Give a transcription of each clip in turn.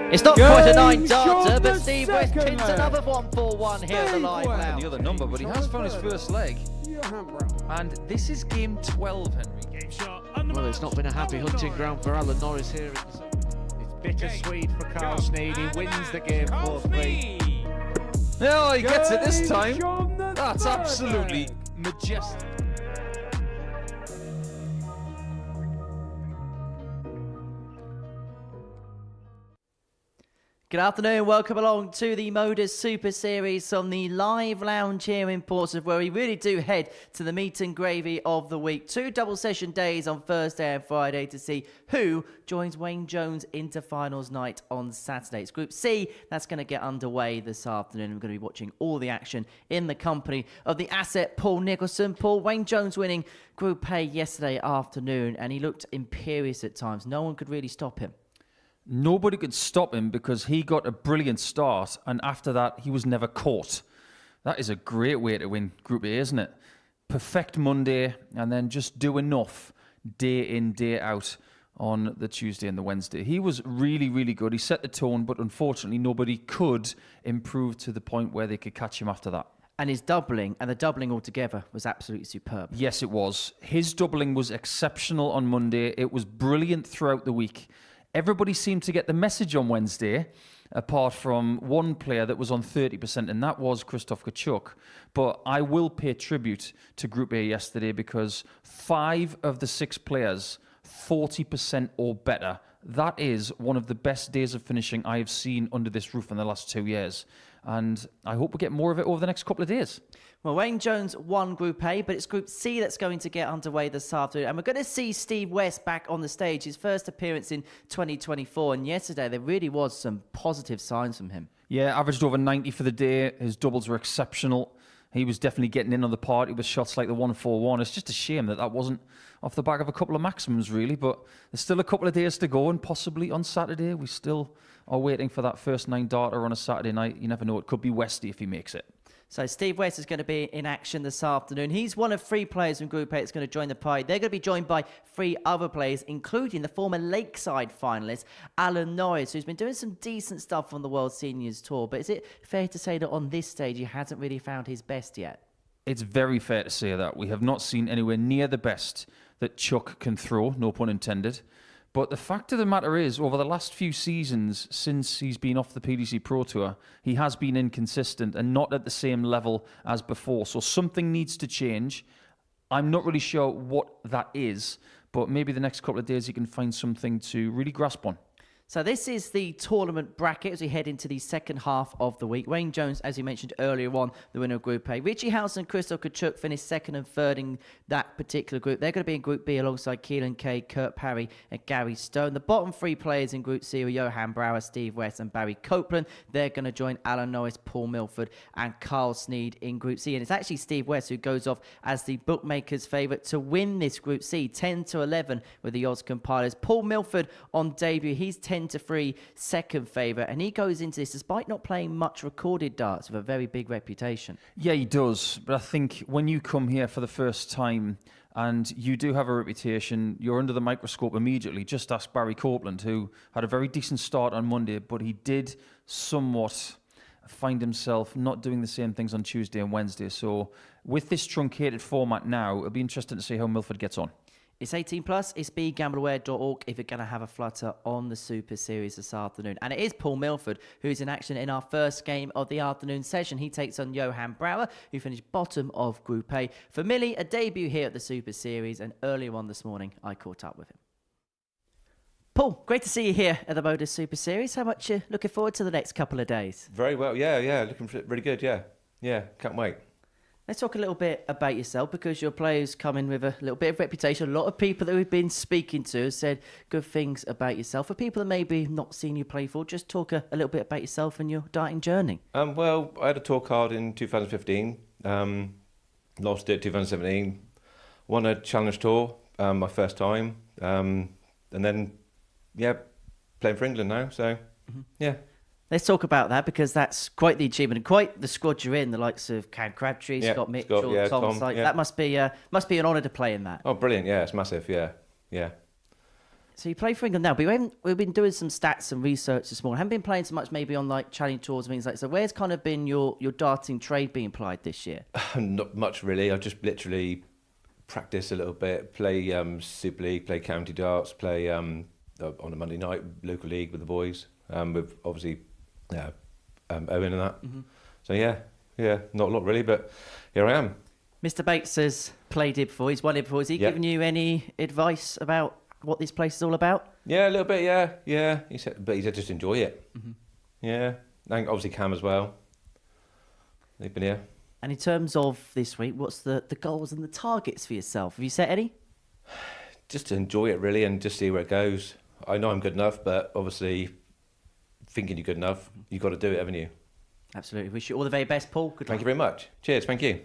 It's not quite a 9-darter, but Steve West pins another 1-4-1 here at the live lounge. The other number, but he has found his first leg. And this is game 12, Henry. Well, it's not been a happy hunting ground for Alan Norris here. It's bittersweet for Carl Sneed. He wins the game 4-3. Oh, he gets it this time. That's absolutely majestic. Good afternoon, welcome along to the Modus Super Series on the live lounge here in Portsmouth, where we really do head to the meat and gravy of the week. 2 double session days on Thursday and Friday to see who joins Wayne Jones into finals night on Saturday. It's Group C that's going to get underway this afternoon. We're going to be watching all the action in the company of the asset Paul Nicholson. Paul, Wayne Jones winning Group A yesterday afternoon, and he looked imperious at times. No one could really stop him. Nobody could stop him because he got a brilliant start, and after that, he was never caught. That is a great way to win Group A, isn't it? Perfect Monday, and then just do enough day in, day out on the Tuesday and the Wednesday. He was really, really good. He set the tone, but unfortunately, nobody could improve to the point where they could catch him after that. And his doubling, and the doubling altogether, was absolutely superb. Yes, it was. His doubling was exceptional on Monday. It was brilliant throughout the week. Everybody seemed to get the message on Wednesday, apart from one player that was on 30%, and that was Krzysztof Kachuk. But I will pay tribute to Group A yesterday because 5 of the 6 players, 40% or better. That is one of the best days of finishing I have seen under this roof in the last 2 years. And I hope we get more of it over the next couple of days. Well, Wayne Jones won Group A, but it's Group C that's going to get underway this afternoon. And we're going to see Steve West back on the stage, his first appearance in 2024. And yesterday, there really was some positive signs from him. Yeah, averaged over 90 for the day. His doubles were exceptional. He was definitely getting in on the party with shots like the 1-4-1. It's just a shame that wasn't off the back of a couple of maximums, really. But there's still a couple of days to go, and possibly on Saturday, we still are waiting for that first 9-darter on a Saturday night. You never know. It could be Westy if he makes it. So Steve West is going to be in action this afternoon. He's one of 3 players from Group A that's going to join the party. They're going to be joined by 3 other players, including the former Lakeside finalist, Alan Norris, who's been doing some decent stuff on the World Seniors Tour. But is it fair to say that on this stage, he hasn't really found his best yet? It's very fair to say that. We have not seen anywhere near the best that Chuck can throw, no pun intended. But the fact of the matter is, over the last few seasons, since he's been off the PDC Pro Tour, he has been inconsistent and not at the same level as before. So something needs to change. I'm not really sure what that is, but maybe the next couple of days he can find something to really grasp on. So this is the tournament bracket as we head into the second half of the week. Wayne Jones, as you mentioned earlier on, the winner of Group A. Richie House and Krzysztof Kachuk finished 2nd and 3rd in that particular group. They're going to be in Group B alongside Keelan Kay, Kurt Parry and Gary Stone. The bottom 3 players in Group C are Johan Brouwer, Steve West and Barry Copeland. They're going to join Alan Norris, Paul Milford and Carl Sneed in Group C. And it's actually Steve West who goes off as the bookmakers' favourite to win this Group C, 10-11 with the odds compilers. Paul Milford on debut, he's 10-3 second favourite, and he goes into this despite not playing much recorded darts with a very big reputation. Yeah, he does. But I think when you come here for the first time and you do have a reputation, you're under the microscope immediately. Just ask Barry Copeland, who had a very decent start on Monday, but he did somewhat find himself not doing the same things on Tuesday and Wednesday. So with this truncated format now, it'll be interesting to see how Milford gets on. It's 18 plus. It's begambleaware.org if you're going to have a flutter on the Super Series this afternoon. And it is Paul Milford who's in action in our first game of the afternoon session. He takes on Johan Brouwer, who finished bottom of Group A. For Millie, a debut here at the Super Series, and earlier on this morning, I caught up with him. Paul, great to see you here at the Modus Super Series. How much you looking forward to the next couple of days? Very well, yeah, looking really good, yeah, can't wait. Let's talk a little bit about yourself, because your players come in with a little bit of reputation. A lot of people that we've been speaking to have said good things about yourself. For people that maybe not seen you play for, just talk a little bit about yourself and your darting journey. Well, I had a tour card in 2015, lost it 2017, won a Challenge Tour, my first time, and then, playing for England now, so, yeah. Let's talk about that, because that's quite the achievement and quite the squad you're in. The likes of Cam Crabtree, Scott Mitchell, Tom. That must be an honour to play in that. Oh, brilliant! Yeah, it's massive. Yeah. So you play for England now, but we've been doing some stats and research this morning. Haven't been playing so much maybe on like challenge tours and things like that. So where's kind of been your darting trade being applied this year? Not much really. I just literally practice a little bit, play Super League, play County Darts, play on a Monday night local league with the boys, with obviously Owen and that. Mm-hmm. So yeah, not a lot really, but here I am. Mr. Bates has played it before. He's won it before. Has he given you any advice about what this place is all about? Yeah, a little bit. Yeah. He said just enjoy it. Mm-hmm. Yeah, and obviously Cam as well. They've been here. And in terms of this week, what's the goals and the targets for yourself? Have you set any? Just to enjoy it really and just see where it goes. I know I'm good enough, but obviously thinking you're good enough, you've got to do it, haven't you? Absolutely. Wish you all the very best, Paul. Good luck. Thank you very much. Cheers. Thank you.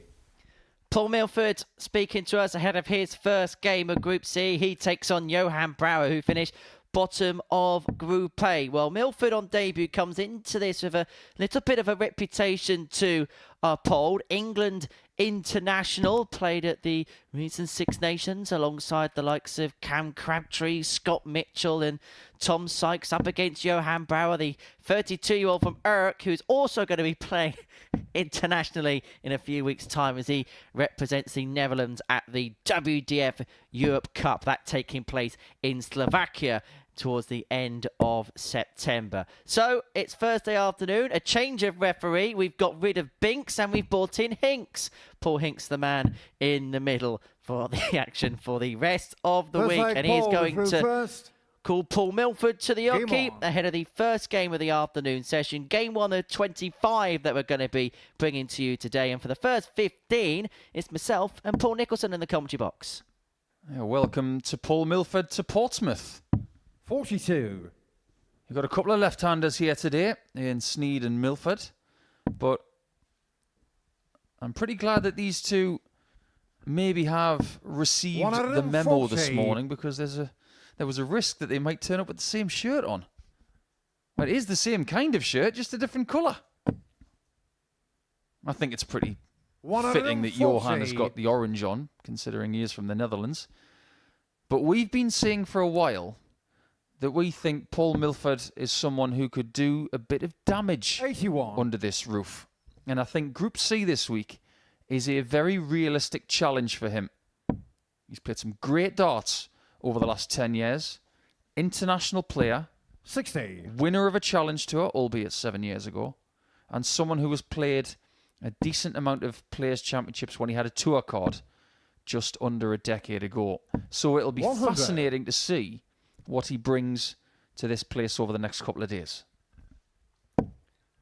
Paul Milford speaking to us ahead of his first game of Group C. He takes on Johan Brouwer, who finished bottom of Group A. Well, Milford on debut comes into this with a little bit of a reputation to uphold. England international, played at the recent Six Nations alongside the likes of Cam Crabtree, Scott Mitchell and Tom Sykes, up against Johan Brouwer, the 32-year-old from Urk, who's also going to be playing internationally in a few weeks' time as he represents the Netherlands at the WDF Europe Cup, that taking place in Slovakia towards the end of September. So it's Thursday afternoon, a change of referee. We've got rid of Binks and we've brought in Hinks. Paul Hinks, the man in the middle for the action for the rest of the week. And he's going to call Paul Milford to the hockey ahead of the first game of the afternoon session. Game 1 of 25 that we're going to be bringing to you today. And for the first 15, it's myself and Paul Nicholson in the commentary box. Yeah, welcome to Paul Milford to Portsmouth. 42. You've got a couple of left-handers here today in Sneed and Milford, but I'm pretty glad that these two maybe have received the memo this morning, because there was a risk that they might turn up with the same shirt on. Well, it is the same kind of shirt, just a different colour. I think it's pretty fitting that Johan has got the orange on, considering he is from the Netherlands. But we've been saying for a while that we think Paul Milford is someone who could do a bit of damage 81. Under this roof. And I think Group C this week is a very realistic challenge for him. He's played some great darts over the last 10 years. International player. 60. Winner of a challenge tour, albeit 7 years ago. And someone who has played a decent amount of Players' Championships when he had a tour card just under a decade ago. So it'll be 100. Fascinating to see what he brings to this place over the next couple of days.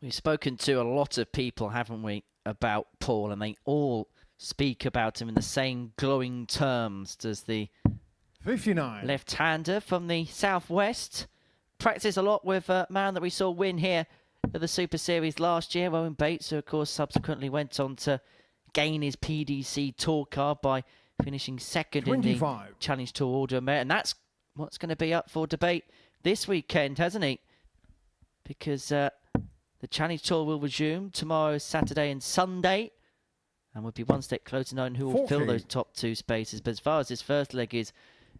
We've spoken to a lot of people, haven't we, about Paul, and they all speak about him in the same glowing terms. Does the 59 left-hander from the southwest practice a lot with a man that we saw win here at the Super Series last year, Owen Bates, who of course subsequently went on to gain his PDC tour card by finishing second 25. in the Challenge Tour Order of Merit, and that's what's going to be up for debate this weekend, hasn't he? Because the Challenge Tour will resume tomorrow, Saturday and Sunday, and we'll be one step closer to knowing who will fill those top two spaces. But as far as this first leg is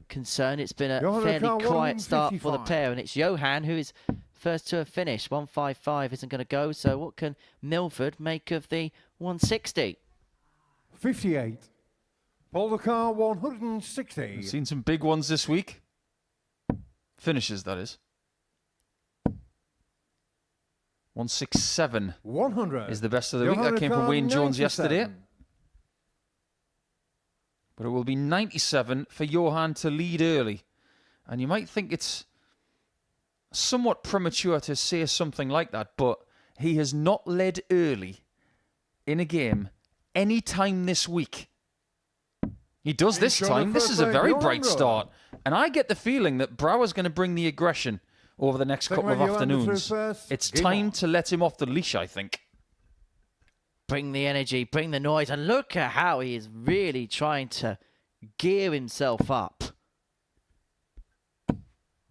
concerned, it's been a fairly quiet start for the pair, and it's Johan who is first to have finished. 155 isn't going to go, so what can Milford make of the 160? 58. Paul the car 160. We've seen some big ones this week. Finishes, that is. 167 100 is the best of the week. That came from Wayne Jones yesterday. But it will be 97 for Johan to lead early. And you might think it's somewhat premature to say something like that, but he has not led early in a game any time this week. He does this time. This is a very bright start. And I get the feeling that Brouwer's going to bring the aggression over the next couple of afternoons. It's time to let him off the leash, I think. Bring the energy, bring the noise, and look at how he is really trying to gear himself up.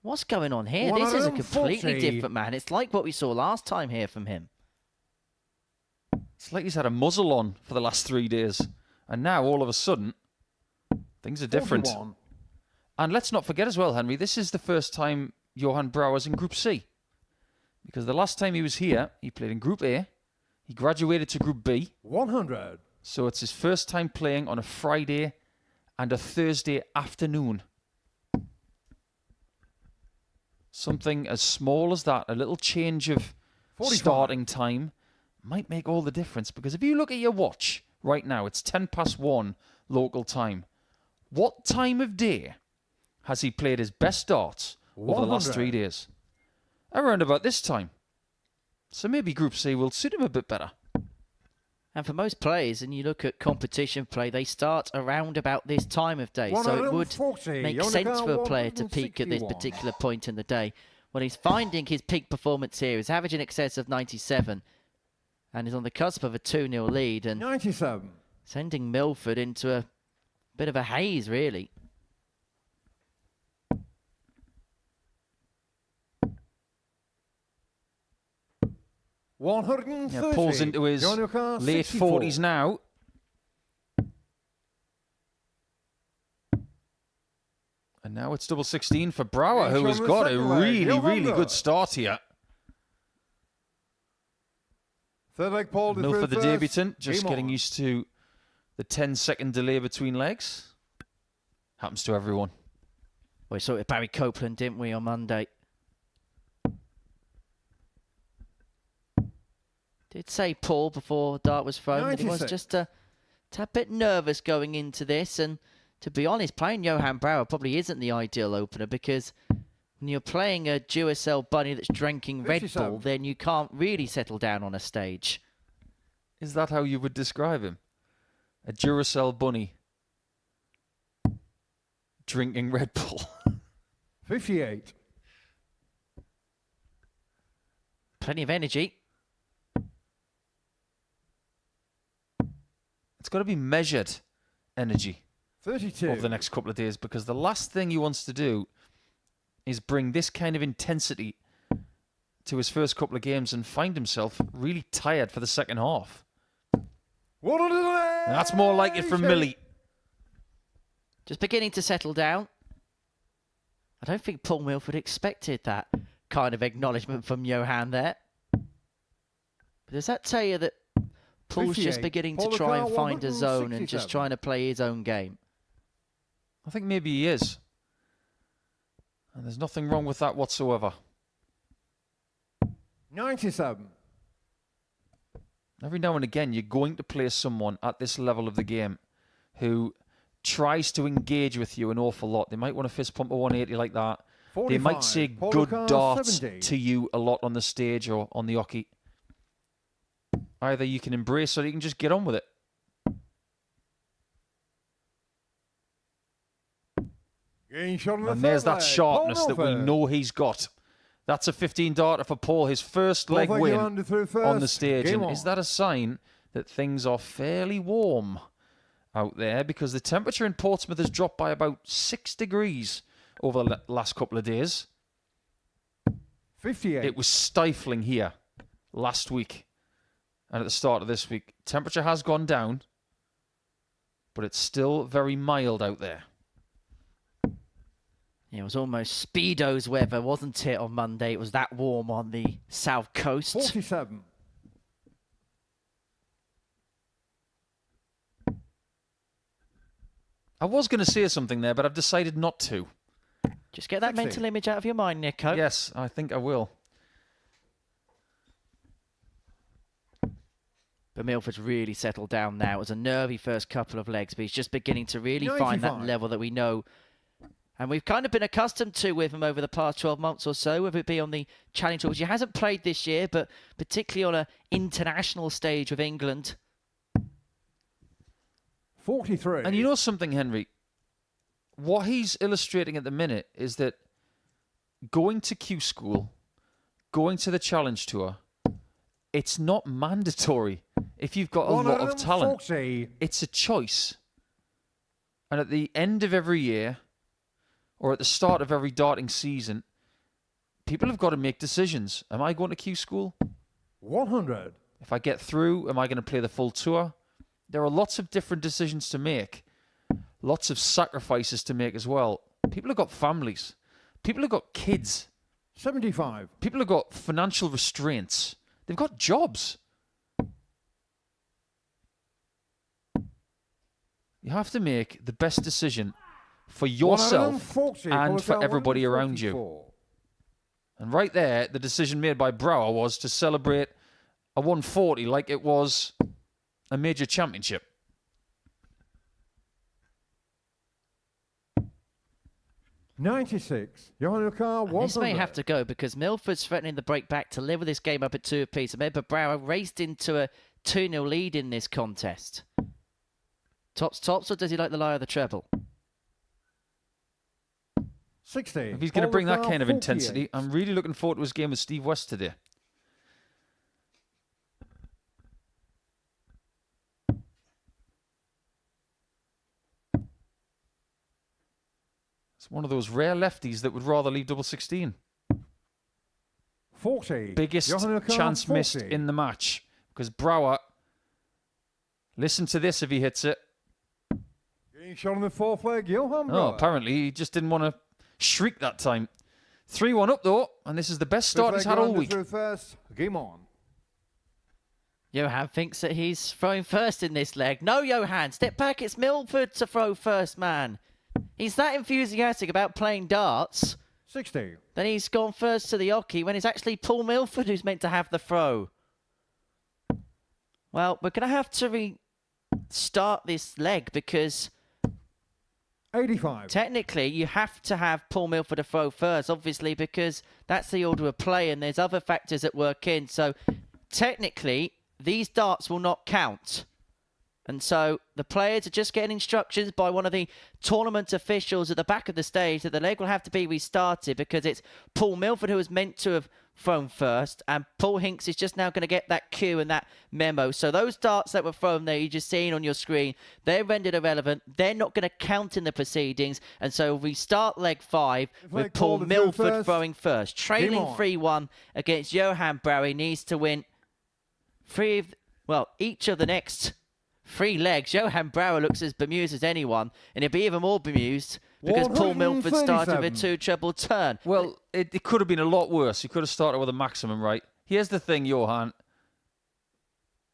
What's going on here? This is a completely different man. It's like what we saw last time here from him. It's like he's had a muzzle on for the last 3 days. And now, all of a sudden, things are different. 41. And let's not forget as well, Henry, this is the first time Johan Brouwer's in Group C. Because the last time he was here, he played in Group A. He graduated to Group B. 100. So it's his first time playing on a Friday and a Thursday afternoon. Something as small as that, a little change of 45. starting time, might make all the difference. Because if you look at your watch right now, it's 1:10 local time. What time of day has he played his best darts over the last 3 days? Around about this time. So maybe Group C will suit him a bit better. And for most players, and you look at competition play, they start around about this time of day. So it would 140, make on the sense car, for a player to peak at this 161. particular point in the day. When he's finding his peak performance here, he's averaging in excess of 97 and is on the cusp of a 2-0 lead and 97. sending Milford into a bit of a haze, really. Yeah, 130. Pulls into his Join your car, late 64. 40s now. And now it's double 16 for Brouwer, who has got a really good start here. Third leg, Paul. Milford, the first. debutant, just Game getting on. used to the 10-second delay between legs. Happens to everyone. We saw it with Barry Copeland, didn't we, on Monday? Did say Paul before dart was thrown that he was 96. just a tad bit nervous going into this. And to be honest, playing Johan Brouwer probably isn't the ideal opener because when you're playing a Duracell bunny that's drinking Red 57. Bull, then you can't really settle down on a stage. Is that how you would describe him? A Duracell bunny drinking Red Bull. 58. Plenty of energy. It's got to be measured energy 32. over the next couple of days because the last thing he wants to do is bring this kind of intensity to his first couple of games and find himself really tired for the second half. That's more like it from Millie. Just beginning to settle down. I don't think Paul Milford expected that kind of acknowledgement from Johan there. But does that tell you that Paul's just 58. beginning to Paul try and Leclerc, find a zone and 167. just trying to play his own game? I think maybe he is. And there's nothing wrong with that whatsoever. 97. Every now and again, you're going to play someone at this level of the game who tries to engage with you an awful lot. They might want to fist pump a 180 like that. 45. They might say Paul good Leclerc, darts 70. to you a lot on the stage or on the hockey. Either you can embrace or you can just get on with it. Getting shot on the And there's third that leg. sharpness Paul that we Milford. know he's got. That's a 15 darter for Paul, his first leg Paul, thank you, win Andy, through first. on the stage. Game And on. is that a sign that things are fairly warm out there? Because the temperature in Portsmouth has dropped by about 6 degrees over the last couple of days. 58. It was stifling here last week and at the start of this week. Temperature has gone down, but it's still very mild out there. Yeah, it was almost Speedo's weather, wasn't it, on Monday? It was that warm on the south coast. 47. I was going to say something there, but I've decided not to. Just get that 60. mental image out of your mind, Nico. Yes, I think I will. But Milford's really settled down now. It was a nervy first couple of legs, but he's just beginning to really find that 95. level that we know. And we've kind of been accustomed to with him over the past 12 months or so, whether it be on the Challenge Tour, which he hasn't played this year, but particularly on an international stage with England. 43. And you know something, Henry? What he's illustrating at the minute is that going to Q School, going to the Challenge Tour, it's not mandatory if you've got a lot of talent. 140. It's a choice. And at the end of every year, or at the start of every darting season, people have got to make decisions. Am I going to Q School? 100. If I get through, am I going to play the full tour? There are lots of different decisions to make. Lots of sacrifices to make as well. People have got families. People have got kids. 75. People have got financial restraints. They've got jobs. You have to make the best decision for yourself 140, and for qualifier everybody around you. 144. And right there, the decision made by Brouwer was to celebrate a 140 like it was a major championship. '96. Johan Car, And this may 100. have to go because Milford's threatening the break back to level this game up at 2 apiece. Remember, Brouwer raced into a 2-0 lead in this contest. Tops, or does he like the lie of the treble? 60. If he's going to bring that kind of 48. intensity, I'm really looking forward to his game with Steve West today. It's one of those rare lefties that would rather leave double 16. 40. Biggest Johan Car, chance 40. missed in the match because Brouwer, listen to this if he hits it. Getting shot on the fourth leg, Johan Oh, Brouwer. apparently he just didn't want to shriek that time. 3-1 up though, and this is the best start he's had all week. First. Game on. Johan thinks that he's throwing first in this leg. No, Johan, step back. It's Milford to throw first, man. He's that enthusiastic about playing darts. 60. Then he's gone first to the hockey when it's actually Paul Milford who's meant to have the throw. Well, we're going to have to restart this leg because 85. technically you have to have Paul Milford to throw first, obviously, because that's the order of play and there's other factors that work in. So technically, these darts will not count. And so the players are just getting instructions by one of the tournament officials at the back of the stage that the leg will have to be restarted because it's Paul Milford who was meant to have thrown first, and Paul Hinks is just now going to get that cue and that memo. So those darts that were thrown there, you're just seeing on your screen, they're rendered irrelevant. They're not going to count in the proceedings. And so we start leg 5 with Paul Milford throwing first. Trailing 3-1 against Johan Brouwer. He needs to win each of the next 3 legs. Johan Brouwer looks as bemused as anyone, and he'll be even more bemused because Paul Milford started with a 2 treble turn. Well, it could have been a lot worse. He could have started with a maximum, right? Here's the thing, Johan.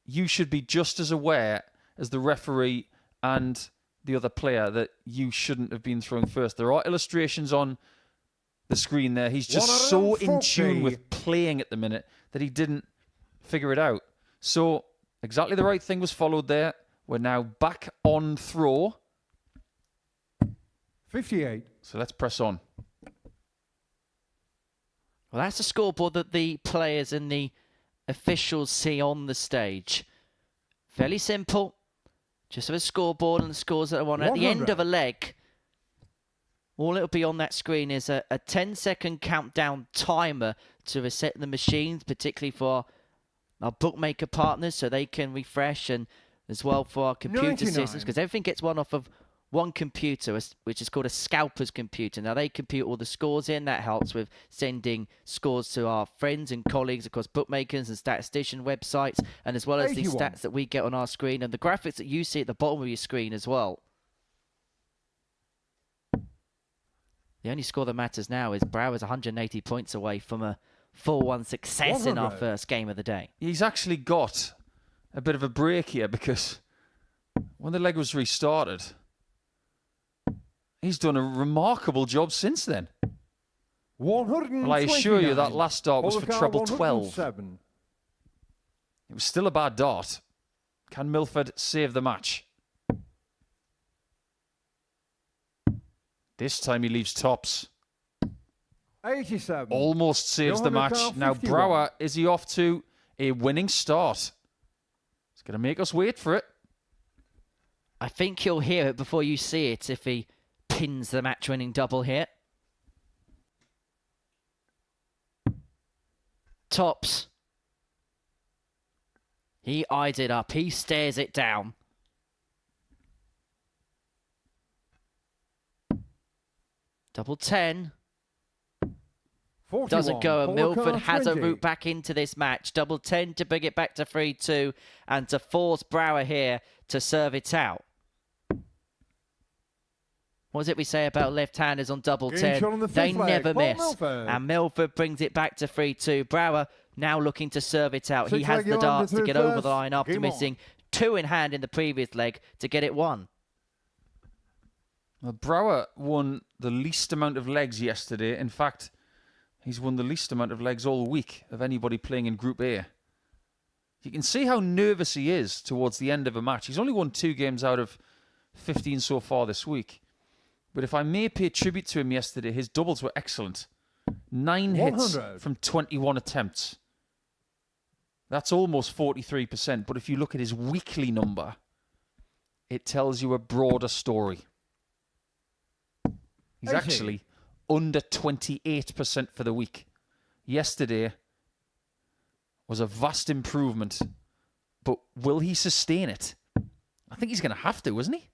You should be just as aware as the referee and the other player that you shouldn't have been throwing first. There are illustrations on the screen there. He's just so in tune with playing at the minute that he didn't figure it out. So exactly the right thing was followed there. We're now back on throw. 58. So let's press on. Well, that's the scoreboard that the players and the officials see on the stage. Fairly simple. Just have a scoreboard and the scores that are on. At the end of a leg, all it'll be on that screen is a 10-second countdown timer to reset the machines, particularly for our bookmaker partners, so they can refresh, and as well for our computer 99. systems, because everything gets one off of one computer, which is called a scalper's computer. Now, they compute all the scores in. That helps with sending scores to our friends and colleagues across bookmakers and statistician websites, and as well as 81. the stats that we get on our screen and the graphics that you see at the bottom of your screen as well. The only score that matters now is Brouwer's 180 points away from a 4-1 success in our 100. first game of the day. He's actually got a bit of a break here because when the leg was restarted, he's done a remarkable job since then. 129. Well, I assure you that last dart was for Qualifier treble 12. 107. It was still a bad dart. Can Milford save the match? This time he leaves tops. 87. Almost saves the Johan match. Car, Now 51. Brouwer, is he off to a winning start? He's going to make us wait for it. I think you'll hear it before you see it if he pins the match-winning double here. Tops. He eyes it up. He stares it down. Double 10. 41. Doesn't go, and Qualifier Milford has a 20. route back into this match. Double 10 to bring it back to 3-2 and to force Brouwer here to serve it out. What was it we say about left-handers on double Game 10? shot on the They fifth leg. never Paul miss. Milford. And Milford brings it back to 3-2. Brouwer now looking to serve it out. He Sixth has leg, the Johan, darts to through get over first. the line after Game on. missing 2 in hand in the previous leg to get it 1. Well, Brouwer won the least amount of legs yesterday. In fact, he's won the least amount of legs all week of anybody playing in Group A. You can see how nervous he is towards the end of a match. He's only won 2 games out of 15 so far this week. But if I may pay tribute to him yesterday, his doubles were excellent. 9 hits 100. from 21 attempts. That's almost 43%. But if you look at his weekly number, it tells you a broader story. He's 80. actually under 28% for the week. Yesterday was a vast improvement, but will he sustain it? I think he's going to have to, isn't he?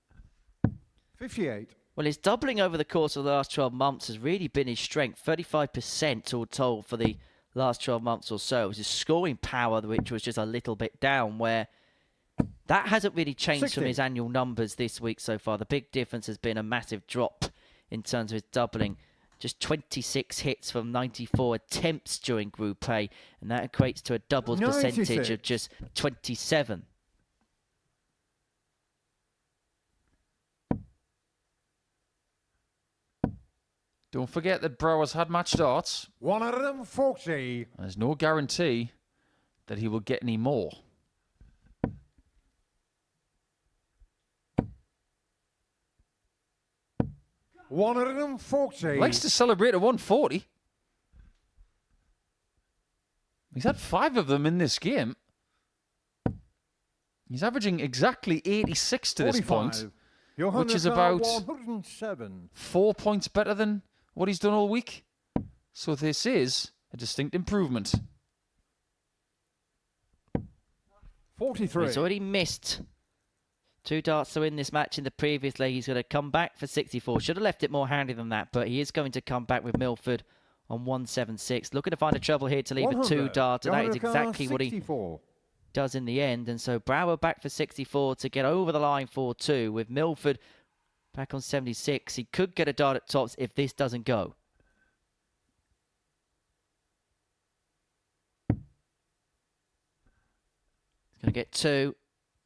58. Well, his doubling over the course of the last 12 months has really been his strength. 35% all told for the last 12 months or so. It was his scoring power, which was just a little bit down, where that hasn't really changed 60. from his annual numbers this week so far. The big difference has been a massive drop in terms of his doubling. Just 26 hits from 94 attempts during Group A, and that equates to a doubles 96. percentage of just 27. Don't forget that Brouwer's had match darts. 140. There's no guarantee that he will get any more. $140. Likes to celebrate at 140. He's had 5 of them in this game. He's averaging exactly 86 to this point, which is about 107. 4 points better than what he's done all week. So this is a distinct improvement. 43. He's already missed 2 darts to win this match in the previous leg. He's going to come back for 64. Should have left it more handy than that, but he is going to come back with Milford on 176. Looking to find a trouble here to leave a 2-dart, and that is exactly what he does in the end. And so Brouwer back for 64 to get over the line 4-2 with Milford back on 76. He could get a dart at tops if this doesn't go. He's going to get 2.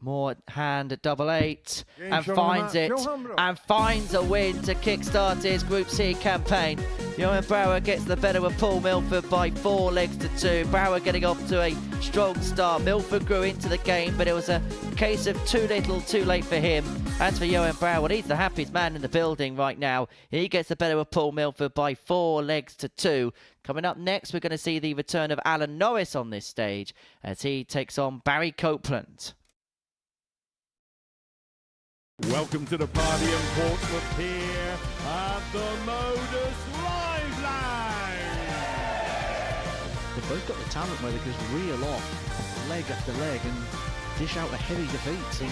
More hand at double 8 and finds it and finds a win to kickstart his Group C campaign. Johan Brouwer gets the better of Paul Milford by 4 legs to 2. Brouwer getting off to a strong start. Milford grew into the game, but it was a case of too little, too late for him. As for Johan Brouwer, he's the happiest man in the building right now. He gets the better of Paul Milford by 4 legs to 2. Coming up next, we're going to see the return of Alan Norris on this stage as he takes on Barry Copeland. Welcome to the party in Portsmouth here at the Modus Live Lounge. They've both got the talent where they can just reel off leg after leg and dish out a heavy defeat. And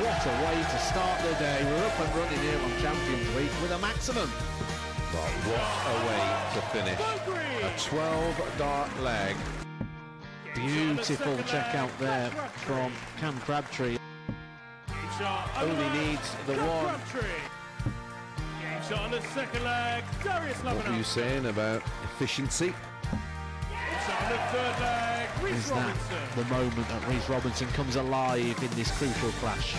what a way to start the day. We're up and running here on Champions Week with a maximum. But what a way to finish a 12-dart leg. Beautiful check out there from Cam Crabtree. Only needs the one. Game shot on the second leg. Darius What were you saying about efficiency? Game shot on the third leg. Reece Is that Robinson. the moment that Reece Robinson comes alive in this crucial clash?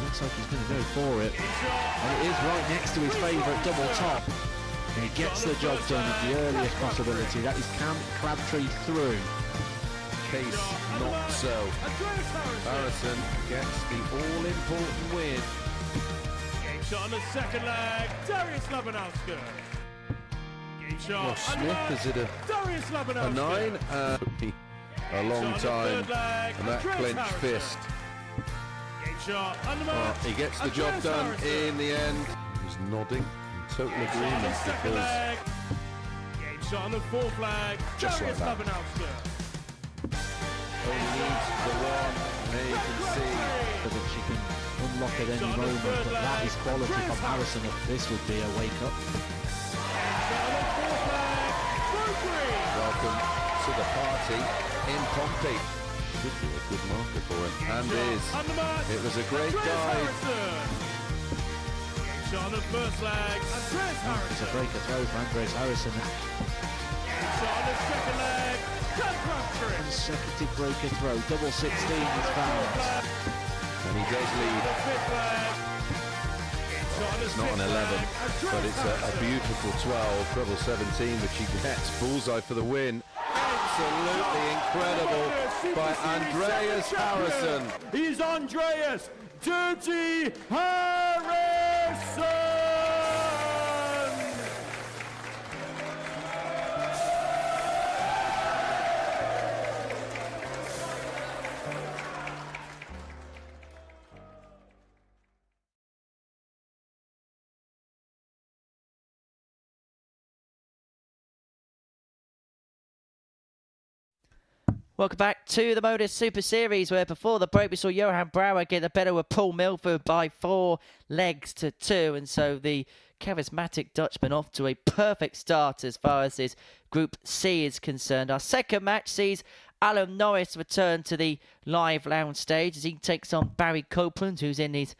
Looks like he's going to go for it. And it is right next to his favourite double top. And he gets the job done at the earliest possibility. That is Cam Crabtree through. Case not so. Harrison gets the all-important win. Game shot on the second leg. Darius Labanowski. Game shot. Well, Smith, is it Darius a Labanowski. 9? A long time. And that clenched fist. Game shot on the Well, mark. he gets the job Andreas done Harrison. in the end. He's nodding in total Game shot on the agreement second because leg. Game shot on the fourth leg. Just Darius like that. Labanowski. only needs the one. There you can see. That she can unlock at any moment, but that is quality from Harrison. This would be a wake-up. Welcome to the party in Pompey. Should be a good marker for him, and is. It was a great dive. Shot on the first leg. Andreas Harrison. It's a breaker throw for Andreas Harrison. Shot on the second leg. John Crabtree. Consecutive breaker throw. Double 16 is fouled. And he does lead. The fifth leg. It's not an 11, but it's a beautiful 12, treble 17, which he gets. Bullseye for the win. Absolutely incredible by Andreas Harrison. He's Andreas Dirty Harrison. Welcome back to the Modus Super Series, where before the break we saw Johan Brouwer get the better with Paul Milford by 4 legs to 2, and so the charismatic Dutchman off to a perfect start as far as his Group C is concerned. Our second match sees Alan Norris return to the live lounge stage as he takes on Barry Copeland, who's in his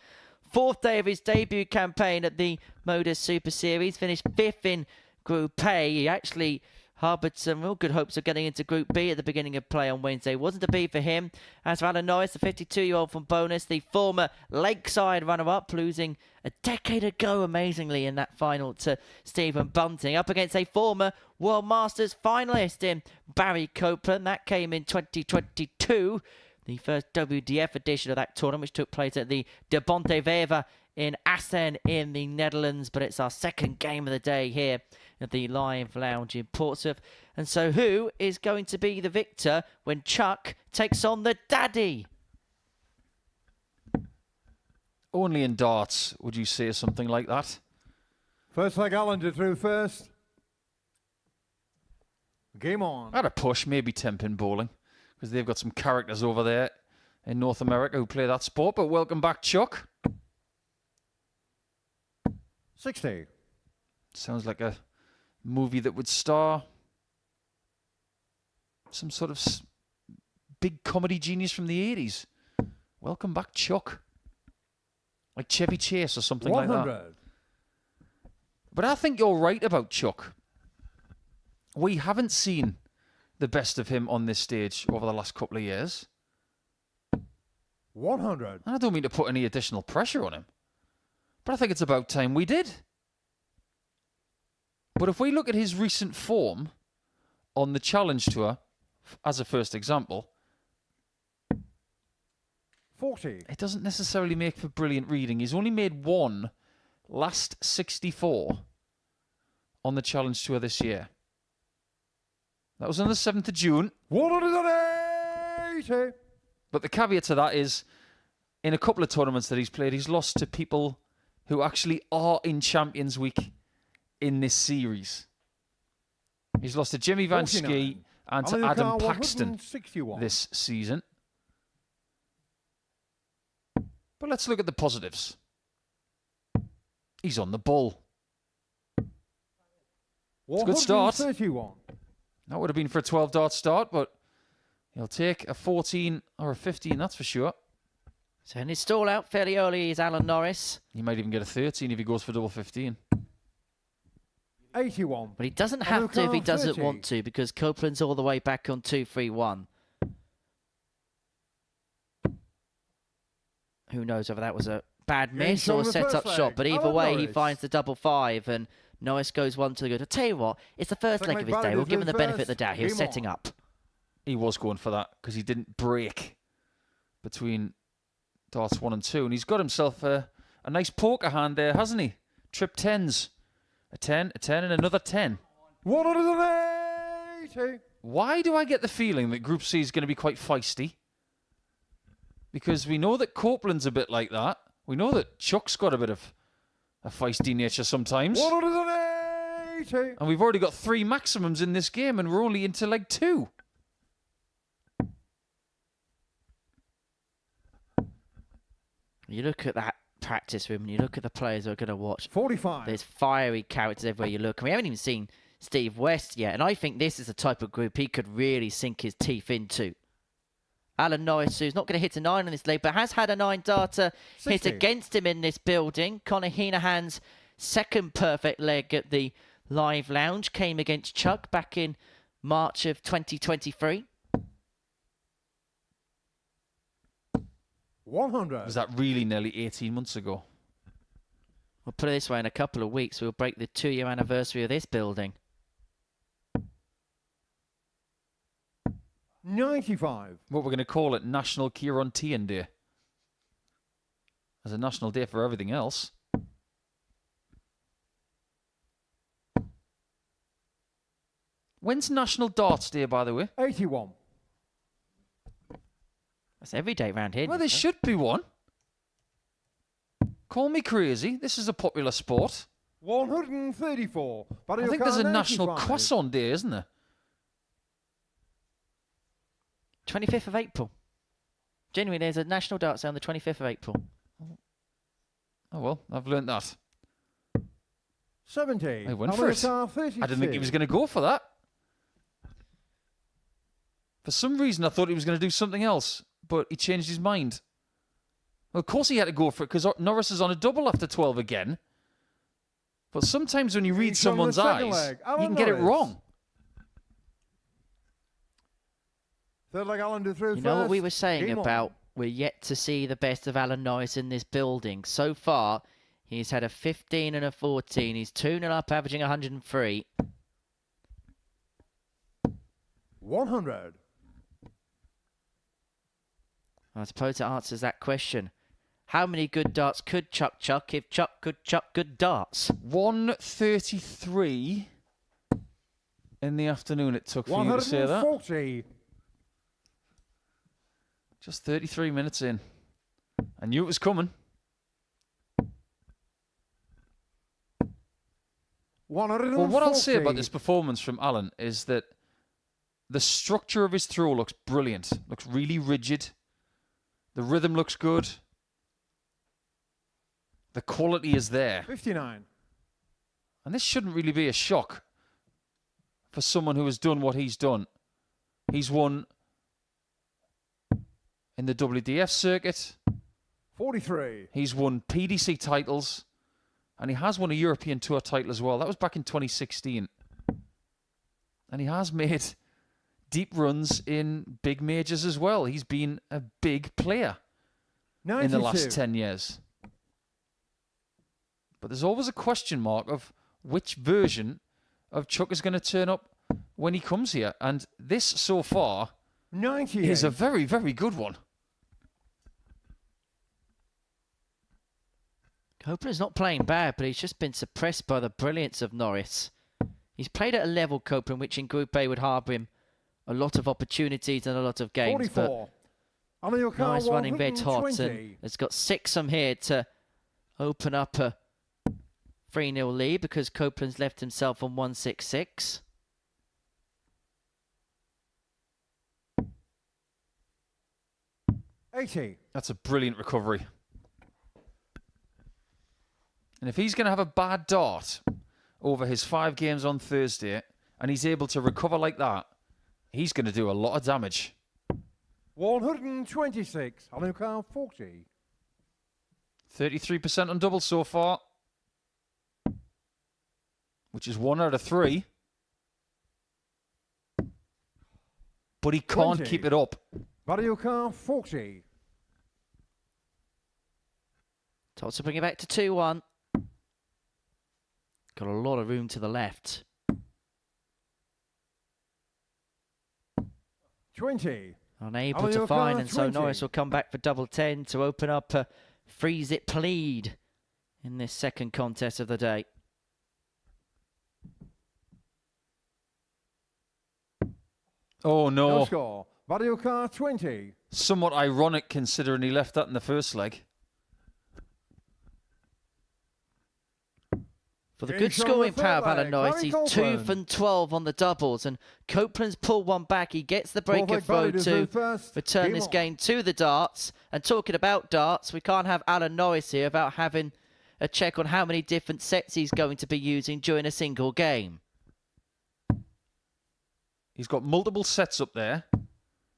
4th day of his debut campaign at the Modus Super Series, finished 5th in Group A. He actually harboured some real good hopes of getting into Group B at the beginning of play on Wednesday. Wasn't to be for him. As for Alan Norris, the 52-year-old from Bonus, the former Lakeside runner-up, losing a decade ago, amazingly, in that final to Stephen Bunting, up against a former World Masters finalist in Barry Copeland. That came in 2022, the first WDF edition of that tournament, which took place at the De Bontevere in Assen in the Netherlands. But it's our second game of the day here at the live lounge in Portsmouth. And so who is going to be the victor when Chuck takes on the Daddy? Only in darts would you say something like that. First leg, Alan did through first. Game on. I'd a push, maybe 10-pin bowling, because they've got some characters over there in North America who play that sport. But welcome back, Chuck. 60. Sounds like a movie that would star some sort of big comedy genius from the 80s. Welcome back, Chuck. Like Chevy Chase or something 100. like that. But I think you're right about Chuck. We haven't seen the best of him on this stage over the last couple of years. 100. And I don't mean to put any additional pressure on him, but I think it's about time we did. But if we look at his recent form on the Challenge Tour, as a first example, 40. it doesn't necessarily make for brilliant reading. He's only made one last 64 on the Challenge Tour this year. That was on the 7th of June. 180. But the caveat to that is, in a couple of tournaments that he's played, he's lost to people who actually are in Champions Week in this series. He's lost to Jimmy Van 49. Schie and to Adam Paxton this season. But let's look at the positives. He's on the ball. It's a good start. 131. That would have been for a 12-dart start, but he'll take a 14 or a 15, that's for sure. So in his stall out fairly early is Alan Norris. He might even get a 13 if he goes for double 15. 81. But he doesn't have to if he doesn't want to, because Copeland's all the way back on 2-3-1. Who knows whether that was a bad miss or a set-up shot. But either way, he finds the double 5, and Norris goes 1 to the good. I'll tell you what, it's the first leg of his day. We'll give him the benefit of the doubt. He was setting up. He was going for that because he didn't break between darts 1 and 2. And he's got himself a nice poker hand there, hasn't he? Trip 10s. A 10, and another 10. 180. Why do I get the feeling that Group C is going to be quite feisty? Because we know that Copeland's a bit like that. We know that Chuck's got a bit of a feisty nature sometimes. 180. And we've already got 3 maximums in this game, and we're only into leg 2. You look at that practice room and you look at the players who are going to watch. 45. There's fiery characters everywhere you look. And we haven't even seen Steve West yet. And I think this is the type of group he could really sink his teeth into. Alan Norris, who's not going to hit a 9 on this leg, but has had a 9 darter hit 60. against him in this building. Conor Heenahan's second perfect leg at the Live Lounge came against Chuck back in March of 2023. 100. Was that really nearly 18 months ago? We'll put it this way, in a couple of weeks, we'll break the 2-year anniversary of this building. 95. What we're going to call it National Kieran Tian Day. There's a national day for everything else. When's National Darts Day, by the way? 81. That's every day round here. Well, there should be one. Call me crazy. This is a popular sport. 134. I think there's a National 95. Croissant Day, isn't there? 25th of April. Genuinely, there's a National Darts Day on the 25th of April. Oh, well, I've learnt that. 70. I went for it. I didn't think he was going to go for that. For some reason, I thought he was going to do something else, but he changed his mind. Well, of course he had to go for it, because Norris is on a double after 12 again. But sometimes when you read He's on the someone's second eyes, leg. you Alan can get it Norris. wrong. Third leg, Alan do through You know what first. we were saying Game on. about we're yet to see the best of Alan Norris in this building. So far, he's had a 15 and a 14. He's 2-0 up, averaging 103. 100. I suppose it answers that question. How many good darts could Chuck chuck if Chuck could chuck good darts? 1:33 in the afternoon it took for you to say that. 140. Just 33 minutes in. I knew it was coming. 140. Well, what I'll say about this performance from Alan is that the structure of his throw looks brilliant. Looks really rigid. The rhythm looks good. The quality is there. 59. And this shouldn't really be a shock for someone who has done what he's done. He's won in the WDF circuit. 43. He's won PDC titles. And he has won a European Tour title as well. That was back in 2016. And he has made deep runs in big majors as well. He's been a big player 92. in the last 10 years. But there's always a question mark of which version of Chuck is going to turn up when he comes here. And this, so far, 98. is a very, very good one. Copeland's not playing bad, but he's just been suppressed by the brilliance of Norris. He's played at a level, Copeland, which in Group A would harbour him a lot of opportunities and a lot of games. 44. But Norris running red hot and has got 6 from here to open up a 3-0 lead because Copeland's left himself on 166. That's a brilliant recovery. And if he's going to have a bad dart over his 5 games on Thursday and he's able to recover like that, he's going to do a lot of damage. 126. Hanukkah 40. 33% on double so far, which is 1 out of 3. But he can't 20. keep it up. Hanukkah 40. Told to bring it back to 2-1. Got a lot of room to the left. 20. Unable to Hanukkah find, and so 20. Norris will come back for double 10 to open up a freeze-it lead in this second contest of the day. Oh, No no. score. Hanukkah 20. Somewhat ironic considering he left that in the first leg. For the Game good show on scoring the power of third Alan leg, Norris, Barry he's Copeland. 2 from 12 on the doubles, and Copeland's pulled one back. He gets the breaker Fourth leg, throw Barry to to first. return Game this on. game to the darts. And talking about darts, we can't have Alan Norris here without having a check on how many different sets he's going to be using during a single game. He's got multiple sets up there.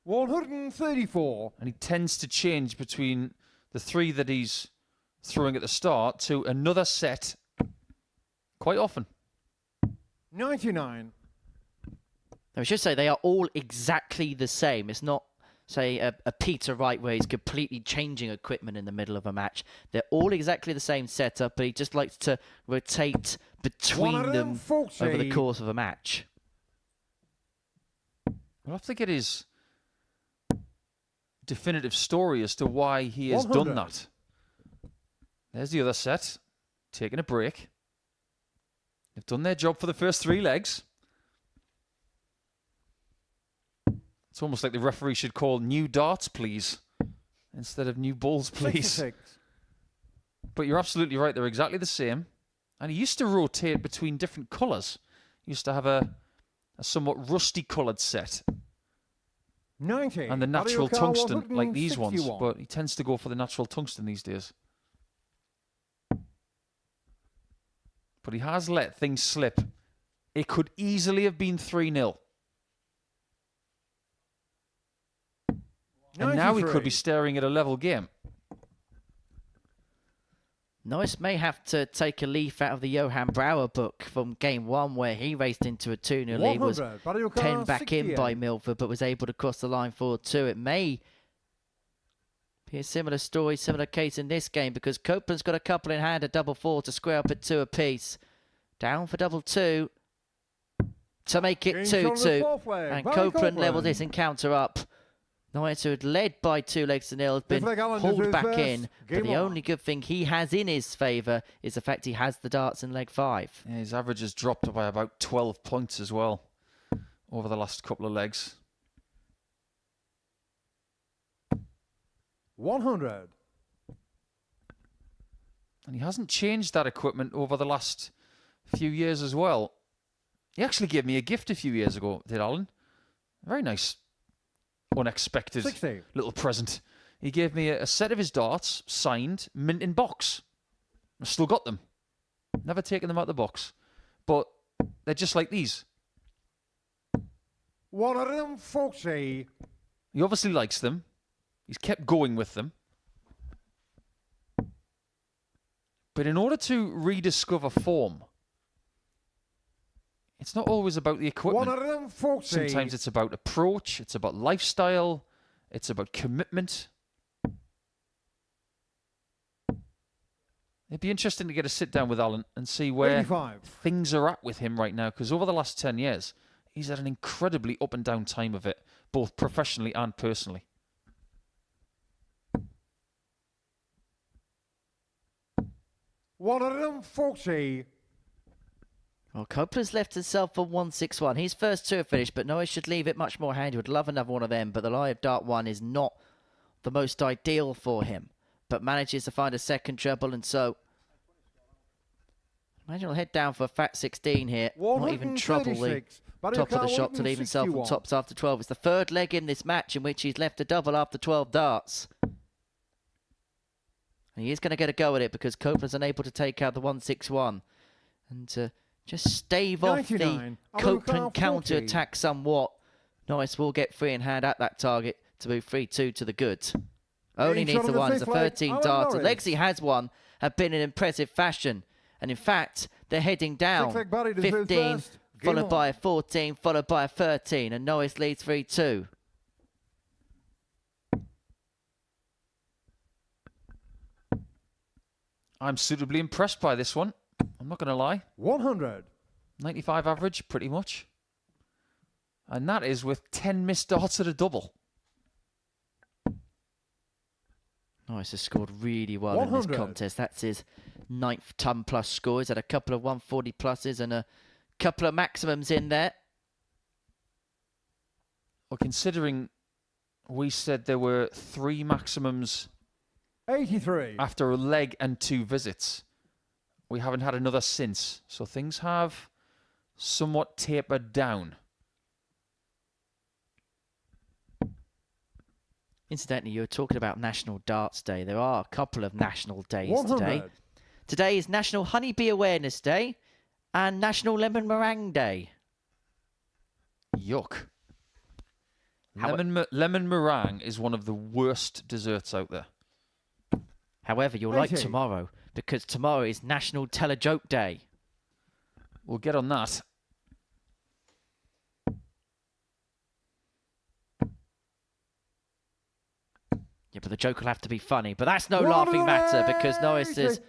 134. And he tends to change between the 3 that he's throwing at the start to another set quite often. 99. I should say they are all exactly the same. It's not, say, a Peter Wright where he's completely changing equipment in the middle of a match. They're all exactly the same setup, but he just likes to rotate between them 140. over the course of a match. We'll have to get his definitive story as to why he has done 100. that. There's the other set, taking a break. They've done their job for the first 3 legs. It's almost like the referee should call new darts, please, instead of new balls, please. 66. But you're absolutely right. They're exactly the same. And he used to rotate between different colours. He used to have a somewhat rusty-coloured set 90. and the natural Mario Kart tungsten, like these ones. 161. But he tends to go for the natural tungsten these days. But he has let things slip. It could easily have been 3-0. And now we could be 93. staring at a level game. Norris may have to take a leaf out of the Johan Brouwer book from game 1 where he raced into a 2-0 lead, was 100. Mario Kart 10 back in 68. by Milford, but was able to cross the line 4-2. It may be a similar story, similar case in this game, because Copeland's got a couple in hand, a double 4 to square up at 2 apiece. Down for double 2 to make it Change on the 2-2. fourth leg And by Copeland levels Copeland. this encounter up. Norris, who had led by 2 legs to 0, has been Fifth leg Allen hauled does back first. in. But Game the on. only good thing he has in his favour is the fact he has the darts in leg 5. Yeah, his average has dropped by about 12 points as well over the last couple of legs. 100. And he hasn't changed that equipment over the last few years as well. He actually gave me a gift a few years ago, did Alan? Very nice, unexpected 60. little present. He gave me a set of his darts, signed, mint in box. I've still got them. Never taken them out of the box. But they're just like these. 140. He obviously likes them. He's kept going with them. But in order to rediscover form, it's not always about the equipment. 140. Sometimes it's about approach, it's about lifestyle, it's about commitment. It'd be interesting to get a sit down with Alan and see where 85. things are at with him right now, because over the last 10 years, he's had an incredibly up and down time of it, both professionally and personally. $140. Well, Copeland's left himself for 161. His first 2 are finished, but Norris should leave it much more handy. Would love another one of them, but the lie of dart 1 is not the most ideal for him. But manages to find a second treble, and so imagine he'll head down for a fat 16 here. Not even trouble the 136. top of the shot to leave himself on 161. tops after 12. It's the 3rd leg in this match in which he's left a double after 12 darts. And he is going to get a go at it because Copeland's unable to take out the 161. And to just stave off the 99. Copeland Alucard 40. counter-attack somewhat, Norris will get free in hand at that target to move 3-2 to the good. Only Each needs on the the one. It's a fifth leg, 13 Alan darts. The Norris. legs he has won have been in impressive fashion. And in fact, they're heading down. Sixth leg Barry to move 15, first. Game followed on. by a 14, followed by a 13. And Norris leads 3-2. I'm suitably impressed by this one. I'm not going to lie. 100. 95 average, pretty much. And that is with 10 missed darts at a double. Norris has scored really well in this 100. contest. That's his 9th ton-plus score. He's had a couple of 140 pluses and a couple of maximums in there. Well, considering we said there were 3 maximums 83. after a leg and 2 visits, we haven't had another since. So things have somewhat tapered down. Incidentally, you were talking about National Darts Day. There are a couple of national days 100. today. Today is National Honeybee Awareness Day and National Lemon Meringue Day. Yuck. Lemon meringue is one of the worst desserts out there. However, you'll like 80. tomorrow, because tomorrow is National Tell a Joke Day. We'll get on that. Yeah, but the joke will have to be funny. But that's no laughing matter, because Norris is,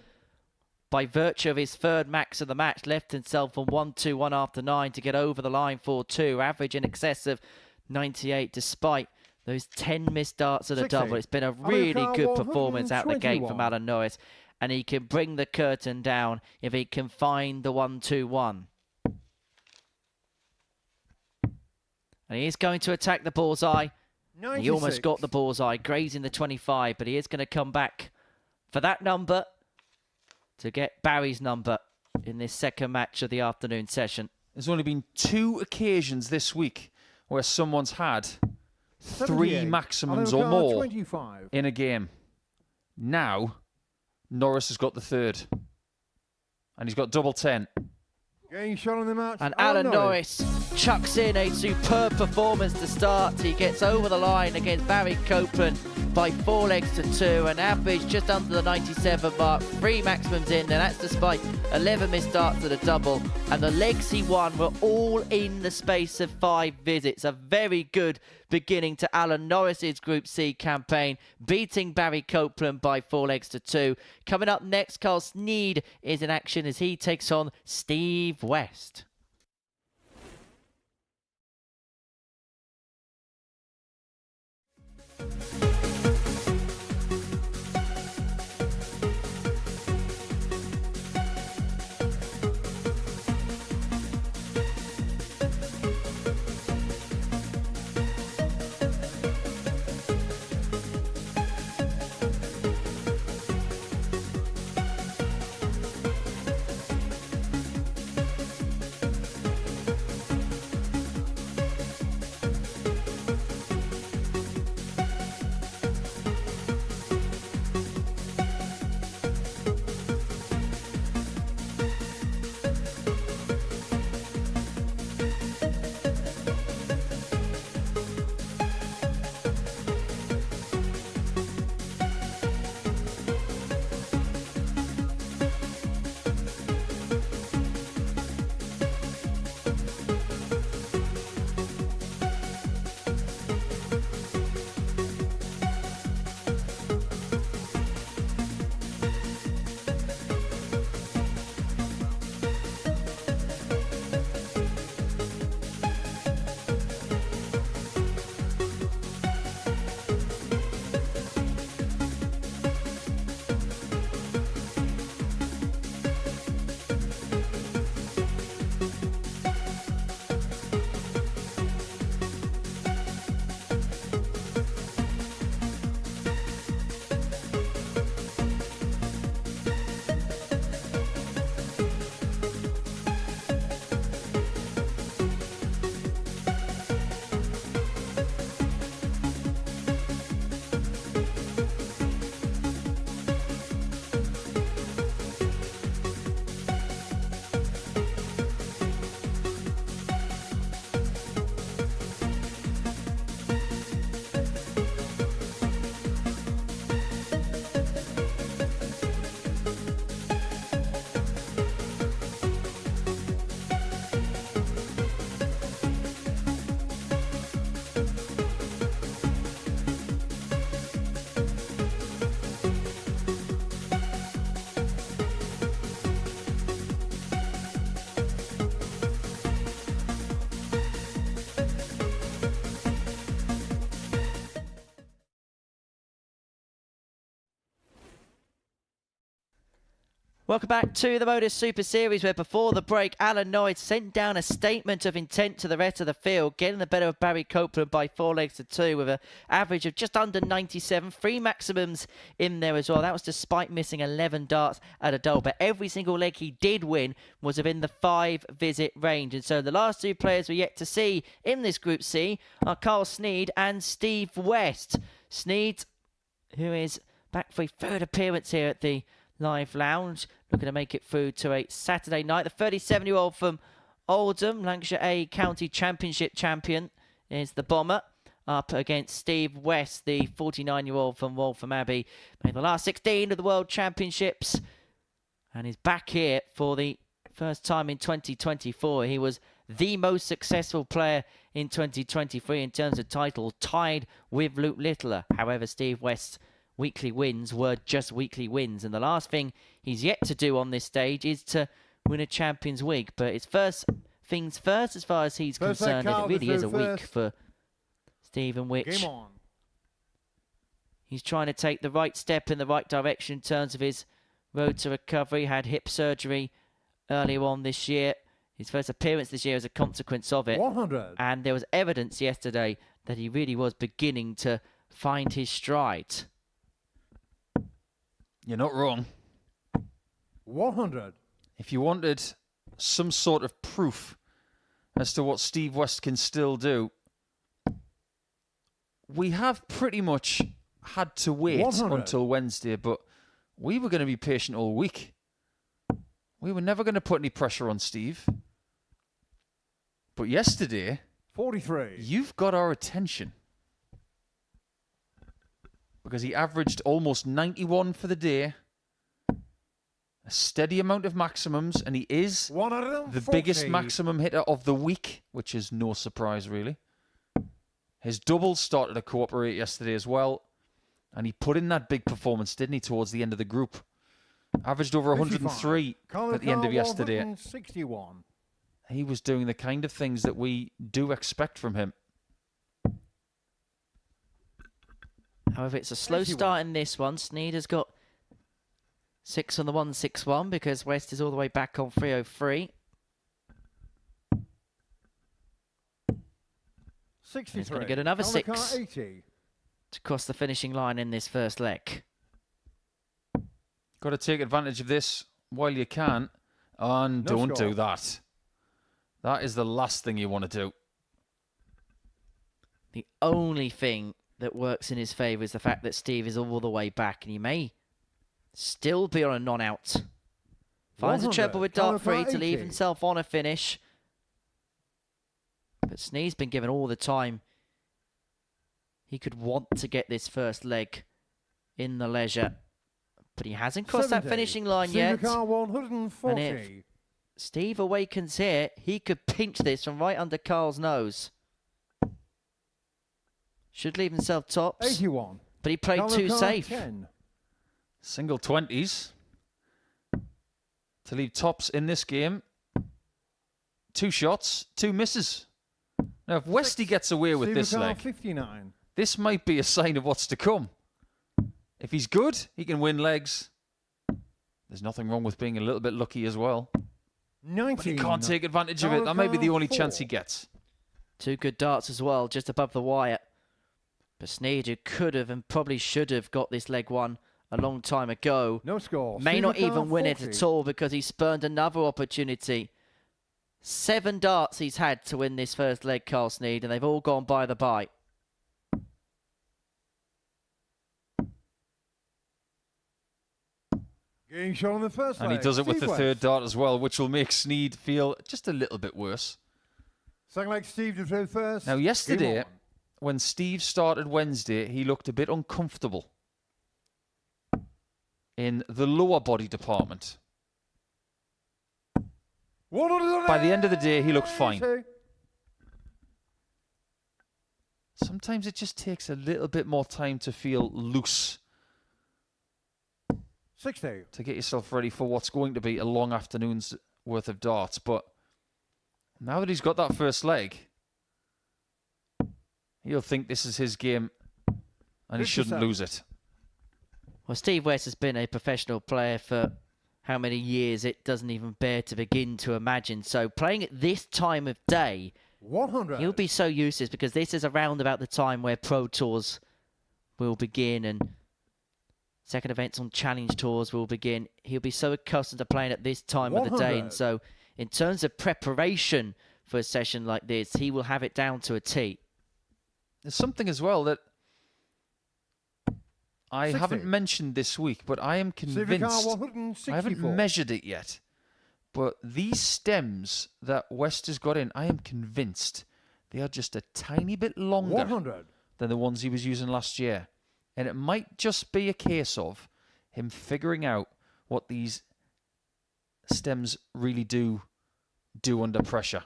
by virtue of his third max of the match, left himself on 1-2-1 after 9 to get over the line 4-2, average in excess of 98, despite those 10 missed darts at a 60. double. It's been a really good performance out the gate from 121. Alan Norris, and he can bring the curtain down if he can find the 1-2-1. And he is going to attack the bullseye. He almost got the bullseye, grazing the 25, but he is going to come back for that number to get Barry's number in this second match of the afternoon session. There's only been 2 occasions this week where someone's had 3 78. maximums Hello, or car more 25. in a game. Now, Norris has got the 3rd. And he's got double 10. Getting shot on the match. And Alan Norris chucks in a superb performance to start. He gets over the line against Barry Copeland by 4 legs to 2, an average just under the 97 mark, 3 maximums in, and that's despite 11 missed darts at a double. And the legs he won were all in the space of 5 visits. A very good beginning to Alan Norris's Group C campaign, beating Barry Copeland by 4 legs to 2. Coming up next, Carl Sneed is in action as he takes on Steve West. Welcome back to the Modus Super Series, where before the break, Alan Norris sent down a statement of intent to the rest of the field, getting the better of Barry Copeland by 4 legs to 2 with an average of just under 97, 3 maximums in there as well. That was despite missing 11 darts at a double, but every single leg he did win was within the 5-visit range. And so the last 2 players we're yet to see in this Group C are Carl Sneed and Steve West. Sneed, who is back for a 3rd appearance here at the Live Lounge, looking to make it through to a Saturday night. The 37-year-old from Oldham, Lancashire A County Championship champion, is the bomber. up against Steve West, the 49-year-old from Waltham Abbey. Made the last 16 of the World Championships and is back here for the first time in 2024. He was the most successful player in 2023 in terms of titles, tied with Luke Littler. However, Steve West's weekly wins were just weekly wins. And the last thing he's yet to do on this stage is to win a Champions Week. But it's first things first as far as he's concerned. And it really is a week for Stephen Which. Game on. He's trying to take the right step in the right direction in terms of his road to recovery. Had hip surgery earlier on this year. His first appearance this year as a consequence of it. 100. And there was evidence yesterday that he really was beginning to find his stride. You're not wrong. 100. If you wanted some sort of proof as to what Steve West can still do, we have pretty much had to wait 100. until Wednesday, but we were going to be patient all week. We were never going to put any pressure on Steve. But yesterday, 43. you've got our attention. Because he averaged almost 91 for the day. A steady amount of maximums, and he is 140. the biggest maximum hitter of the week, which is no surprise, really. His doubles started to cooperate yesterday as well, and he put in that big performance, didn't he, towards the end of the group. Averaged over 103 at the end of yesterday. 161. He was doing the kind of things that we do expect from him. However, it's a slow start in this one. Sneed has got 6 on the 161 because West is all the way back on 303. 63. He's going to get another 6 80. to cross the finishing line in this first leg. Got to take advantage of this while you can. And No don't score. do that. That is the last thing you want to do. The only thing that works in his favour is the fact that Steve is all the way back and he may still be on a non-out. Finds a 100. treble with dart free to 80. leave himself on a finish. But Sneed's been given all the time. He could want to get this first leg in the leisure. But he hasn't crossed 70. that finishing line yet. Supercar 140. And if Steve awakens here, he could pinch this from right under Carl's nose. Should leave himself tops. 81. But he played too Carl safe. 10. Single 20s. To leave tops in this game. 2 shots, 2 misses. Now, if Westy gets away with this Supercar leg, 59. this might be a sign of what's to come. If he's good, he can win legs. There's nothing wrong with being a little bit lucky as well. 19. But he can't take advantage of it. That may be the only chance he 4. gets. 2 good darts as well, just above the wire. But Sneed, who could have and probably should have got this leg one a long time ago, No score. may not Supercar even win it 40. at all because he spurned another opportunity. 7 darts he's had to win this first leg, Carl Sneed, and they've all gone by the by. Getting shot on the first And he leg. does it with Steve the West. third dart as well, which will make Sneed feel just a little bit worse. Second leg, Steve to throw first. Now, Game yesterday, on. when Steve started Wednesday, he looked a bit uncomfortable in the lower body department. By the end of the day, he looked fine. Sometimes it just takes a little bit more time to feel loose, 60. to get yourself ready for what's going to be a long afternoon's worth of darts. But now that he's got that first leg, he'll think this is his game and he shouldn't 57. lose it. Well, Steve West has been a professional player for how many years it doesn't even bear to begin to imagine. So playing at this time of day, 100. he'll be so useless because this is around about the time where Pro Tours will begin and second events on Challenge Tours will begin. He'll be so accustomed to playing at this time of the day. 100. And so in terms of preparation for a session like this, he will have it down to a T. There's something as well that I 60. haven't mentioned this week, but I am Supercar convinced. 164. I haven't measured it yet, but these stems that West has got in, I am convinced they are just a tiny bit longer 100. than the ones he was using last year. And it might just be a case of him figuring out what these stems really do under pressure.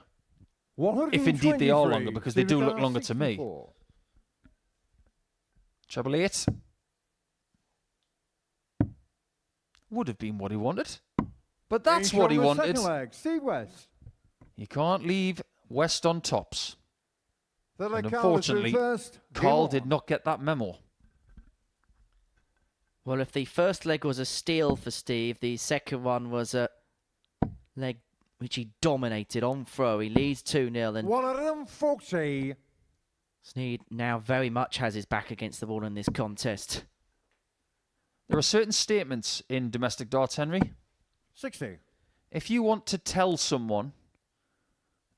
If indeed they are longer, because they do look longer to me. Treble 8. Would have been what he wanted. But that's what he wanted. Steve West. You can't leave West on tops. And unfortunately, Carl did not get that memo. Well, if the first leg was a steal for Steve, the second one was a leg which he dominated on throw. He leads 2-0. And 140. Sneed now very much has his back against the wall in this contest. There are certain statements in domestic darts, Henry. 60. If you want to tell someone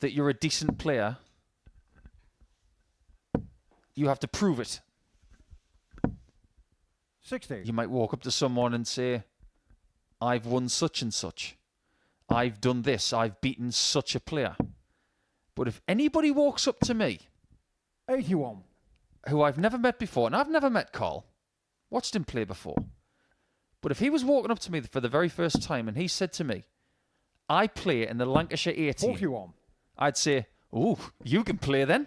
that you're a decent player, you have to prove it. 60. You might walk up to someone and say, I've won such and such. I've done this. I've beaten such a player. But if anybody walks up to me, 81. who I've never met before, and I've never met Carl, watched him play before, but if he was walking up to me for the very first time and he said to me, I play in the Lancashire A team, 41. I'd say, ooh, you can play then.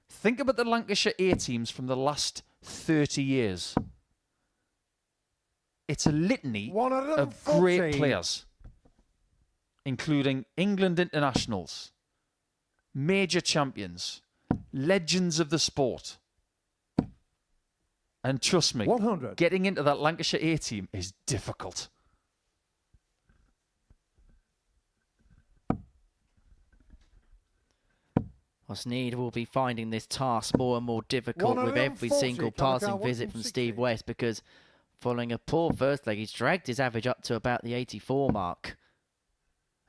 Think about the Lancashire A teams from the last 30 years. It's a litany of great players, including England internationals, major champions, legends of the sport. And trust me, 100. getting into that Lancashire A team is difficult. Well, Sneed will be finding this task more and more difficult with every 140, single passing visit from Steve West, because following a poor first leg, he's dragged his average up to about the 84 mark.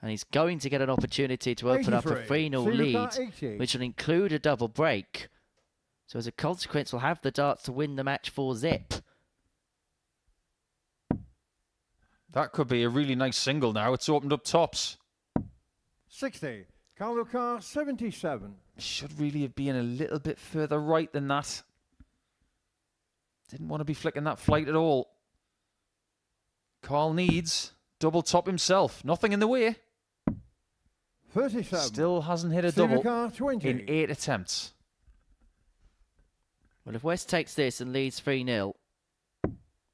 And he's going to get an opportunity to open up a 3-0 lead, which will include a double break. So as a consequence, we'll have the darts to win the match for zip. That could be a really nice single now. It's opened up tops. 60. Carl Carr, 77. Should really have been a little bit further right than that. Didn't want to be flicking that flight at all. Carl needs double top himself. Nothing in the way. 37. Still hasn't hit a Steve double Carr, 20. in 8 attempts. Well, if West takes this and leads 3-0,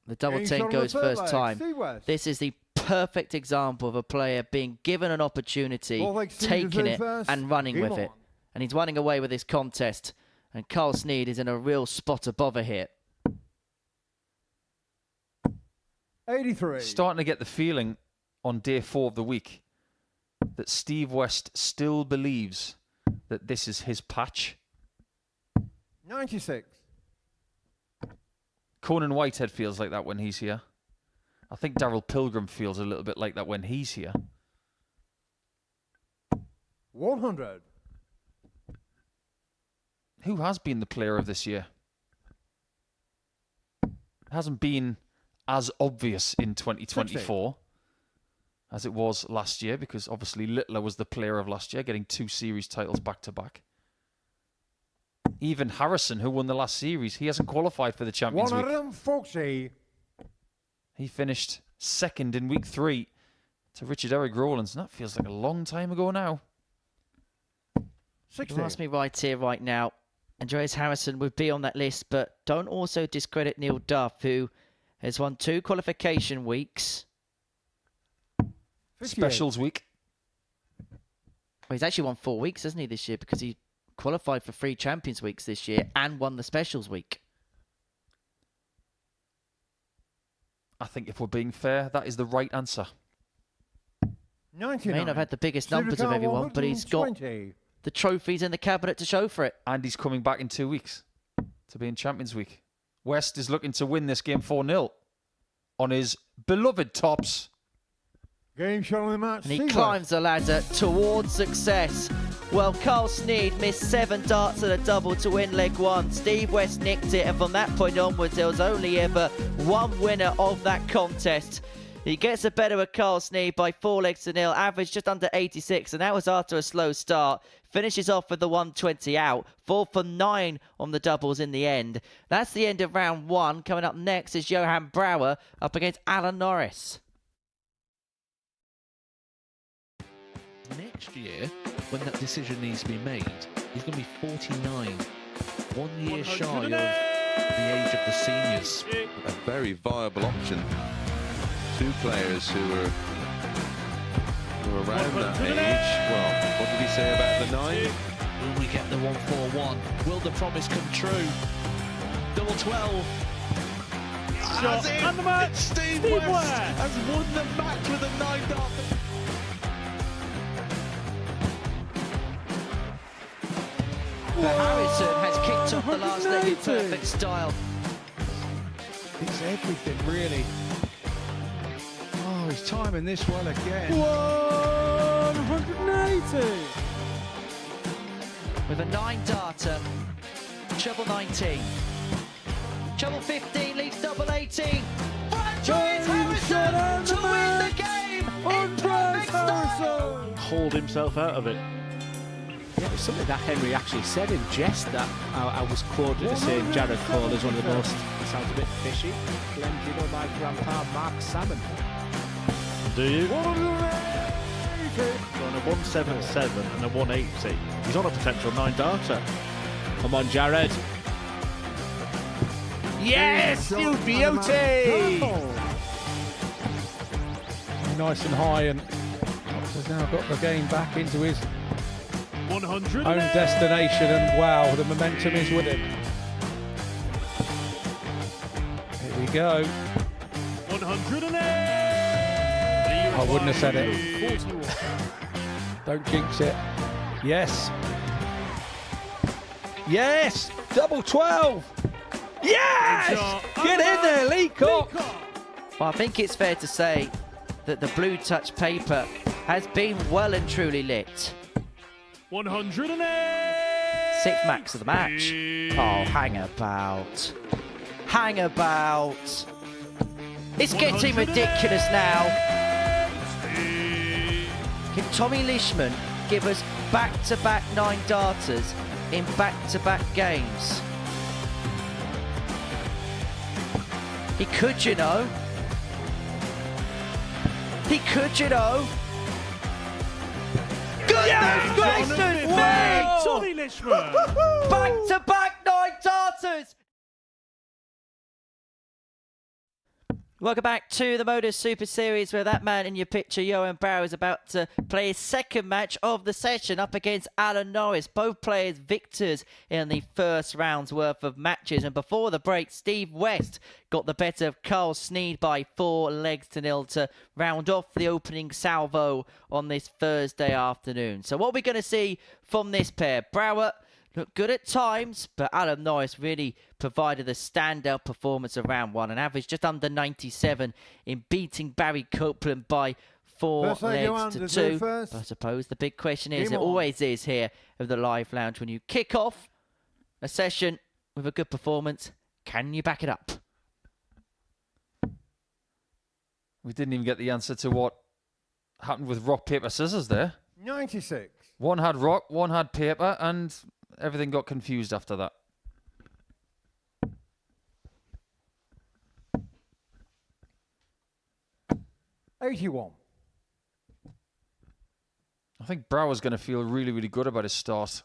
the double Getting 10 shot on the goes third first leg, time. Steve West. This is the perfect example of a player being given an opportunity, Fourth leg, Steve taking it first. and running Game with it. on. And he's running away with this contest. And Carl Sneed is in a real spot of bother here. 83. Starting to get the feeling on day 4 of the week that Steve West still believes that this is his patch. 96. Conan Whitehead feels like that when he's here. I think Daryl Pilgrim feels a little bit like that when he's here. 100. Who has been the player of this year? It hasn't been as obvious in 2024 as it was last year, because obviously Littler was the player of last year, getting 2 series titles back to back. Even Harrison, who won the last series, he hasn't qualified for the Champions League. 140. He finished 2nd in week 3 to Richard Eric Rowlands, and that feels like a long time ago now. 60. You ask me right here, right now, Andreas Harrison would be on that list, but don't also discredit Neil Duff, who has won 2 qualification weeks. 58. Specials week. Well, he's actually won 4 weeks, hasn't he, this year, because he qualified for 3 Champions Weeks this year and won the Specials week. I think if we're being fair, that is the right answer. 99. He may not have had the biggest Steve numbers of Carr, everyone, but he's got 120. the trophies in the cabinet to show for it. And he's coming back in 2 weeks to be in Champions Week. West is looking to win this game 4-0 on his beloved tops. Game shot on the match. And he Steve climbs the ladder towards success. Well, Carl Sneed missed 7 darts and a double to win leg 1. Steve West nicked it, and from that point onwards, there was only ever one winner of that contest. He gets the better of Carl Sneed by 4 legs to nil, average just under 86, and that was after a slow start. Finishes off with the 120 out, 4 for 9 on the doubles in the end. That's the end of round 1. Coming up next is Johan Brouwer up against Alan Norris. Next year, when that decision needs to be made, he's going to be 49. 1 year shy of the age of the seniors. A very viable option. 2 players who are around that age. Well, what did he say about the 9? Will we get the 141? Will the promise come true? Double 12. Shot and the match. Steve West West has won the match with a 9 dart. But Harrison has kicked off the last leg in perfect style. It's everything, really. Oh, he's timing this well again. 180. With a 9-darter, treble 19. Treble 15 leaves double 18. Franchise Harrison to win the game in perfect style. Hauled himself out of it. Yeah, it was something that Henry actually said in jest that I was quoted as saying Jared Cole is one of the most, sounds a bit fishy. Plenty of my grandpa Mark Salmon. Do you? On a 177 and a 180. He's on a potential 9-darter. Come on, Jared. Yes, you beauty! Nice and high, and has now got the game back into his 100. own destination, and wow, the momentum is with him. Here we go. 108. I wouldn't have said it. Don't jinx it. Yes. Yes! Double 12! Yes! Get in there, Lee Cook! Well, I think it's fair to say that the blue touch paper has been well and truly lit. 108. 6th max of the match. Oh, hang about. Hang about. It's getting ridiculous now. Can Tommy Leishman give us back-to-back 9-darters in back-to-back games? He could, you know. He could, you know. Goodness gracious me! Tommy Leishman. Back-to-back 9-darters! Welcome back to the Modus Super Series, where that man in your picture, Johan Brouwer, is about to play his second match of the session up against Alan Norris. Both players victors in the first round's worth of matches. And before the break, Steve West got the better of Carl Sneed by 4 legs to nil to round off the opening salvo on this Thursday afternoon. So what are we going to see from this pair? Brouwer looked good at times, but Alan Norris really provided a standout performance of round 1 and averaged just under 97 in beating Barry Copeland by 4 legs to 2. But I suppose the big question is, it always is here at the Live Lounge, when you kick off a session with a good performance, can you back it up? We didn't even get the answer to what happened with rock, paper, scissors there. 96. One had rock, one had paper, and everything got confused after that. $81. I think Brouwer's going to feel really, really good about his start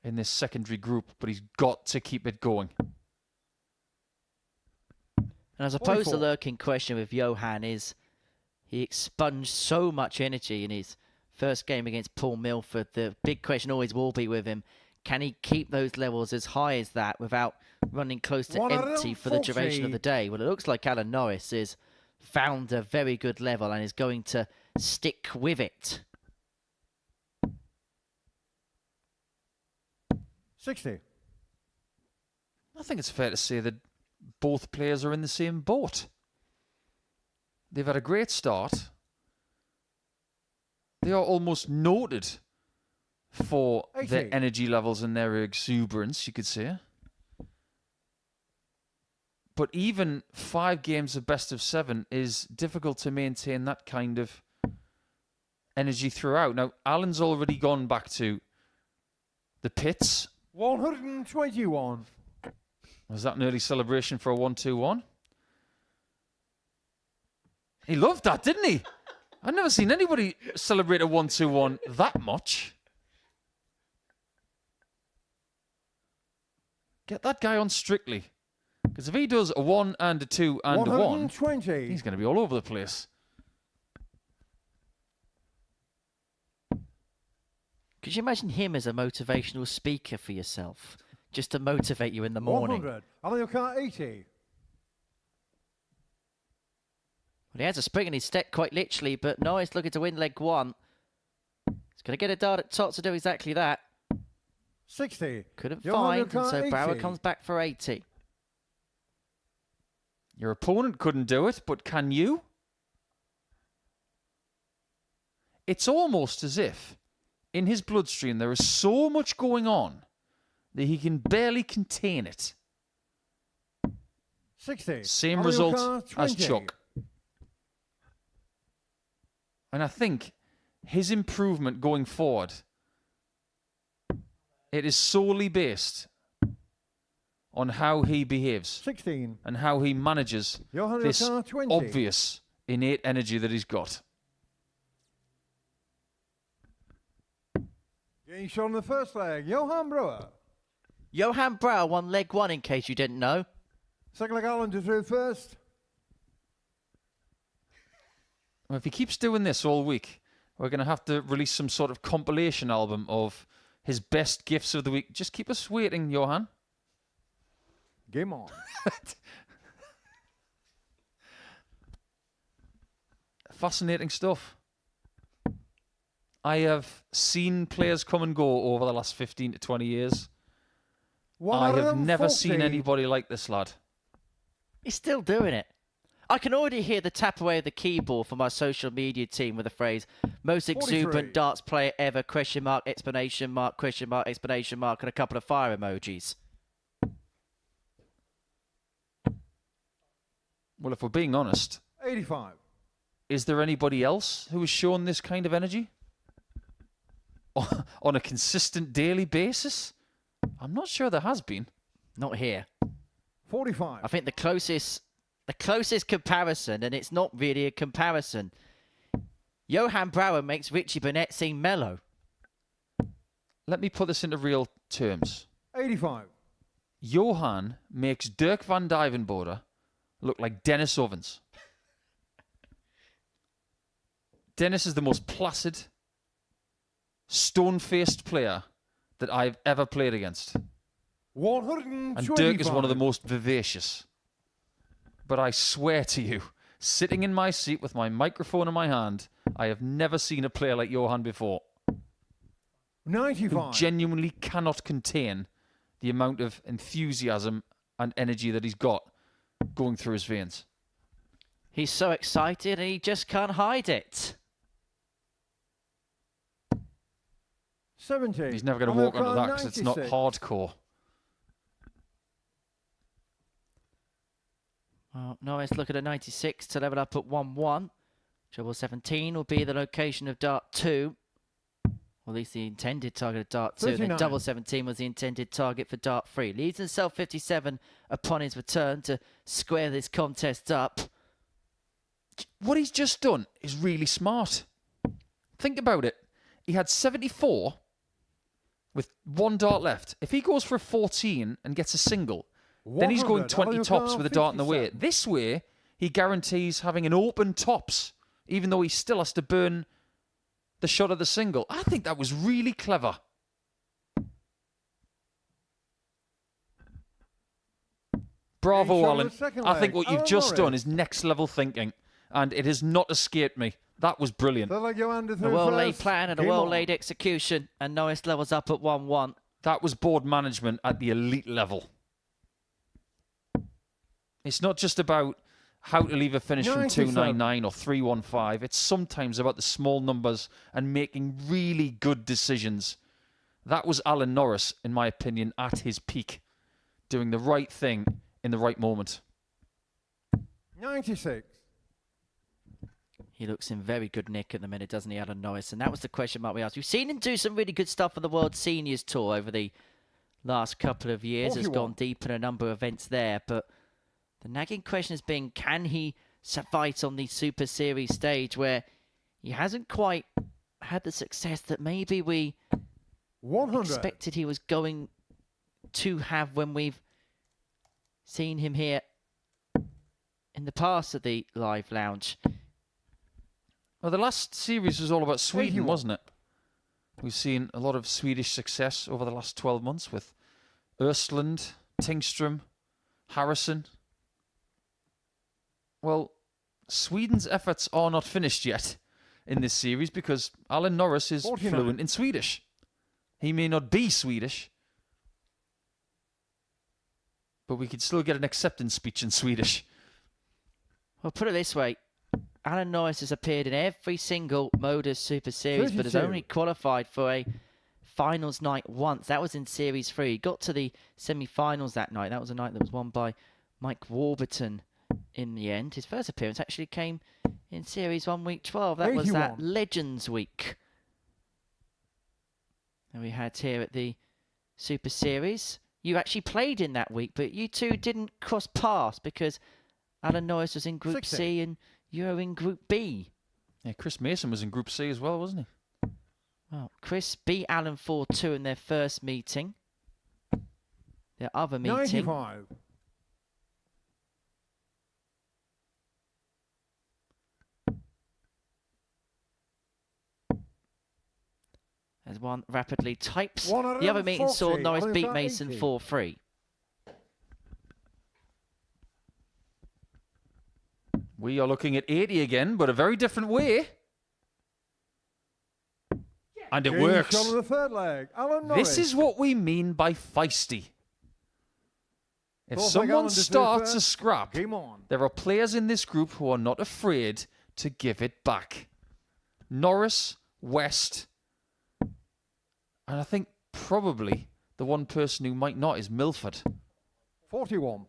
in this secondary group, but he's got to keep it going. And I suppose the lurking question with Johan is, he expunged so much energy in his first game against Paul Milford. The big question always will be with him, can he keep those levels as high as that without running close to empty for the duration of the day? Well, it looks like Alan Norris has found a very good level and is going to stick with it. 60. I think it's fair to say that both players are in the same boat. They've had a great start. They are almost noted for their energy levels and their exuberance, you could say. But even 5 games of best of 7 is difficult to maintain that kind of energy throughout. Now, Alan's already gone back to the pits. 121. Was that an early celebration for a 1-2-1? He loved that, didn't he? I've never seen anybody celebrate a 1-2-1 that much. Get that guy on Strictly. Because if he does a 1 and a 2 and a 1, 120. he's going to be all over the place. Could you imagine him as a motivational speaker for yourself? Just to motivate you in the morning. 100. On your car, 80. Well, he has a spring in his step, quite literally, but Norris looking to win leg 1. He's going to get a dart at top to do exactly that. 60. Couldn't You're on your find, and so car, Brouwer 80. comes back for 80. Your opponent couldn't do it, but can you? It's almost as if in his bloodstream there is so much going on that he can barely contain it. 60. Same On your car, result as 20. Chuck. And I think his improvement going forward, it is solely based on how he behaves 16. and how he manages You're on this your car, 20. obvious innate energy that he's got. Getting shot on the first leg. Johan Brouwer. Johan Brouwer won leg 1, in case you didn't know. Second leg, Alan to through first. Well, if he keeps doing this all week, we're going to have to release some sort of compilation album of his best gifts of the week. Just keep us waiting, Johan. Game on. Fascinating stuff. I have seen players come and go over the last 15 to 20 years. I have never seen 140. anybody like this lad. He's still doing it. I can already hear the tap away of the keyboard from our social media team with the phrase, most 43. exuberant darts player ever, question mark, explanation mark, question mark, explanation mark, and a couple of fire emojis. Well, if we're being honest, 85. is there anybody else who has shown this kind of energy on a consistent daily basis? I'm not sure there has been. Not here. 45. I think the closest comparison, and it's not really a comparison, Johan Brouwer makes Richie Burnett seem mellow. Let me put this into real terms. 85. Johan makes Dirk van Dijvenbode look like Dennis Ovens. Dennis is the most placid, stone-faced player that I've ever played against. 125. And Dirk is one of the most vivacious. But I swear to you, sitting in my seat with my microphone in my hand, I have never seen a player like Johan before. 95. Who genuinely cannot contain the amount of enthusiasm and energy that he's got going through his veins. He's so excited and he just can't hide it. 70. He's never going to walk onto that because it's not 96. hardcore. Well, Norris look at a 96 to level up at 1-1. Treble 17 will be the location of dart 2. Or at least the intended target of dart 2. And 39. then double 17 was the intended target for dart 3. Leads himself 57 upon his return to square this contest up. What he's just done is really smart. Think about it. He had 74 with 1 dart left. If he goes for a 14 and gets a single, then he's going 100. 20 I'll tops go with a dart in the way. 57. This way, he guarantees having an open tops, even though he still has to burn the shot of the single. I think that was really clever. Bravo, Getting shot on Alan. the second I think leg. what you've Alan just done Norris. is next level thinking, and it has not escaped me. That was brilliant. Third leg, Johan to A through well-laid first. plan and a Game on. well-laid execution. And Norris levels up at 1-1. That was board management at the elite level. It's not just about how to leave a finish from 97. 299 or 315. It's sometimes about the small numbers and making really good decisions. That was Alan Norris, in my opinion, at his peak, doing the right thing in the right moment. 96. He looks in very good nick at the minute, doesn't he, Alan Norris? And that was the question mark we asked. We've seen him do some really good stuff for the World Seniors Tour over the last couple of years. Has 41. gone deep in a number of events there. But the nagging question has been, can he fight on the Super Series stage where he hasn't quite had the success that maybe we 100. expected he was going to have when we've seen him here in the past at the Live Lounge. Well, the last series was all about Sweden, 81. wasn't it? We've seen a lot of Swedish success over the last 12 months with Östlund, Tingström, Harrison. Well, Sweden's efforts are not finished yet in this series because Alan Norris is 49. fluent in Swedish. He may not be Swedish, but we could still get an acceptance speech in Swedish. Well, put it this way. Alan Norris has appeared in every single Modus Super Series, but has 32. only qualified for a finals night once. That was in Series 3. He got to the semi-finals that night. That was a night that was won by Mike Warburton in the end. His first appearance actually came in Series 1, Week 12. That was that 81. Legends Week that we had here at the Super Series. You actually played in that week, but you two didn't cross paths because Alan Norris was in Group 60. C and you're in Group B. Yeah, Chris Mason was in Group C as well, wasn't he? Well, Chris beat Alan 4-2 in their first meeting. Their other meeting. 95. As one rapidly types. The other meeting saw 140, Norris beat 180. Mason 4-3. We are looking at 80 again, but a very different way. And it James works. Shot of the third leg. Alan Norris. This is what we mean by feisty. If Fourth leg, someone Alan to starts a first. scrap, Game on. there are players in this group who are not afraid to give it back. Norris, West, and I think probably the one person who might not is Milford. 41.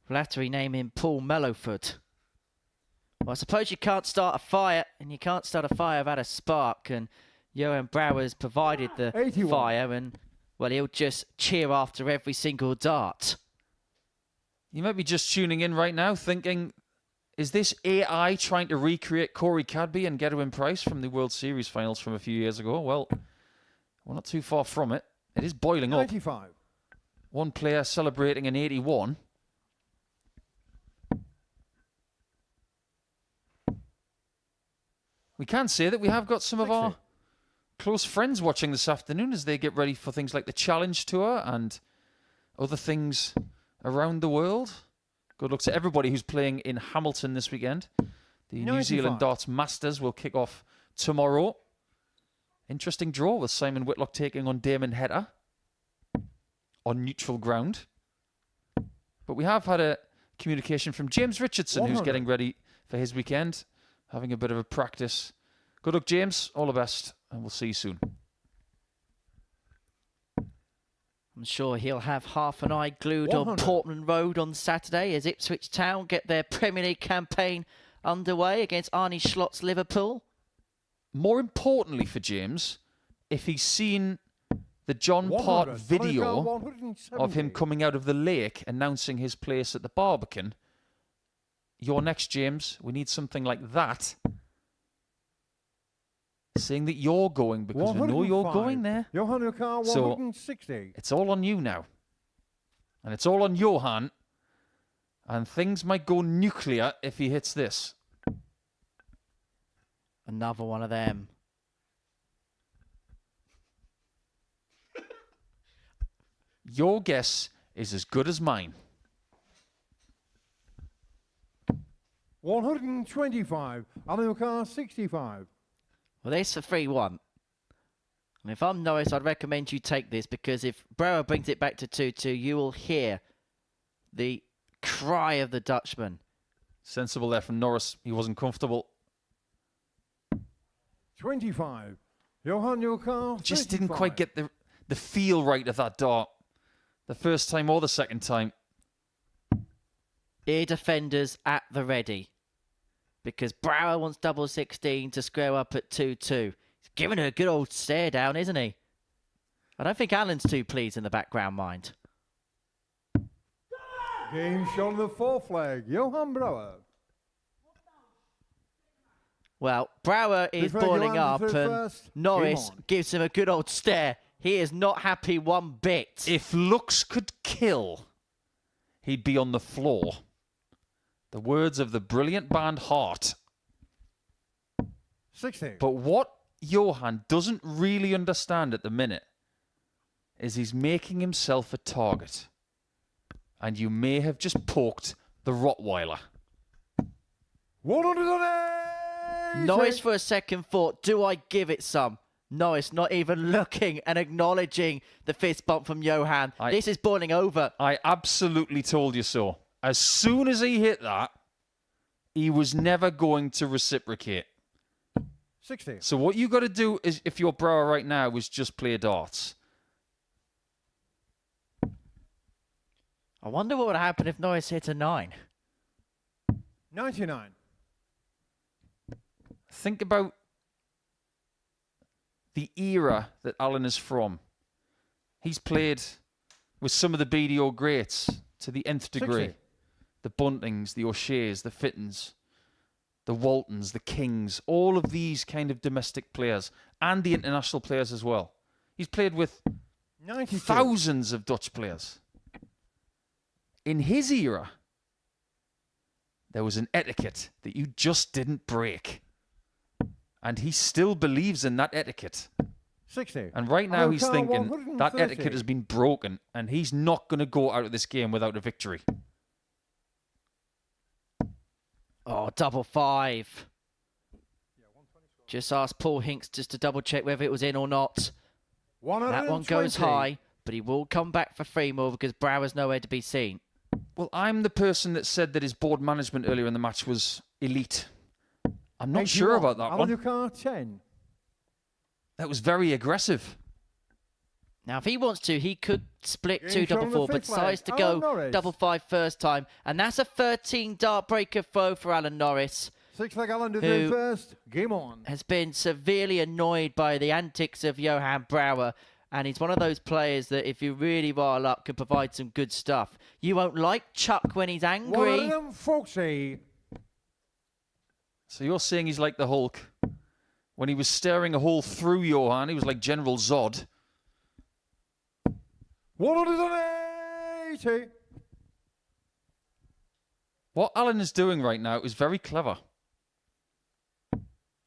We'll have to rename him Paul Mellowford. Well, I suppose you can't start a fire, and you can't start a fire without a spark, and Johan Brouwer's provided the 81. fire, and, well, he'll just cheer after every single dart. You might be just tuning in right now thinking, is this AI trying to recreate Corey Cadby and Gedwin Price from the World Series finals from a few years ago? Well, we're not too far from it. It is boiling up. 95. One player celebrating an 81. We can say that we have got some of 60. our close friends watching this afternoon as they get ready for things like the Challenge Tour and other things around the world. Good luck to everybody who's playing in Hamilton this weekend. The New 95. Zealand Darts Masters will kick off tomorrow. Interesting draw with Simon Whitlock taking on Damon Hetta on neutral ground. But we have had a communication from James Richardson, who's 100. getting ready for his weekend, having a bit of a practice. Good luck, James. All the best, and we'll see you soon. I'm sure he'll have half an eye glued on 100. Portland Road on Saturday as Ipswich Town get their Premier League campaign underway against Arnie Schlott's Liverpool. More importantly for James, if he's seen the John 100. Part Alan video 170. of him coming out of the lake announcing his place at the Barbican, you're next, James. We need something like that. Saying that you're going because we know you're 105. going there. Johan Ukar, So- 160. It's all on you now. And it's all on Johan. And things might go nuclear if he hits this. Another one of them. Your guess is as good as mine. 125. Alan Ukar, 65. Well, this for 3-1. And if I'm Norris, I'd recommend you take this because if Brouwer brings it back to 2-2, you will hear the cry of the Dutchman. Sensible there from Norris. He wasn't comfortable. 25. Johan Ukar, Just didn't 35. quite get the feel right of that dart. The first time or the second time. ear defenders at the ready. Because Brouwer wants double 16 to square up at 2-2. He's giving her a good old stare down, isn't he? I don't think Alan's too pleased in the background, mind. Game shot on the fourth flag. Johan Brouwer. Well, Brouwer is boiling up and Norris gives him a good old stare. He is not happy one bit. If looks could kill, he'd be on the floor. The words of the brilliant band Heart. 16. But what Johan doesn't really understand at the minute is he's making himself a target. And you may have just poked the Rottweiler. 180. Norris for a second thought, do I give it some? Norris not even looking and acknowledging the fist bump from Johan. This is boiling over. I absolutely told you so. As soon as he hit that, he was never going to reciprocate. 60. So what you got to do is, if you're Brouwer right now, is just play darts. I wonder what would happen if Norris hit a 9. 99. Think about the era that Alan is from. He's played with some of the BDO greats to the nth degree. 60. The Buntings, the O'Sheas, the Fittons, the Waltons, the Kings, all of these kind of domestic players and the international players as well. He's played with 92. thousands of Dutch players. In his era, there was an etiquette that you just didn't break. And he still believes in that etiquette. 60. And right now he's thinking 130. that etiquette has been broken and he's not going to go out of this game without a victory. Oh, double 5. Just asked Paul Hinks just to double check whether it was in or not. That one goes high, but he will come back for 3 more because Brouwer's nowhere to be seen. Well, I'm the person that said that his board management earlier in the match was elite. I'm not sure about that one. 10. That was very aggressive. Now, if he wants to, he could split Game 2 shot double on the 4, but fifth decides to flag. go Alan Norris. double 5 first time. And that's a 13 dart breaker throw for Alan Norris. 6 flag Alan to Who- do first. Game on. Has been severely annoyed by the antics of Johan Brouwer. And he's one of those players that if you really rile up, can provide some good stuff. You won't like Chuck when he's angry. 140. So you're saying he's like the Hulk. When he was staring a hole through Johan, he was like General Zod. 180. What Alan is doing right now is very clever.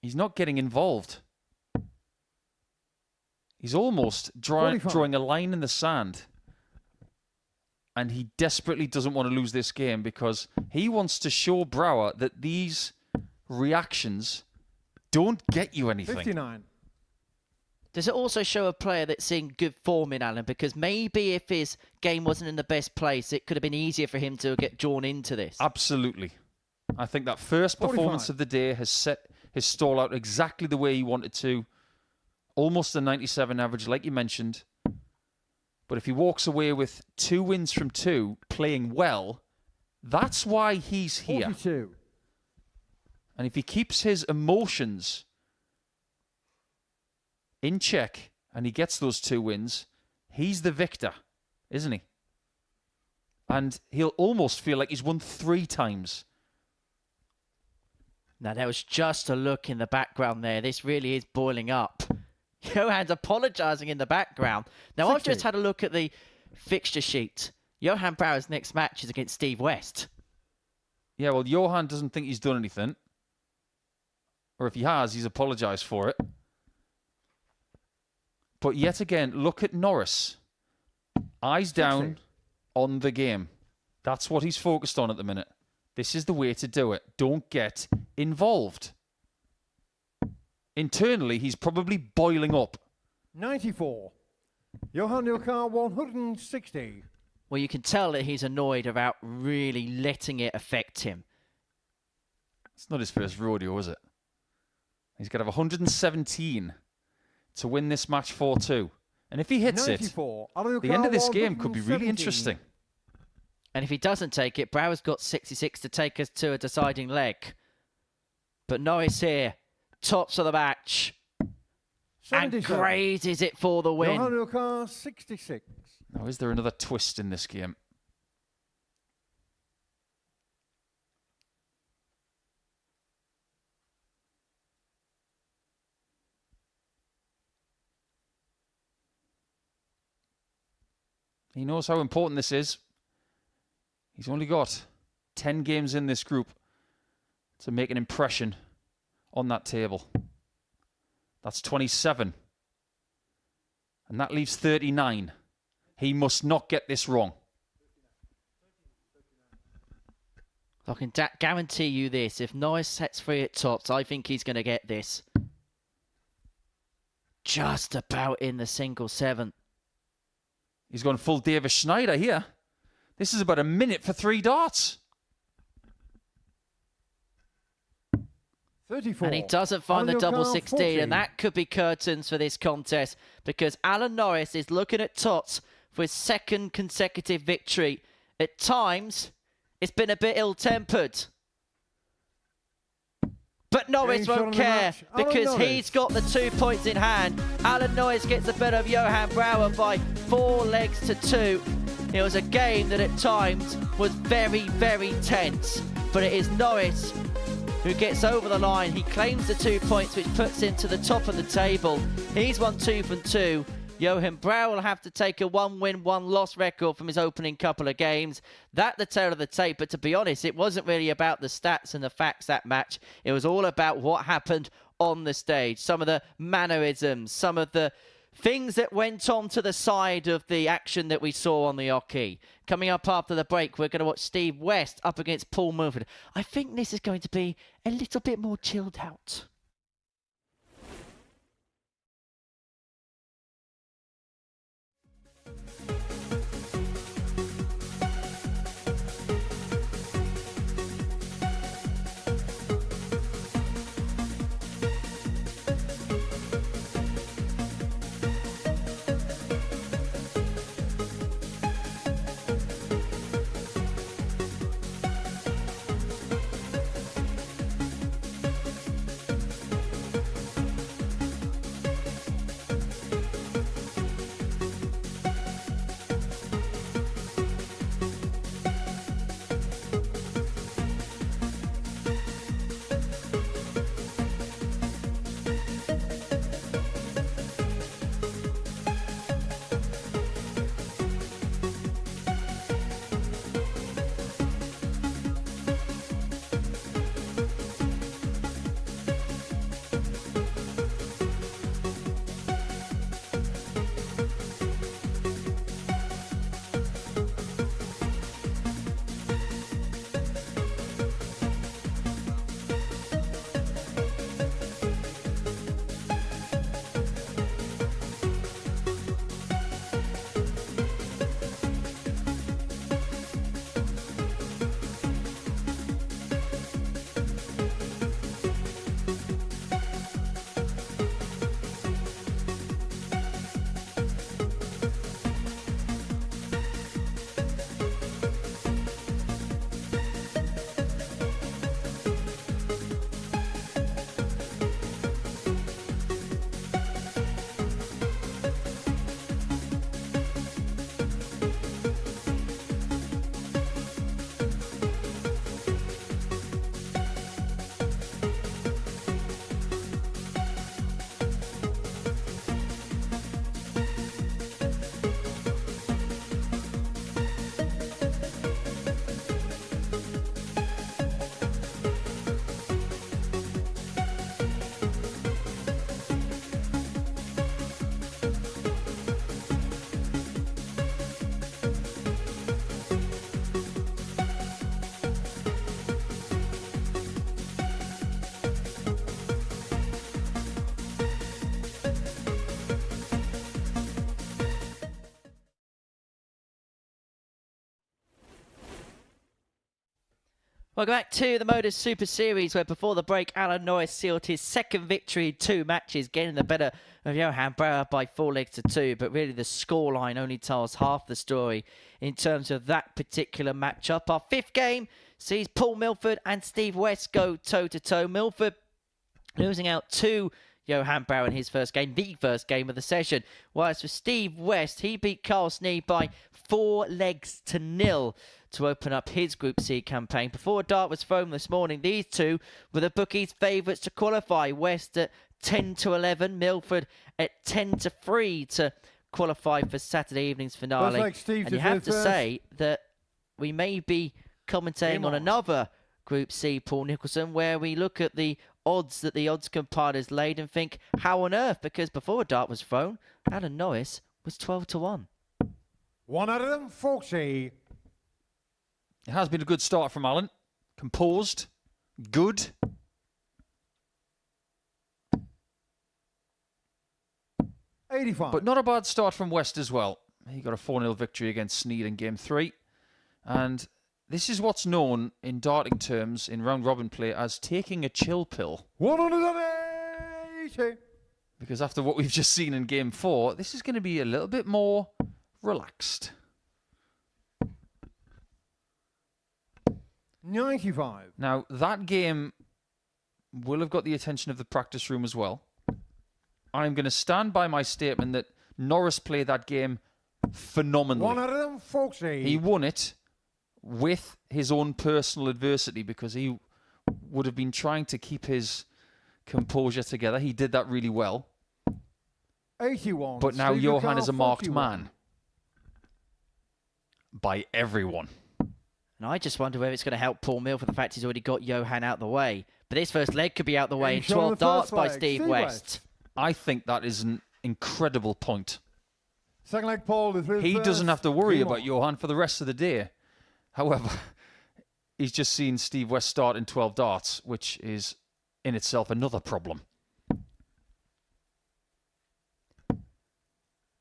He's not getting involved. He's almost drawing a line in the sand. And he desperately doesn't want to lose this game because he wants to show Brouwer that these reactions don't get you anything. 59. Does it also show a player that's in good form in Alan? Because maybe if his game wasn't in the best place, it could have been easier for him to get drawn into this. Absolutely. I think that first performance 45. of the day has set his stall out exactly the way he wanted to. Almost a 97 average, like you mentioned. But if he walks away with 2 wins from 2, playing well, that's why he's here. 42. And if he keeps his emotions in check and he gets those 2 wins, he's the victor, isn't he? And he'll almost feel like he's won 3 times. Now, there was just a look in the background there. This really is boiling up. Johan's apologising in the background. Now, I've just had a look at the fixture sheet. Johan Brouwer's next match is against Steve West. Yeah, well, Johan doesn't think he's done anything. Or if he has, he's apologised for it. But yet again, look at Norris. Eyes down on the game. That's what he's focused on at the minute. This is the way to do it. Don't get involved. Internally, he's probably boiling up. 94. Johan Nilkar 160. Well, you can tell that he's annoyed about really letting it affect him. It's not his first rodeo, is it? He's got to have 117 to win this match 4-2. And if he hits 94. it, the end of this game could be really interesting. And if he doesn't take it, Brouwer's got 66 to take us to a deciding leg. But Norris here, tops of the match. And 77. grazes it for the win. Johan Nilkar, 66. Now, is there another twist in this game? He knows how important this is. He's only got 10 games in this group to make an impression on that table. That's 27. And that leaves 39. He must not get this wrong. I can guarantee you this. If Norris sets free at tops, I think he's going to get this. Just about in the single 7. He's gone full Davis Schneider here. This is about a minute for 3 darts. 34. And he doesn't find the Alan double Nilkar, 16, 40. and that could be curtains for this contest because Alan Norris is looking at tots for his second consecutive victory. At times, it's been a bit ill-tempered. But Norris Game shot won't of the care match, Alan because Norris. he's got the 2 points in hand. Alan Norris gets the better of Johan Brouwer by 4 legs to 2. It was a game that at times was very, very tense. But it is Norris who gets over the line. He claims the 2 points, which puts him to the top of the table. He's won 2 from 2. Johan Brouwer will have to take a 1-win, 1-loss record from his opening couple of games. That's the tail of the tape, but to be honest, it wasn't really about the stats and the facts that match. It was all about what happened on the stage. Some of the mannerisms, some of the things that went on to the side of the action that we saw on the hockey. Coming up after the break, we're going to watch Steve West up against Paul Milford. I think this is going to be a little bit more chilled out. Welcome back to the Modus Super Series, where before the break, Alan Norris sealed his second victory in 2 matches, getting the better of Johan Brouwer by 4 legs to 2. But really, the scoreline only tells half the story in terms of that particular matchup. Our 5th game sees Paul Milford and Steve West go toe-to-toe. Milford losing out to Johan Brouwer in his first game, the first game of the session. Whereas for Steve West, he beat Carl Sneed by 4 legs to 0 to open up his Group C campaign. Before a dart was thrown this morning, these two were the bookies' favourites to qualify. West at 10-11, Milford at 10-3 to qualify for Saturday evening's finale. And you have to say that we may be commentating on another Group C, Paul Nicholson, where we look at the odds that the odds compilers laid and think, how on earth? Because before a dart was thrown, Alan Norris was 12-1. 140. It has been a good start from Alan. Composed. Good. $85. But not a bad start from West as well. He got a 4-0 victory against Sneed in Game 3. And this is what's known in darting terms in round-robin play as taking a chill pill. 180. Because after what we've just seen in Game 4, this is going to be a little bit more relaxed. 95. Now, that game will have got the attention of the practice room as well. I'm going to stand by my statement that Norris played that game phenomenally. 140. He won it with his own personal adversity because he would have been trying to keep his composure together. He did that really well. 81. But now Steve Johan Carr, is a marked 41. man. By everyone. And I just wonder whether it's going to help Paul Milford, the fact he's already got Johan out the way. But this first leg could be out the way in He's showing 12 the darts first by leg. Steve Steve West. I think that is an incredible point. Second leg, Paul. He doesn't have to worry Game about on. Johan for the rest of the day. However, he's just seen Steve West start in 12 darts, which is in itself another problem.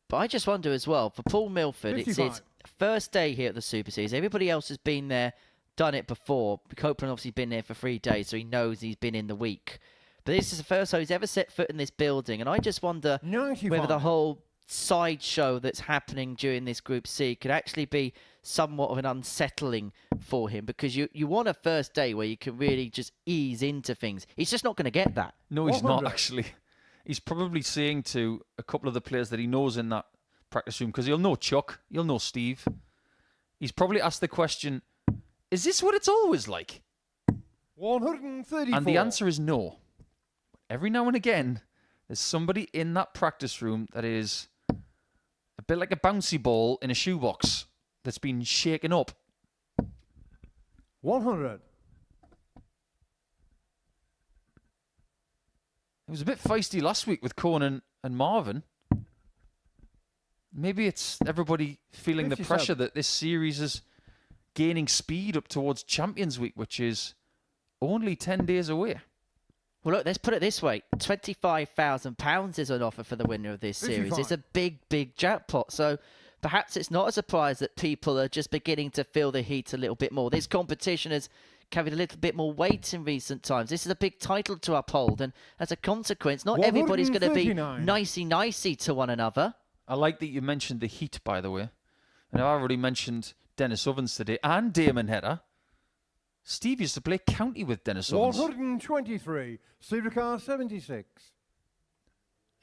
But I just wonder as well, for Paul Milford, it's 55. his first day here at the Super Series. Everybody else has been there, done it before. Copeland obviously been there for 3 days, so he knows he's been in the week. But this is the first time he's ever set foot in this building. And I just wonder 95. whether the whole sideshow that's happening during this Group C could actually be somewhat of an unsettling for him. Because you want a first day where you can really just ease into things. He's just not going to get that. No, he's not 100. actually. He's probably saying to a couple of the players that he knows in that practice room, because he'll know Chuck, he'll know Steve. He's probably asked the question, is this what it's always like? 134. And the answer is no. Every now and again, there's somebody in that practice room that is a bit like a bouncy ball in a shoebox that's been shaken up. 100. It was a bit feisty last week with Conan and Marvin. Maybe it's everybody feeling the 57. pressure that this series is gaining speed up towards Champions Week, which is only 10 days away. Well, look, let's put it this way. £25,000 is on offer for the winner of this series. 55. It's a big, big jackpot. So perhaps it's not a surprise that people are just beginning to feel the heat a little bit more. This competition has carried a little bit more weight in recent times. This is a big title to uphold. And as a consequence, not everybody's going to be 139. nicey-nicey to one another. I like that you mentioned the heat, by the way. And I've already mentioned Dennis Ovens today and Damon Hedder. Steve used to play county with Dennis Ovens. 123. Steve Carr, 76.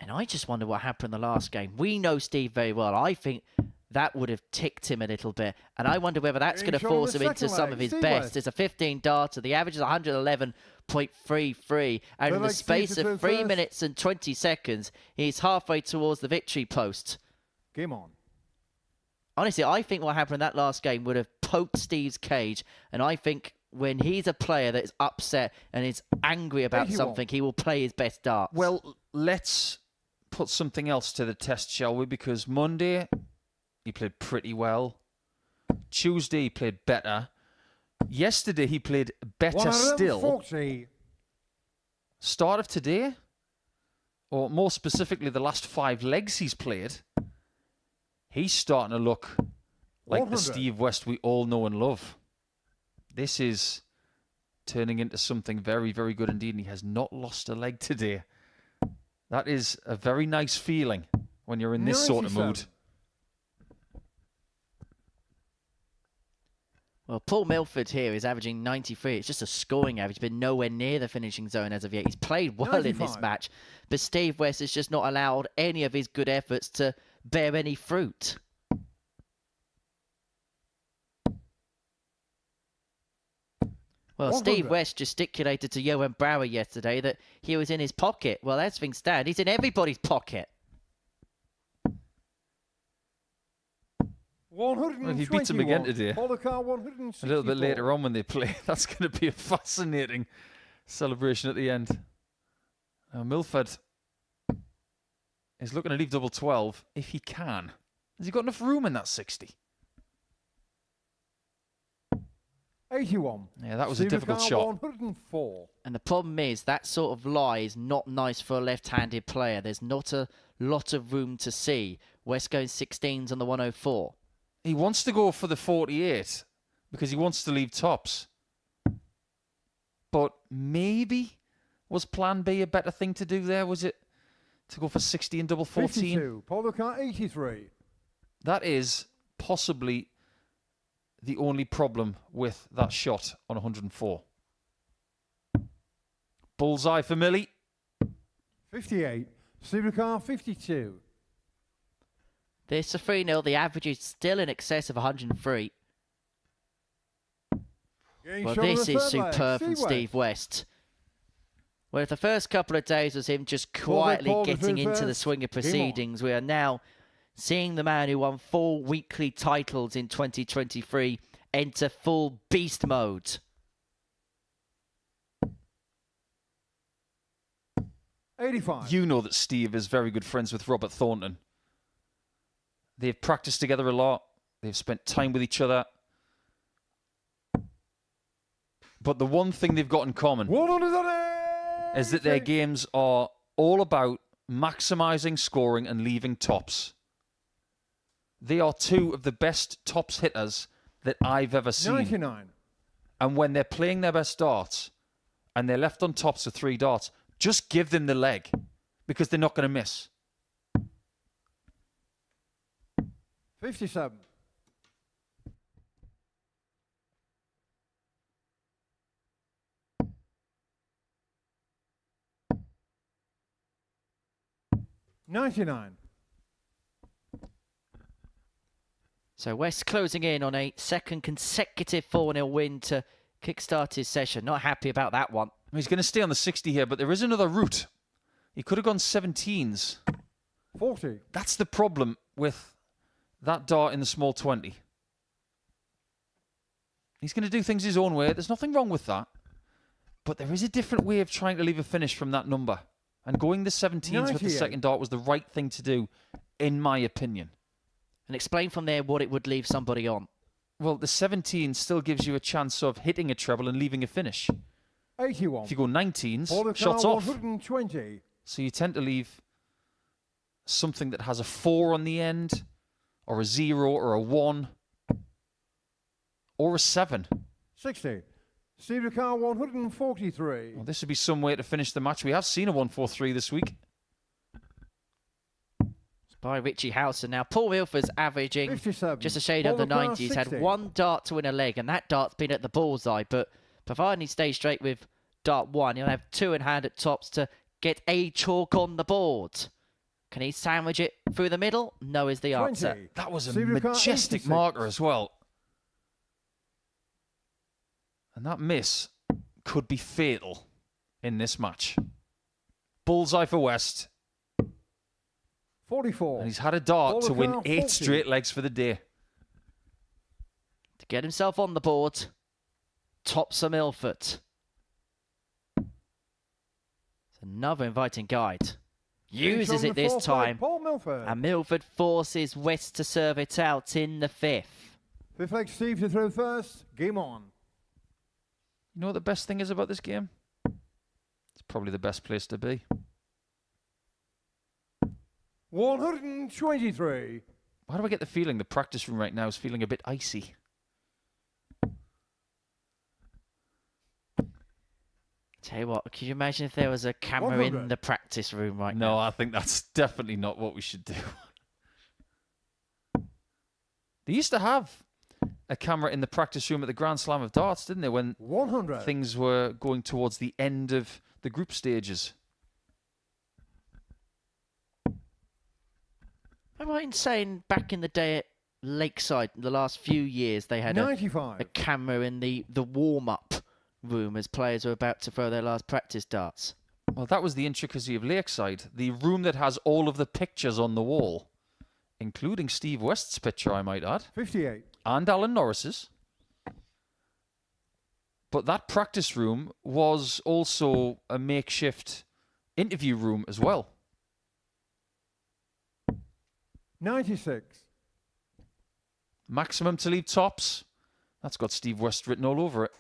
And I just wonder what happened in the last game. We know Steve very well. I think that would have ticked him a little bit. And I wonder whether that's going to He's on force the him into second some leg. of his Steve best. West. It's a 15 darter. The average is 111.33. And Third in the leg, Steve space to of throw 3 first. minutes and 20 seconds, he's halfway towards the victory post. Game on. Honestly, I think what happened in that last game would have poked Steve's cage. And I think when he's a player that is upset and is angry about 81. something, he will play his best darts. Well, let's put something else to the test, shall we? Because Monday, he played pretty well. Tuesday, he played better. Yesterday, he played better still. 140. Start of today, or more specifically, the last 5 legs he's played, he's starting to look like the 100. Steve West we all know and love. This is turning into something very, very good indeed. And he has not lost a leg today. That is a very nice feeling when you're in this sort of mood. Well, Paul Milford here is averaging 93. It's just a scoring average, but nowhere near the finishing zone as of yet. He's played well 95. in this match, but Steve West has just not allowed any of his good efforts to bear any fruit. Well, Steve West gesticulated to Johan Brouwer yesterday that he was in his pocket. Well, as things stand, he's in everybody's pocket. 121. He beats him again today. Polakar 164. A little bit later on when they play. That's going to be a fascinating celebration at the end. Now, Milford is looking to leave double 12 if he can. Has he got enough room in that 60? 81. Yeah, that was a difficult shot. 104. And the problem is that sort of lie is not nice for a left-handed player. There's not a lot of room to see. West going 16s on the 104. He wants to go for the 48 because he wants to leave tops. But maybe was plan B a better thing to do there? Was it to go for 60 and double 14? 52. Polakar 83. That is possibly the only problem with that shot on 104. Bullseye for Millie. 58. Sivakar 52. This is a 3-0. The average is still in excess of 103. Well, this is superb from Steve West. Well, if the first couple of days was him just quietly getting into the swing of proceedings, we are now seeing the man who won 4 weekly titles in 2023 enter full beast mode. 85. You know that Steve is very good friends with Robert Thornton. They've practiced together a lot. They've spent time with each other. But the one thing they've got in common is that their games are all about maximising scoring and leaving tops. They are two of the best tops hitters that I've ever seen. 99. And when they're playing their best darts and they're left on tops with 3 darts, just give them the leg because they're not going to miss. 57. $99. So West closing in on a second consecutive 4-0 win to kickstart his session. Not happy about that one. He's going to stay on the 60 here, but there is another route. He could have gone 17s. 40. That's the problem with that dart in the small 20. He's going to do things his own way. There's nothing wrong with that. But there is a different way of trying to leave a finish from that number. And going the 17s with the second dart was the right thing to do, in my opinion. And explain from there what it would leave somebody on. Well, the 17 still gives you a chance of hitting a treble and leaving a finish. 81. If you go 19s, Polakar shots off. 120. So you tend to leave something that has a 4 on the end, or a 0, or a 1, or a 7. 60. Sivakar 143. Well, this would be some way to finish the match. We have seen a 1-4-3 this week. It's by Richie Housen. Now, Paul Milford's averaging 57. just a shade under 90. He's had 1 dart to win a leg, and that dart's been at the bullseye. But providing he stays straight with dart 1, he'll have 2 in hand at tops to get a chalk on the board. Can he sandwich it through the middle? No is the answer. 20. That was a Sivakar majestic 86. marker as well. And that miss could be fatal in this match. Bullseye for West. 44. And he's had a dart to win Polakar 8 40. straight legs for the day. To get himself on the board, tops a Milford. It's another inviting guide. Uses it this time. Paul Milford. And Milford forces West to serve it out in the 5th. Fifth leg Steve to throw first. Game on. You know what the best thing is about this game? It's probably the best place to be. 123. Why do I get the feeling the practice room right now is feeling a bit icy? Tell you what, can you imagine if there was a camera in 100. the practice room right No, now? I think that's definitely not what we should do. They used to have a camera in the practice room at the Grand Slam of Darts, didn't they, when 100. things were going towards the end of the group stages? Am I right in saying back in the day at Lakeside, the last few years, they had a 95. camera in the warm-up room as players were about to throw their last practice darts? Well, that was the intricacy of Lakeside. The room that has all of the pictures on the wall, including Steve West's picture, I might add, 58. and Alan Norris's. But that practice room was also a makeshift interview room as well. 96. Maximum to leave tops. That's got Steve West written all over it.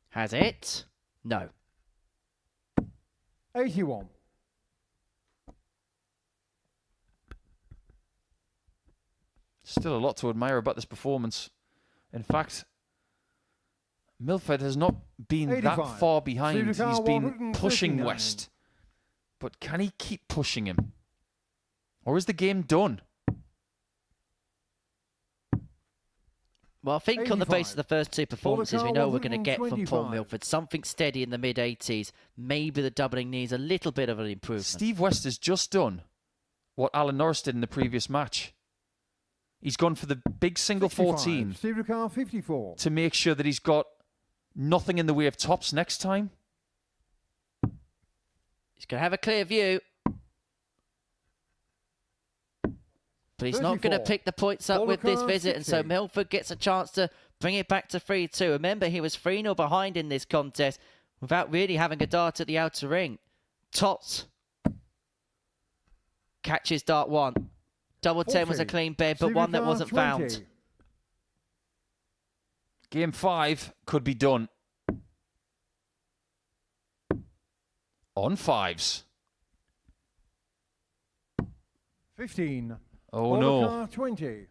Has it? No. 81. Still a lot to admire about this performance. In fact, Milford has not been 85. that far behind. Steve He's been 159. pushing West. But can he keep pushing him? Or is the game done? Well, I think on the basis 85. of the first two performances, we know we're going to get from Paul 125. Milford something steady in the mid-80s. Maybe the doubling needs a little bit of an improvement. Steve West has just done what Alan Norris did in the previous match. He's gone for the big single 65. 14 Steve Ricard, 54. to make sure that he's got nothing in the way of tops next time. He's going to have a clear view. But he's not going to 34. pick the points up with this Paul visit, and so 60. Milford gets a chance to bring it back to 3-2. Remember, he was 3-0 behind in this contest without really having a dart at the outer ring. Tots catches dart 1. Double 10 was a 40. clean bed, but Steve one that Ricard, wasn't 20. found. Game 5 could be done. On 5s. 15. Oh Paul no. Ricard, 20.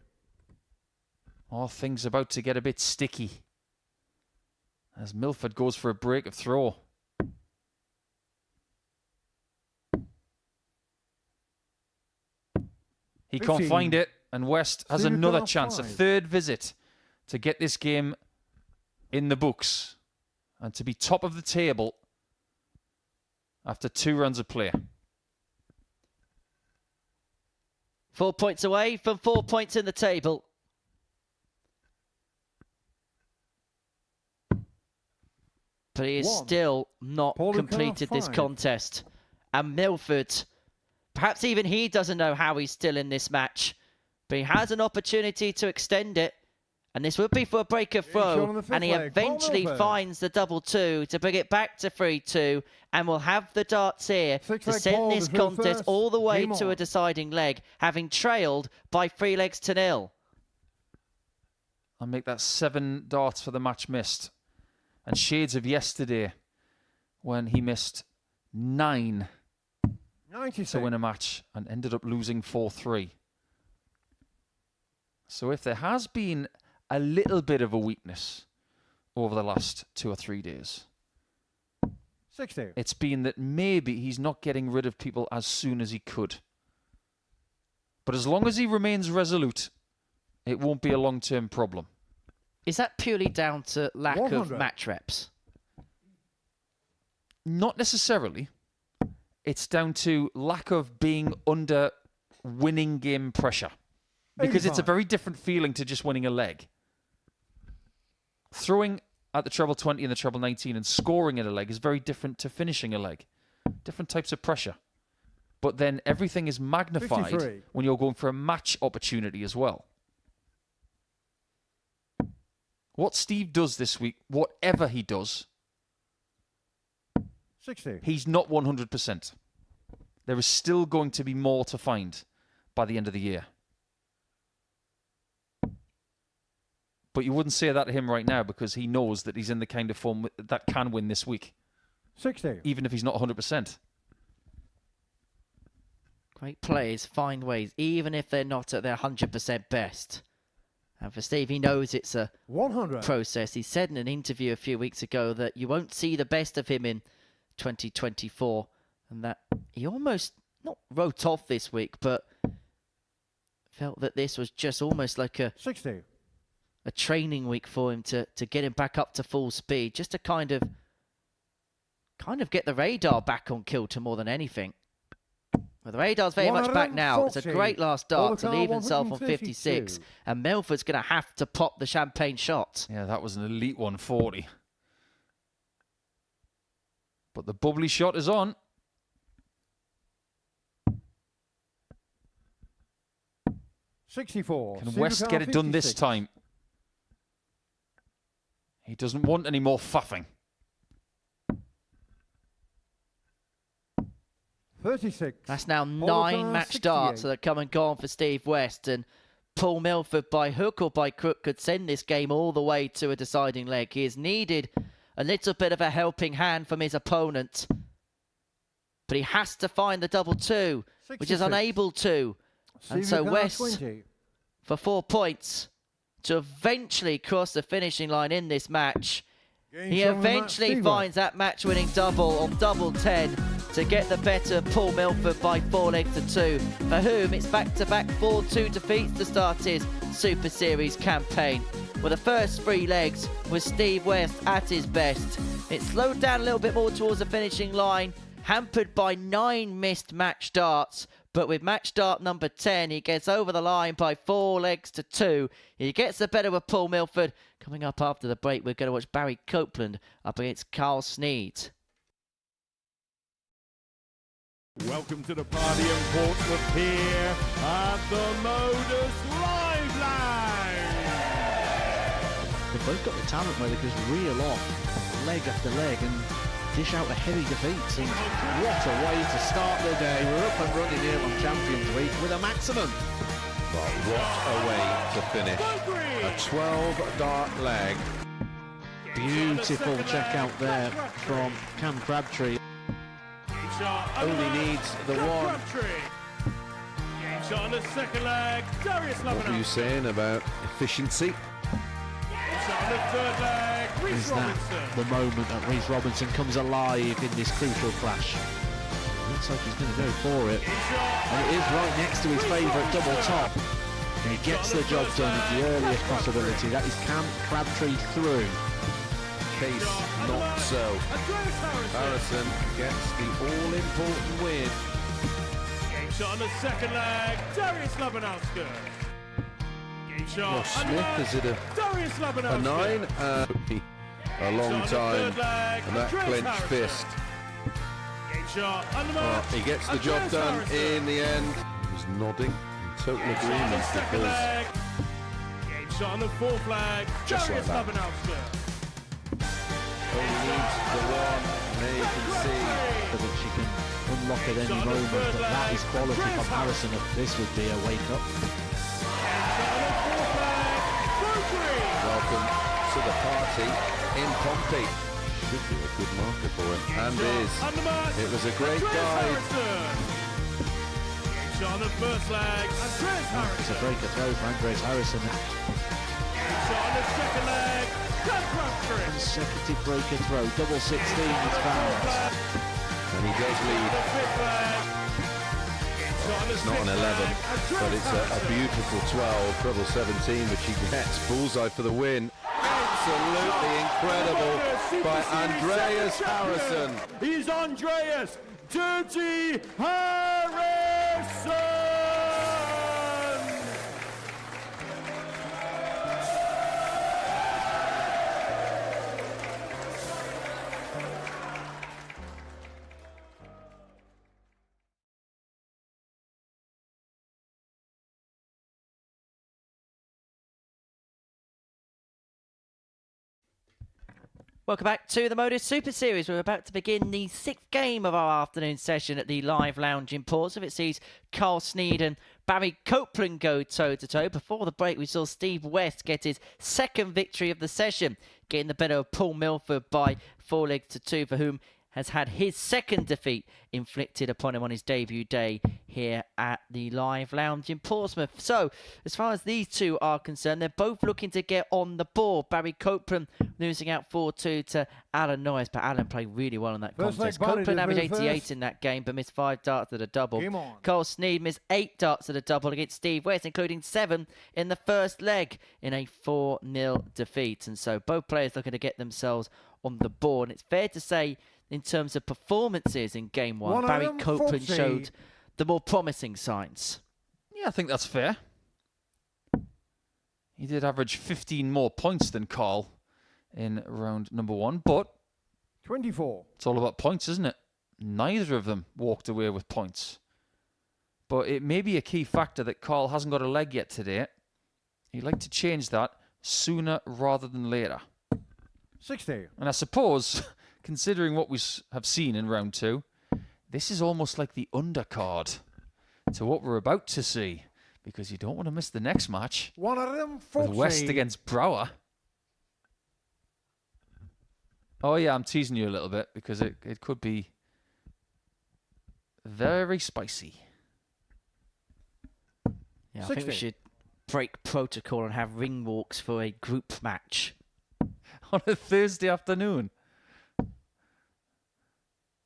Oh, things about to get a bit sticky. As Milford goes for a break of throw. He can't 15. find it, and West has Steve another Ricard, chance, a 5. third visit to get this game in the books and to be top of the table after 2 rounds of play. 4 points away from 4 points in the table. But he has 1. still not Paul Ricard, completed this 5. contest. And Milford, perhaps even he doesn't know how he's still in this match. But he has an opportunity to extend it. And this would be for a break of He's on throw. the fifth And he leg, Paul eventually Milford. finds the double 2 to bring it back to 3-2. And will have the darts here Six to leg send Paul this to throw contest first. all the way Game to a on. deciding leg, having trailed by 3 legs to 0. And make that 7 darts for the match missed. And shades of yesterday when he missed 9 96. to win a match and ended up losing 4-3. So if there has been a little bit of a weakness over the last 2 or 3 days, 60. it's been that maybe he's not getting rid of people as soon as he could. But as long as he remains resolute, it won't be a long-term problem. Is that purely down to lack of 100. match reps? Not necessarily. It's down to lack of being under winning game pressure. Because it's a 85. very different feeling to just winning a leg. Throwing at the treble 20 and the treble 19 and scoring at a leg is very different to finishing a leg. Different types of pressure. But then everything is magnified 53. when you're going for a match opportunity as well. What Steve does this week, whatever he does, 60. he's not 100%. There is still going to be more to find by the end of the year. But you wouldn't say that to him right now because he knows that he's in the kind of form that can win this week, 60. even if he's not 100%. Great players find ways, even if they're not at their 100% best. And for Steve, he knows it's a 100. process. He said in an interview a few weeks ago that you won't see the best of him in 2024. And that he almost, not wrote off this week, but felt that this was just almost like a 60. training week for him to get him back up to full speed, just to kind of get the radar back on kilter more than anything. Well, the radar's very much back now. It's a great last dart to leave himself on 56. And Milford's going to have to pop the champagne shot. Yeah, that was an elite 140. But the bubbly shot is on. $64. Can West get it done this time? He doesn't want any more faffing. 36. That's now 9 match darts that are come and gone for Steve West. And Paul Milford, by hook or by crook, could send this game all the way to a deciding leg. He has needed a little bit of a helping hand from his opponent. But he has to find the double two, which is unable to. And so West, 20. for 4 points, to eventually cross the finishing line in this match. He eventually finds that match-winning double on double 10 to get the better Paul Milford by 4 legs to 2, for whom it's back-to-back 4-2 defeats to start his Super Series campaign. Well, the first 3 legs was Steve West at his best. It slowed down a little bit more towards the finishing line, hampered by 9 missed match darts. But with match dart number 10, he gets over the line by 4 legs to 2. He gets the better of Paul Milford. Coming up after the break, we're going to watch Barry Copeland up against Carl Sneed. Welcome to the party in Portsmouth here at the Modus Live Lounge. They've both got the talent where they can just reel off leg after leg and dish out a heavy defeat. What a way to start the day. We're up and running here on Champions Week with a maximum. Well, what a way to finish. A 12-dart leg. Beautiful check out there from Cam Crabtree. Only needs the one. Shot on the second leg. Darius What were you saying about efficiency? Shot on the third leg. Is that the moment that Reece Robinson comes alive in this crucial clash? Looks like he's going to go for it. And it is right next to his favourite double top. And he gets the job done at the earliest possibility. That is Cam Crabtree through. Case not so. Harrison gets the all-important win. Game shot on the second leg. Darius Labanowski. Game shot. Well, Smith, is it a 9? A long time. And that clenched fist. Well, he gets the job done in the end. He's nodding in total agreement because Game shot on the fourth leg. Just like that. Only needs the one. And there you can see. That she can unlock at any moment, but that is quality from Harrison. This would be a wake-up. Welcome to the party in Pompey. Should be a good marker for him, and is. It was a great guide. Shot on the first leg. Andreas It's a Harrison. breaker throw for Andreas Harrison. Shot on the second leg. Consecutive breaker throw. Double 16 is found. And he does lead. It's not an 11, but it's a beautiful 12, treble 17, which he gets. Bullseye for the win. Absolutely incredible by Andreas Harrison. He's Andreas Dirty Harrison. Welcome back to the Modus Super Series. We're about to begin the 6th game of our afternoon session at the Live Lounge in Portsmouth. It sees Carl Sneed and Barry Copeland go toe-to-toe. Before the break, we saw Steve West get his 2nd victory of the session, getting the better of Paul Milford by 4 legs to 2, for whom has had his second defeat inflicted upon him on his debut day here at the Live Lounge in Portsmouth. So, as far as these two are concerned, they're both looking to get on the board. Barry Copeland losing out 4-2 to Alan Norris, but Alan played really well in that First contest. leg, Barry Copeland did averaged move 88 first. in that game, but missed 5 darts at a double. Game on. Cole Sneed missed 8 darts at a double against Steve West, including 7 in the first leg in a 4-0 defeat. And so both players looking to get themselves on the board. And it's fair to say, in terms of performances in game one, Barry Copeland 140. showed the more promising signs. Yeah, I think that's fair. He did average 15 more points than Carl in round number 1, but 24. it's all about points, isn't it? Neither of them walked away with points. But it may be a key factor that Carl hasn't got a leg yet today. He'd like to change that sooner rather than later. 60. And I suppose, considering what we have seen in round 2, this is almost like the undercard to what we're about to see, because you don't want to miss the next match with 140. West against Brouwer. Oh yeah, I'm teasing you a little bit because it could be very spicy. Yeah, I think we 60. should break protocol and have ring walks for a group match. On a Thursday afternoon.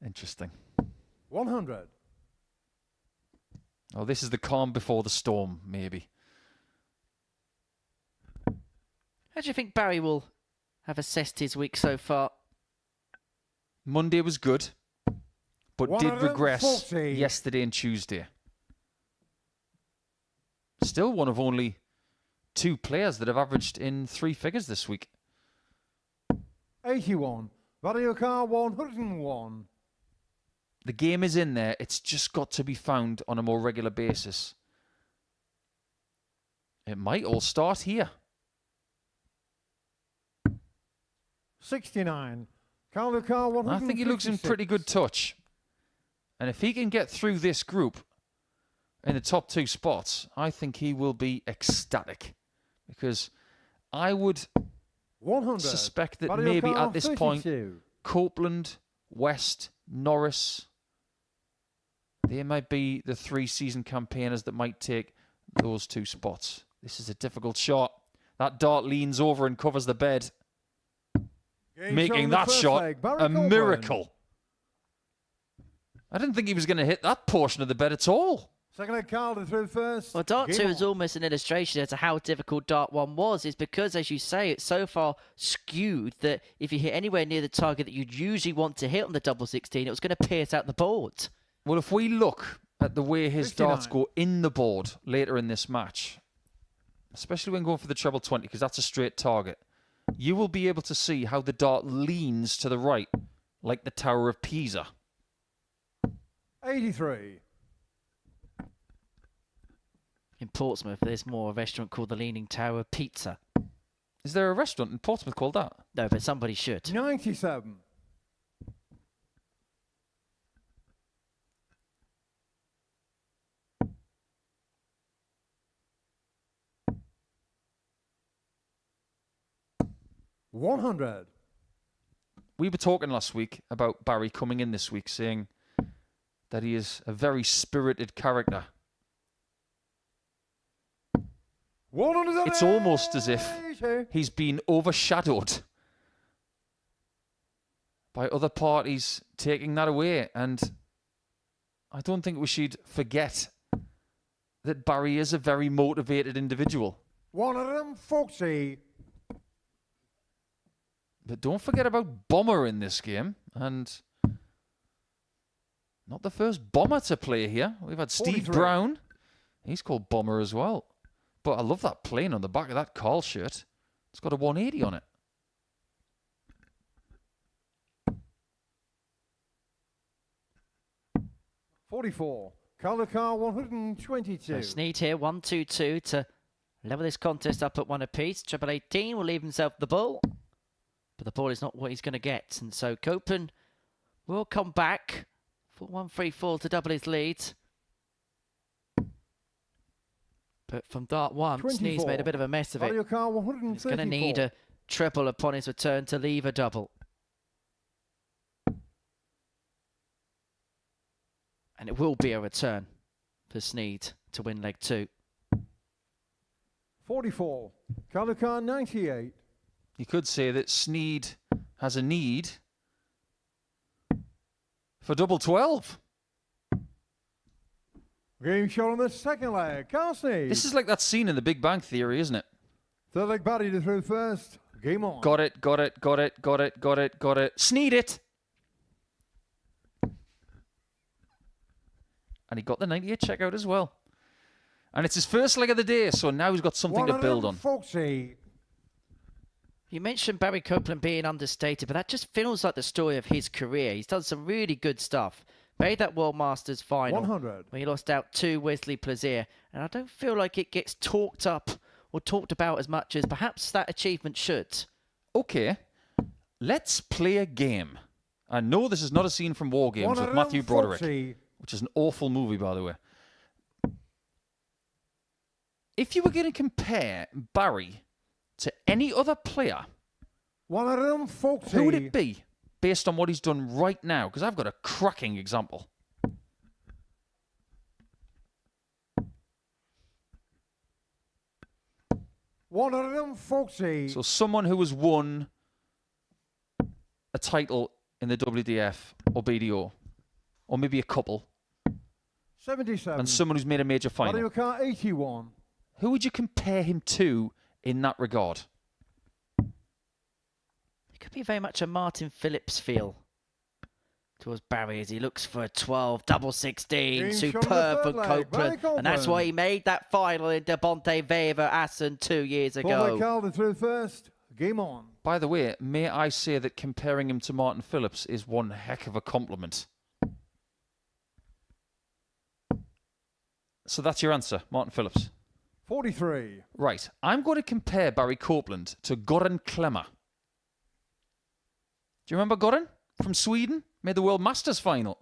Interesting. 100. Oh, this is the calm before the storm, maybe. How do you think Barry will have assessed his week so far? Monday was good, but did regress 140. yesterday and Tuesday. Still one of only 2 players that have averaged in 3 figures this week. 81. Value car 101. The game is in there. It's just got to be found on a more regular basis. It might all start here. 69. Carl car 156. I think he looks in pretty good touch. And if he can get through this group in the top 2 spots, I think he will be ecstatic. Because I would 100. suspect that Value maybe car at this point, 32. Copeland, West, Norris, they might be the 3 season campaigners that might take those 2 spots. This is a difficult shot. That dart leans over and covers the bed, Game making shown the that first shot leg. Barry a Copeland. miracle. I didn't think he was going to hit that portion of the bed at all. Second leg, Carl through first. Well, Dart 2 Game is on. almost an illustration as to how difficult Dart 1 was. It's because, as you say, it's so far skewed that if you hit anywhere near the target that you'd usually want to hit on the double 16, it was going to pierce out the board. Well, if we look at the way his 59. darts go in the board later in this match, especially when going for the treble 20, because that's a straight target, you will be able to see how the dart leans to the right, like the Tower of Pisa. 83. In Portsmouth, there's more a restaurant called the Leaning Tower Pizza. Is there a restaurant in Portsmouth called that? No, but somebody should. 97. $100. We were talking last week about Barry coming in this week, saying that he is a very spirited character. It's almost as if he's been overshadowed by other parties taking that away. And I don't think we should forget that Barry is a very motivated individual. 140. But don't forget about Bomber in this game. And not the first Bomber to play here. We've had Steve 43. Brown. He's called Bomber as well. But I love that plane on the back of that Carl shirt. It's got a 180 on it. $44. Colour car 122. So Sneed here, 1-2-2 to level this contest up at 1 apiece. Treble 18 will leave himself the ball. But the ball is not what he's going to get. And so Copeland will come back for 1-3-4 to double his lead. But from Dart 1, 24. Sneed's made a bit of a mess of it. Value car He's 134. going to need a treble upon his return to leave a double. And it will be a return for Sneed to win leg 2. 44. Colour car 98. You could say that Sneed has a need for double 12. Game shot on the second leg. Car Sneed. This is like that scene in The Big Bang Theory, isn't it? Third leg battery to through first. Game on. Got it, got it, got it, got it, got it, got it. Sneed it! And he got the 98 checkout as well. And it's his first leg of the day, so now he's got something to build on. 140. You mentioned Barry Copeland being understated, but that just feels like the story of his career. He's done some really good stuff. Made that World Masters final 100. when he lost out to Wesley Plaisir. And I don't feel like it gets talked up or talked about as much as perhaps that achievement should. Okay, let's play a game. I know this is not a scene from War Games with Matthew Broderick, 140. which is an awful movie, by the way. If you were going to compare Barry to any other player, 140. who would it be based on what he's done right now? Because I've got a cracking example. $140. So someone who has won a title in the WDF or BDO, or maybe a couple, 77. and someone who's made a major final. Mario Kart 81. Who would you compare him to in that regard? It could be very much a Martin Phillips feel towards Barry as he looks for a 12, double 16, Game shot on the superb third for leg, Barry Copeland. And that's Copeland. why he made that final in Devonte Wever Assen 2 years Fourth leg ago. Calder through first. Game on. By the way, may I say that comparing him to Martin Phillips is one heck of a compliment. So that's your answer, Martin Phillips. 43. Right, I'm going to compare Barry Copeland to Goran Klemmer. Do you remember Goran from Sweden? Made the World Masters final.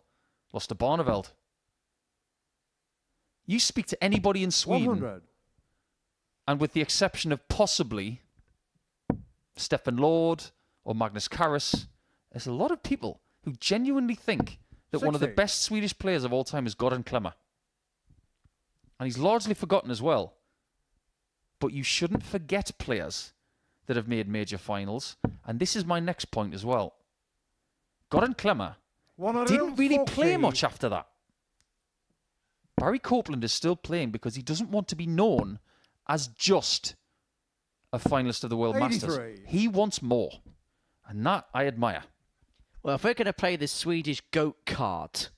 Lost to Barneveld. You speak to anybody in Sweden, 100. and with the exception of possibly Stefan Lord or Magnus Karras, there's a lot of people who genuinely think that one of the 60. best Swedish players of all time is Goran Klemmer. And he's largely forgotten as well. But you shouldn't forget players that have made major finals. And this is my next point as well. Goran Klemmer didn't really play 140. much after that. Barry Copeland is still playing because he doesn't want to be known as just a finalist of the World Masters. 83. He wants more. And that I admire. Well, if we're going to play the Swedish GOAT card,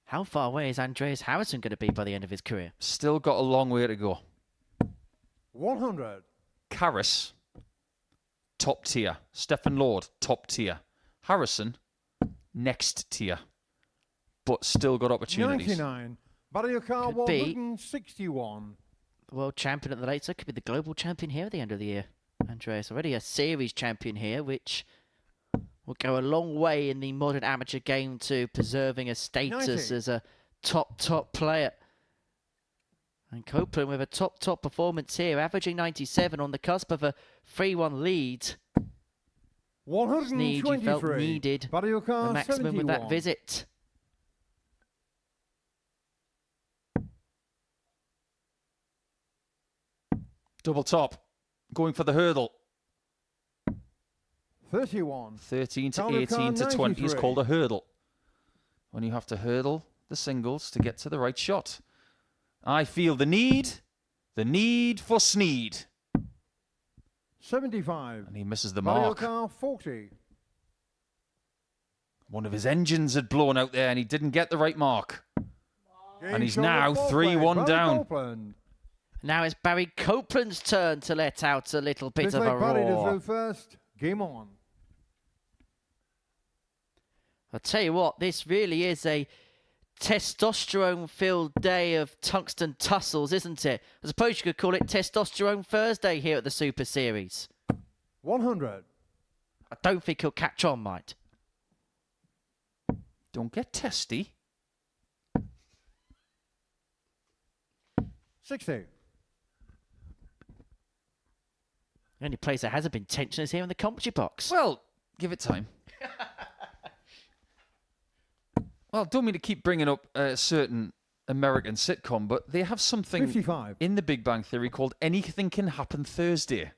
how far away is Andreas Harrison going to be by the end of his career? Still got a long way to go. 100. Karras, top tier. Stefan Lord, top tier. Harrison, next tier. But still got opportunities. 99. Mario Kart Could be. 161. The world champion at the late, so could be the global champion here at the end of the year. Andreas already a series champion here, which will go a long way in the modern amateur game to preserving a status 90. as a top player. And Copeland with a top performance here, averaging 97 on the cusp of a 3-1 lead. Sneed, you felt 123. needed Mario the Kart maximum with that 71. visit. Double top. Going for the hurdle. 31. 13 to Counter 18 to car 20 is 93. called a hurdle. When you have to hurdle the singles to get to the right shot. I feel the need for Sneed. 75. And he misses the Mario mark. Kart 40. One of his engines had blown out there and he didn't get the right mark. Game he's shot now on the fourth 3-1 leg, down. Barry Copeland. Now it's Barry Copeland's turn to let out a little bit Fifth of a leg Barry to roar. through first. Game on. I'll tell you what, this really is a testosterone-filled day of tungsten tussles, isn't it? I suppose you could call it Testosterone Thursday here at the Super Series. 100. I don't think he'll catch on, mate. Don't get testy. 60. The only place there hasn't been tension is here in the commentary box. Well, give it time. Well, don't mean to keep bringing up a certain American sitcom, but they have something 55. in the Big Bang Theory called Anything Can Happen Thursday.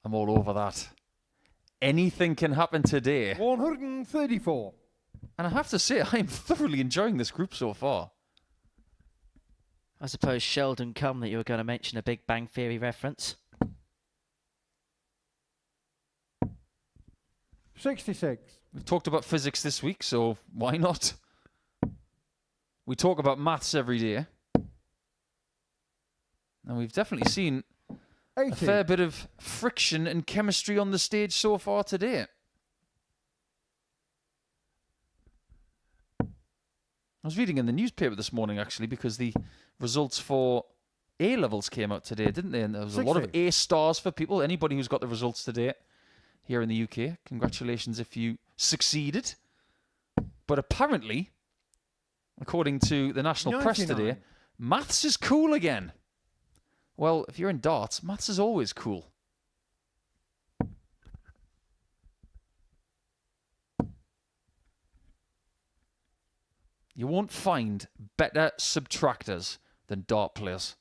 I'm all over that. Anything can happen today. 134. And I have to say, I am thoroughly enjoying this group so far. I suppose Sheldon come that you were going to mention a Big Bang Theory reference. 66. We've talked about physics this week, so why not? We talk about maths every day. And we've definitely seen 80. a fair bit of friction and chemistry on the stage so far today. I was reading in the newspaper this morning, actually, because the results for A-levels came out today, didn't they? And there was a lot of 60. A stars for people. Anybody who's got the results today here in the UK, congratulations if you succeeded. But apparently, according to the national press 99. today, maths is cool again. Well, if you're in darts, maths is always cool. You won't find better subtractors than dart players.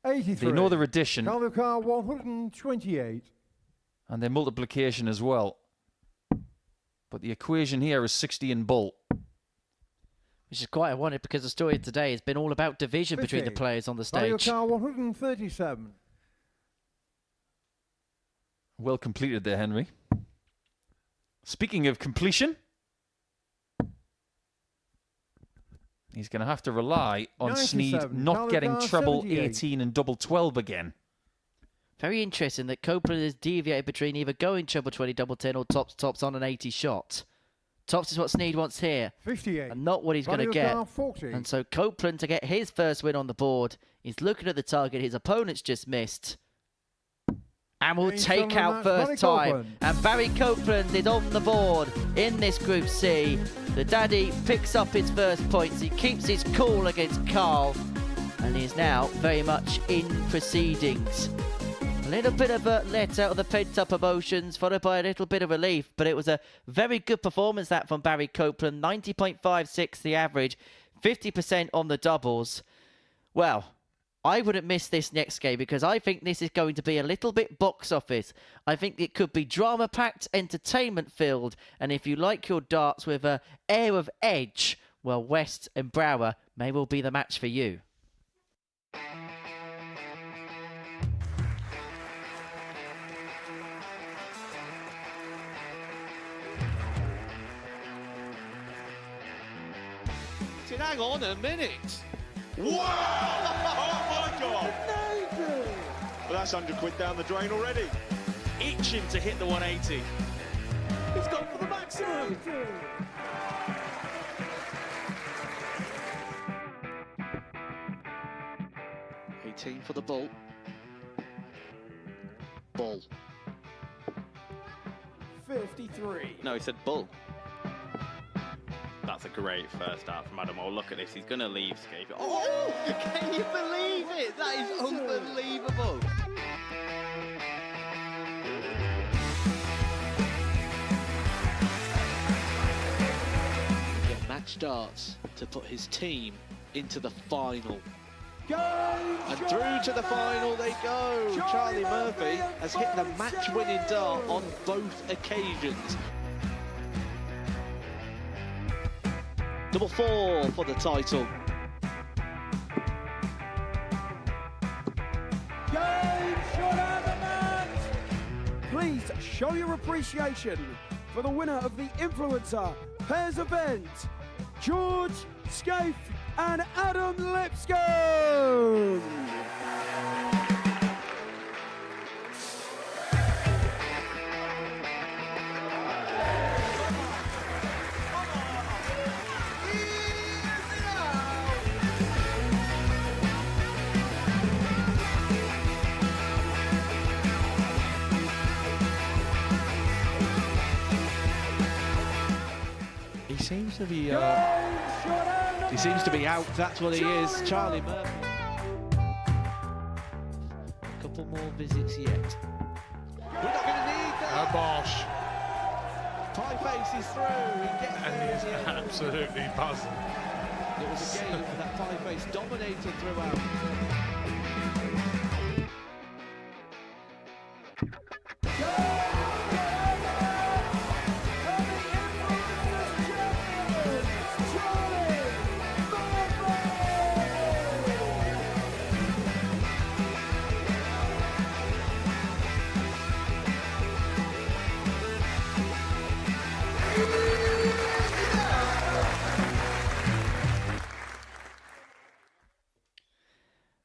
83. They know their addition Calvin Carr 128. and their multiplication as well. But the equation here is 60 in bull. Which is quite ironic because the story of today has been all about division between the 50. players on the Calvin stage. Carr 137. Well completed there, Henry. Speaking of completion, he's going to have to rely on Sneed 97. not Calvin getting Carr, treble 78. 18 and double 12 again. Very interesting that Copeland has deviated between either going treble 20, double 10 or tops on an 80 shot. Tops is what Sneed wants here 58. and not what he's going to Calvin get. Carr 40. And so Copeland, to get his first win on the board, is looking at the target his opponent's just missed. And will James take Sumner out match, first Barry time. Copeland. And Barry Copeland is on the board in this Group C. The daddy picks up his first points. He keeps his cool against Carl. And he is now very much in proceedings. A little bit of a let out of the pent-up emotions, followed by a little bit of relief. But it was a very good performance, that from Barry Copeland. 90.56 the average, 50% on the doubles. Well, I wouldn't miss this next game because I think this is going to be a little bit box office. I think it could be drama-packed, entertainment-filled. And if you like your darts with an air of edge, well, West and Brouwer may well be the match for you. Hang on a minute. Wow! Oh my God! Well, that's 100 quid down the drain already. Itching to hit the 180. He's gone for the maximum. For the bull. Bull. 53. No, he said bull. That's a great first out from Adam. Oh, look at this. He's going to leave Scape. Oh, can you believe it? That is unbelievable. Get Match Darts to put his team into the final. And through to the final they go. Charlie Murphy has hit the match-winning dart on both occasions. Double 4 for the title. Please show your appreciation for the winner of the Influencer Pairs event, George Scaife and Adam Lipscomb. He seems to be out, that's what he is, Charlie Murphy. A couple more visits yet. We're not going to need that. Bosh. Pie face is through. He gets And there he's in the end. absolutely buzzing. It was a game that pie face dominated throughout.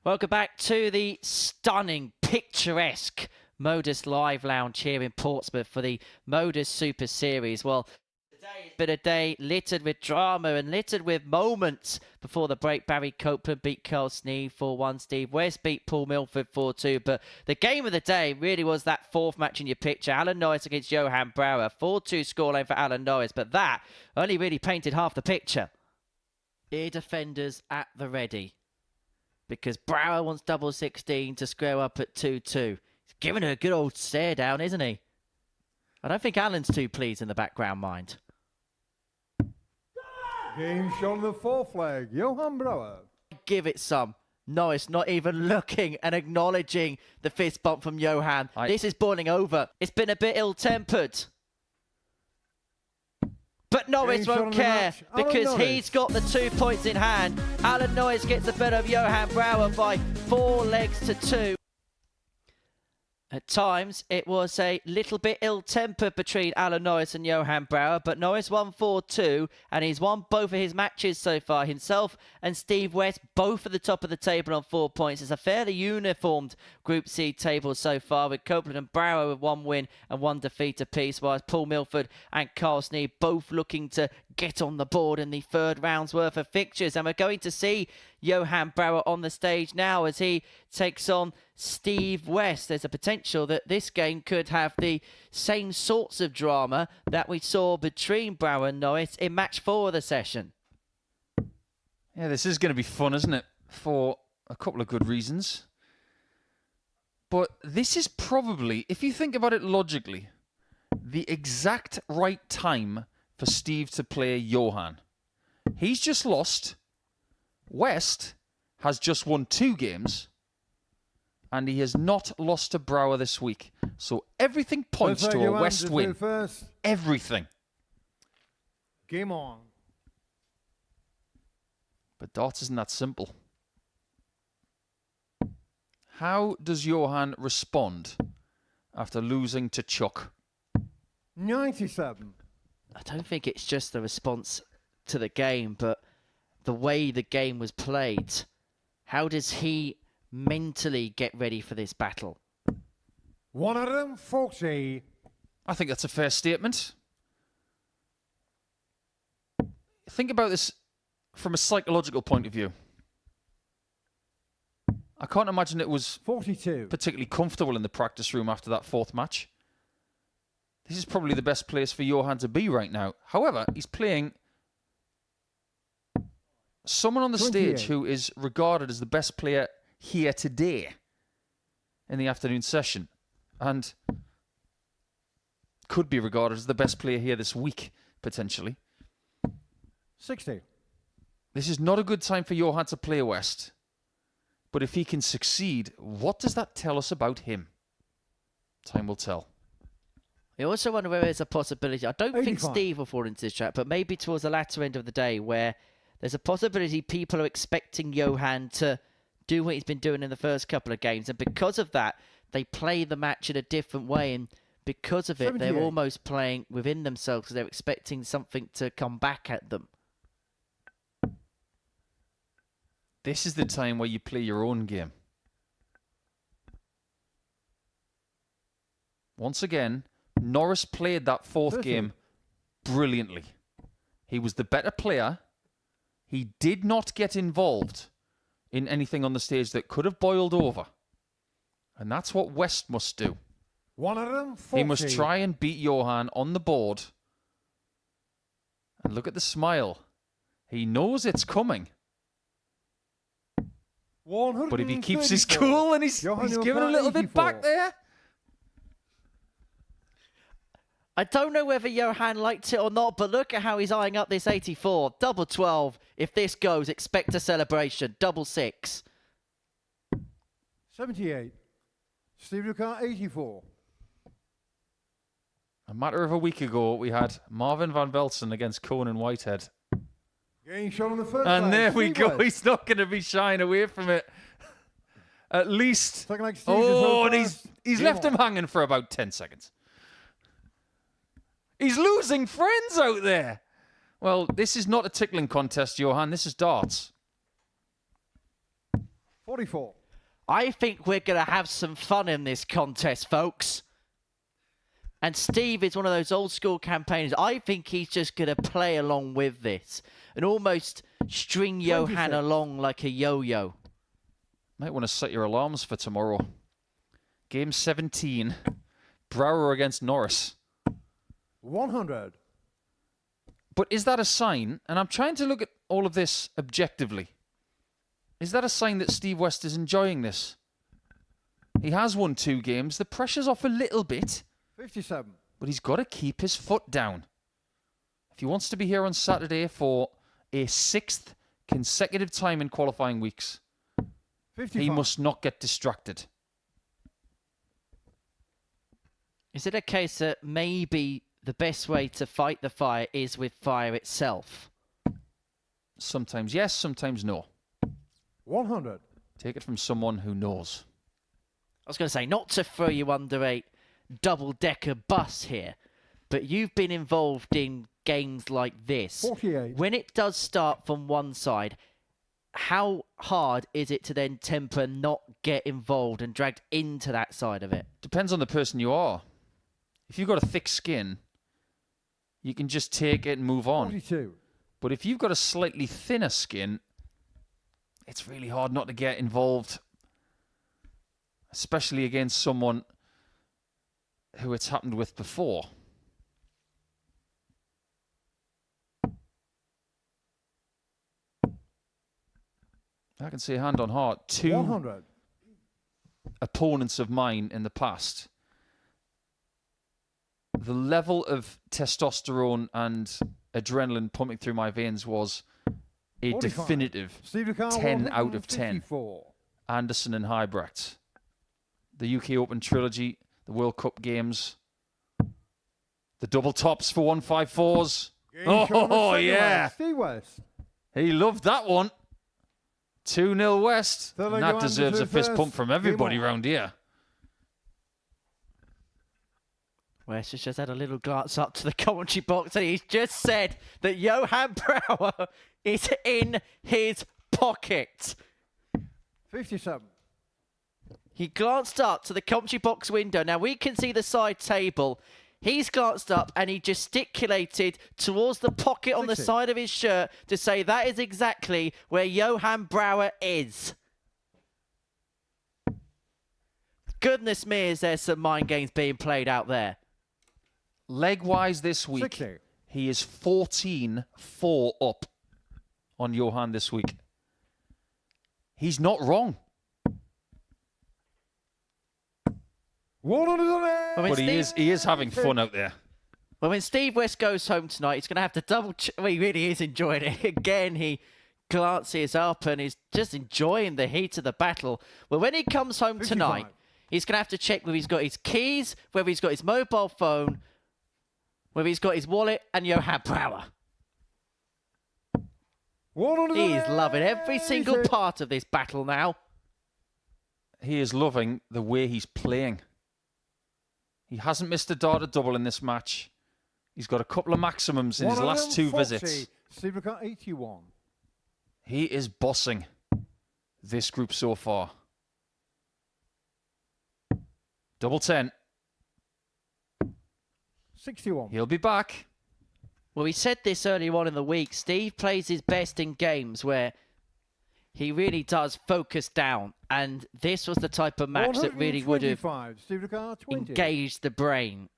Welcome back to the stunning, picturesque Modus Live Lounge here in Portsmouth for the Modus Super Series. Well, today's been a day littered with drama and littered with moments. Before the break, Barry Copeland beat Carl Sneed 4-1. Steve West beat Paul Milford 4-2. But the game of the day really was that fourth match in your picture. Alan Norris against Johan Brouwer. 4-2 scoreline for Alan Norris. But that only really painted half the picture. Ear defenders at the ready, because Brouwer wants double 16 to square up at 2-2. He's giving her a good old stare down, isn't he? I don't think Alan's too pleased in the background mind. Game shown the fourth leg. Johan Brouwer. Give it some. Norris not even looking and acknowledging the fist bump from Johan. This is boiling over. It's been a bit ill-tempered. But Norris won't care because he's got the 2 points in hand. Alan Norris gets the better of Johan Brouwer by 4 legs to 2. At times, it was a little bit ill-tempered between Alan Norris and Johan Brouwer, but Norris won 4-2, and he's won both of his matches so far. Himself and Steve West, both at the top of the table on 4 points. It's a fairly uniformed Group C table so far, with Copeland and Brouwer with 1 win and 1 defeat apiece, whilst Paul Milford and Carl Sneed both looking to get on the board in the third round's worth of fixtures. And we're going to see Johan Brouwer on the stage now as he takes on Steve West. There's a potential that this game could have the same sorts of drama that we saw between Brouwer and Norris in match 4 of the session. Yeah, this is going to be fun, isn't it? For a couple of good reasons. But this is probably, if you think about it logically, the exact right time for Steve to play Johan. He's just lost. West has just won 2 games. And he has not lost to Brouwer this week. So everything points to a West win. Everything. Game on. But darts isn't that simple. How does Johan respond after losing to Chuck? 97. I don't think it's just the response to the game, but the way the game was played. How does he mentally get ready for this battle? 140. I think that's a fair statement. Think about this from a psychological point of view. I can't imagine it was 42. particularly comfortable in the practice room after that 4th match. This is probably the best place for Johan to be right now. However, he's playing someone on the 28. stage who is regarded as the best player here today in the afternoon session, and could be regarded as the best player here this week, potentially. 60. This is not a good time for Johan to play West, but if he can succeed, what does that tell us about him? Time will tell. I also wonder whether there's a possibility, I don't think 85. Steve will fall into this trap, but maybe towards the latter end of the day where there's a possibility people are expecting Johan to do what he's been doing in the first couple of games, and because of that, they play the match in a different way, and because of it, 78. they're almost playing within themselves because they're expecting something to come back at them. This is the time where you play your own game. Once again, Norris played that 4th game brilliantly. He was the better player. He did not get involved in anything on the stage that could have boiled over. And that's what West must do. 140. He must try and beat Johan on the board. And look at the smile. He knows it's coming. But if he keeps his cool and he's giving a little bit back there. I don't know whether Johan liked it or not, but look at how he's eyeing up this 84. Double 12. If this goes, expect a celebration. Double 6. 78. Steve Ducat, 84. A matter of a week ago, we had Marvin Van Velsen against Conan Whitehead. Getting shot on the first And leg. there we Steve go. West. He's not going to be shying away from it. At least. Second leg, Steve Oh, and Ducat. he's Game left on. him hanging for about 10 seconds. He's losing friends out there. Well, this is not a tickling contest, Johan. This is darts. 44. I think we're going to have some fun in this contest, folks. And Steve is one of those old school campaigners. I think he's just going to play along with this and almost string Johan 26. along like a yo-yo. Might want to set your alarms for tomorrow. Game 17. Brouwer against Norris. 100. But is that a sign? And I'm trying to look at all of this objectively. Is that a sign that Steve West is enjoying this? He has won 2 games. The pressure's off a little bit. 57. But he's got to keep his foot down. If he wants to be here on Saturday for a 6th consecutive time in qualifying weeks, 55. he must not get distracted. Is it a case that maybe the best way to fight the fire is with fire itself? Sometimes yes, sometimes no. 100. Take it from someone who knows. I was going to say, not to throw you under a double-decker bus here, but you've been involved in games like this. 48. When it does start from one side, how hard is it to then temper, not get involved and dragged into that side of it? Depends on the person you are. If you've got a thick skin, you can just take it and move on. 42. But if you've got a slightly thinner skin, it's really hard not to get involved, especially against someone who it's happened with before. I can say hand on heart, 2 100. opponents of mine in the past, the level of testosterone and adrenaline pumping through my veins was a 45. definitive Steve Ducat, 10 out of 10. 154. Anderson and Highbrecht. The UK Open Trilogy, the World Cup games, the double tops for 154s. Getting shot on the Oh, second yeah. leg. Steve West. He loved that one. 2-0 West. Third And leg, that Johan deserves a to fist first. pump from Game everybody on. round here. West has just had a little glance up to the commentary box and he's just said that Johan Brouwer is in his pocket. 57. He glanced up to the commentary box window. Now we can see the side table. He's glanced up and he gesticulated towards the pocket on the 60. side of his shirt to say that is exactly where Johan Brouwer is. Goodness me, is there some mind games being played out there? Leg-wise this week, 60. he is 14-4 up on Johan this week. He's not wrong. 108. Well, But he is having fun out there. Well, when Steve West goes home tonight, he's going to have to double check. Well, he really is enjoying it. Again, he glances up and is just enjoying the heat of the battle. Well, when he comes home 55. tonight, he's going to have to check whether he's got his keys, whether he's got his mobile phone, whether he's got his wallet, and Johan Brouwer. 108. He is loving every single part of this battle now. He is loving the way he's playing. He hasn't missed a dart at double in this match. He's got a couple of maximums in his last 2 visits. Steve Ducat, 81. He is bossing this group so far. Double 10. 61. He'll be back. Well, we said this earlier on in the week. Steve plays his best in games where he really does focus down. And this was the type of match that really would have 125. Steve Ducat, 20. engaged the brain.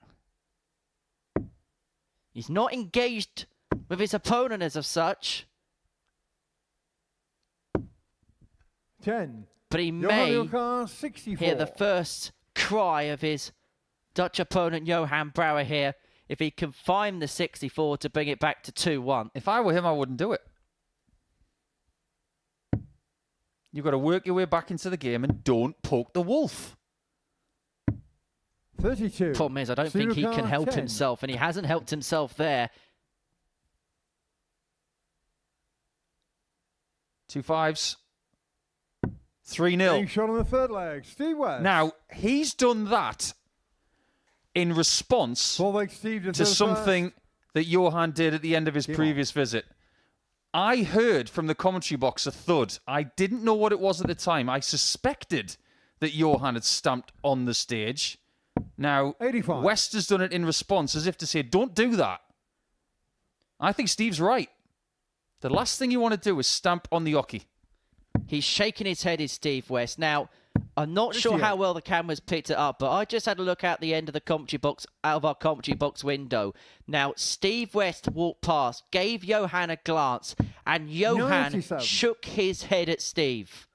He's not engaged with his opponent as of such, 10. but he Johan may Ducat, 64. hear the first cry of his Dutch opponent, Johan Brouwer, here if he can find the 64 to bring it back to 2-1. If I were him, I wouldn't do it. You've got to work your way back into the game and don't poke the wolf. 32. Problem is, I don't think he can help 10. himself, and he hasn't helped himself there. 2 5s. 3-0. Being shot on the third leg. Steve West. Now, he's done that in response to something that Johan did at the end of his previous visit. I heard from the commentary box a thud. I didn't know what it was at the time. I suspected that Johan had stamped on the stage. Now, 85. West has done it in response, as if to say, don't do that. I think Steve's right. The last thing you want to do is stamp on the oche. He's shaking his head, is Steve West. Now, I'm not sure how well the cameras picked it up, but I just had a look out the end of the commentary box, out of our commentary box window. Now, Steve West walked past, gave Johan a glance, and Johan 97. shook his head at Steve.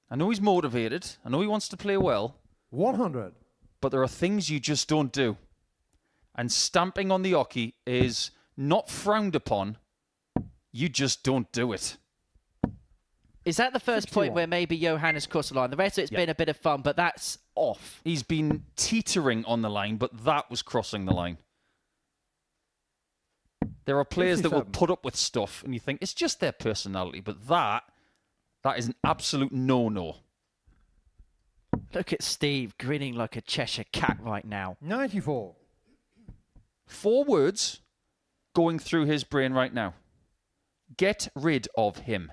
I know he's motivated. I know he wants to play well. 100. But there are things you just don't do. And stamping on the oche is not frowned upon. You just don't do it. Is that the first 61. point where maybe Johan has crossed the line? The rest of it's been a bit of fun, but that's off. He's been teetering on the line, but that was crossing the line. There are players that will 57. put up with stuff, and you think it's just their personality, but that is an absolute no-no. Look at Steve grinning like a Cheshire cat right now. 94. 4 words going through his brain right now. Get rid of him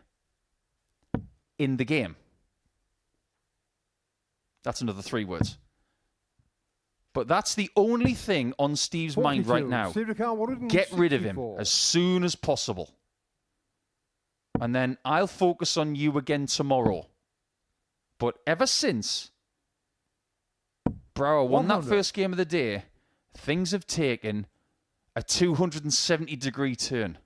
in the game. That's another 3 words. But that's the only thing on Steve's mind right 42. now. Steve Ricard, 164. Get rid of him as soon as possible. And then I'll focus on you again tomorrow. But ever since Brouwer won that 100. first game of the day, things have taken a 270-degree turn.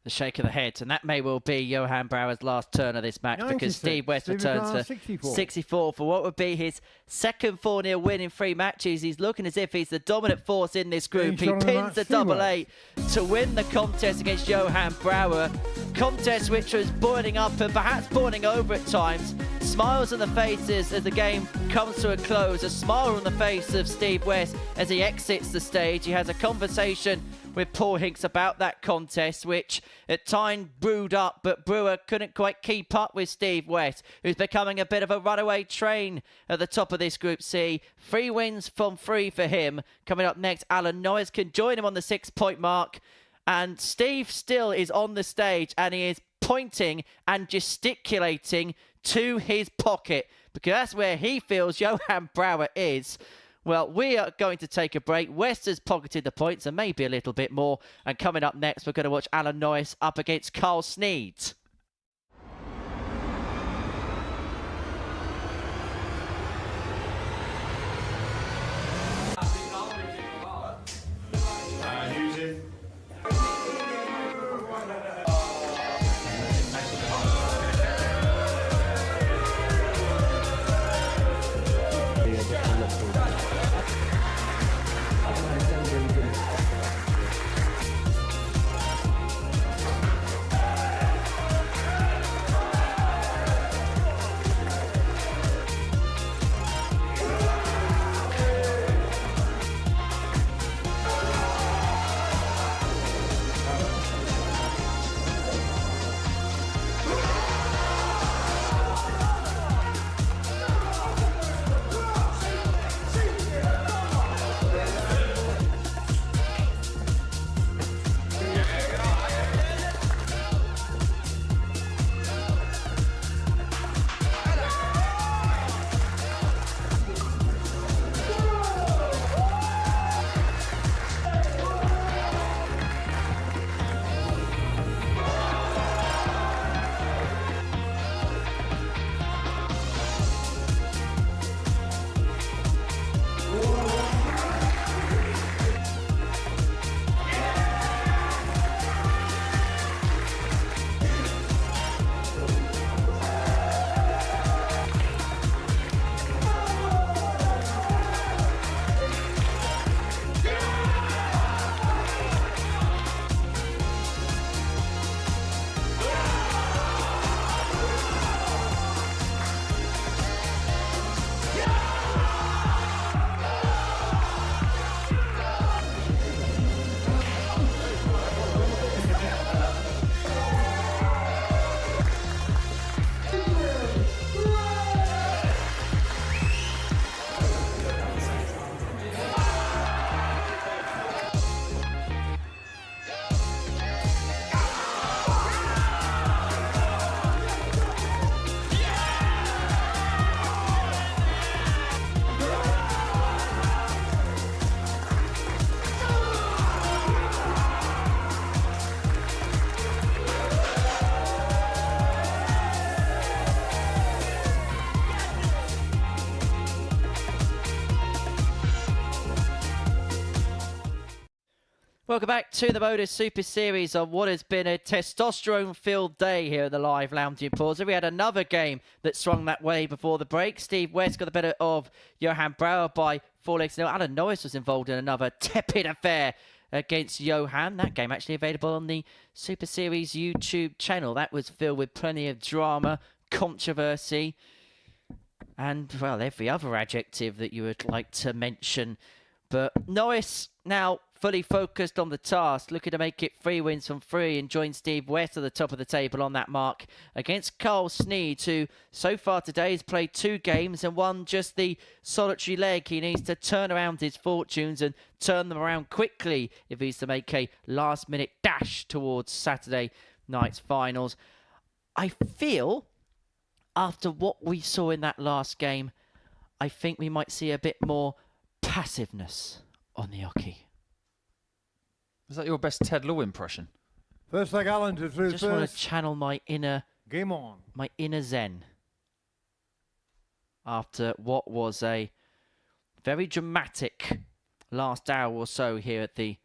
The shake of the head, and that may well be Johan Brouwer's last turn of this match, 96. because Steve West Steve returns Ricard, for 64. 64 for what would be his second 4-0 win in 3 matches. He's looking as if he's the dominant force in this group. He Being shot on the pins the match, Steve double West. 8 to win the contest against Johan Brouwer. Contest which was boiling up and perhaps boiling over at times. Smiles on the faces as the game comes to a close. A smile on the face of Steve West as he exits the stage. He has a conversation with Paul Hinks about that contest, which at times brewed up, but Brouwer couldn't quite keep up with Steve West, who's becoming a bit of a runaway train at the top of this Group C. 3 wins from 3 for him. Coming up next, Alan Norris can join him on the 6-point mark. And Steve still is on the stage, and he is pointing and gesticulating to his pocket, because that's where he feels Johan Brouwer is. Well, we are going to take a break. West has pocketed the points and maybe a little bit more. And coming up next, we're going to watch Alan Norris up against Carl Sneed. Welcome back to the Modus Super Series on what has been a testosterone-filled day here at the live lounge in Portsmouth. We had another game that swung that way before the break. Steve West got the better of Johan Brouwer by 4-0. Alan Norris was involved in another tepid affair against Johan. That game actually available on the Super Series YouTube channel. That was filled with plenty of drama, controversy, and, well, every other adjective that you would like to mention. But Norris now fully focused on the task, looking to make it 3 wins from 3 and join Steve West at the top of the table on that mark against Carl Sneed, who so far today has played 2 games and won just the solitary leg. He needs to turn around his fortunes and turn them around quickly if he's to make a last-minute dash towards Saturday night's finals. I feel, after what we saw in that last game, I think we might see a bit more passiveness on the hockey. Is that your best Ted Lowe impression? First leg, Alan to through I just want to channel my inner Game on. My inner zen after what was a very dramatic last hour or so here at the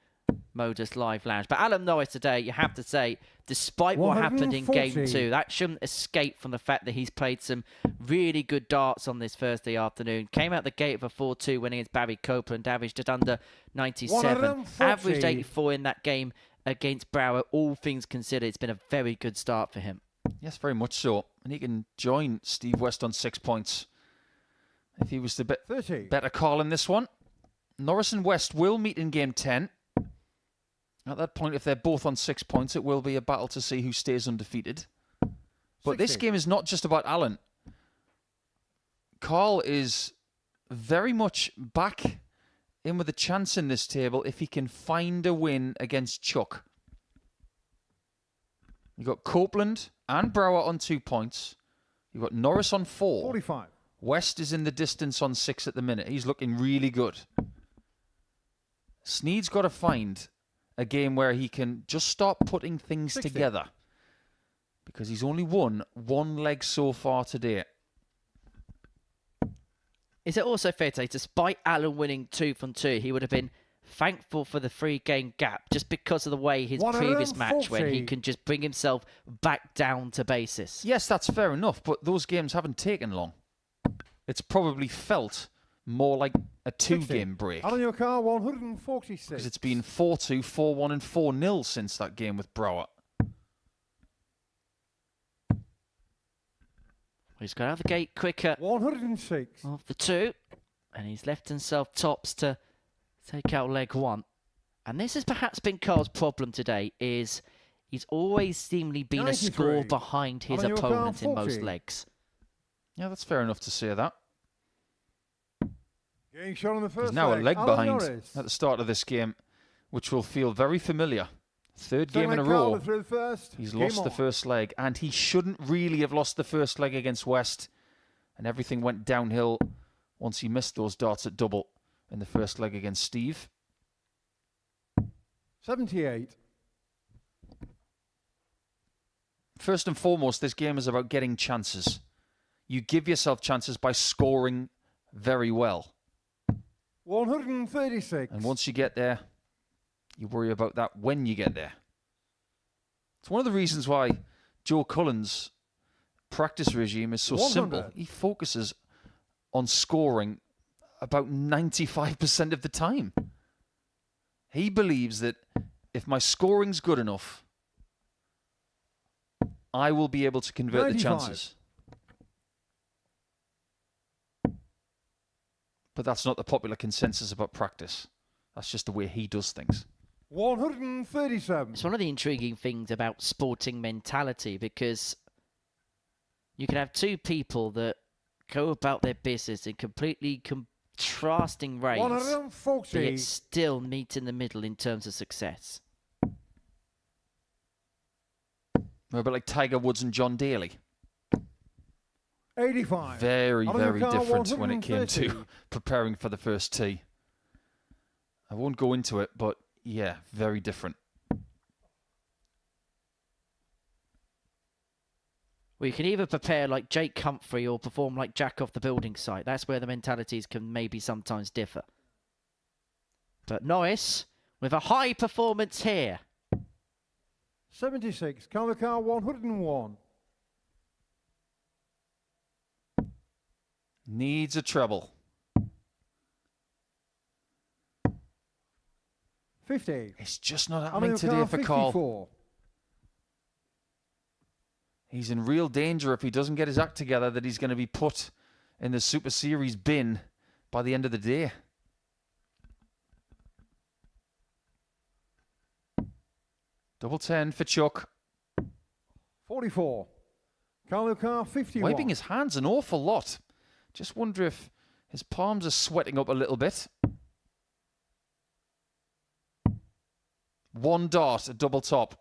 Modus Live Lounge. But Alan Norris today, you have to say, despite what happened in Game 2, that shouldn't escape from the fact that he's played some really good darts on this Thursday afternoon. Came out the gate with a 4-2 winning against Barry Copeland, averaged just under 97. Averaged 84 in that game against Brouwer. All things considered, it's been a very good start for him. Yes, very much so. And he can join Steve West on 6 points. If he was the better call in this one. Norris and West will meet in Game 10. At that point, if they're both on 6 points, it will be a battle to see who stays undefeated. But this game is not just about Alan. Carl is very much back in with a chance in this table if he can find a win against Chuck. You've got Copeland and Brouwer on 2 points. You've got Norris on 4. 45. West is in the distance on 6 at the minute. He's looking really good. Sneed's got to find a game where he can just start putting things together. Because he's only won 1 leg so far today. Is it also fair to say, despite Alan winning 2 from 2, he would have been thankful for the 3-game gap just because of the way his previous match went. He can just bring himself back down to basis. Yes, that's fair enough, but those games haven't taken long. It's probably felt more like a 2-game break. On your car, 146. Because it's been 4-2, 4-1 and 4-0 since that game with Brouwer. He's got out of the gate quicker. 106. Off the 2. And he's left himself tops to take out leg 1. And this has perhaps been Carl's problem today, is he's always seemingly been 93. A score behind his opponent in most legs. Yeah, that's fair enough to say that. Getting shot on the first He's now a leg behind Norris. at the start of this game, which will feel very familiar. Third game in a row. He's lost the first leg, and he shouldn't really have lost the first leg against West. And everything went downhill once he missed those darts at double in the first leg against Steve. 78. First and foremost, this game is about getting chances. You give yourself chances by scoring very well. 136. And once you get there, you worry about that when you get there. It's one of the reasons why Joe Cullen's practice regime is so 100. simple. He focuses on scoring about 95% of the time. He believes that if my scoring's good enough, I will be able to convert 95. the chances. But that's not the popular consensus about practice. That's just the way he does things. 137. It's one of the intriguing things about sporting mentality, because you can have 2 people that go about their business in completely contrasting ways, 140. yet still meet in the middle in terms of success. We're a bit like Tiger Woods and John Daly. 85. Very, very different when it came to preparing for the first tee. I won't go into it, but yeah, very different. Well, you can either prepare like Jake Humphrey or perform like Jack off the building site. That's where the mentalities can maybe sometimes differ. But Norris with a high performance here. 76, Carlo car 101. Needs a treble. 50. It's just not happening Alan today car for Carl. 54. He's in real danger if he doesn't get his act together that he's going to be put in the Super Series bin by the end of the day. Double 10 for Chuck. 44, Carlo car 51. Wiping his hands an awful lot. Just wonder if his palms are sweating up a little bit. One dart, a double top.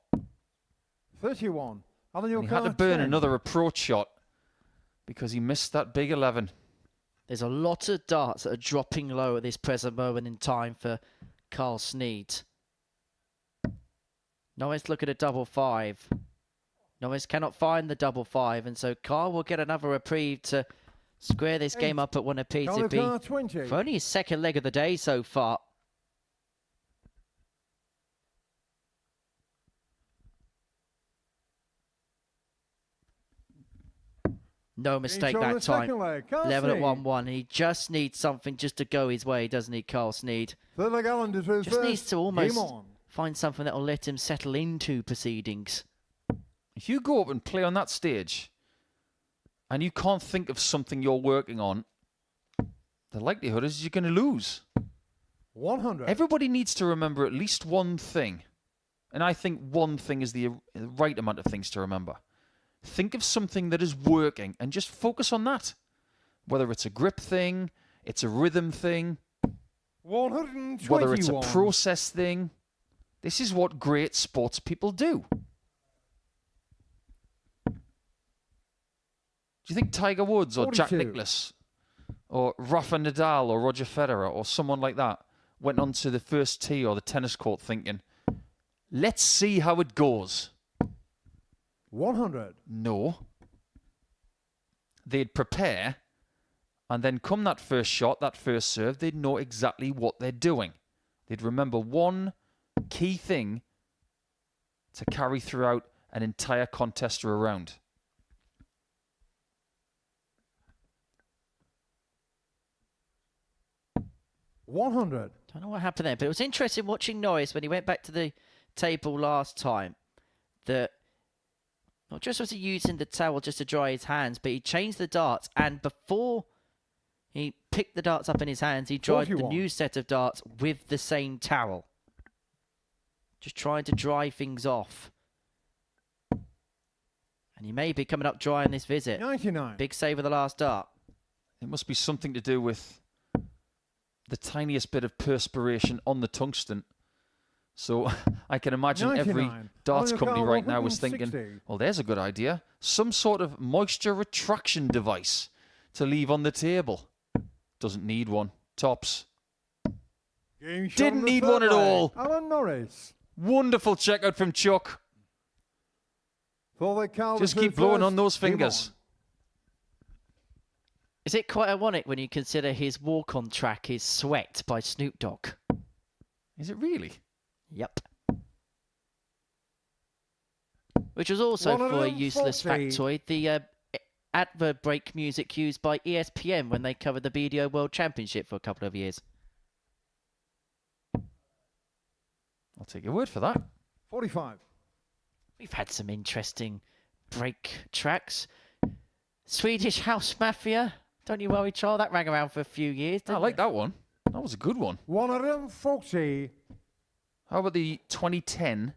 31, Alan And he had to burn another approach shot because he missed that big 11. There's a lot of darts that are dropping low at this present moment in time for Carl Sneed. Norris look at a double 5. Norris cannot find the double 5, and so Carl will get another reprieve to square this game up at one apiece. Carlo car 20. For only his second leg of the day so far. No mistake that time. Level at 1-1. He just needs something just to go his way, doesn't he, Carl Sneed? Third leg Alan deserves Just first. needs to almost Game on. find something that will let him settle into proceedings. If you go up and play on that stage and you can't think of something you're working on, the likelihood is you're going to lose. 100. Everybody needs to remember at least one thing. And I think one thing is the right amount of things to remember. Think of something that is working and just focus on that. Whether it's a grip thing, it's a rhythm thing, 121. whether it's a process thing. This is what great sports people do. Do you think Tiger Woods or Jack 42. Nicklaus or Rafa Nadal or Roger Federer or someone like that went onto the first tee or the tennis court thinking, let's see how it goes? 100. No. They'd prepare, and then come that first shot, that first serve, they'd know exactly what they're doing. They'd remember one key thing to carry throughout an entire contest or a round. $100. Don't know what happened there, but it was interesting watching Norris when he went back to the table last time. That not just was he using the towel just to dry his hands, but he changed the darts, and before he picked the darts up in his hands, he dried the 41. new set of darts with the same towel. Just trying to dry things off. And he may be coming up dry on this visit. 99. Big save with the last dart. It must be something to do with the tiniest bit of perspiration on the tungsten. So I can imagine every 99. darts Alan company Carl, right now is 160. thinking, well, there's a good idea. Some sort of moisture retraction device to leave on the table. Doesn't need one. Tops. Game shot Didn't on the need third one at leg. all. Alan Norris. Wonderful checkout from Chuck. Third leg Carl Just deserves keep blowing first. on those Game fingers. Is it quite ironic when you consider his walk-on track is Sweat by Snoop Dogg? Is it really? Yep. Which was also for a useless 140. factoid, the advert break music used by ESPN when they covered the BDO World Championship for a couple of years. I'll take your word for that. 45. We've had some interesting break tracks. Swedish House Mafia. Don't you worry, Charles. That rang around for a few years. I like that one. That was a good one. 140. How about the 2010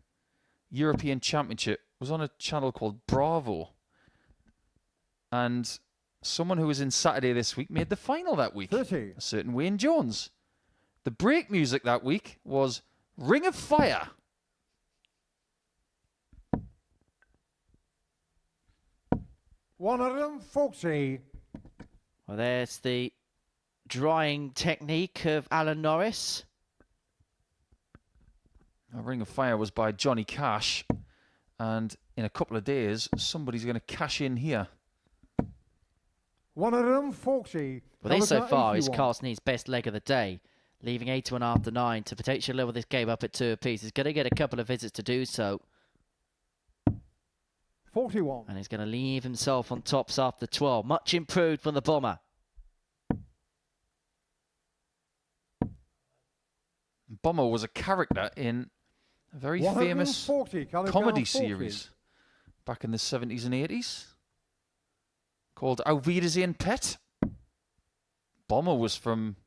European Championship? It was on a channel called Brouwer. And someone who was in Saturday this week made the final that week. 30. A certain Wayne Jones. The break music that week was Ring of Fire. $140. Well, there's the drying technique of Alan Norris. A Ring of Fire was by Johnny Cash. And in a couple of days, somebody's going to cash in here. 140. Well, this so Carlo far is 81. Carl Sneed's best leg of the day. leaving 81 after 9 to potentially level this game up at 2 apiece. He's going to get a couple of visits to do so. 41. And he's going to leave himself on tops after 12. Much improved from the Bomber. Bomber was a character in a very famous 140, comedy series back in the 70s and 80s called Auf Wiedersehen Pet. Bomber was from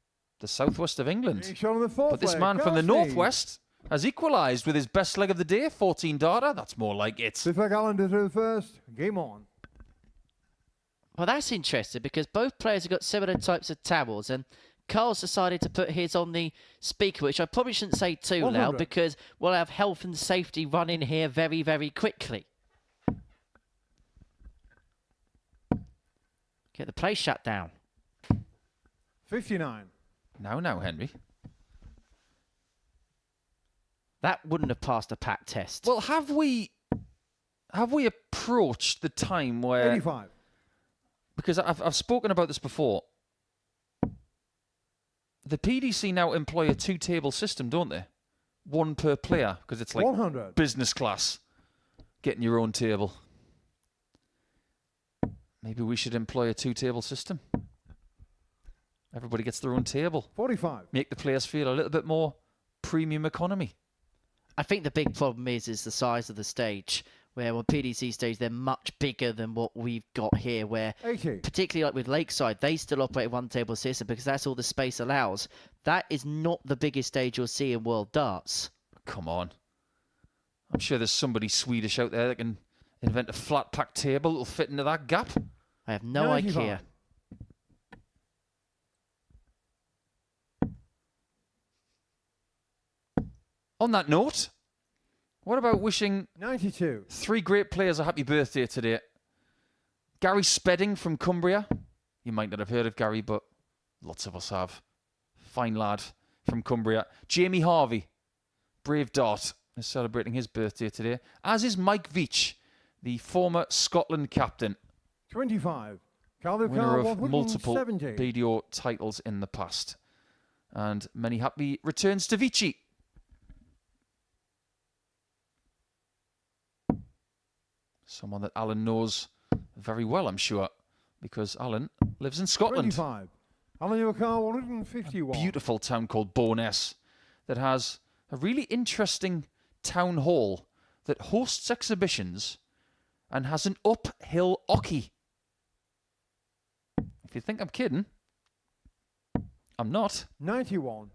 the southwest of England. But this man from the northwest has equalised with his best leg of the day, 14 darter. That's more like it. Fifth leg calendar through first. Game on. Well, that's interesting because both players have got similar types of towels, and Carl's decided to put his on the speaker, which I probably shouldn't say too 100. loud because we'll have health and safety running here very, very quickly. Get the play shut down. 59. Now, Henry. That wouldn't have passed a pack test. Well, have we approached the time where... 85. Because I've spoken about this before. The PDC now employ a 2-table system, don't they? One per player, because it's like 100. business class, getting your own table. Maybe we should employ a 2-table system. Everybody gets their own table. 45. Make the players feel a little bit more premium economy. I think the big problem is the size of the stage, where on PDC stage, they're much bigger than what we've got here, where 80. particularly like with Lakeside, they still operate a 1-table system because that's all the space allows. That is not the biggest stage you'll see in World Darts. Come on. I'm sure there's somebody Swedish out there that can invent a flat pack table that'll fit into that gap. I have no 95. idea. On that note, what about wishing 92. 3 great players a happy birthday today? Gary Spedding from Cumbria. You might not have heard of Gary, but lots of us have. Fine lad from Cumbria. Jamie Harvey, brave dart, is celebrating his birthday today, as is Mike Veach, the former Scotland captain. 25. Winner of multiple 170. BDO titles in the past. And many happy returns to Vici. Someone that Alan knows very well, I'm sure, because Alan lives in Scotland. 25. Alan, your car 151. A beautiful town called Bo'ness that has a really interesting town hall that hosts exhibitions and has an uphill hockey. If you think I'm kidding, I'm not. 91.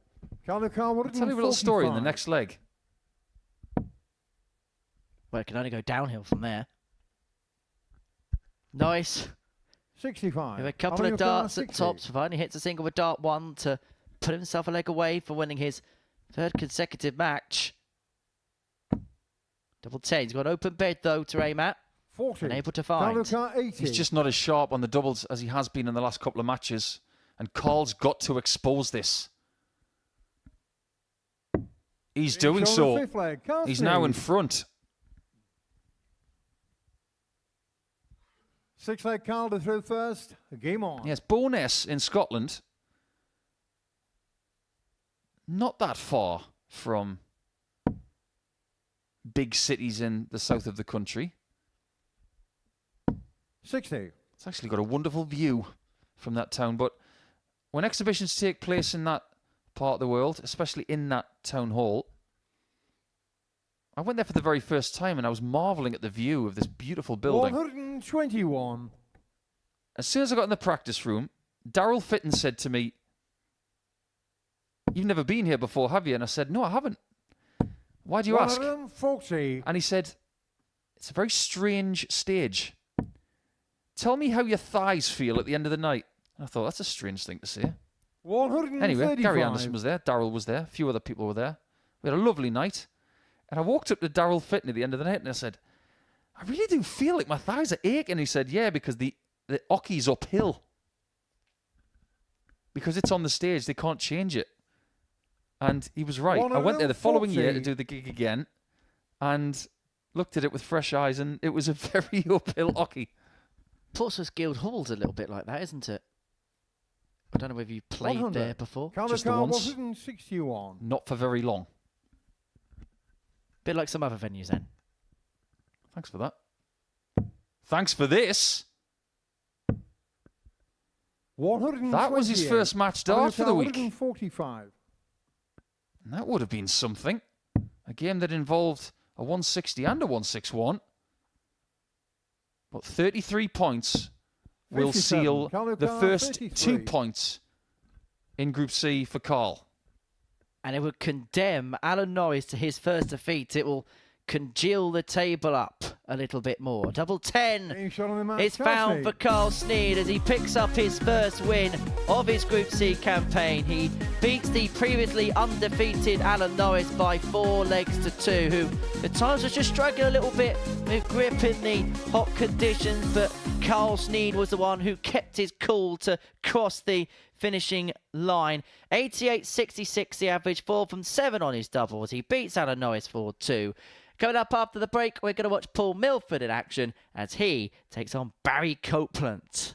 Calendar car I'll tell you a little story in the next leg. Well, it can only go downhill from there. Nice. 65. With a couple of darts at tops, providing he hits a single with dart 1 to put himself a leg away for winning his 3rd consecutive match. Double 10. He's got an open bed, though, to aim at. 40. And able to find. 80. He's just not as sharp on the doubles as he has been in the last couple of matches. And Carl's got to expose this. He's doing so. He's now in front. 6-leg Calder through first. Game on. Yes, Bo'ness in Scotland. Not that far from big cities in the south of the country. 60. It's actually got a wonderful view from that town. But when exhibitions take place in that part of the world, especially in that town hall, I went there for the very first time and I was marvelling at the view of this beautiful building. 121. As soon as I got in the practice room, Daryl Fitton said to me, "You've never been here before, have you?" And I said, "No, I haven't." "Why do you ask?" 140. And he said, "It's a very strange stage. Tell me how your thighs feel at the end of the night." And I thought, that's a strange thing to say. 135. Anyway, Gary Anderson was there, Daryl was there, a few other people were there. We had a lovely night. And I walked up to Daryl Fitton at the end of the night and I said, "I really do feel like my thighs are aching." And he said, "Yeah, because the hockey's uphill. Because it's on the stage, they can't change it." And he was right. I went there the following year to do the gig again and looked at it with fresh eyes, and it was a very uphill hockey. Portsmouth Guildhall's a little bit like that, isn't it? I don't know whether you've played 100. there before. Counter Just the car once. 161. Not for very long. Bit like some other venues then. Thanks for that. Thanks for this. 128. That was his first match dart for the week. 145. And that would have been something. A game that involved a 160 and a 161. But 33 points will 57. seal Carlo the Carr, first 33. 2 points in Group C for Carl. And it would condemn Alan Norris to his first defeat. It will congeal the table up a little bit more. Double 10. Getting shot on the match, It's found Chelsea. for Carl Sneed as he picks up his first win of his Group C campaign. He beats the previously undefeated Alan Norris by 4 legs to 2, who at times was just struggling a little bit with grip in the hot conditions, but Carl Sneed was the one who kept his cool to cross the finishing line. 88.66 the average, 4 from 7 on his doubles. He beats Alan Norris 4-2. Coming up after the break, we're going to watch Paul Milford in action as he takes on Barry Copeland.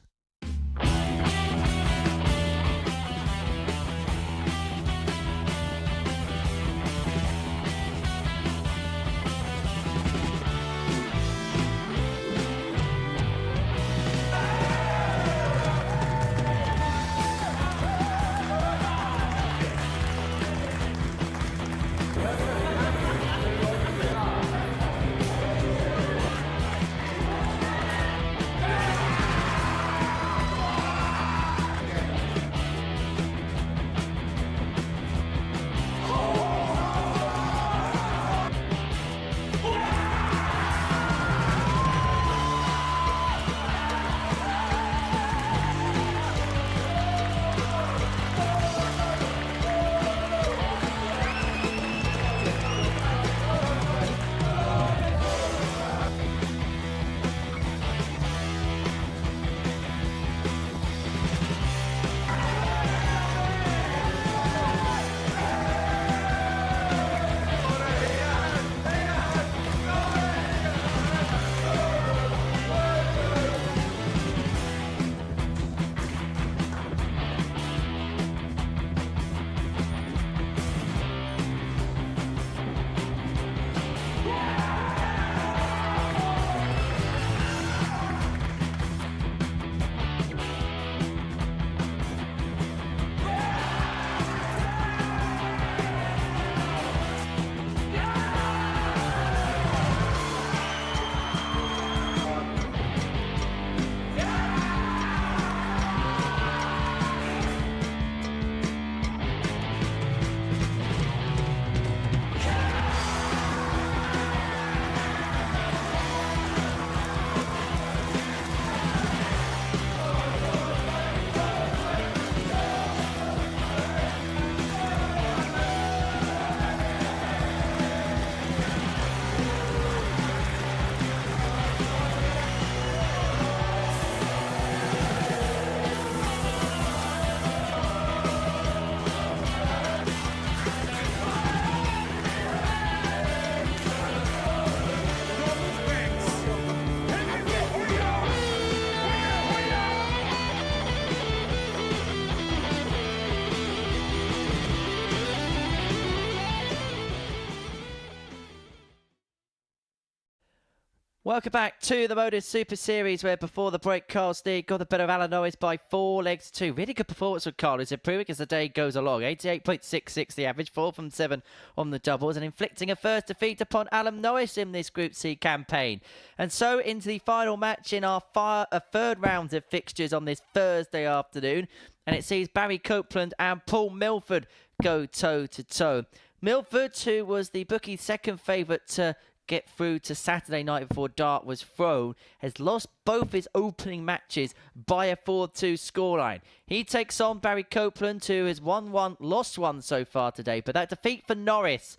Welcome back to the Modus Super Series, where before the break, Carl Sneed got the better of Alan Norris by 4 legs to 2. Really good performance from Carl, who's improving as the day goes along. 88.66 the average, 4 from 7 on the doubles, and inflicting a first defeat upon Alan Norris in this Group C campaign. And so into the final match in our third round of fixtures on this Thursday afternoon, and it sees Barry Copeland and Paul Milford go toe-to-toe. Milford, who was the bookie's second favourite to get through to Saturday night before dart was thrown, has lost both his opening matches by a 4-2 scoreline. He takes on Barry Copeland, who has won 1, lost 1 so far today. But that defeat for Norris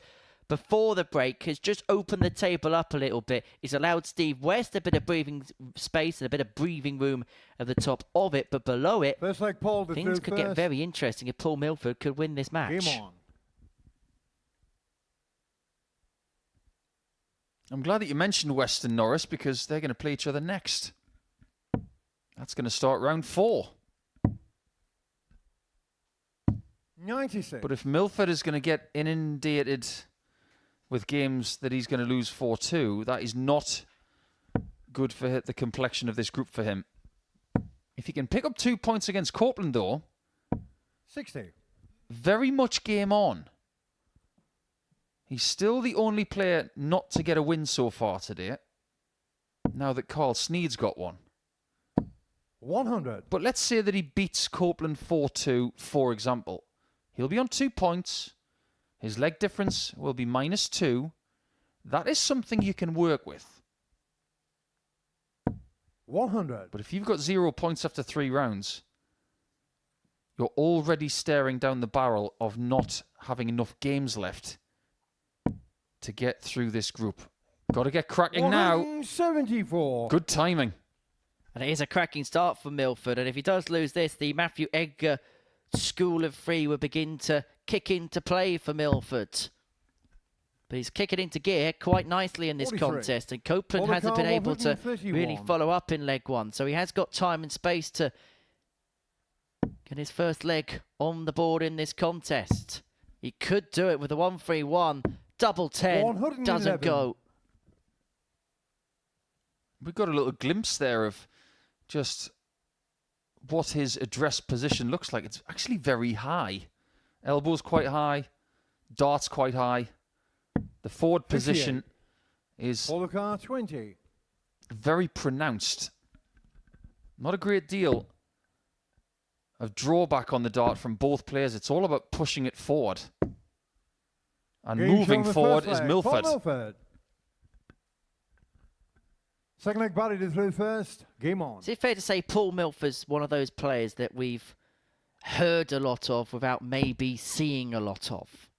before the break has just opened the table up a little bit. It's allowed Steve West a bit of breathing space and a bit of breathing room at the top of it. But below it, First leg, Paul, things could get very interesting if Paul Milford could win this match. Game on. I'm glad that you mentioned West and Norris, because they're going to play each other next. That's going to start round 4. 96. But if Milford is going to get inundated with games that he's going to lose 4-2, that is not good for the complexion of this group for him. If he can pick up 2 points against Copeland, though, 60. very much game on. He's still the only player not to get a win so far today, now that Carl Sneed's got one. 100. But let's say that he beats Copeland 4-2, for example. He'll be on 2 points. His leg difference will be -2. That is something you can work with. 100. But if you've got 0 points after 3 rounds, you're already staring down the barrel of not having enough games left to get through this group. Got to get cracking now. 174. Good timing. And it is a cracking start for Milford. And if he does lose this, the Matthew Edgar School of Three will begin to kick into play for Milford. But he's kicking into gear quite nicely in this 43. contest. And Copeland hasn't been able to really follow up in leg one. So he has got time and space to get his first leg on the board in this contest. He could do it with a 1-3-1. Double 10 doesn't go. We got a little glimpse there of just what his address position looks like. It's actually very high. Elbows quite high. Darts quite high. The forward position is For the car, 20. very pronounced. Not a great deal of drawback on the dart from both players. It's all about pushing it forward. And Game moving shown the forward first is leg Milford. for Milford. Second leg batted through first. Game on. Is it fair to say Paul Milford's one of those players that we've heard a lot of without maybe seeing a lot of?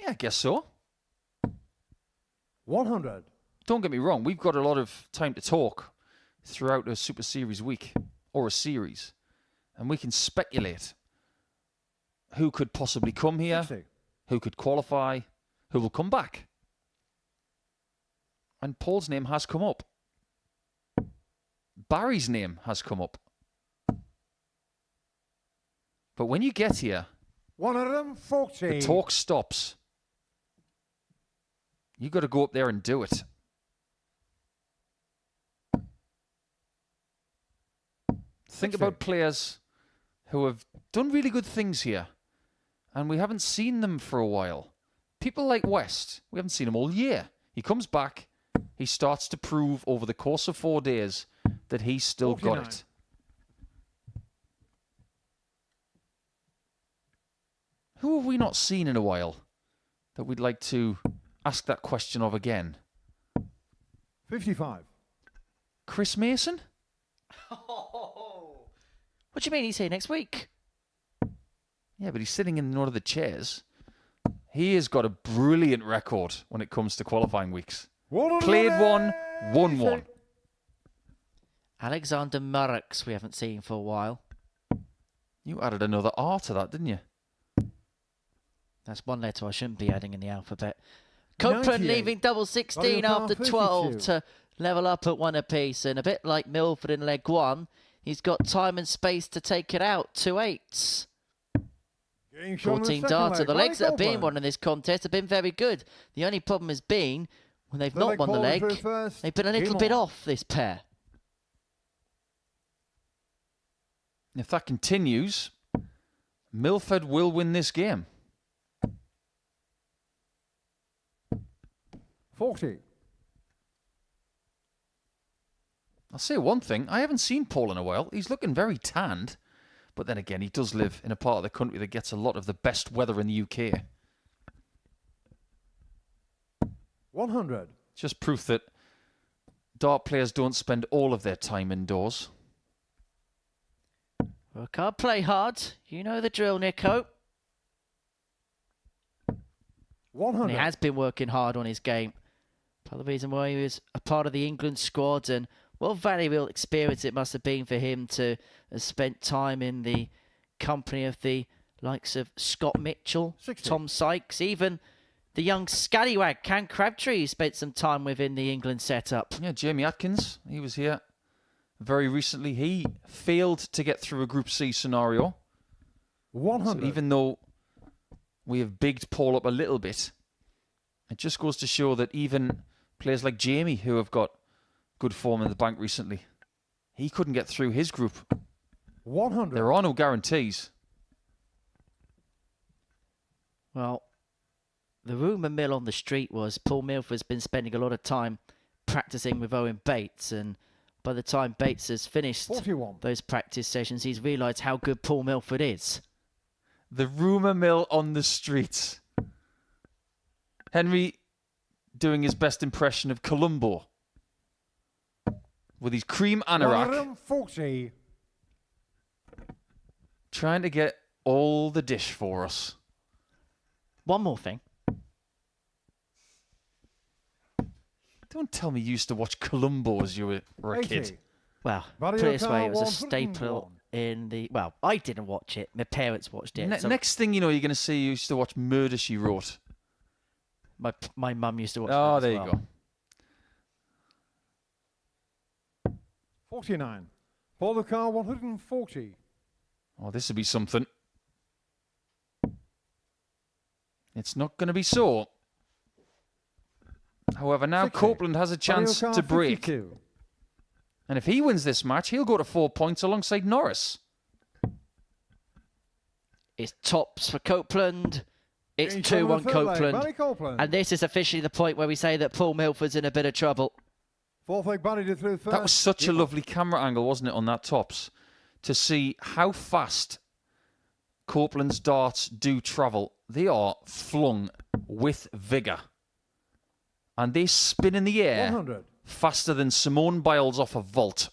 Yeah, I guess so. 100. Don't get me wrong, we've got a lot of time to talk throughout a Super Series week or a series. And we can speculate who could possibly come here, 60. who could qualify, who will come back. And Paul's name has come up. Barry's name has come up. But when you get here, 140. the talk stops. You got to go up there and do it. Think about players who have done really good things here, and we haven't seen them for a while. People like West, we haven't seen him all year. He comes back, he starts to prove over the course of 4 days that he's still 49. got it. Who have we not seen in a while that we'd like to ask that question of again? 55. Chris Mason? What do you mean he's here next week? Yeah, but he's sitting in one of the chairs. He has got a brilliant record when it comes to qualifying weeks. Played one, won one. Alexander Murrox we haven't seen for a while. You added another R to that, didn't you? That's one letter I shouldn't be adding in the alphabet. Copeland 98. leaving double 16 after 12 to level up at 1 apiece. And a bit like Milford in leg one, he's got time and space to take it out. 2 8s. 14 darter. The legs that have been won in this contest have been very good. The only problem has been when they've not won the leg, they've been a little bit off, this pair. If that continues, Milford will win this game. 40. I'll say one thing. I haven't seen Paul in a while. He's looking very tanned. But then again, he does live in a part of the country that gets a lot of the best weather in the UK. 100. Just proof that dart players don't spend all of their time indoors. Work hard, play hard. You know the drill, Nico. 100. And he has been working hard on his game. Part of the reason why he was a part of the England squad, and what valuable experience it must have been for him to have spent time in the company of the likes of Scott Mitchell, 60. Tom Sykes, even the young scallywag Cam Crabtree he spent some time with in the England setup. Yeah, Jamie Atkins, he was here very recently. He failed to get through a Group C scenario 100. So even though we have bigged Paul up a little bit, it just goes to show that even players like Jamie, who have got good form in the bank recently, he couldn't get through his group. 100. There are no guarantees. Well, the rumour mill on the street was Paul Milford's been spending a lot of time practicing with Owen Bates, and by the time Bates has finished 41. those practice sessions, he's realised how good Paul Milford is. The rumour mill on the streets. Henry doing his best impression of Columbo with his cream anorak, 140. trying to get all the dish for us. One more thing. Don't tell me you used to watch Columbo as you were a 80. kid. Well, Mario put it this way, Kart it was a 101. staple in the... Well, I didn't watch it. My parents watched it. so Next thing you know, you're going to see you used to watch Murder, She Wrote. my mum used to watch Oh, that as there well. you go. 49. Paul the car 140. Oh, this would be something. It's not going to be so. However, now 60. Copeland has a chance Mario Kart to break. 52. And if he wins this match, he'll go to 4 points alongside Norris. It's tops for Copeland. It's Into the 2-1 third leg, Copeland. Barry Copeland. And this is officially the point where we say that Paul Milford's in a bit of trouble. Fourth leg Barry did through first. That was such a Game on. lovely camera angle, wasn't it, on that tops? To see how fast Copeland's darts do travel. They are flung with vigour. And they spin in the air 100. faster than Simone Biles off a vault.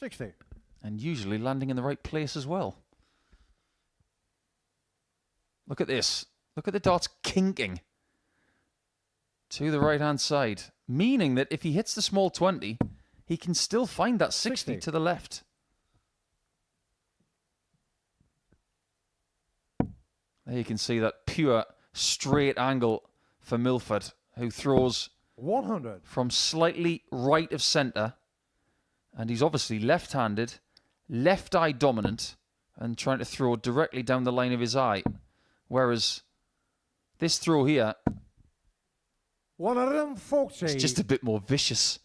$60. And usually landing in the right place as well. Look at this. Look at the darts kinking to the right-hand side. Meaning that if he hits the small 20, he can still find that 60 to the left. There you can see that pure straight angle for Milford, who throws 100. from slightly right of centre. And he's obviously left-handed, left-eye dominant, and trying to throw directly down the line of his eye. Whereas this throw here 140. is just a bit more vicious.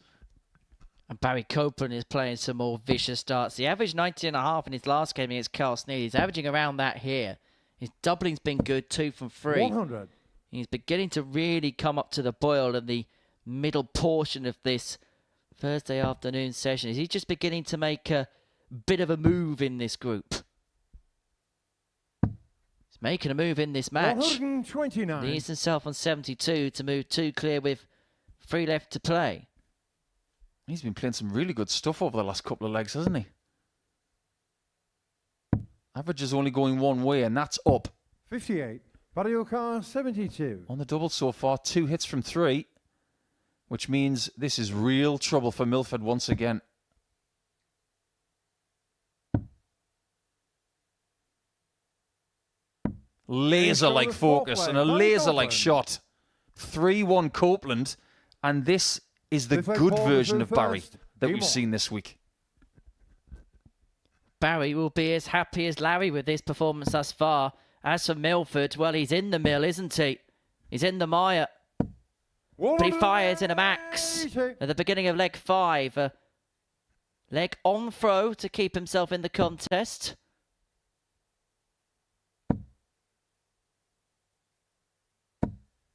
And Barry Copeland is playing some more vicious darts. He averaged 90.5 in his last game against Carl Sneed. He's averaging around that here. His doubling's been good, 2 from 3. 100. He's beginning to really come up to the boil in the middle portion of this Thursday afternoon session. He's just beginning to make a bit of a move in this group. He's making a move in this match. 129. He needs himself on 72 to move 2 clear with 3 left to play. He's been playing some really good stuff over the last couple of legs, hasn't he? Average is only going one way, and that's up. 58. Barry car 72. On the double so far, 2 hits from 3, which means this is real trouble for Milford once again. Laser-like focus and a laser-like shot. 3-1 Copeland, and this is the good version of Barry that we've seen this week. Barry will be as happy as Larry with this performance thus far. As for Milford, well, he's in the mill, isn't he? He's in the mire. But he fires in a max at the beginning of leg 5. Leg on throw to keep himself in the contest.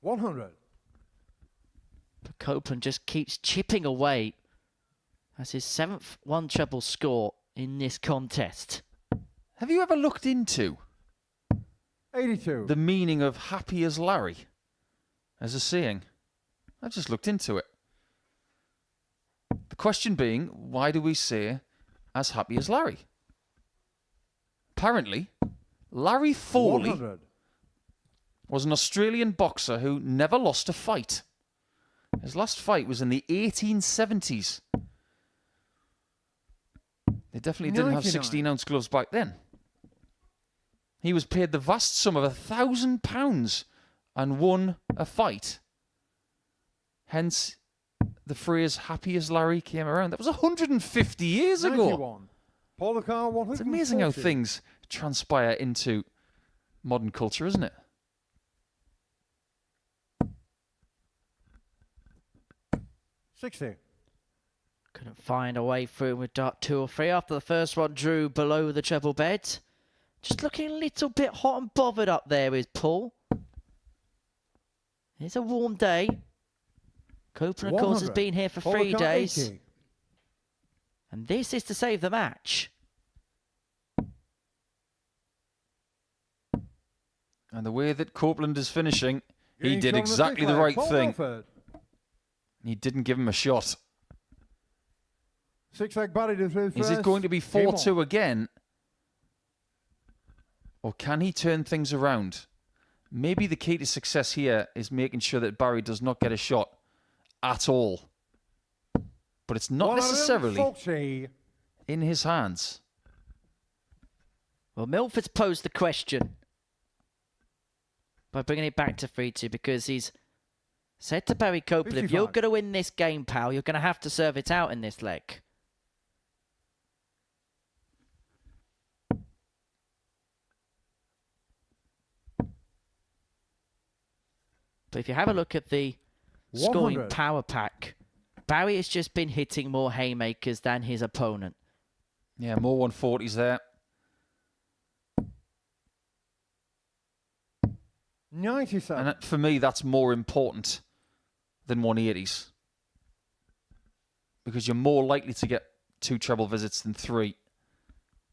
$100. But Copeland just keeps chipping away. That's his 7th one treble score in this contest. Have you ever looked into 82. the meaning of happy as Larry as a saying? I've just looked into it. The question being, why do we say as happy as Larry? Apparently, Larry Foley 100. was an Australian boxer who never lost a fight. His last fight was in the 1870s. They definitely didn't have 16-ounce gloves back then. He was paid the vast sum of £1,000 and won a fight Hence, the phrase "happy as Larry" came around. That was 150 years ago. 91. Paul the car, 140. It's amazing how things transpire into modern culture, isn't it? $60. Couldn't find a way through with dart 2 or 3 after the first one drew below the treble bed. Just looking a little bit hot and bothered up there is Paul. It's a warm day. Copeland, of course, has been here for 3 days. 80. And this is to save the match. And the way that Copeland is finishing, he Getting did shown exactly the the right Paul thing. Milford. He didn't give him a shot. 6-leg Barry to through Is it going to be Game 4-2 again? Or can he turn things around? Maybe the key to success here is making sure that Barry does not get a shot at all. But it's not necessarily 140. in his hands. Well, Milford's posed the question by bringing it back to 3-2 because he's said to Barry Copeland, if you're 55. going to win this game, pal, you're going to have to serve it out in this leg. But if you have a look at the scoring 100. power pack, Barry has just been hitting more haymakers than his opponent. Yeah, more 140s there. 97. And for me, that's more important than 180s. Because you're more likely to get 2 treble visits than 3.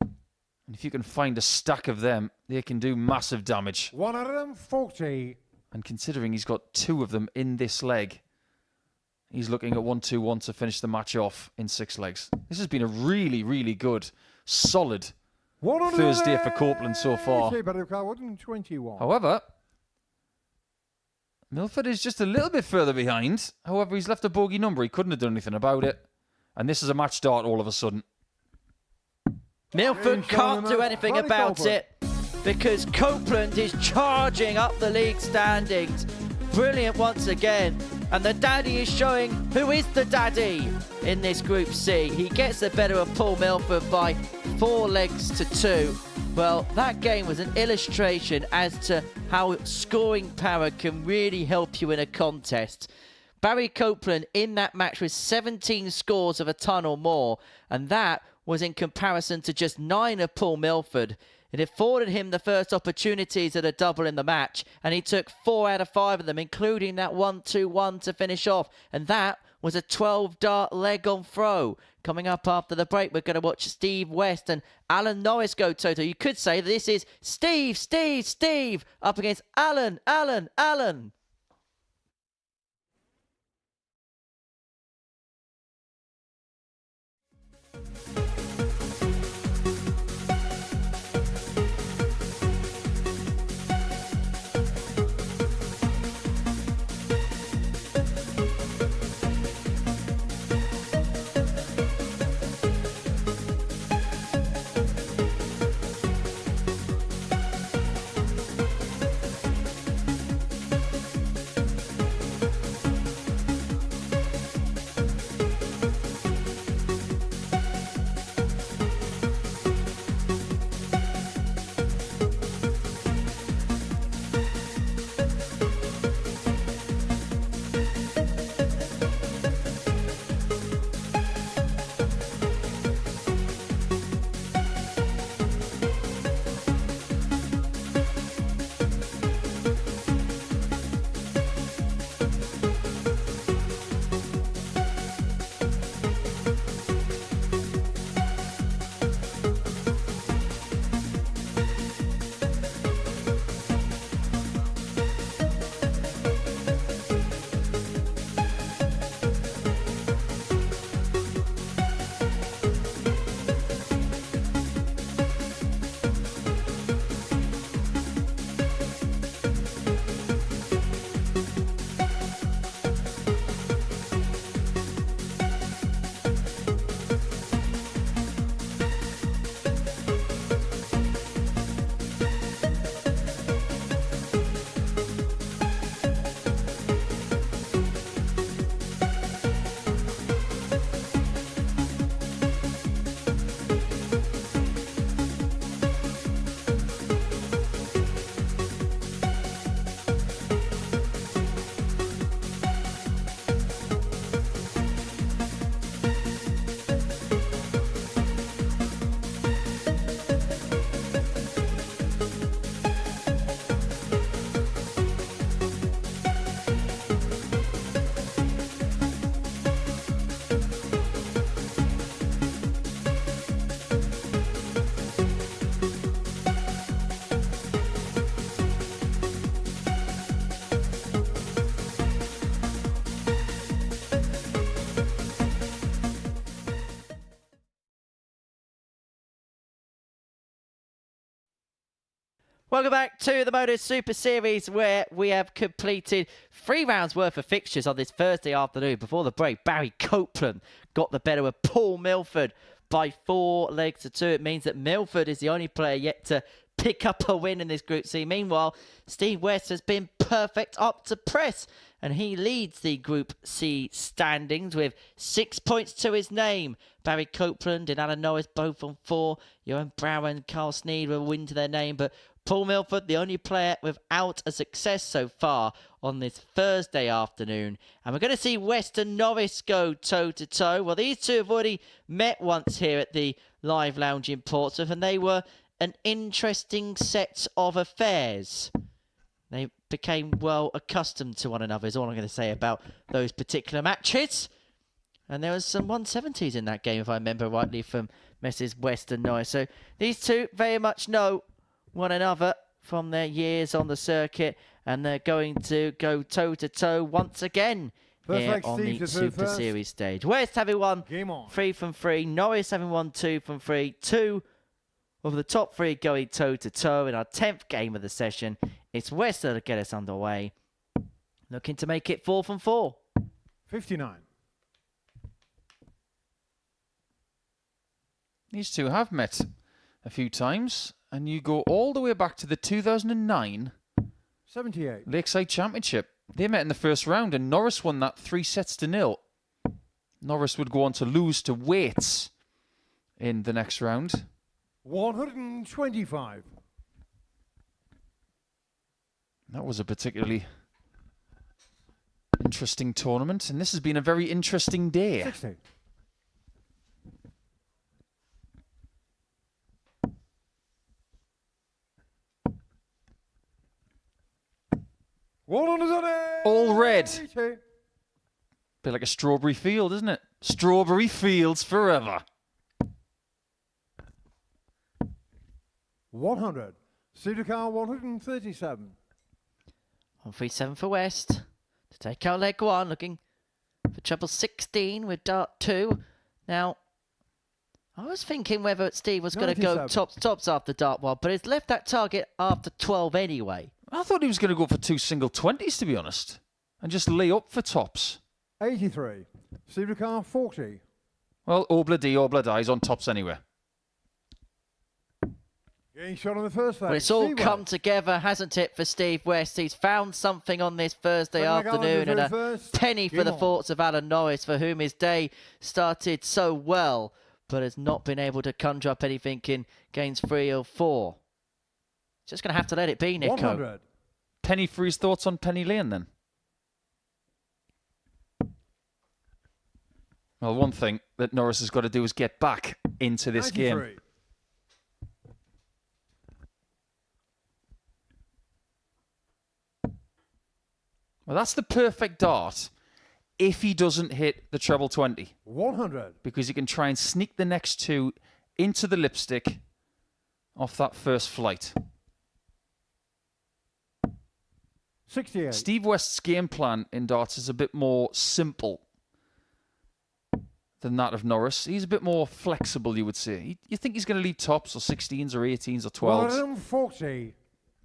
And if you can find a stack of them, they can do massive damage. 140. And considering he's got 2 of them in this leg, he's looking at 1-2-1 to finish the match off in 6 legs. This has been a really, really good, solid Thursday for Copeland so far. 121. However, Milford is just a little bit further behind. However, he's left a bogey number. He couldn't have done anything about it. And this is a match start all of a sudden. Milford can't do anything Barry about Copeland. it because Copeland is charging up the league standings. Brilliant once again. And the daddy is showing who is the daddy in this Group C. He gets the better of Paul Milford by 4 legs to 2. Well, that game was an illustration as to how scoring power can really help you in a contest. Barry Copeland in that match with 17 scores of a ton or more, and that was in comparison to just 9 of Paul Milford. It afforded him the first opportunities at a double in the match, and he took 4 out of 5 of them, including that 1-2-1 to finish off. And that was a 12-dart leg on throw. Coming up after the break, we're going to watch Steve West and Alan Norris go toe-to. You could say this is Steve up against Alan. Welcome back to the Modus Super Series, where we have completed 3 rounds worth of fixtures on this Thursday afternoon. Before the break, Barry Copeland got the better of Paul Milford by 4 legs to 2. It means that Milford is the only player yet to pick up a win in this Group C. Meanwhile, Steve West has been perfect up to press, and he leads the Group C standings with 6 points to his name. Barry Copeland and Alan Norris both on 4. Johan Brouwer and Carl Sneed will win to their name, but Paul Milford, the only player without a success so far on this Thursday afternoon. And we're going to see West and Norris go toe-to-toe. Well, these two have already met once here at the Live Lounge in Portsmouth, and they were an interesting set of affairs. They became well accustomed to one another, is all I'm going to say about those particular matches. And there was some 170s in that game, if I remember rightly, from Messrs. West and Norris. So these two very much know one another from their years on the circuit, and they're going to go toe-to-toe once again here on the Super Series stage. West having won 3 from 3, Norris having won 2 from 3, 2 of the top 3 going toe-to-toe in our 10th game of the session. It's West that'll get us underway, looking to make it 4 from 4. 59. These two have met a few times, and you go all the way back to the 2009 78. Lakeside Championship. They met in the first round, and Norris won that 3-0. Norris would go on to lose to Waits in the next round. 125. That was a particularly interesting tournament, and this has been a very interesting day. 60. All red. Bit like a strawberry field, isn't it? Strawberry fields forever. 100. Pseudocar 137. 137 for West to take out leg 1, looking for treble 16 with dart 2. Now, I was thinking whether Steve was going to go tops after dart 1, but he's left that target after 12 anyway. I thought he was going to go for 2 single 20s, to be honest, and just lay up for tops. 83. Pseudocar 40. Well, Obla D, Obla dies on tops anyway. Getting shot on the first leg. Well, it's all come together, hasn't it, for Steve West? He's found something on this Thursday afternoon, and a penny for the thoughts of Alan Norris, for whom his day started so well, but has not been able to conjure up anything in games 3 or 4. Just going to have to let it be, Nico. 100. Penny for his thoughts on Penny Lane, then. Well, one thing that Norris has got to do is get back into this 93. game. Well, that's the perfect dart if he doesn't hit the treble 20. 100. Because he can try and sneak the next 2 into the lipstick off that first flight. 68. Steve West's game plan in darts is a bit more simple than that of Norris. He's a bit more flexible, you would say. You think he's going to lead tops or 16s or 18s or 12s. 140.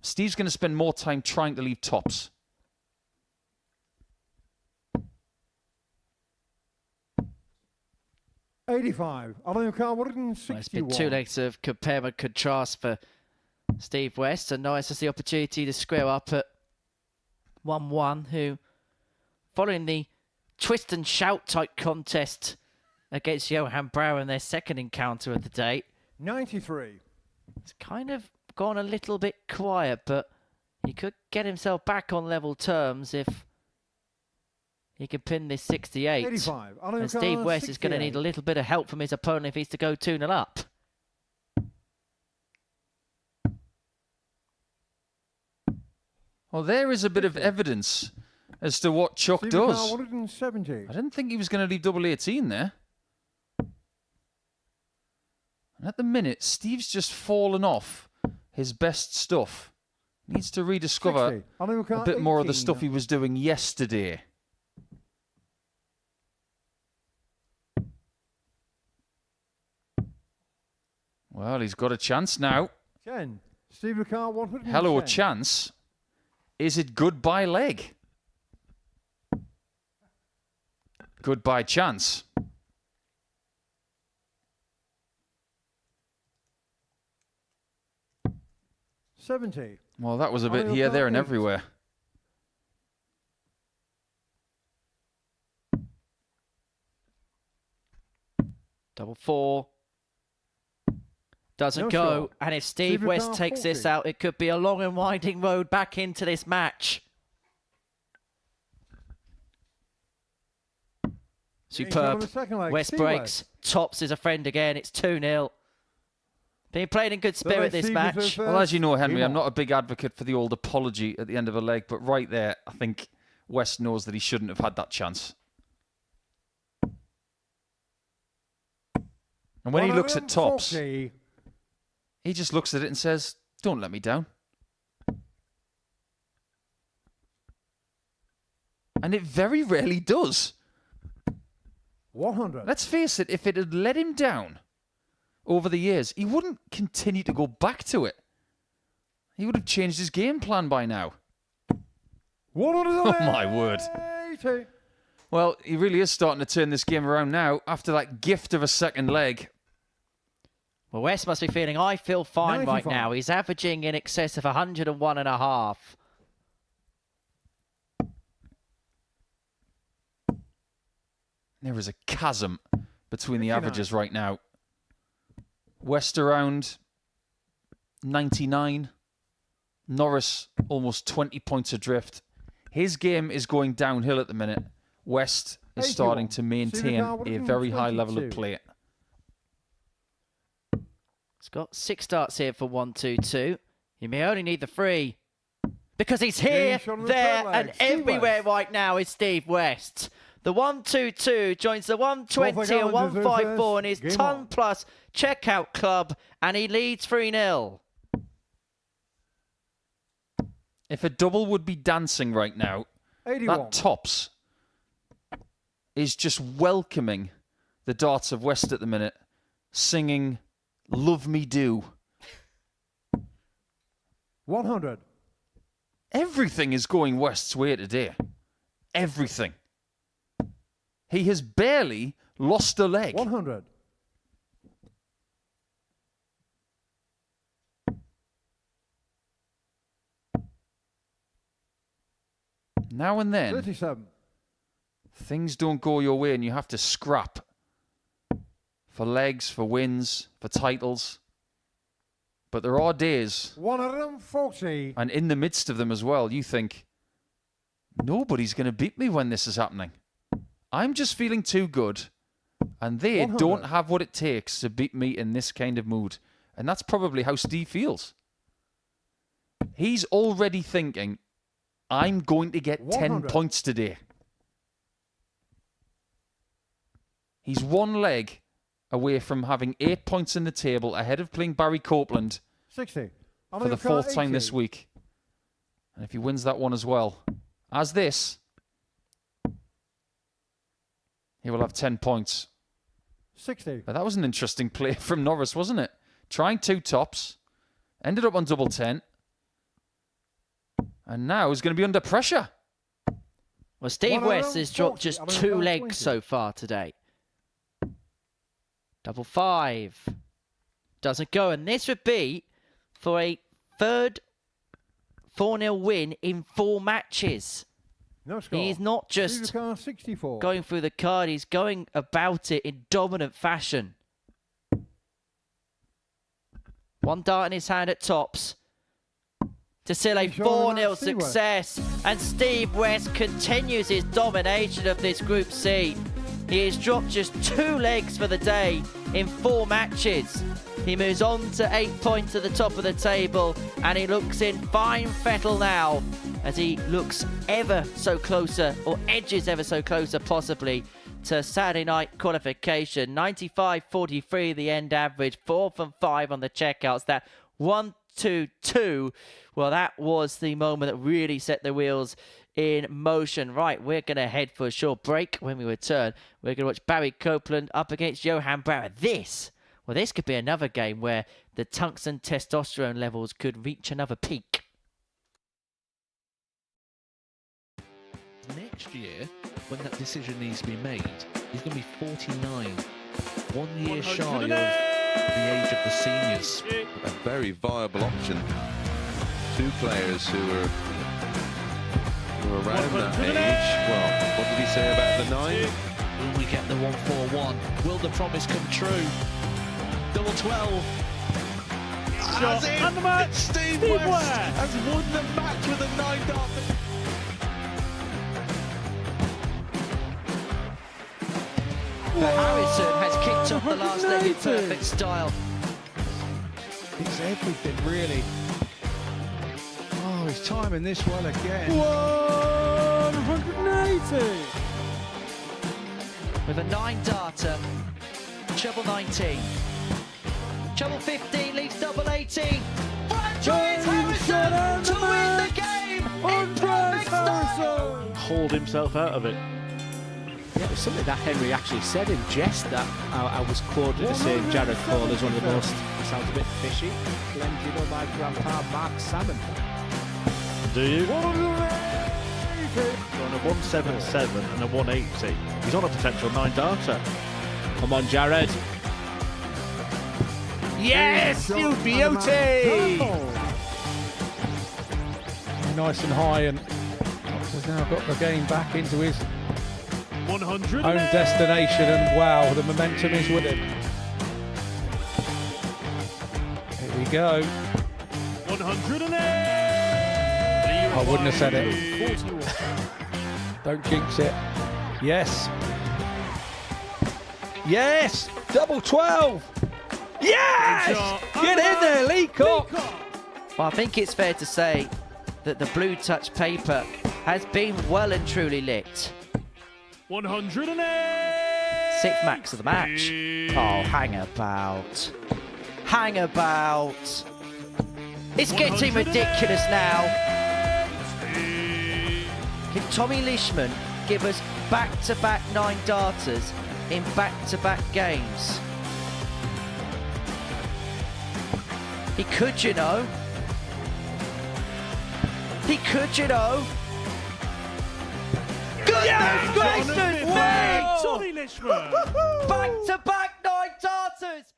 Steve's going to spend more time trying to leave tops. $85. Alan Car 161. It's been 2 legs of compare and contrast for Steve West, and Norris has the opportunity to square up at 1-1, who, following the twist and shout type contest against Johan Brouwer in their second encounter of the day, 93. it's kind of gone a little bit quiet, but he could get himself back on level terms if he can pin this 68. 85. And Steve West is going to need a little bit of help from his opponent if he's to go 2-0 up. Well, there is a bit of evidence as to what Chuck Pseudocar does. 170. I didn't think he was going to leave double 18 there. And at the minute, Steve's just fallen off his best stuff. Needs to rediscover a bit more of the stuff he was doing yesterday. Well, he's got a chance now. 10. Steve Car 110. Hello, chance. Is it goodbye leg? Goodbye chance. $70. Well, that was a bit Final here, car there, and 8. everywhere. Double 4. Doesn't No go. shot. And if Steve Steve West Car takes this 40. out, it could be a long and winding road back into this match. Superb. the second leg, West Steve breaks. Tops is a friend again. It's 2-0. Being played in good spirit this Steve match. reserves Well, as you know, Henry, Game I'm on. not a big advocate for the old apology at the end of a leg, but right there, I think West knows that he shouldn't have had that chance. And when he looks at Tops, 140. he just looks at it and says, don't let me down. And it very rarely does. 100. Let's face it, if it had let him down over the years, he wouldn't continue to go back to it. He would have changed his game plan by now. 180. Oh, my word. Well, he really is starting to turn this game around now after that gift of a second leg. Well, West must be feeling, I feel fine right 95. now. He's averaging in excess of 101.5. There is a chasm between the 59. averages right now. West around 99. Norris almost 20 points adrift. His game is going downhill at the minute. West is 81. starting to maintain a very high level of 22. play. He's got 6 starts here for 1-2-2. He may only need the 3. Because he's here, shot on the there, third and leg. Steve everywhere West. right now is Steve West. The 1-2-2 joins the 120 Norfolk and Islanders 154 in his Game ton on. plus checkout club, and he leads 3-0. If a double would be dancing right now, 81. that Tops is just welcoming the darts of West at the minute, singing Love Me Do. 100. Everything is going West's way today. Everything. He has barely lost a leg. 100. Now and then, 37. things don't go your way and you have to scrap for legs, for wins, for titles. But there are days, 140. and in the midst of them as well, you think, nobody's going to beat me when this is happening. I'm just feeling too good, and they 100. don't have what it takes to beat me in this kind of mood. And that's probably how Steve feels. He's already thinking, I'm going to get 10 100. points today. He's one leg away from having 8 points in the table ahead of playing Barry Copeland 60. for the 4th time this week. And if he wins that one as well, as this, he will have 10 points. 60. But that was an interesting play from Norris, wasn't it? Trying 2 tops, ended up on double 10, and now is going to be under pressure. Well, Steve West has dropped 140, just I'm gonna 2 go legs 20. so far today. Double 5. Doesn't go. And this would be for a third 4-0 win in 4 matches. No score. He's not Steve just Car 64. going through the card. He's going about it in dominant fashion. 1 dart in his hand at Tops. To seal a He's showing 4-0 that Steve West. success. And Steve West continues his domination of this Group C. He has dropped just 2 legs for the day in 4 matches. He moves on to 8 points at the top of the table, and he looks in fine fettle now as he looks ever so closer, or edges ever so closer possibly, to Saturday night qualification. 95.43 the end average, 4 from 5 on the checkouts. That 1-2-2, well, that was the moment that really set the wheels in motion. Right, we're going to head for a short break. When we return, we're going to watch Barry Copeland up against Johan Brouwer. This Well, this could be another game where the tungsten testosterone levels could reach another peak. Next year, when that decision needs to be made, he's going to be 49. 1 year shy of the age of the seniors. A very viable option. Two players who are around that age. Well, what did he say about the 9? Will we get the 141? Will the promise come true? Double 12. Shot and the match. Steve West has won the match with a 9 dart. Harrison has kicked off the last leg in perfect style. It's everything, really. Oh, he's timing this well again. 180. With a 9 darter, treble 19. Treble 15 leaves double 18. Franchise Harrison to win the game in perfect style. Hauled himself out of it. Yeah, it was something that Henry actually said in jest that I was quoted as saying Jared Cole is one of the most, sounds a bit fishy, blended on my grandpa Mark Salmon. Do you? On a 177 and a 180. He's on a potential 9 darter. Come on, Jared. Yes, you beauty! Nice and high, and Knox has now got the game back into his 100 own destination, and wow, the momentum is with him. Here we go. 108. I wouldn't have said it. Don't jinx it. Yes. Yes! Double 12! Yes! Get in there, Lee Cox! Well, I think it's fair to say that the blue touch paper has been well and truly lit. 108. 6th max of the match. Oh, hang about. Hang about. It's getting ridiculous now. Can Tommy Leishman give us back-to-back 9 darters in back-to-back games? He could, you know. He could, you know. Goodness gracious! Wait! Tommy Leishman. Back-to-back 9 darters!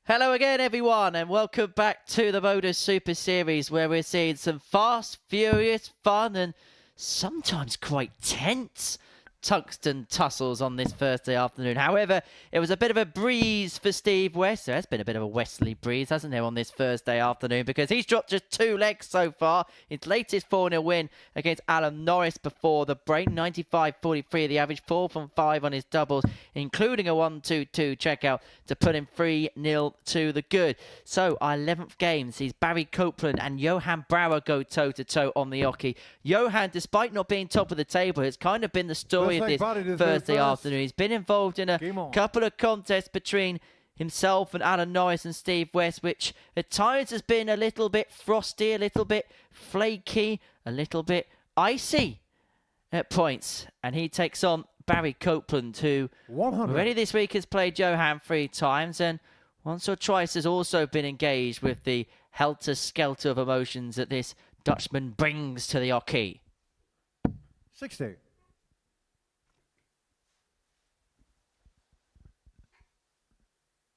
Hello again, everyone, and welcome back to the Modus Super Series, where we're seeing some fast, furious, fun, and sometimes quite tense tungsten tussles on this Thursday afternoon. However, it was a bit of a breeze for Steve West. There has been a bit of a westerly breeze, hasn't there, on this Thursday afternoon, because he's dropped just 2 legs so far. His latest 4-0 win against Alan Norris before the break. 95.43 the average, 4 from 5 on his doubles, including a 1-2-2 checkout to put him 3-0 to the good. So our 11th game sees Barry Copeland and Johan Brouwer go toe-to-toe on the hockey. Johan, despite not being top of the table, has kind of been the story of this Thursday afternoon. He's been involved in a couple of contests between himself and Alan Norris and Steve West, which at times has been a little bit frosty, a little bit flaky, a little bit icy at points. And he takes on Barry Copeland, who already this week has played Johan 3 times, and once or twice has also been engaged with the helter-skelter of emotions that this Dutchman brings to the hockey. 60.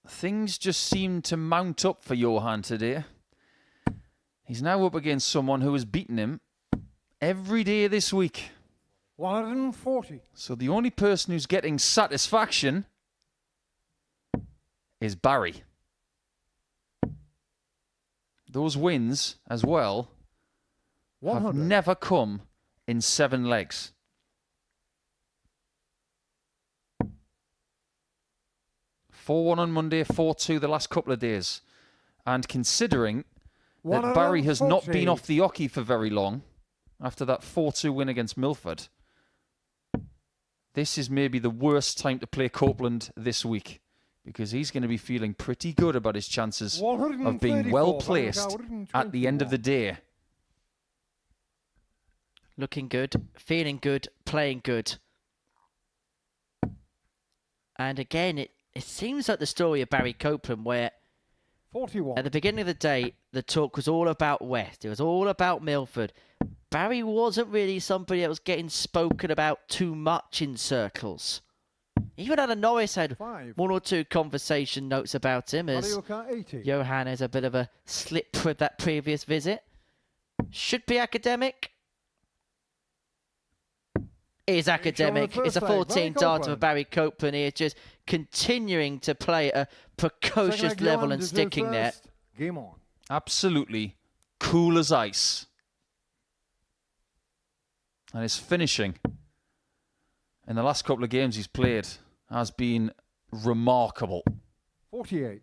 Things just seem to mount up for Johan today. He's now up against someone who has beaten him every day this week. 140. So the only person who's getting satisfaction is Barry. Those wins as well have never come in 7 legs. 4-1 on Monday, 4-2 the last couple of days. And considering that Barry has not been off the hockey for very long, after that 4-2 win against Milford, this is maybe the worst time to play Copeland this week, because he's going to be feeling pretty good about his chances of being well placed at the end of the day. Looking good, feeling good, playing good. And again, it seems like the story of Barry Copeland, where 41. at the beginning of the day, the talk was all about West. It was all about Milford. Barry wasn't really somebody that was getting spoken about too much in circles. Even Alan Norris had 5. one or two conversation notes about him, as Mario Kart 80. Johan has a bit of a slip with that previous visit. Should be academic. Is academic. It's a 14 dart of Barry Copeland here, just continuing to play at a precocious level and sticking there. Game on. Absolutely cool as ice. And his finishing in the last couple of games he's played has been remarkable. 48.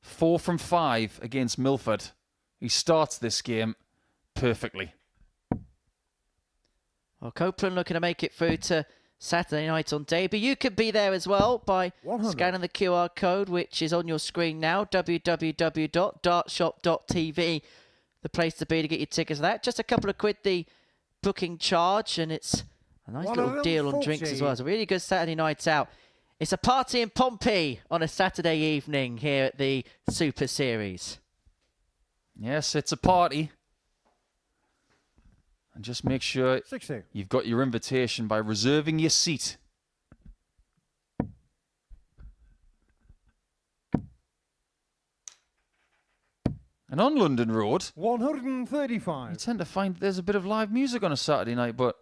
4 from 5 against Milford. He starts this game perfectly. Well, Copeland looking to make it through to Saturday night on debut. You could be there as well by 100. scanning the QR code, which is on your screen now, www.dartshop.tv. The place to be to get your tickets for that. Just a couple of quid, the booking charge, and it's a nice little deal on drinks as well. It's a really good Saturday night out. It's a party in Pompey on a Saturday evening here at the Super Series. Yes, it's a party. And just make sure 60. you've got your invitation by reserving your seat. And on London Road, 135. you tend to find there's a bit of live music on a Saturday night, but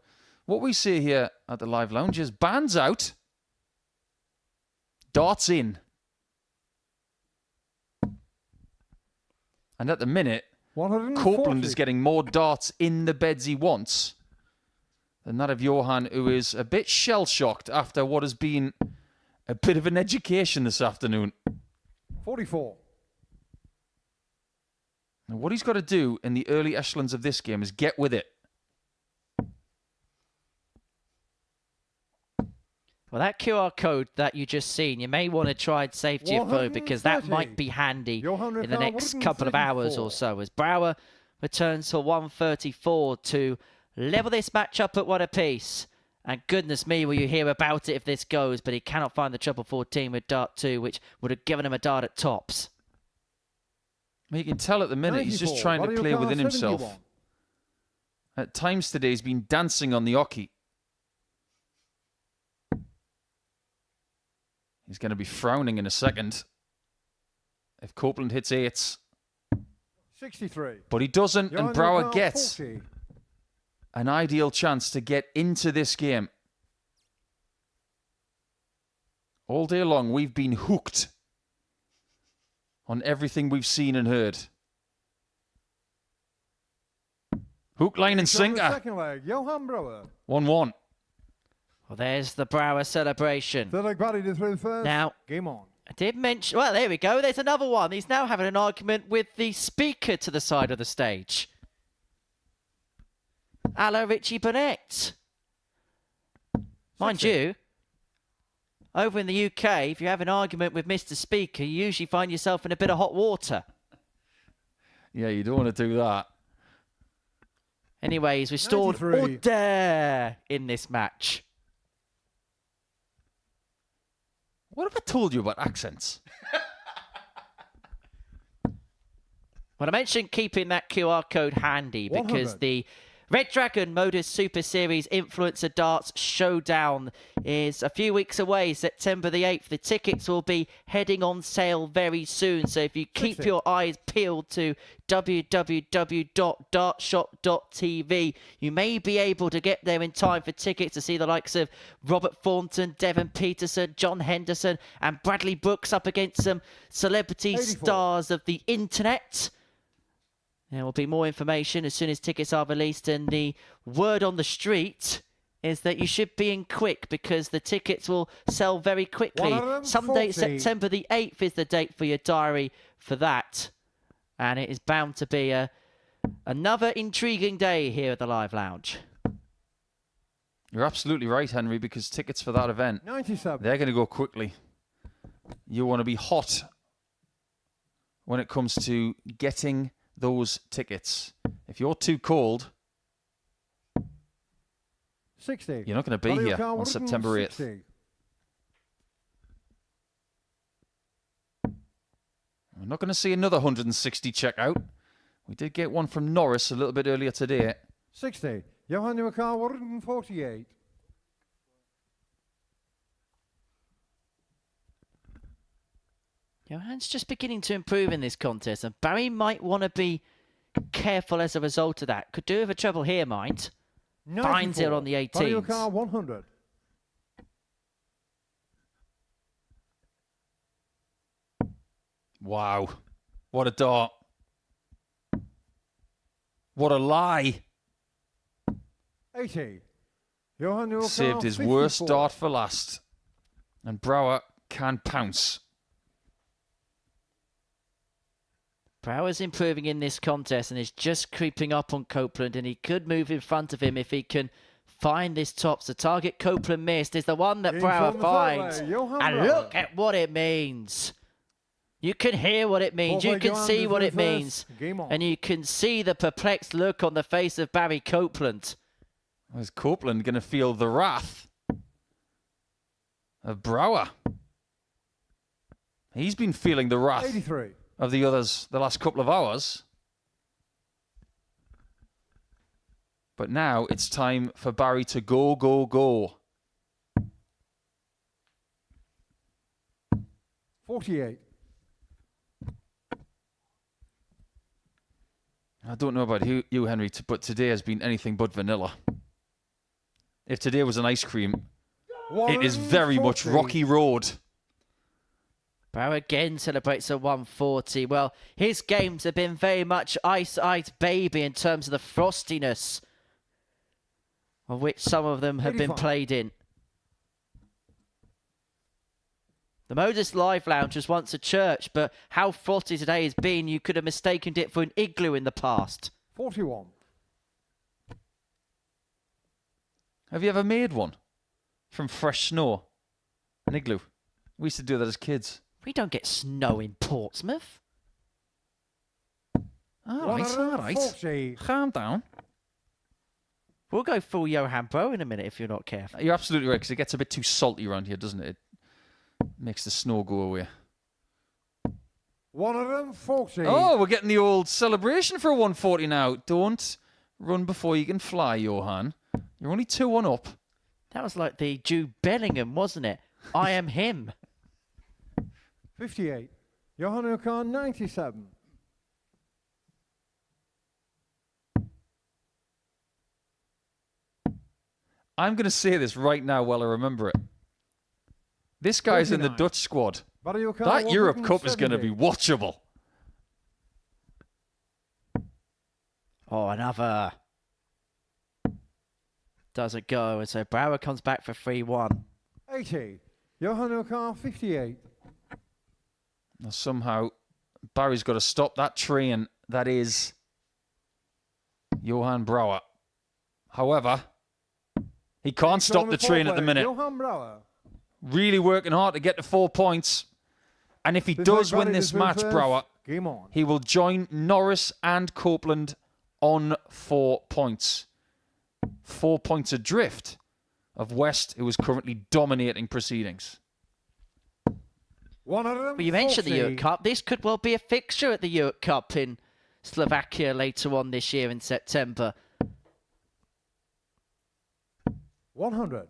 what we see here at the Live Lounge is bands out, darts in. And at the minute, 140. Copeland is getting more darts in the beds he wants than that of Johan, who is a bit shell-shocked after what has been a bit of an education this afternoon. 44. And what he's got to do in the early echelons of this game is get with it. Well, that QR code that you just seen, you may want to try and save to your phone, because that 130. might be handy Johan in the next couple of hours or so, as Brouwer returns for 134 to level this match up at 1 apiece. And goodness me, will you hear about it if this goes, but he cannot find the treble 14 with dart 2, which would have given him a dart at tops. Well, you can tell at the minute he's just 94. trying to Mario play Kart within himself. 71. At times today, he's been dancing on the hockey. He's going to be frowning in a second if Copeland hits 8s. 63. But he doesn't, Johan and Brouwer Kart gets 40. an ideal chance to get into this game. All day long, we've been hooked on everything we've seen and heard. Hook, line, and From the sinker. second leg, Johan Brouwer. 1-1. Well, there's the Brouwer celebration. Third leg body to through first. Now, Game on. I did mention... Well, there we go. There's another one. He's now having an argument with the speaker to the side of the stage. A la Richie Burnett. Mind 60. you, over in the UK, if you have an argument with Mr. Speaker, you usually find yourself in a bit of hot water. Yeah, you don't want to do that. Anyways, restored 93. order in this match. What have I told you about accents? Well, I mentioned keeping that QR code handy because 100. the Red Dragon Modus Super Series Influencer Darts Showdown is a few weeks away, September the 8th. The tickets will be heading on sale very soon. So if you keep 60. your eyes peeled to www.dartshop.tv, you may be able to get there in time for tickets to see the likes of Robert Thornton, Devon Peterson, John Henderson and Bradley Brooks up against some celebrity 84. stars of the internet. There will be more information as soon as tickets are released, and the word on the street is that you should be in quick because the tickets will sell very quickly. 140. Sunday, September the 8th is the date for your diary for that. And it is bound to be another intriguing day here at the Live Lounge. You're absolutely right, Henry, because tickets for that event, 97. they're going to go quickly. You want to be hot when it comes to getting those tickets. If you're too cold, 60. you're not going to be Mario here Kart on September 8th. 60. not going to see another 160 check out. We did get one from Norris a little bit earlier today. 60. Johan Newcar 148. Johan's just beginning to improve in this contest, and Barry might want to be careful as a result of that. Could do with a trouble here, mind. Finds it on the 18s. Newcar 100. Wow. What a dart. What a lie. 80. Johan Newcar Saved his 54. worst dart for last. And Brouwer can pounce. Brouwer's improving in this contest and is just creeping up on Copeland, and he could move in front of him if he can find this tops. The target Copeland missed is the one that Brouwer finds. And look at what it means. You can hear what it means. You can see what it means. And you can see the perplexed look on the face of Barry Copeland. Is Copeland going to feel the wrath of Brouwer? He's been feeling the wrath 83. of the others the last couple of hours. But now it's time for Barry to go, go, go. 48. I don't know about you, Henry, but today has been anything but vanilla. If today was an ice cream, it is very much Rocky Road. Brouwer again celebrates a 140. Well, his games have been very much Ice Baby in terms of the frostiness of which some of them have been played in. The Modus Live Lounge was once a church, but how frosty today has been, you could have mistaken it for an igloo in the past. 41. Have you ever made one from fresh snow? An igloo. We used to do that as kids. We don't get snow in Portsmouth. All right. Calm down. We'll go full Johan Brouwer in a minute if you're not careful. You're absolutely right, because it gets a bit too salty around here, doesn't it? It makes the snow go away. 140. Oh, we're getting the old celebration for a 140 now. Don't run before you can fly, Johan. You're only 2-1 up. That was like the Jude Bellingham, wasn't it? I am him. 58. Johan Newcar 97. I'm going to say this right now while I remember it. This guy's 39. in the Dutch squad. Barioka That Europe Cup is going to 170. be watchable. Oh, another. Doesn't go, and so Brouwer comes back for 3-1. 80. Johan Newcar 58. Now, somehow, Barry's got to stop that train that is Johan Brouwer. However, he can't stop the train at the minute. Johan Brouwer. Really working hard to get to 4 points. And if he does win this match, Brouwer, Game on. he will join Norris and Copeland on 4 points. 4 points adrift of West, who is currently dominating proceedings. 140. Well, you mentioned the Europe Cup. This could well be a fixture at the Europe Cup in Slovakia later on this year in September. 100.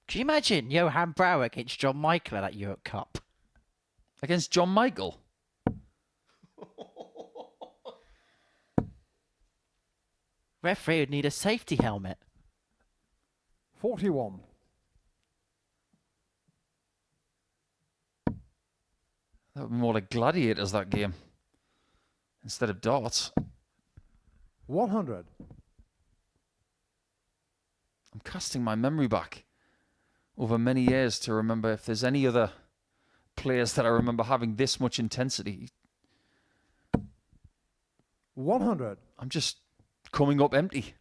Can you imagine Johan Brouwer against John Michael at that Europe Cup? Against John Michael? Referee would need a safety helmet. 41. That would be more like gladiators, that game, instead of darts. 100. I'm casting my memory back over many years to remember if there's any other players that I remember having this much intensity. 100. I'm just coming up empty.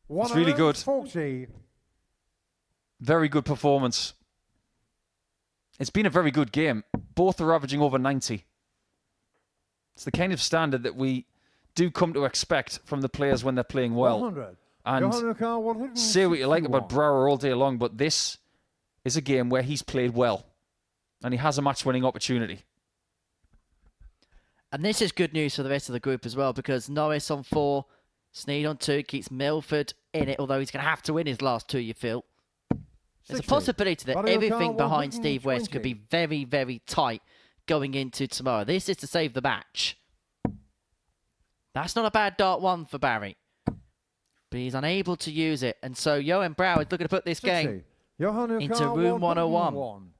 It's really good. 40. Very good performance. It's been a very good game. Both are averaging over 90. It's the kind of standard that we do come to expect from the players when they're playing well. 100. And say what you like about Brouwer all day long, but this is a game where he's played well. And he has a match-winning opportunity. And this is good news for the rest of the group as well, because Norris on 4, Sneed on 2, keeps Milford in it, although he's going to have to win his last 2, you feel. There's a possibility that everything behind Steve West could be very, very tight going into tomorrow. This is to save the match. That's not a bad dart 1 for Barry. But he's unable to use it. And so Johan Brouwer is looking to put this game into room 101.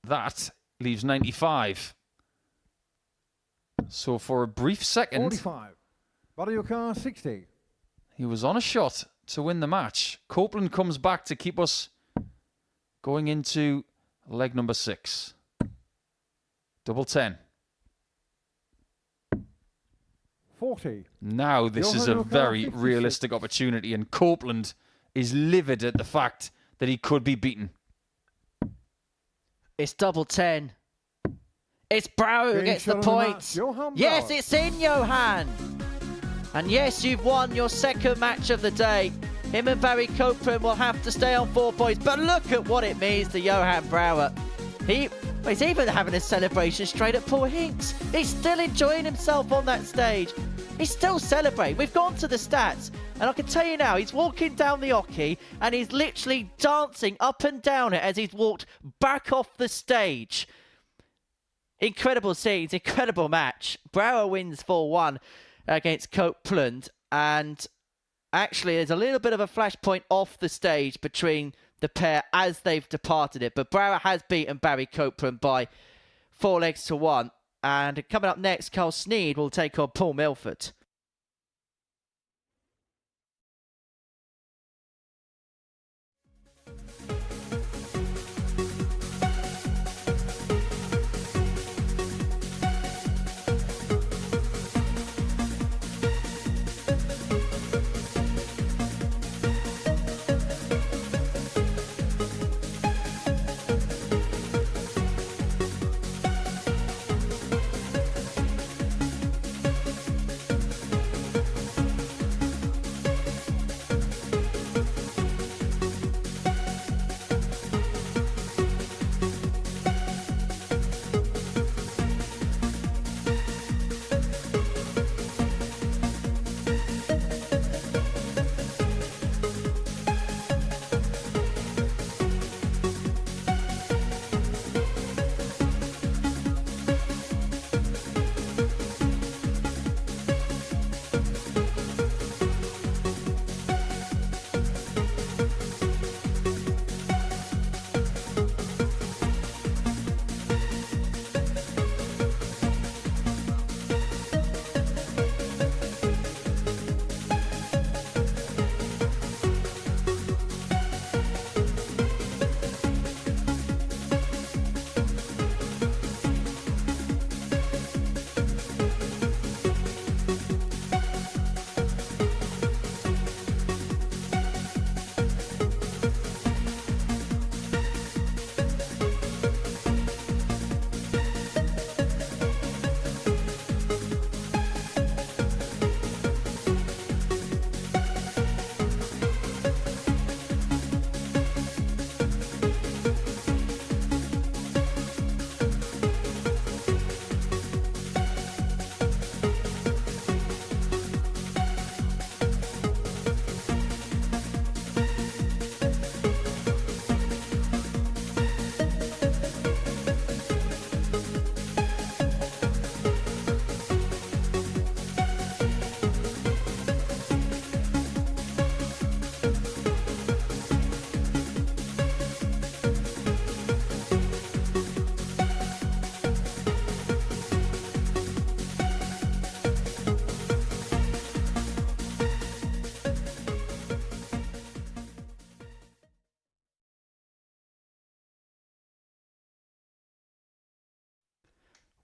That leaves 95. So for a brief second, 45. Body your car, 60. He was on a shot to win the match. Copeland comes back to keep us going into leg number 6. Double 10. 40. Now this is a very realistic opportunity, and Copeland is livid at the fact that he could be beaten. It's double 10. It's Brouwer who gets the points. Yes, it's in, Johan. And yes, you've won your second match of the day. Him and Barry Copeland will have to stay on 4 points. But look at what it means to Johan Brouwer. He's even having a celebration straight at Paul Hinks. He's still enjoying himself on that stage. He's still celebrating. We've gone to the stats. And I can tell you now, he's walking down the hockey and he's literally dancing up and down it as he's walked back off the stage. Incredible scenes, incredible match. Brouwer wins 4-1 against Copeland. And actually, there's a little bit of a flashpoint off the stage between the pair as they've departed it. But Brouwer has beaten Barry Copeland by 4 legs to 1. And coming up next, Carl Sneed will take on Paul Milford.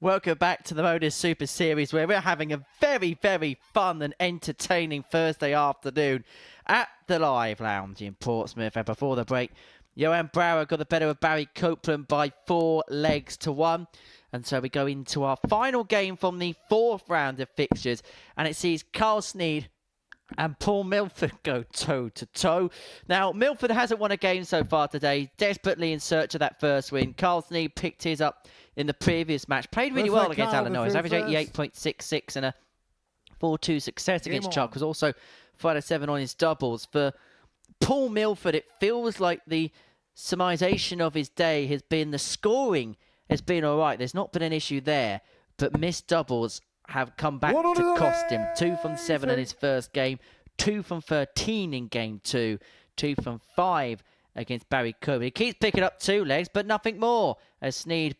Welcome back to the Modus Super Series, where we're having a very, very fun and entertaining Thursday afternoon at the Live Lounge in Portsmouth. And before the break, Johan Brouwer got the better of Barry Copeland by 4 legs to 1. And so we go into our final game from the 4th round of fixtures. And it sees Carl Sneed and Paul Milford go toe-to-toe. Now, Milford hasn't won a game so far today, desperately in search of that first win. Carl Sneed picked his up in the previous match. Played really well against Alan Norris. Average 88.66 and a 4-2 success against Chuck. Was also 5-7 on his doubles. For Paul Milford, it feels like the surmisation of his day has been the scoring has been all right. There's not been an issue there, but missed doubles have come back to cost him. 2 from 7 in his first game, 2 from 13 in game 2, 2 from 5 against Barry Copeland. He keeps picking up 2 legs, but nothing more as Sneed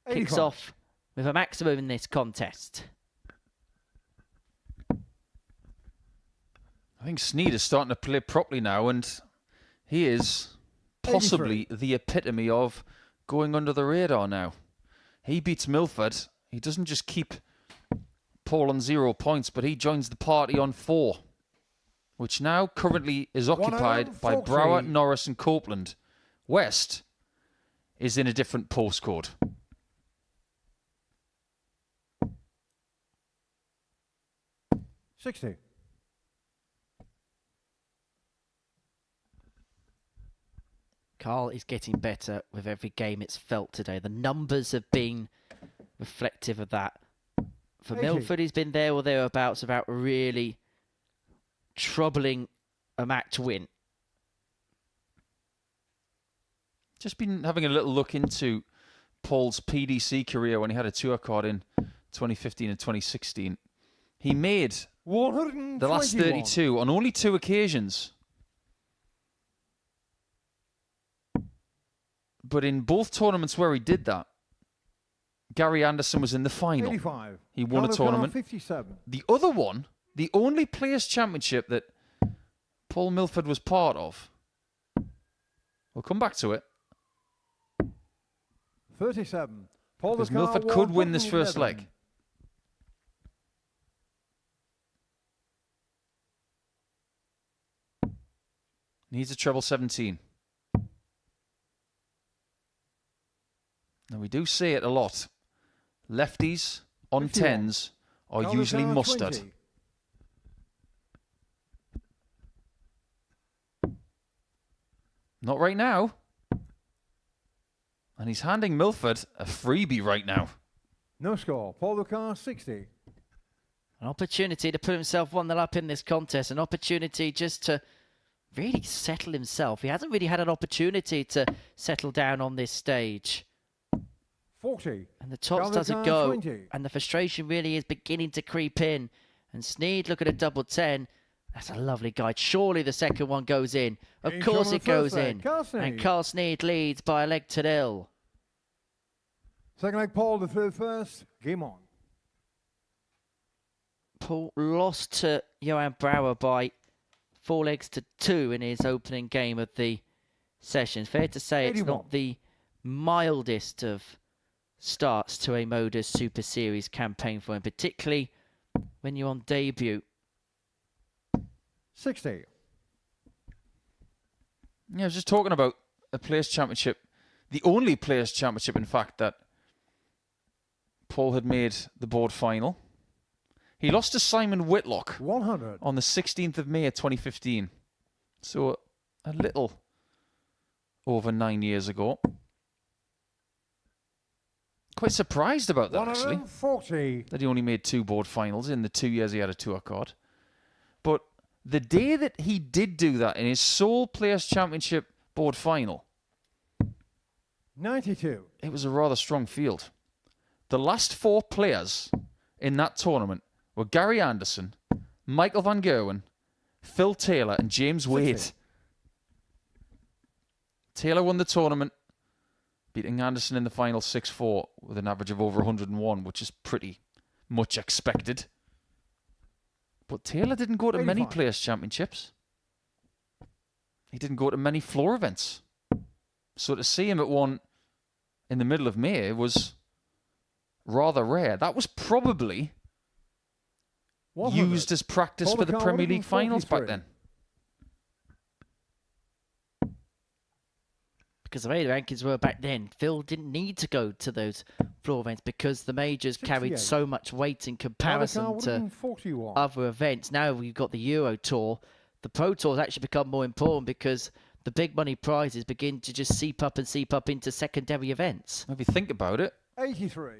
kicks off with a maximum in this contest. I think Sneed is starting to play properly now, and he is possibly the epitome of going under the radar now. He beats Milford. He doesn't just keep Paul on 0 points, but he joins the party on 4, which now currently is occupied by Brouwer, Norris and Copeland. West is in a different postcode. $60. Carl is getting better with every game it's felt today. The numbers have been reflective of that. For Milford, he's been there or thereabouts about really troubling a match win. Just been having a little look into Paul's PDC career when he had a tour card in 2015 and 2016. He made the last 32 on only 2 occasions. But in both tournaments where he did that, Gary Anderson was in the final. 85. He won a tournament. 57. The other one, the only Players' Championship that Paul Milford was part of, we'll come back to it. 37. Because Milford could win this first leg. Needs a treble 17. Now, we do see it a lot. Lefties on 10s are usually mustard. 20. Not right now. And he's handing Milford a freebie right now. No score. Paul Lucar, 60. An opportunity to put himself 1-0 up in this contest. An opportunity just to really settle himself. He hasn't really had an opportunity to settle down on this stage. 40. And the tops doesn't go. 20. And the frustration really is beginning to creep in. And Sneed, look at a double 10. That's a lovely guide. Surely the second one goes in. Of course it goes in. And Carl Sneed leads by a leg to 0. Second leg, Paul, the third first. Game on. Paul lost to Johan Brouwer by 4 legs to 2 in his opening game of the session. Fair to say 81. It's not the mildest of starts to a Modus Super Series campaign for him, particularly when you're on debut. 60. Yeah, I was just talking about a Players' Championship, the only Players' Championship, in fact, that Paul had made the board final. He lost to Simon Whitlock 100 on the 16th of May 2015. So a little over 9 years ago. Quite surprised about that, actually. 140. That he only made 2 board finals in the 2 years he had a tour card. But the day that he did do that in his sole Players' Championship board final, 92. It was a rather strong field. The last 4 players in that tournament were Gary Anderson, Michael Van Gerwen, Phil Taylor and James Wade. Taylor won the tournament, beating Anderson in the final 6-4 with an average of over 101, which is pretty much expected. But Taylor didn't go to 85. Many Players' Championships. He didn't go to many floor events. So to see him at one in the middle of May was rather rare. That was probably used as practice for the Premier League finals back then. because the way the rankings were back then, Phil didn't need to go to those floor events because the majors carried so much weight in comparison to 41. other events. Now we've got the Euro Tour. The Pro Tour has actually become more important because the big money prizes begin to just seep up into secondary events. If you think about it, 83.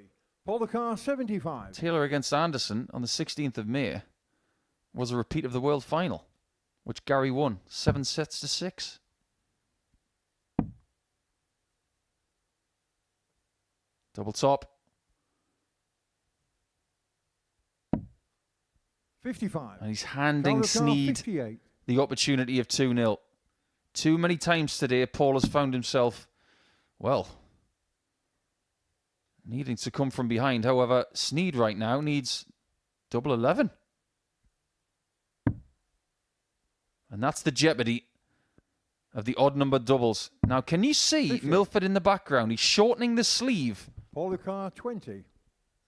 Paul the car, 75. Taylor against Anderson on the 16th of May was a repeat of the World Final, which Gary won 7-6. Double top. 55. And he's handing Paul the car, Sneed 58. the opportunity of 2-0. Too many times today, Paul has found himself, well, needing to come from behind. However, Sneed right now needs double 11. And that's the jeopardy of the odd number doubles. Now, can you see 50. Milford in the background? He's shortening the sleeve. Paul the car, 20.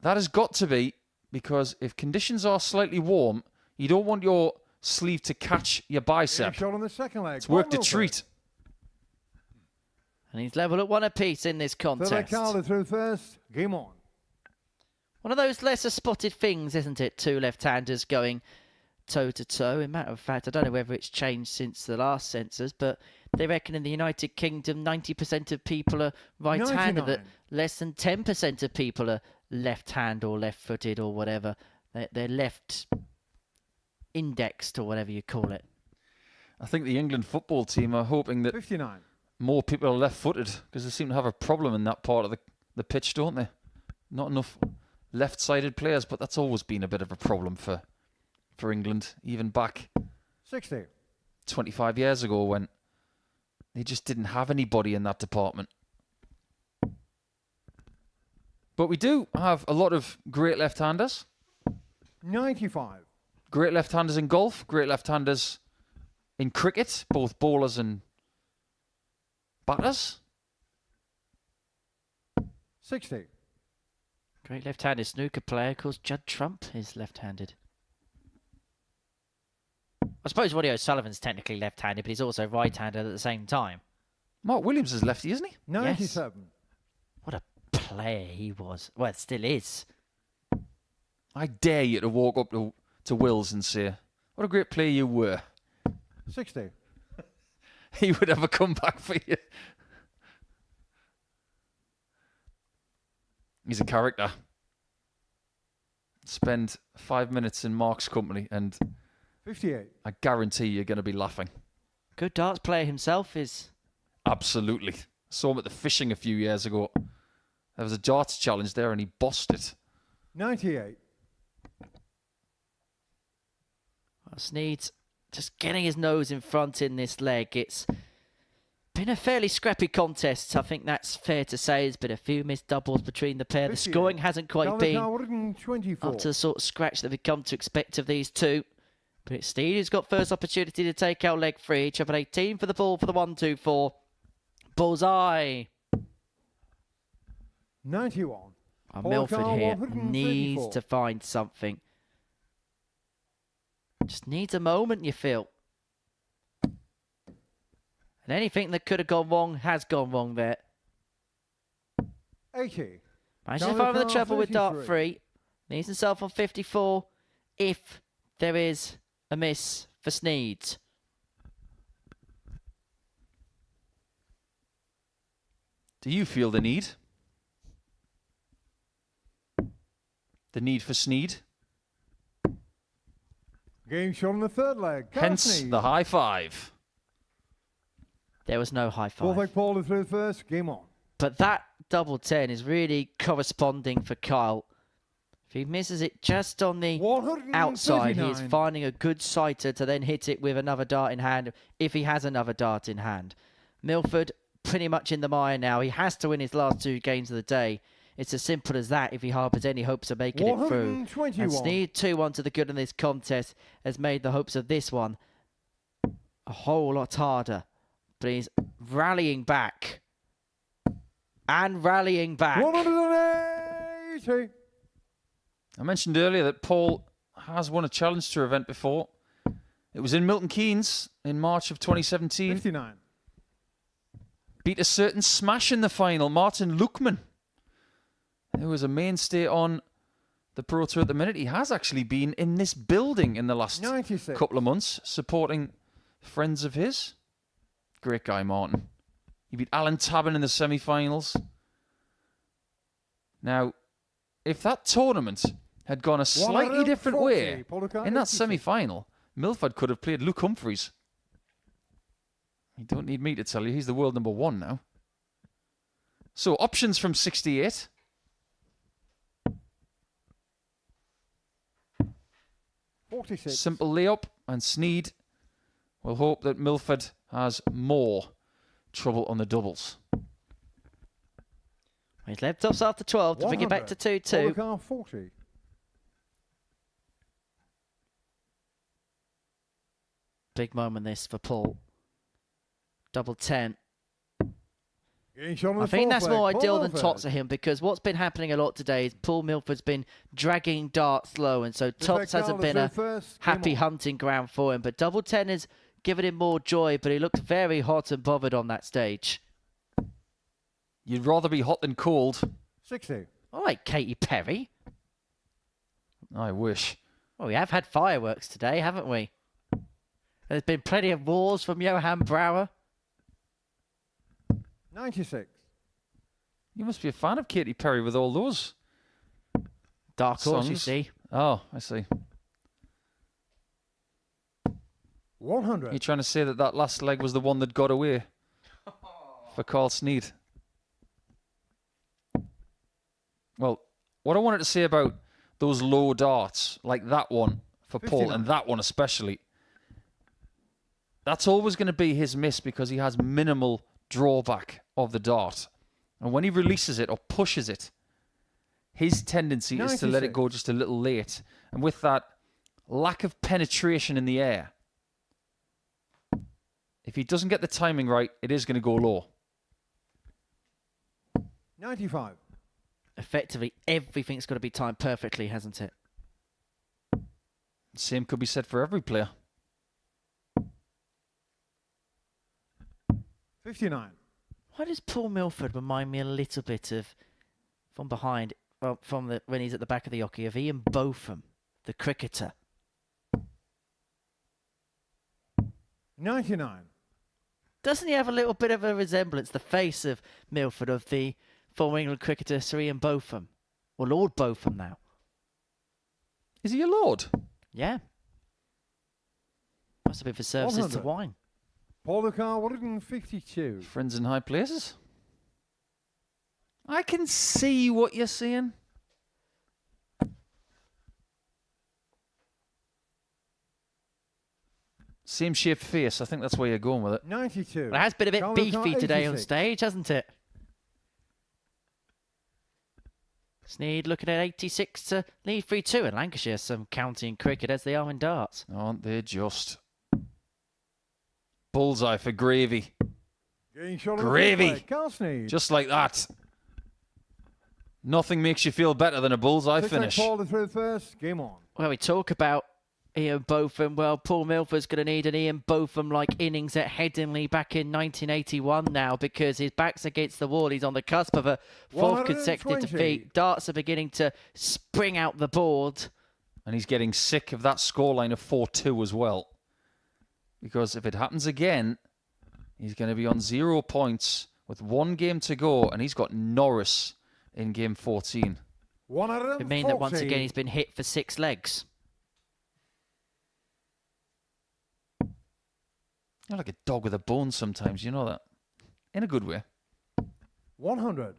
That has got to be because if conditions are slightly warm, you don't want your sleeve to catch your bicep. Shot on the second leg. It's worked a Milford. treat. And he's level at 1 apiece in this Third leg contest. Carter through first. Game on. One of those lesser spotted things, isn't it? Two left-handers going toe-to-toe. In matter of fact, I don't know whether it's changed since the last census, but they reckon in the United Kingdom 90% of people are right-handed, that 99. less than 10% of people are left-hand or left-footed or whatever. They're left indexed or whatever you call it. I think the England football team are hoping that 59. more people are left-footed because they seem to have a problem in that part of the pitch, don't they? Not enough left-sided players, but that's always been a bit of a problem for England, even back 60. 25 years ago when they just didn't have anybody in that department. But we do have a lot of great left-handers. 95. Great left-handers in golf, great left-handers in cricket, both bowlers and batters. 60. Great left-handed snooker player, of course, Judd Trump is left-handed. I suppose Woody O'Sullivan's technically left-handed, but he's also right-handed at the same time. Mark Williams is lefty, isn't he? 97. What a player he was. Well, it still is. I dare you to walk up to Wills and say, what a great player you were. 60. He would have a comeback for you. He's a character. Spend 5 minutes in Mark's company and 58. I guarantee you're going to be laughing. Good darts player himself is. Absolutely. Saw him at the fishing a few years ago. There was a darts challenge there and he bossed it. 98. Well, Sneed's just getting his nose in front in this leg. It's been a fairly scrappy contest. I think that's fair to say. There's been a few missed doubles between the pair. The 58. scoring hasn't quite been 124. up to the sort of scratch that we've come to expect of these two. But it's Sneed who's got first opportunity to take out leg 3. 18 for the ball for the 1-2-4. Bullseye. 91. Oh, Paul Milford Carr, here 134. needs to find something. Just needs a moment, you feel. And anything that could have gone wrong has gone wrong there. 80. Imagine if I'm in the Carr, trouble with dart 33. 3. Needs himself on 54 if there is a miss for Sneed. Do you feel the need? The need for Sneed? Game shot on the third leg. Hence Sneed. the high five. There was no high Fourth five. leg Paul through first. Game on. But that double 10 is really corresponding for Kyle. If he misses it just on the outside, he's 139. finding a good sighter to then hit it with another dart in hand, if he has another dart in hand. Milford pretty much in the mire now. He has to win his last 2 games of the day. It's as simple as that if he harbours any hopes of making it through. 121. And Sneed 2-1 to the good in this contest has made the hopes of this one a whole lot harder. But he's rallying back. And rallying back. 180. I mentioned earlier that Paul has won a Challenge Tour event before. It was in Milton Keynes in March of 2017. 59. beat a certain smash in the final, Martin Luckman, who was a mainstay on the Pro Tour at the minute. He has actually been in this building in the last 96. couple of months, supporting friends of his. Great guy, Martin. He beat Alan Tabin in the semi-finals. Now, if that tournament had gone a slightly different way, in that semi-final, Milford could have played Luke Humphreys. You don't need me to tell you, he's the world number 1 now. So, options from 68. Simple layup, and Sneed will hope that Milford has more trouble on the doubles. He's led tops after 12 to bring it back to 2-2. 40. Big moment this for Paul. Double 10. I think that's more ideal than Tots for him, because what's been happening a lot today is Paul Milford's been dragging darts low, and so Tots hasn't been a happy hunting ground for him. But double 10 has given him more joy, but he looks very hot and bothered on that stage. You'd rather be hot than cold. 60. All right, Katy Perry. I wish. Well, we have had fireworks today, haven't we? There's been plenty of wars from Johann Brouwer. 96. You must be a fan of Katy Perry with all those Dark Horse, songs. you see. Oh, I see. 100. You're trying to say that that last leg was the one that got away for Carl Sneed. Well, what I wanted to say about those low darts, like that one for 59. Paul, and that one especially, that's always going to be his miss because he has minimal drawback of the dart. And when he releases it or pushes it, his tendency is to let it go just a little late. And with that lack of penetration in the air, if he doesn't get the timing right, it is going to go low. 95. Effectively, everything's got to be timed perfectly, hasn't it? Same could be said for every player. 59. Why does Paul Milford remind me a little bit of, from behind, well, when he's at the back of the hockey, of Ian Botham, the cricketer? 99. Doesn't he have a little bit of a resemblance, the face of Milford, of the former England cricketer Sir Ian Botham? Or Lord Botham now. Is he a lord? Yeah. Must have been for services 100. to wine. Paul Lucar, 152. Friends in high places? I can see what you're saying. Same shaped face. I think that's where you're going with it. 92. Well, it has been a bit Paul beefy Lucar, today on 86. stage, hasn't it? Sneed looking at 86 to lead 3-2 in Lancashire. Some county in cricket as they are in darts. Aren't they just? Bullseye for Gravy. Gravy. Carl Sneed. Just like that. Nothing makes you feel better than a bullseye finish. Paul through first. Game on. Well, we talk about Ian Botham. Well, Paul Milford's going to need an Ian Botham-like innings at Headingley back in 1981 now, because his back's against the wall. He's on the cusp of a fourth consecutive 120. defeat. Darts are beginning to spring out the board. And he's getting sick of that scoreline of 4-2 as well. Because if it happens again, he's going to be on 0 points with 1 game to go, and he's got Norris in game 14. 140. It means that once again he's been hit for 6 legs. You're like a dog with a bone sometimes, you know that? In a good way. 100. Well,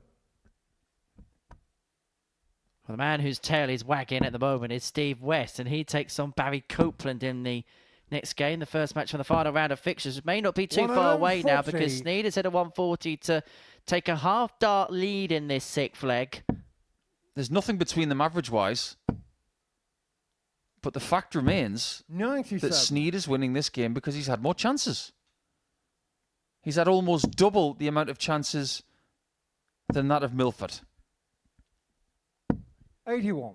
the man whose tail is wagging at the moment is Steve West, and he takes on Barry Copeland in the next game, the first match from the final round of fixtures. It may not be too far away now, because Sneed has hit a 140 to take a half-dart lead in this 6th leg. There's nothing between them average-wise. But the fact remains 97. that Sneed is winning this game because he's had more chances. He's had almost double the amount of chances than that of Milford. 81.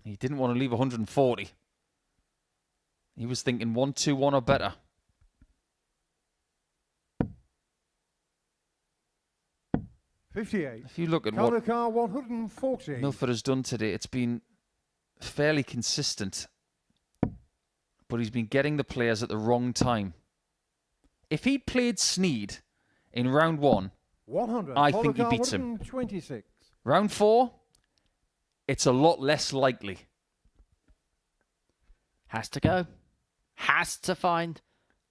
He didn't want to leave 140. He was thinking 1-2-1 or better. 58. If you look at Counter what car 140. Milford has done today, it's been fairly consistent. But he's been getting the players at the wrong time. If he'd played Sneed in round 1, 100. I think he beats him. 126. Round 4, it's a lot less likely. Has to go. Has to find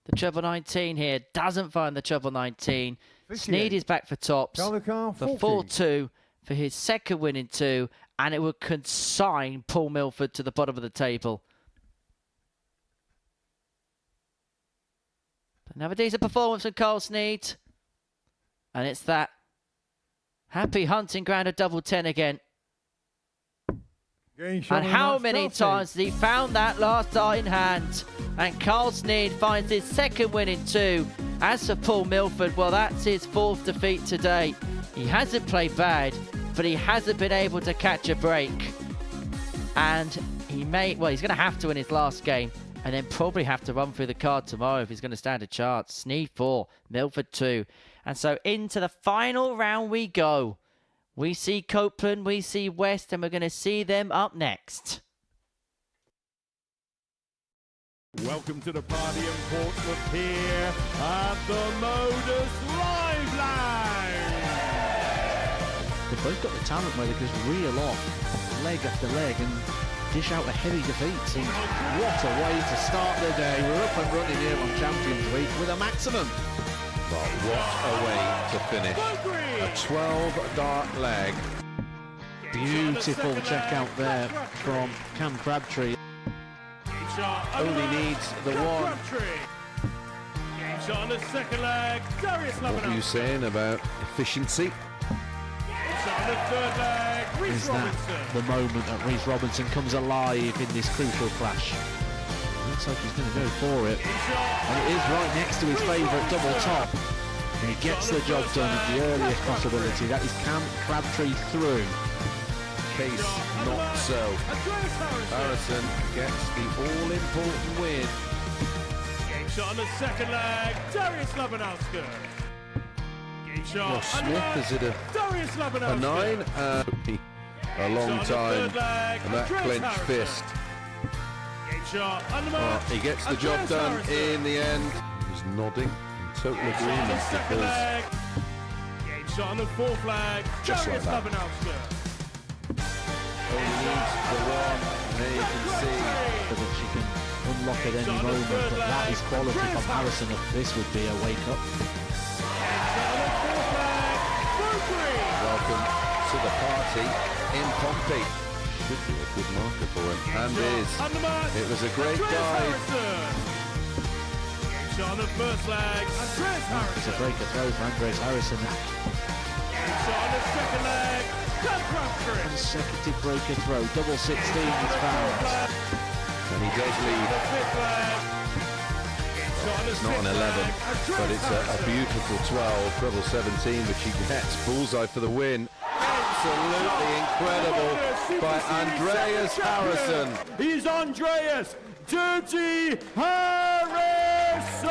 the treble 19 here. Doesn't find the treble 19. 58. Sneed is back for tops. Counter car The 40. 4-2 for his second win in 2. And it would consign Paul Milford to the bottom of the table. Another decent performance from Carl Sneed. And it's that happy hunting ground of double 10 again. And how many times has he found that last dart in hand? And Carl Sneed finds his second win in 2. As for Paul Milford, well, that's his 4th defeat today. He hasn't played bad, but he hasn't been able to catch a break. And he's going to have to win his last game. And then probably have to run through the card tomorrow if he's going to stand a chance. Sneed 4, Milford 2. And so into the final round we go. We see Copeland, we see West, and we're going to see them up next. Welcome to the party in Portsmouth here at the Modus Live Lounge. They've both got the talent where they just reel off leg after leg and dish out a heavy defeat. What a way to start the day. We're up and running here on Champions Week with a maximum. But what a way to finish. A 12-dart leg. Beautiful check out there from Cam Crabtree. Only needs the one. Shot on the second leg. Darius What were you saying about efficiency? Shot on the third leg. Is that the moment that Reece Robinson comes alive in this crucial clash? Looks like he's going to go for it. And it is right next to his favourite double top. And he gets the job done at the earliest possibility. That is Cam Crabtree through. Case not so. Harrison gets the all-important win. Game shot on the second leg. Darius Labanowski. Game shot. Ross Smith, is it Darius a Labanowski. 9? A long time. And that clenched fist. Game shot. He gets the job done in the end. He's nodding in total agreement because Game shot on the fourth flag. Just like Darius that. Labanowski. only needs the one. And there you can see that she can unlock at any moment, but that is quality from Harrison. This would be a wake-up. welcome to the party in Pompey. Should be a good marker for him, and is. It was a great dive. Shot on the first leg. Andreas Harrison. It's a breaker throw for Andreas Harrison. Shot on the second leg. Consecutive breaker throw. Double 16 is found. And he does lead. It's not an 11, but it's a beautiful 12, treble 17, which he gets. Bullseye for the win. Absolutely incredible by Andreas Harrison. He's Andreas Dirty Harrison!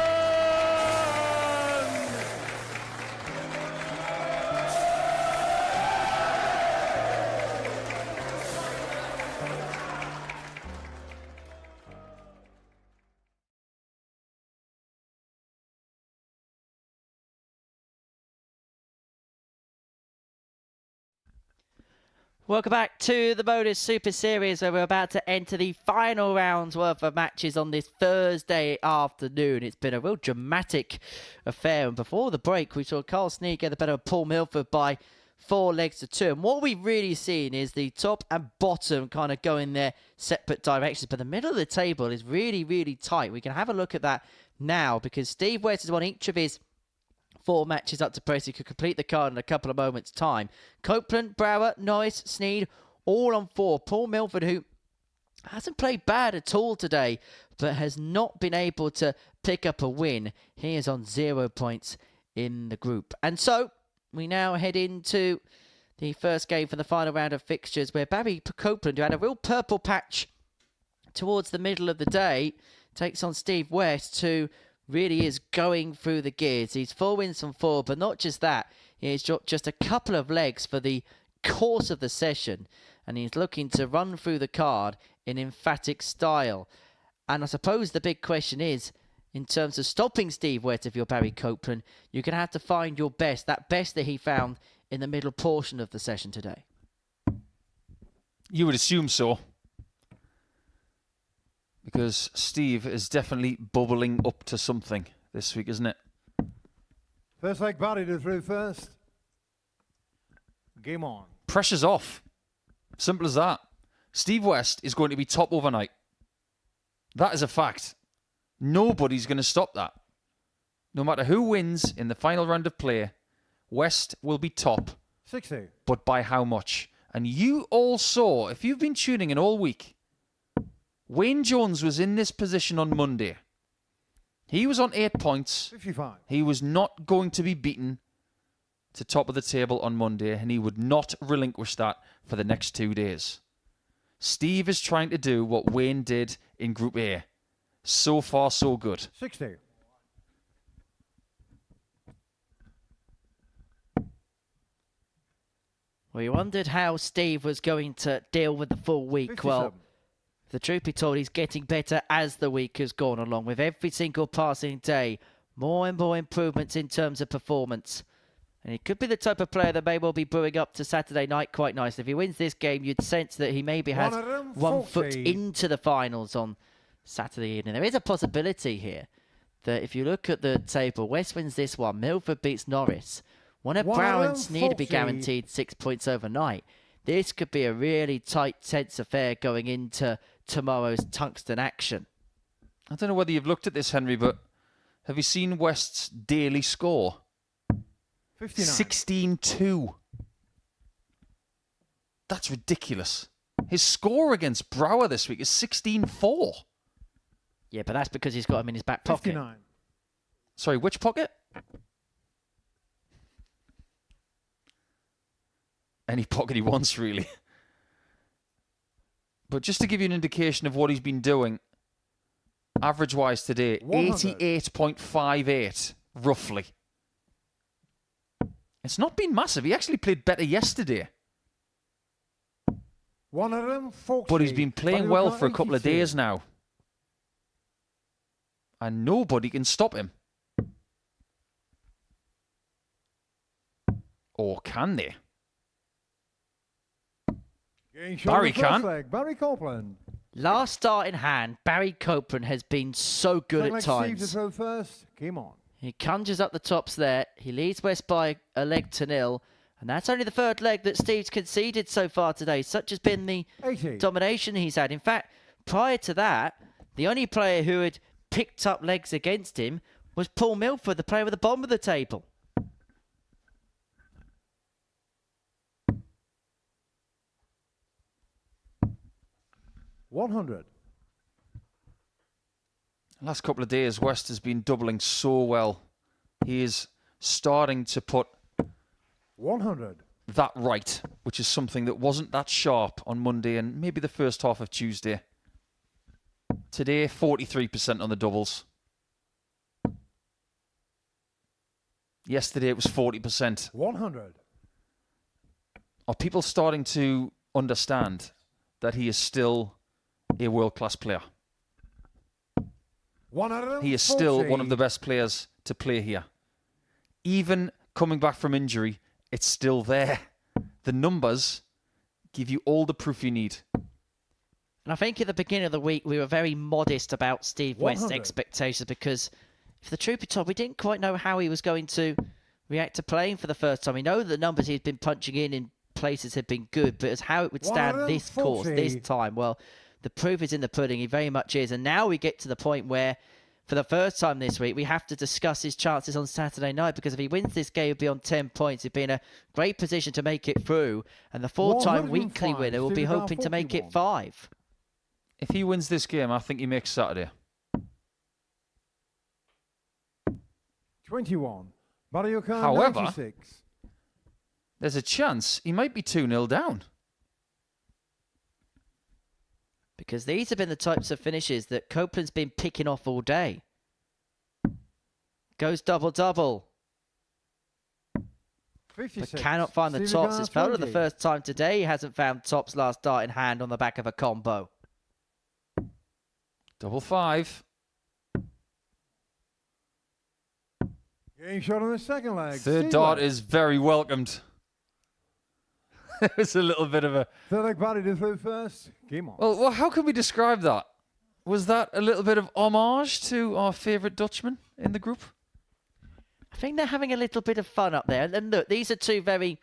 Welcome back to the Modus Super Series, where we're about to enter the final rounds worth of matches on this Thursday afternoon. It's been a real dramatic affair, and before the break we saw Carl Sneed get the better of Paul Milford by 4 legs to 2. And what we've really seen is the top and bottom kind of go in their separate directions, but the middle of the table is really, really tight. We can have a look at that now, because Steve West has won each of his 4 matches up to press. He could complete the card in a couple of moments' time. Copeland, Brouwer, Norris, Sneed, all on 4. Paul Milford, who hasn't played bad at all today, but has not been able to pick up a win. He is on 0 points in the group. And so we now head into the first game for the final round of fixtures, where Barry Copeland, who had a real purple patch towards the middle of the day, takes on Steve West, who really is going through the gears. He's 4 wins from 4, but not just that. He's dropped just a couple of legs for the course of the session, and he's looking to run through the card in emphatic style. And I suppose the big question is, in terms of stopping Steve West, if you're Barry Copeland, you're going to have to find your best, that best that he found in the middle portion of the session today. You would assume so. Because Steve is definitely bubbling up to something this week, isn't it? First leg, Barry to through first. Game on. Pressure's off. Simple as that. Steve West is going to be top overnight. That is a fact. Nobody's going to stop that. No matter who wins in the final round of play, West will be top. 60. But by how much? And you all saw, if you've been tuning in all week, Wayne Jones was in this position on Monday. He was on 8 points. 55. He was not going to be beaten to top of the table on Monday, and he would not relinquish that for the next 2 days. Steve is trying to do what Wayne did in Group A. So far, so good. 60. We wondered how Steve was going to deal with the full week. 57. Well, the truth be told, he's getting better as the week has gone along. With every single passing day, more and more improvements in terms of performance. And he could be the type of player that may well be brewing up to Saturday night quite nicely. If he wins this game, you'd sense that he maybe has 1 foot into the finals on Saturday evening. There is a possibility here that if you look at the table, West wins this one, Milford beats Norris. One of Brouwer and Sneed to be guaranteed 6 points overnight. This could be a really tight, tense affair going into tomorrow's tungsten action. I don't know whether you've looked at this, Henry, but have you seen West's daily score? 59. 16-2. That's ridiculous. His score against Brouwer this week is 16-4. Yeah, but that's because he's got him in his back pocket. 59. Sorry, which pocket? Any pocket he wants, really. But just to give you an indication of what he's been doing, average-wise today, 88.58, roughly. It's not been massive. He actually played better yesterday. 140. But he's been playing well for a couple of days now. And nobody can stop him. Or can they? Barry can. Barry Copeland. Last start in hand, Barry Copeland has been so good at times. Steve to throw first. Game on. He conjures up the tops there. He leads West by a leg to nil. And that's only the third leg that Steve's conceded so far today. Such has been the 80. domination he's had. In fact, prior to that, the only player who had picked up legs against him was Paul Milford, the player at the bottom of the table. $100. Last couple of days, West has been doubling so well. He is starting to put 100. that right, which is something that wasn't that sharp on Monday and maybe the first half of Tuesday. Today, 43% on the doubles. Yesterday, it was 40%. 100. Are people starting to understand that he is still a world-class player? 140. He is still one of the best players to play here. Even coming back from injury, it's still there. The numbers give you all the proof you need. And I think at the beginning of the week, we were very modest about Steve West's 100. expectations because, if the truth be told, we didn't quite know how he was going to react to playing for the first time. We know that the numbers he's been punching in places have been good, but as how it would stand this course, this time, well, the proof is in the pudding. He very much is. And now we get to the point where, for the first time this week, we have to discuss his chances on Saturday night, because if he wins this game, he'll be on 10 points. He'll be in a great position to make it through. And the four-time weekly winner will be hoping to make it 5. If he wins this game, I think he makes Saturday. 21. Barry O'Connor, However, 96. There's a chance he might be 2-0 down. Because these have been the types of finishes that Copeland's been picking off all day. Goes double-double. but cannot find the tops. It's felt for the first time today. He hasn't found tops last dart in hand on the back of a combo. Double 5. Game shot on the second leg. Third dart is very welcomed. It was a little bit of a... Third leg body to throw first. Game on. Well, how can we describe that? Was that a little bit of homage to our favourite Dutchman in the group? I think they're having a little bit of fun up there. And look, these are two very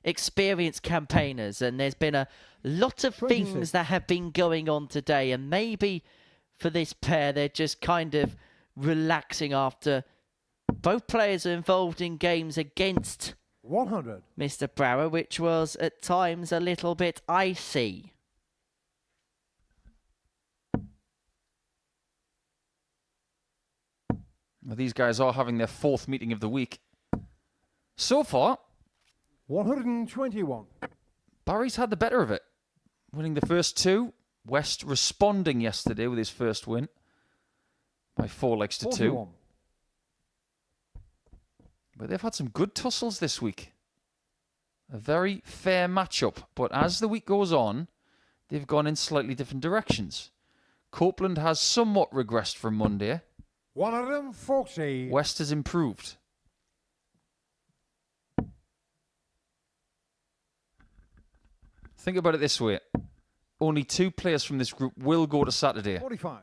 experienced campaigners, and there's been a lot of things that have been going on today. And maybe for this pair, they're just kind of relaxing after both players are involved in games against 100. Mr. Brouwer, which was at times a little bit icy. Well, these guys are having their 4th meeting of the week. So far, 121. Barry's had the better of it, winning the first 2. West responding yesterday with his first win by 4 legs to 2. But they've had some good tussles this week. A very fair matchup. But as the week goes on, they've gone in slightly different directions. Copeland has somewhat regressed from Monday. 140. West has improved. Think about it this way. Only 2 players from this group will go to Saturday. 45.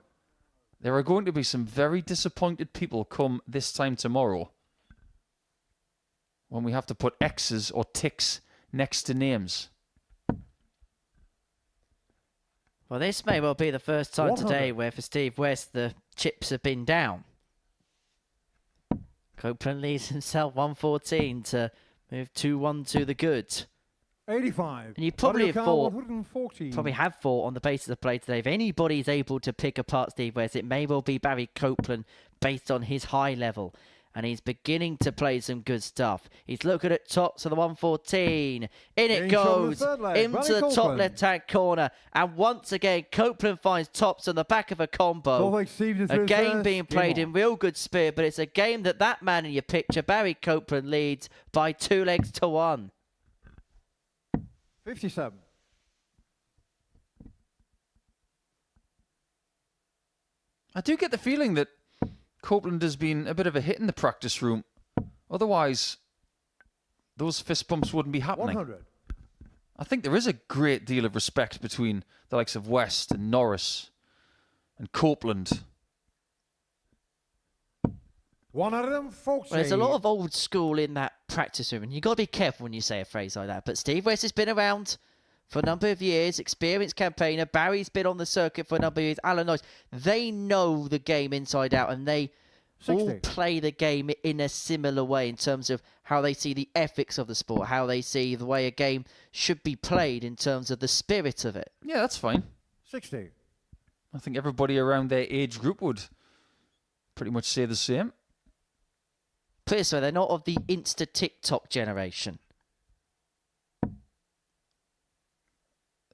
There are going to be some very disappointed people come this time tomorrow when we have to put X's or ticks next to names. Well, this may well be the first time today where for Steve West the chips have been down. Copeland leads himself 114 to move 2-1 to the good. 85. And you probably have thought, 140. probably have thought on the basis of play today, if anybody's able to pick apart Steve West, it may well be Barry Copeland based on his high level. And he's beginning to play some good stuff. He's looking at tops of the 114. In it goes into the top left-hand corner. And once again, Copeland finds tops on the back of a combo. A game being played in real good spirit, but it's a game that man in your picture, Barry Copeland, leads by 2 legs to 1. 57. I do get the feeling that Copeland has been a bit of a hit in the practice room. Otherwise, those fist bumps wouldn't be happening. 100. I think there is a great deal of respect between the likes of West and Norris and Copeland. 140. Well, there's a lot of old school in that practice room, and you've got to be careful when you say a phrase like that. But Steve West has been around for a number of years, experienced campaigner. Barry's been on the circuit for a number of years. Alan Norris. They know the game inside out, and they 60. all play the game in a similar way in terms of how they see the ethics of the sport, how they see the way a game should be played in terms of the spirit of it. Yeah, that's fine. 60. I think everybody around their age group would pretty much say the same. Put it this way, they're not of the Insta TikTok generation.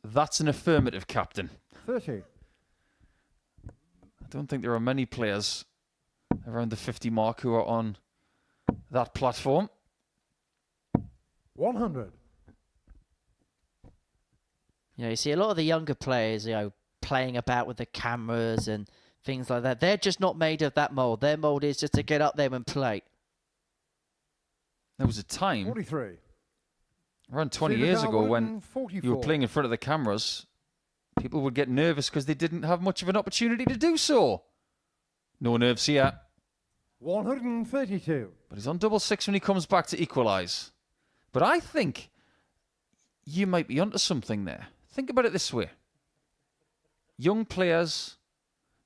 That's an affirmative, Captain. 30. I don't think there are many players around the 50 mark who are on that platform. 100. You see a lot of the younger players, playing about with the cameras and things like that. They're just not made of that mold. Their mold is just to get up there and play. There was a time 43. around 20 years ago when you were playing in front of the cameras, people would get nervous because they didn't have much of an opportunity to do so. No nerves here. 132. But he's on double 6 when he comes back to equalise. But I think you might be onto something there. Think about it this way. Young players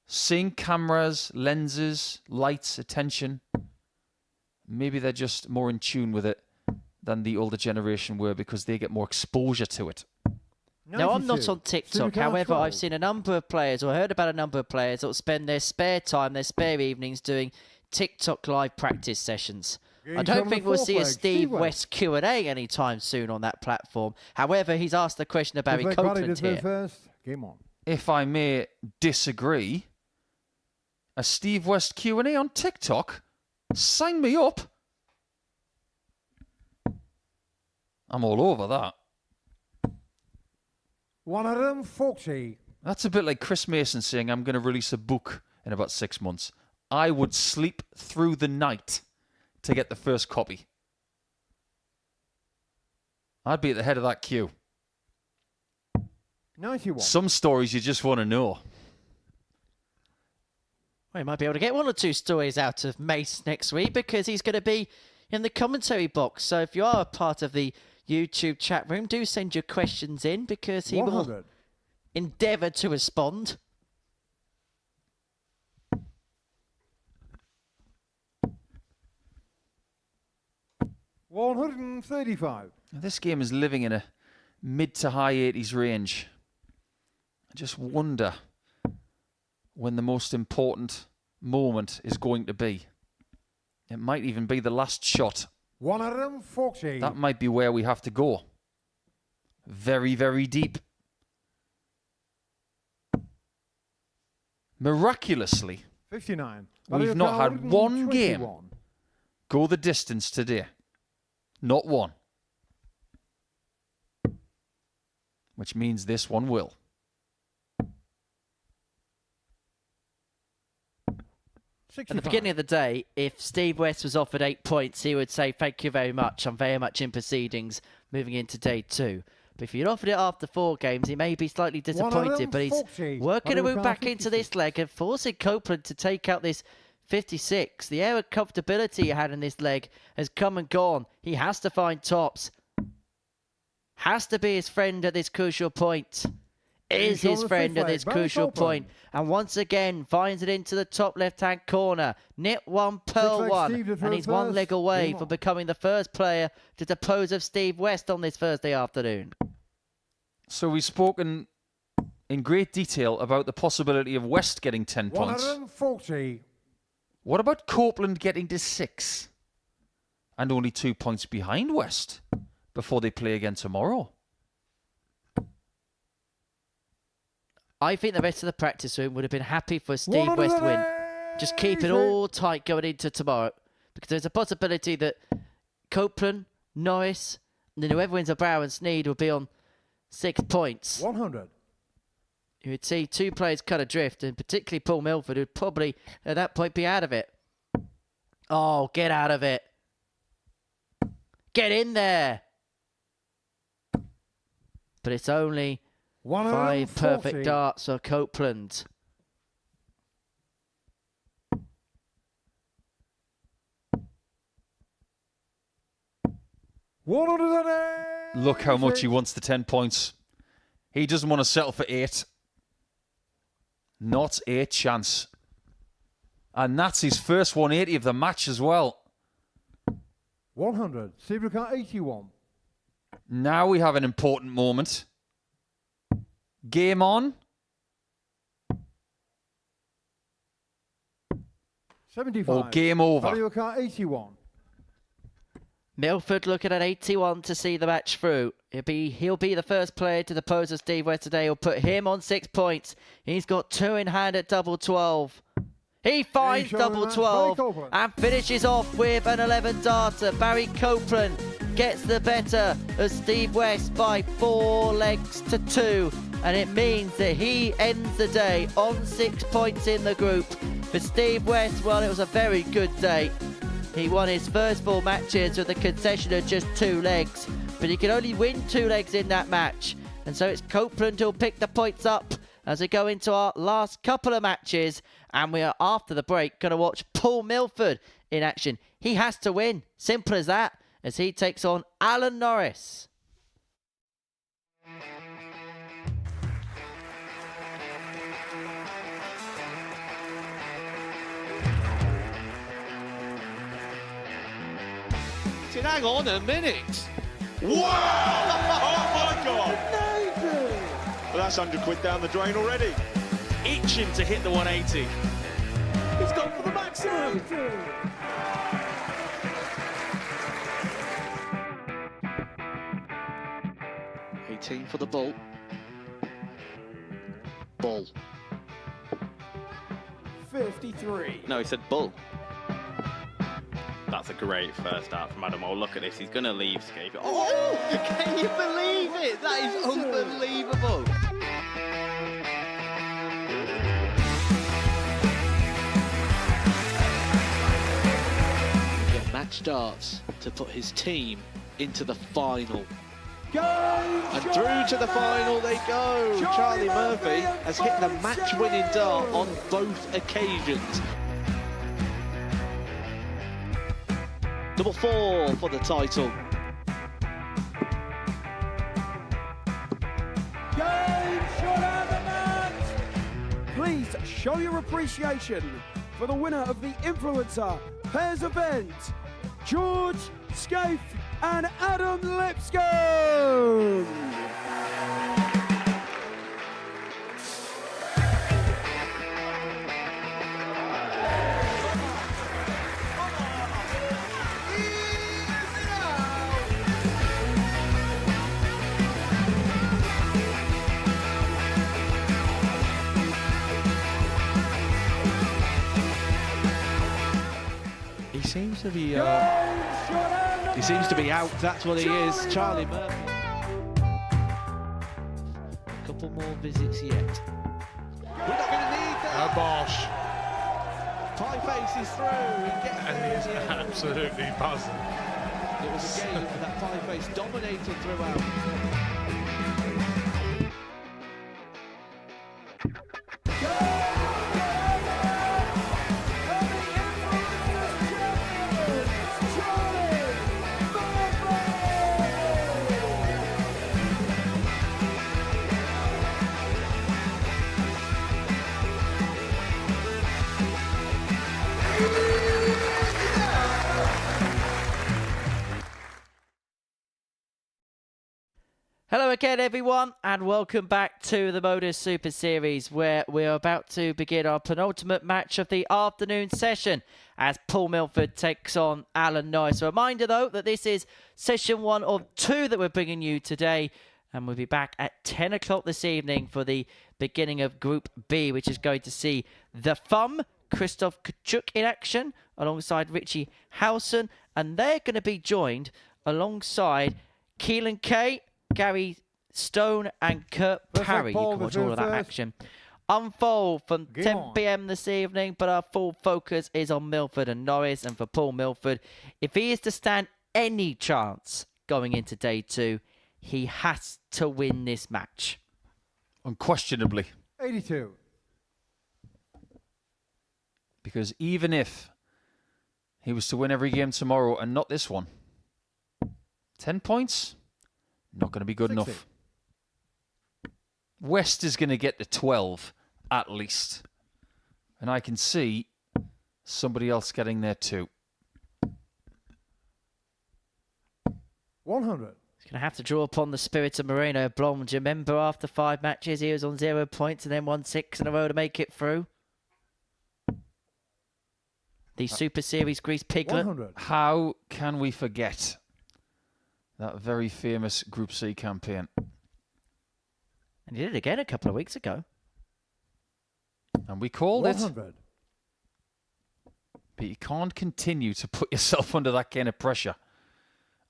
seeing cameras, lenses, lights, attention. Maybe they're just more in tune with it than the older generation were because they get more exposure to it. Now, I'm not on TikTok. However, I've seen a number of players, or heard about a number of players that will spend their spare time, their spare evenings doing TikTok live practice sessions. I don't think we'll see a Steve West Q&A anytime soon on that platform. However, he's asked the question of Barry Copeland here. Game on. If I may disagree, a Steve West Q&A on TikTok? Sign me up. I'm all over that. 140. That's a bit like Chris Mason saying, I'm going to release a book in about 6 months. I would sleep through the night to get the first copy. I'd be at the head of that queue. 91. Some stories you just want to know. Well, you might be able to get one or two stories out of Mace next week because he's going to be in the commentary box. So if you are a part of the YouTube chat room, do send your questions in because he 100. will endeavour to respond. $135. This game is living in a mid to high 80s range. I just wonder when the most important moment is going to be. It might even be the last shot. 140. That might be where we have to go. Very, very deep. Miraculously, 59. we've not had one game go the distance today. Not one. Which means this one will. At the beginning of the day, if Steve West was offered 8 points, he would say, thank you very much. I'm very much in proceedings moving into day 2. But if you'd offered it after 4 games, he may be slightly disappointed. But he's working a route back into this leg and forcing Copeland to take out this 56. The air of comfortability he had in this leg has come and gone. He has to find tops. Has to be his friend at this crucial point. Is his friend at this crucial point. And once again, finds it into the top left-hand corner. Knit one, pearl one. And he's one leg away from becoming the first player to dispose of Steve West on this Thursday afternoon. So we've spoken in great detail about the possibility of West getting 10 points. 140. What about Copeland getting to 6? And only 2 points behind West before they play again tomorrow. I think the rest of the practice room would have been happy for a Steve West win. Just keep it all tight going into tomorrow. Because there's a possibility that Copeland, Norris, and then whoever wins a Brouwer and Sneed will be on 6 points. 100. You would see 2 players cut adrift, and particularly Paul Milford, who'd probably at that point be out of it. Oh, get out of it. Get in there. But it's only 5 perfect darts for Copeland. Look how much he wants the 10 points. He doesn't want to settle for 8. Not a chance. And that's his first 180 of the match as well. 100. Steve car 81. Now we have an important moment. Game on. 75. Or game over. Value car 81. Milford looking at 81 to see the match through. He'll be the first player to depose of Steve West today. He'll put him on 6 points. He's got 2 in hand at double 12. He finds double 12 and finishes off with an 11 darter. Barry Copeland gets the better of Steve West by 4 legs to 2. And it means that he ends the day on 6 points in the group. For Steve West, well, it was a very good day. He won his first 4 matches with a concession of just 2 legs. But he could only win 2 legs in that match. And so it's Copeland who'll pick the points up as we go into our last couple of matches. And we are, after the break, going to watch Paul Milford in action. He has to win. Simple as that, as he takes on Alan Norris. Hang on a minute. Wow! Oh my God! Well, that's £100 down the drain already. Itching to hit the 180. He's gone for the maximum. 18 for the bull. Bull. 53. No, he said bull. That's a great first start from Adam. Oh, look at this. He's going to leave Scaife. Oh, can you believe it? That is unbelievable. Match darts to put his team into the final. And through to the final they go. Charlie Murphy has hit the match-winning dart on both occasions. Double 4 for the title. Please show your appreciation for the winner of the Influencer Pairs event, George Scaife and Adam Lipscomb. He seems to be out, that's what he is, Charlie Murphy. A couple more visits yet. We're not going to need that. Oh, Bosch. Pie Face is through And he's absolutely buzzing. It was a game that Pie Face dominated throughout. Hello again, everyone, and welcome back to the Modus Super Series, where we are about to begin our penultimate match of the afternoon session as Paul Milford takes on Alan Norris. A reminder, though, that this is session 1 of 2 that we're bringing you today, and we'll be back at 10 o'clock this evening for the beginning of Group B, which is going to see The Thumb, Christoph Kachuk in action, alongside Richie Howson, and they're going to be joined alongside Keelan Kay, Gary Stone and Kurt Parry. You can watch all of that action unfold from 10 p.m. this evening, but our full focus is on Milford and Norris. And for Paul Milford, if he is to stand any chance going into day 2, he has to win this match. Unquestionably. 82. Because even if he was to win every game tomorrow and not this one, 10 points? Not going to be good 60. enough. West is going to get to 12 at least. And I can see somebody else getting there too. 100. He's going to have to draw upon the spirit of Moreno Blom. Do you remember after 5 matches he was on 0 points and then won 6 in a row to make it through? The Super Series Grease Piglet. 100. How can we forget that very famous Group C campaign? And he did it again a couple of weeks ago. And we called 100. it. But you can't continue to put yourself under that kind of pressure.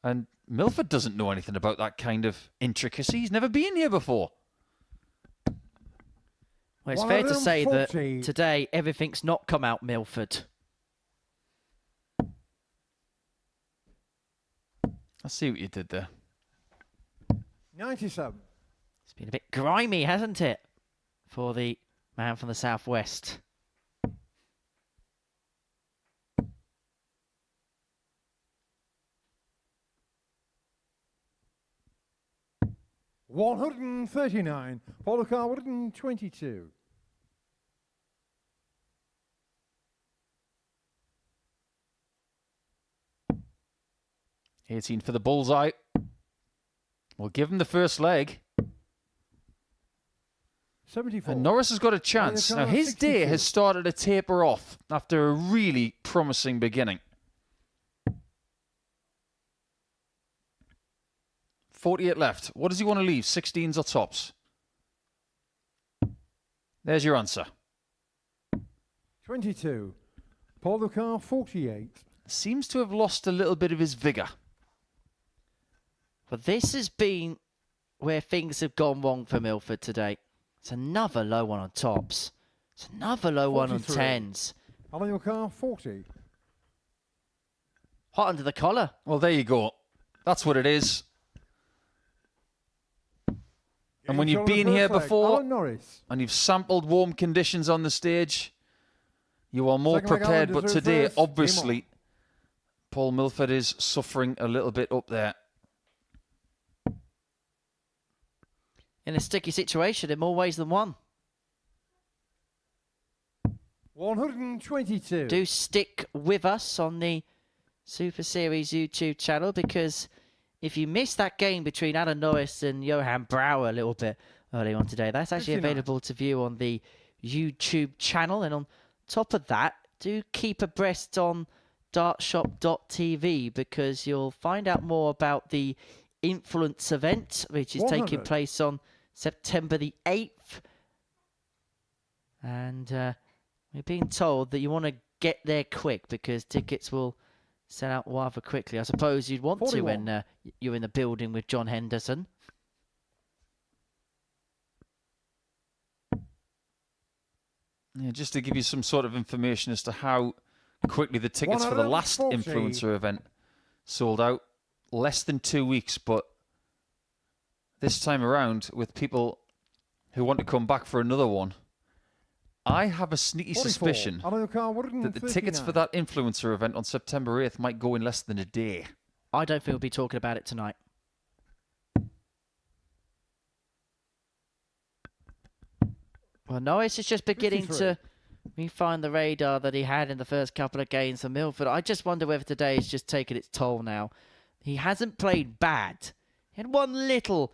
And Milford doesn't know anything about that kind of intricacy. He's never been here before. Well, it's fair to say that today everything's not come out Milford. I see what you did there. 97. It's been a bit grimy, hasn't it, for the man from the southwest? $139. Paul Car 122. $18 for the bullseye. We'll give him the first leg. 74. And Norris has got a chance. Now, his day has started to taper off after a really promising beginning. 48 left. What does he want to leave? 16s or tops? There's your answer. 22. Paul Car 48. seems to have lost a little bit of his vigour. But this has been where things have gone wrong for Milford today. It's another low one on tops. It's another low one on 10s. On your car, 40. Hot under the collar. Well, there you go. That's what it is. And when you've been here before and you've sampled warm conditions on the stage, you are more prepared. But today, obviously, Paul Milford is suffering a little bit up there. In a sticky situation in more ways than one. 122. Do stick with us on the Super Series YouTube channel, because if you missed that game between Adam Norris and Johan Brouwer a little bit earlier on today, that's actually 59. available to view on the YouTube channel. And on top of that, do keep abreast on dartshop.tv, because you'll find out more about the Influence event, which is 100. taking place on September the 8th. And we're being told that you want to get there quick, because tickets will sell out rather quickly. I suppose you'd want 41. to when you're in the building with John Henderson. Yeah, just to give you some sort of information as to how quickly the tickets for the last 140. influencer event sold out. Less than 2 weeks, but this time around, with people who want to come back for another one, I have a sneaky 44. suspicion On your car, that the tickets for that influencer event on September 8th might go in less than a day. I don't think we'll be talking about it tonight. Well, Norris is just beginning 53. to refine the radar that he had in the first couple of games for Milford. I just wonder whether today is just taking its toll now. He hasn't played bad. He had one little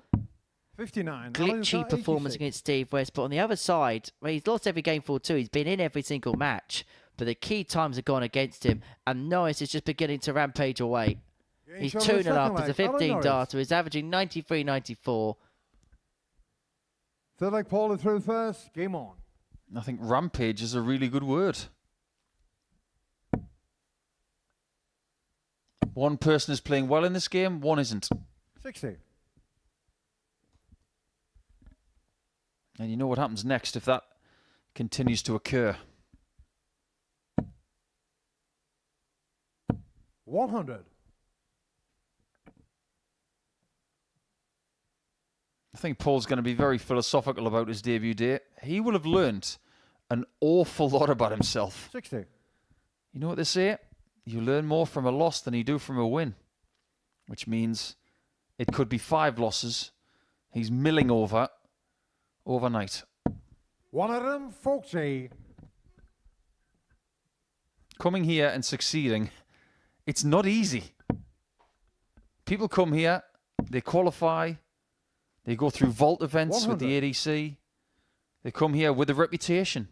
59. glitchy performance against Steve West, but on the other side, where he's lost every game 4-2, he's been in every single match, but the key times have gone against him, and Norris is just beginning to rampage away. He's 2-0 up as a 15 darter. He's averaging 93-94. Third leg, Paul through first. Game on. I think rampage is a really good word. One person is playing well in this game, one isn't. 60. And you know what happens next if that continues to occur. 100. I think Paul's going to be very philosophical about his debut day. He will have learnt an awful lot about himself. 60. You know what they say? You learn more from a loss than you do from a win. Which means it could be 5 losses. He's milling over overnight. 140. Coming here and succeeding, it's not easy. People come here, they qualify, they go through vault events with the ADC. They come here with a reputation.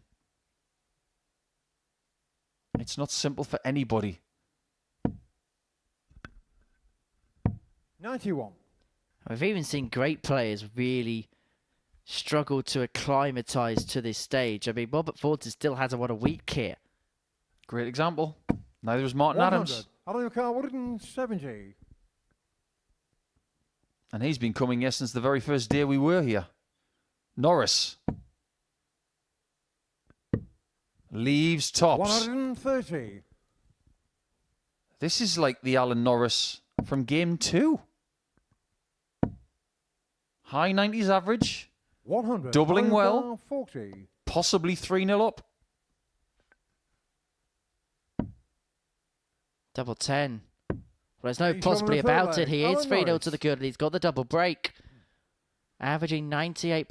It's not simple for anybody. 91. We've even seen great players really struggle to acclimatise to this stage. I mean, Robert Fortin still hasn't won a week here. Great example. Neither is Martin 100. Adams. On your car, 170. And he's been coming here since the very first day we were here. Norris. Leaves tops. 130. This is like the Alan Norris from game 2. High 90s average. 100. Doubling well. 40. Possibly 3-0 up. Double 10. Well, there's no He's possibly on the third about it. leg. He is Alan 3-0 Norris. to the good, and he's got the double break. Averaging 98.02.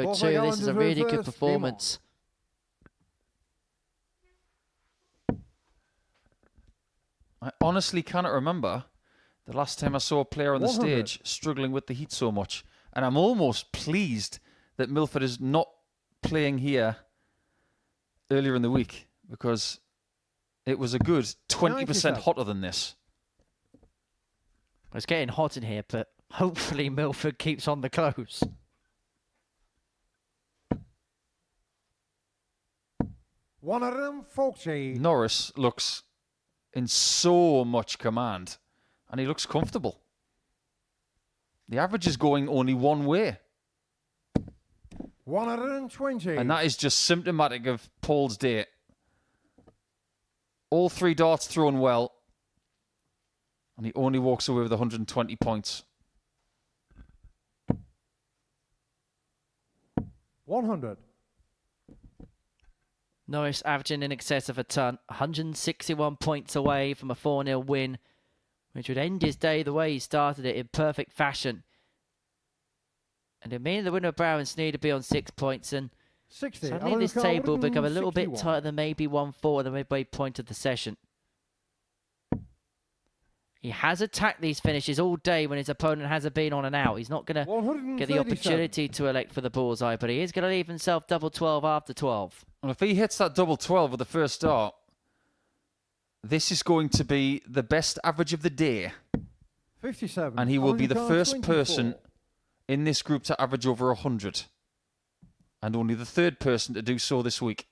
Fourth leg, This is a Alan really Norris. good performance. I honestly cannot remember the last time I saw a player on the 100. stage struggling with the heat so much. And I'm almost pleased that Milford is not playing here earlier in the week, because it was a good 20% 97. hotter than this. It's getting hot in here, but hopefully Milford keeps on the close. 140. Norris looks in so much command. And he looks comfortable. The average is going only one way. 120. And that is just symptomatic of Paul's day. All 3 darts thrown well. And he only walks away with 120 points. 100. Norris averaging in excess of a ton. 161 points away from a 4-0 win, which would end his day the way he started it, in perfect fashion. And it means the winner of Brouwer and Sneed would be on 6 points. And 60. suddenly this table will become a little bit tighter than maybe 1-4 at the midway point of the session. He has attacked these finishes all day when his opponent hasn't been on and out. He's not going to get the opportunity to elect for the bullseye, but he is going to leave himself double 12 after 12. And if he hits that double 12 with the first dart, this is going to be the best average of the day. 57. And he will be the first person in this group to average over 100. And only the 3rd person to do so this week.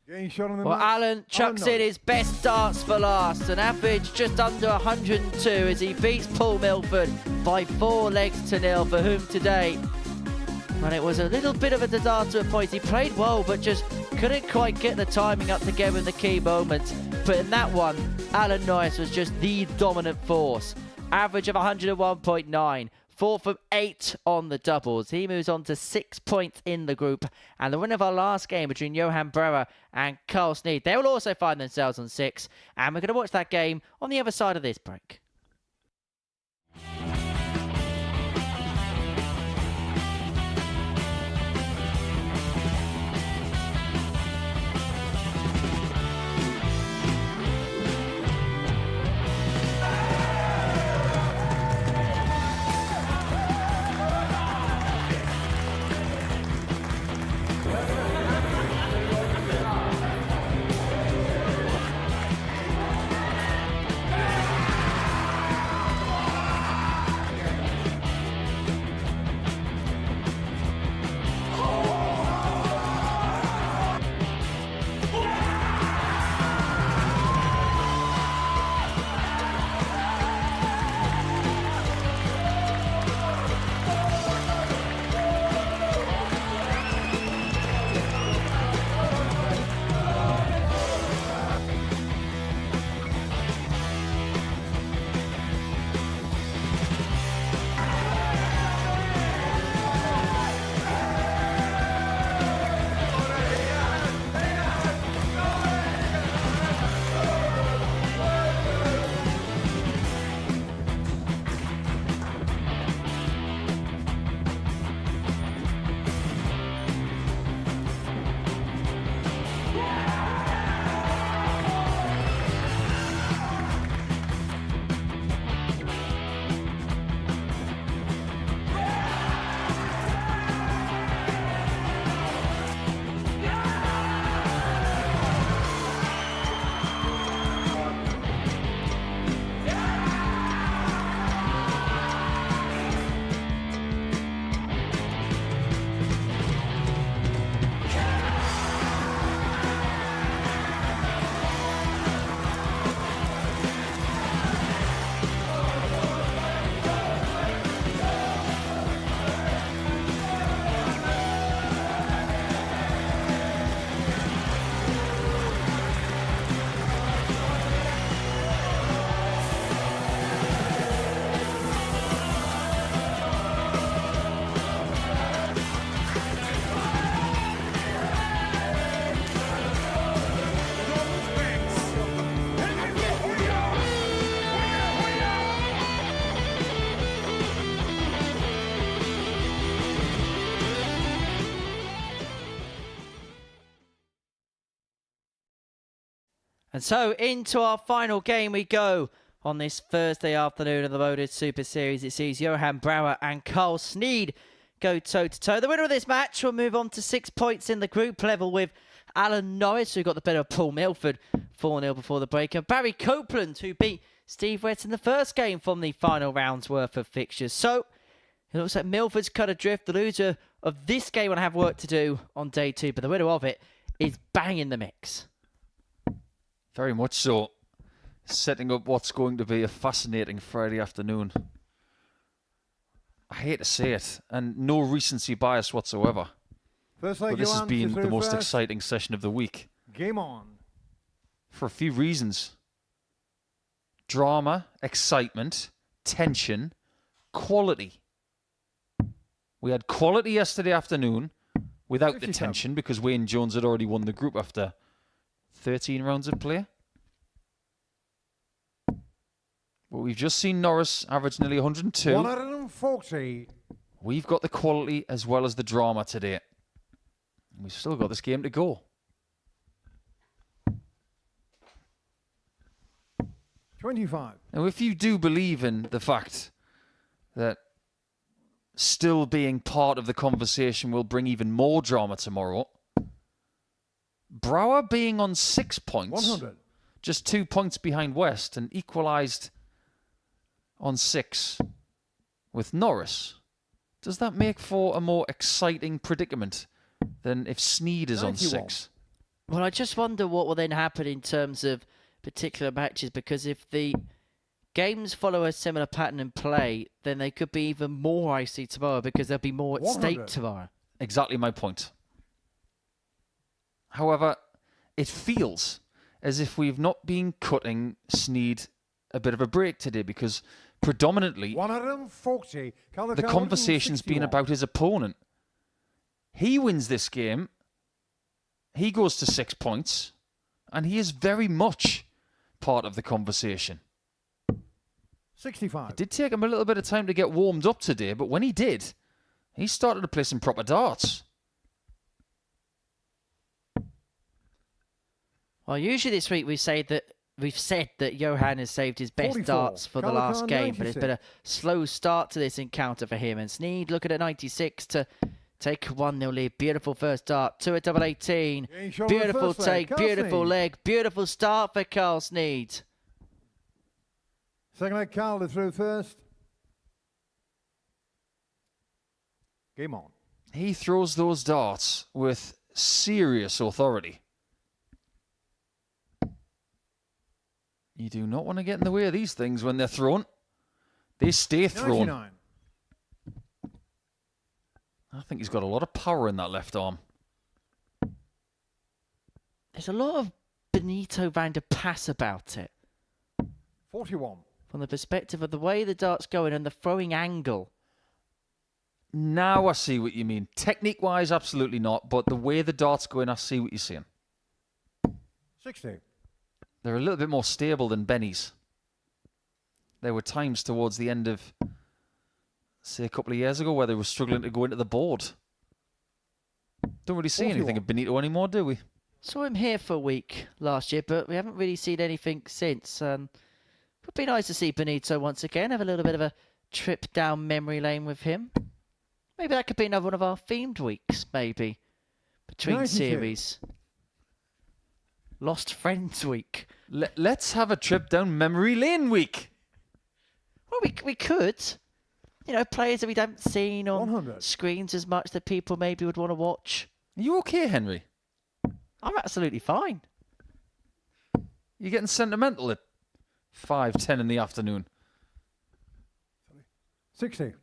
Well, Alan chucks in his best darts for last. An average just under 102 as he beats Paul Milford by 4 legs to 0 for whom today. And it was a little bit of a disaster at points. He played well, but just couldn't quite get the timing up together in the key moments. But in that one, Alan Norris was just the dominant force. Average of 101.9. 4 from 8 on the doubles. He moves on to 6 points in the group. And the winner of our last game between Johan Brouwer and Carl Sneed, they will also find themselves on 6. And we're going to watch that game on the other side of this break. And so into our final game we go on this Thursday afternoon of the Modus Super Series. It sees Johan Brouwer and Carl Sneed go toe-to-toe. The winner of this match will move on to 6 points in the group level with Alan Norris, who got the better of Paul Milford 4-0 before the break, and Barry Copeland, who beat Steve Wett in the first game from the final round's worth of fixtures. So it looks like Milford's cut adrift. The loser of this game will have work to do on day 2, but the winner of it is bang in the mix. Very much so. setting up what's going to be a fascinating Friday afternoon. I hate to say it, and no recency bias whatsoever. First But leg, this has been the most first. exciting session of the week. Game on. For a few reasons. Drama, excitement, tension, quality. We had quality yesterday afternoon without the 57. tension because Wayne Jones had already won the group after 13 rounds of play. But we've just seen Norris average nearly 102. 140. We've got the quality as well as the drama today. And we've still got this game to go. 25. Now, if you do believe in the fact that still being part of the conversation will bring even more drama tomorrow, Brouwer being on 6 points, 100. just 2 points behind West, and equalised on 6 with Norris, does that make for a more exciting predicament than if Sneed is on 91. 6? Well, I just wonder what will then happen in terms of particular matches, because if the games follow a similar pattern in play, then they could be even more icy tomorrow because there'll be more at 100. stake tomorrow. Exactly my point. However, it feels as if we've not been cutting Sneed a bit of a break today because predominantly 140. the conversation's been about his opponent. He wins this game, he goes to 6 points, and he is very much part of the conversation. 65. It did take him a little bit of time to get warmed up today, but when he did, he started to play some proper darts. Well, usually this week we've said that Johan has saved his best 44. darts for the last Calican, game, but it's 96. been a slow start to this encounter for him. And Sneed looking at 96 to take a 1-0 lead. Beautiful first dart. 2 at double 18. Getting shot on the Beautiful first leg. take. Carl Beautiful Sneed. leg. Beautiful start for Carl Sneed. Second leg, Calder through first. Game on. He throws those darts with serious authority. You do not want to get in the way of these things when they're thrown. They stay thrown. 99. I think he's got a lot of power in that left arm. There's a lot of Benito van der Pas about it. 41. From the perspective of the way the dart's going and the throwing angle. Now I see what you mean. Technique-wise, absolutely not. But the way the dart's going, I see what you're saying. 60. They're a little bit more stable than Benny's. There were times towards the end of, say, a couple of years ago where they were struggling to go into the board. Don't really see 41. anything of Benito anymore, do we? Saw him here for a week last year, but we haven't really seen anything since. Would be nice to see Benito once again, have a little bit of a trip down memory lane with him. Maybe that could be another one of our themed weeks, maybe, between 92. series. Lost Friends week. Let's have a trip down memory lane week. Well, we could. You know, players that we haven't seen on 100. screens as much that people maybe would want to watch. Are you okay, Henry? I'm absolutely fine. You're getting sentimental at 5:10 in the afternoon. 60.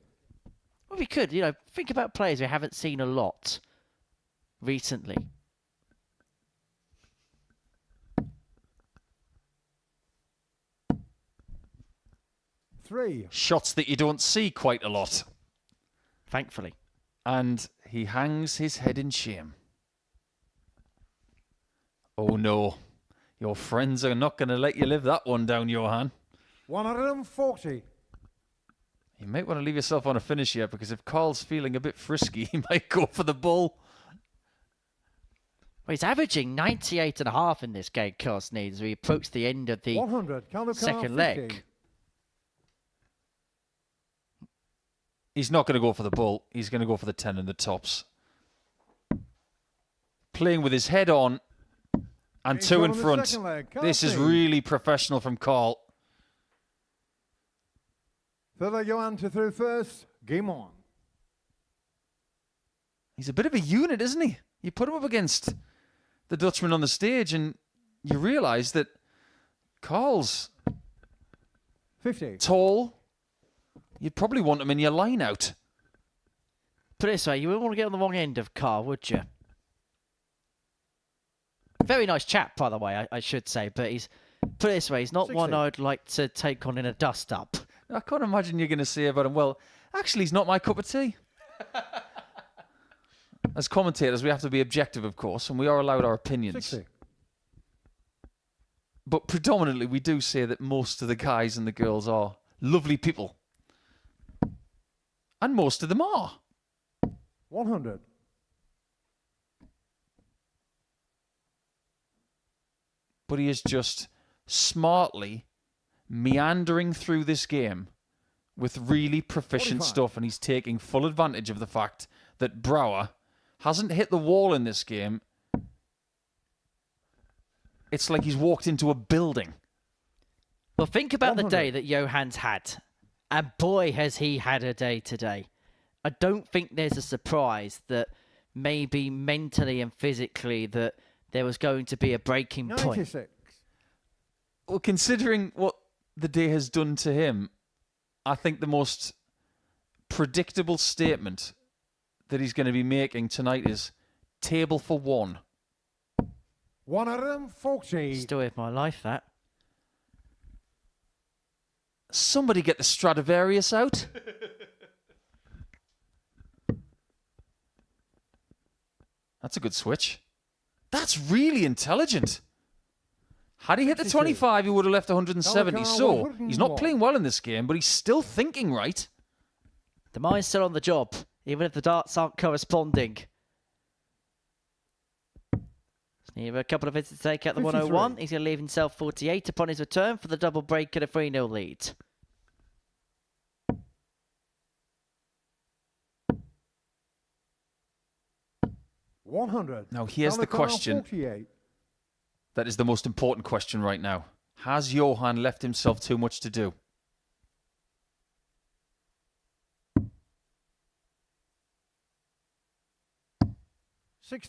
Well, we could, you know, think about players we haven't seen a lot recently. Three. Shots that you don't see quite a lot. Thankfully. And he hangs his head in shame. Oh no. Your friends are not going to let you live that one down, Johan. 140. You might want to leave yourself on a finish here because if Carl's feeling a bit frisky, he might go for the bull. Well, he's averaging 98.5 in this game, Carl Sneed, as we approach the end of the 100. second leg. He's not going to go for the bull. He's going to go for the 10 and the tops. Playing with his head on and two in front. This is really professional from Carl. Third leg, Johan to through first. Game on. He's a bit of a unit, isn't he? You put him up against the Dutchman on the stage and you realise that Carl's 50. tall. You'd probably want him in your line out. Put it this way, you wouldn't want to get on the wrong end of Carl, would you? Very nice chap, by the way, I should say, but put it this way, he's not 60. one I'd like to take on in a dust-up. I can't imagine you're going to say about him, well, actually, he's not my cup of tea. As commentators, we have to be objective, of course, and we are allowed our opinions. 60. But predominantly, we do say that most of the guys and the girls are lovely people. And most of them are. 100. But he is just smartly meandering through this game with really proficient 45. stuff, and he's taking full advantage of the fact that Brouwer hasn't hit the wall in this game. It's like he's walked into a building. Well, think about 100. the day that Johann's had. And boy, has he had a day today. I don't think there's a surprise that maybe mentally and physically that there was going to be a breaking point. 96. Well, considering what the day has done to him, I think the most predictable statement that he's going to be making tonight is table for one. 140. Story of my life, that. Somebody get the Stradivarius out. That's a good switch. That's really intelligent. Had he hit the 25, he would have left 170. So, he's not playing well in this game, but he's still thinking right. The mind's still on the job, even if the darts aren't corresponding. Sneed a couple of hits to take out the 101. He's going to leave himself 48 upon his return for the double break at a 3-0 lead. Now, here's the question. 48. That is the most important question right now. Has Johann left himself too much to do?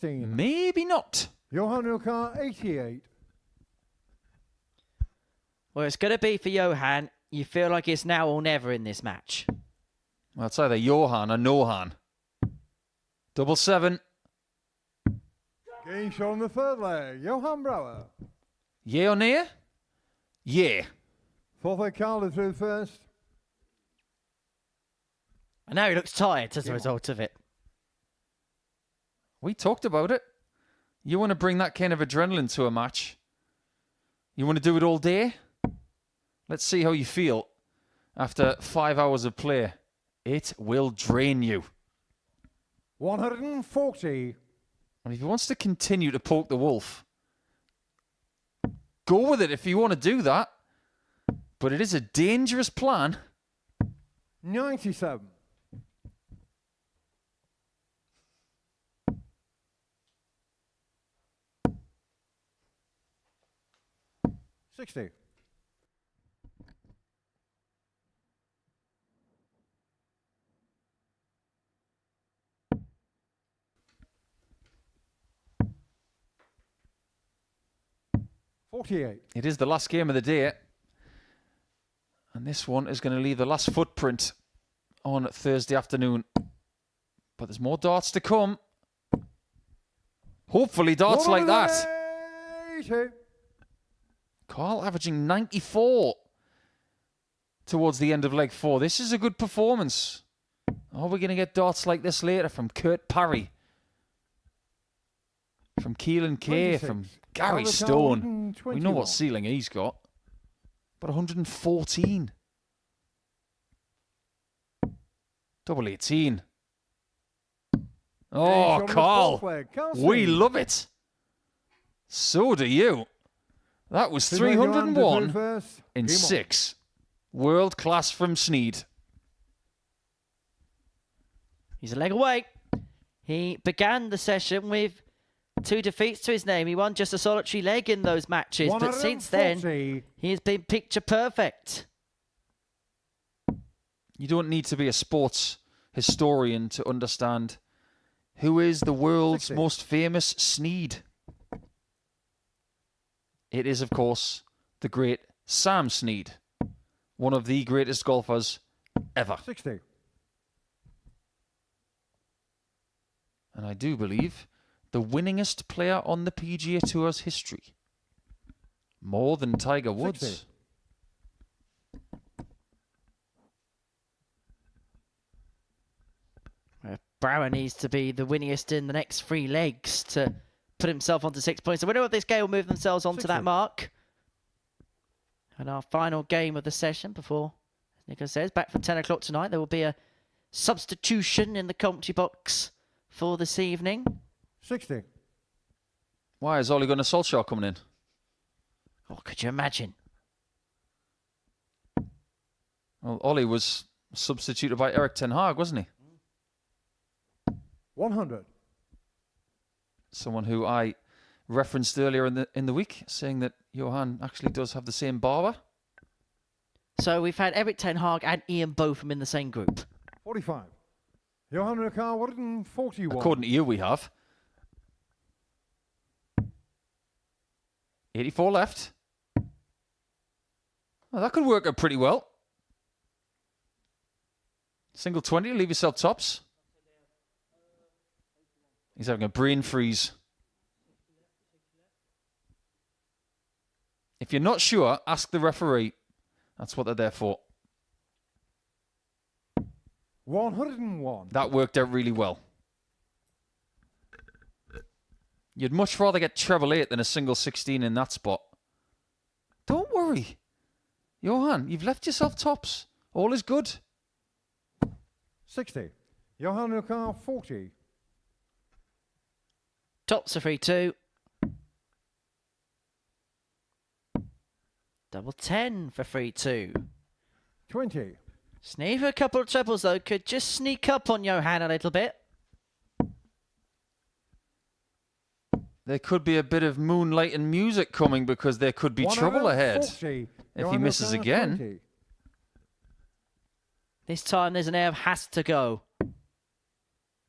Maybe not. Johann Ilkar, 88. Well, it's going to be for Johann. You feel like it's now or never in this match. Well, it's either Johann or Nohan. 7-7. Game shot on the third leg. Johann Brouwer. Yeah or nay? Yeah. Fourth leg Carl through first. And now he looks tired as a result of it. We talked about it. You want to bring that kind of adrenaline to a match. You want to do it all day? Let's see how you feel after 5 hours of play. It will drain you. 140. And if he wants to continue to poke the wolf, go with it if you want to do that. But it is a dangerous plan. 97. $60. $48. It is the last game of the day. And this one is going to leave the last footprint on Thursday afternoon. But there's more darts to come. Hopefully darts like that. 180. Carl averaging 94 towards the end of leg 4. This is a good performance. Are we going to get darts like this later from Kurt Parry? From Keelan Kay? 26. From Gary Carl Stone? We know 21. what ceiling he's got. But 114. Double 18. Oh, Carl. We love it. So do you. That was 301 in 6. World class from Sneed. He's a leg away. He began the session with 2 defeats to his name. He won just a solitary leg in those matches, but since then, he has been picture perfect. You don't need to be a sports historian to understand who is the world's most famous Sneed. It is, of course, the great Sam Sneed, one of the greatest golfers ever. 60. And I do believe the winningest player on the PGA Tour's history. More than Tiger Woods. 60. Brouwer needs to be the winningest in the next 3 legs to put himself onto 6 points. The winner of this game will move themselves onto 60. that mark. And our final game of the session before, as Nicholas says, back from 10 o'clock tonight, there will be a substitution in the commentary box for this evening. 60. Why is Ole Gunnar Solskjaer coming in? Oh, could you imagine? Well, Ole was substituted by Erik ten Hag, wasn't he? 100. Someone who I referenced earlier in the week, saying that Johan actually does have the same barber. So we've had Erik ten Hag and Ian Botham in the same group. 45. Johan Ricard, 141. According to you, we have. 84 left. Well, that could work out pretty well. Single 20, leave yourself tops. He's having a brain freeze. If you're not sure, ask the referee. That's what they're there for. 101. That worked out really well. You'd much rather get treble 8 than a single 16 in that spot. Don't worry. Johan, you've left yourself tops. All is good. 60. Johan Ricard, 40. Tops are 3-2. Double 10 for 3-2. 20. Sneed for a couple of trebles, though. Could just sneak up on Johan a little bit. There could be a bit of moonlight and music coming because there could be trouble ahead. 40. If he misses again. 20. This time there's an air of has to go.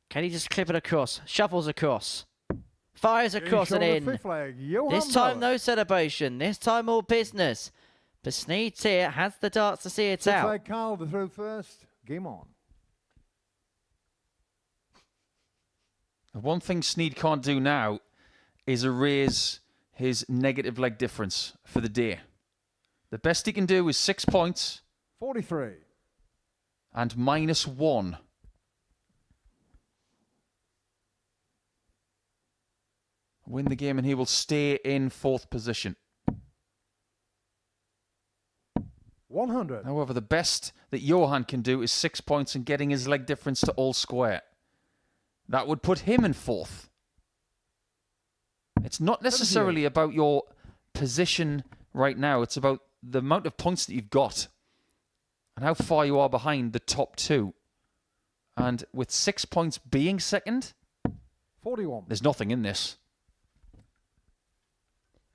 Can he just clip it across? Shuffles across. Fires across and in. This time no celebration. This time all business. But Sneed's here, has the darts to see it out. Flag Carl to throw first. Game on. One thing Sneed can't do now is erase his negative leg difference for the day. The best he can do is 6 points. 43. And -1. Win the game and he will stay in 4th position. 100. However, the best that Johan can do is 6 points and getting his leg difference to all square. That would put him in 4th. It's not necessarily about your position right now. It's about the amount of points that you've got and how far you are behind the top 2. And with 6 points being second, 41. There's nothing in this.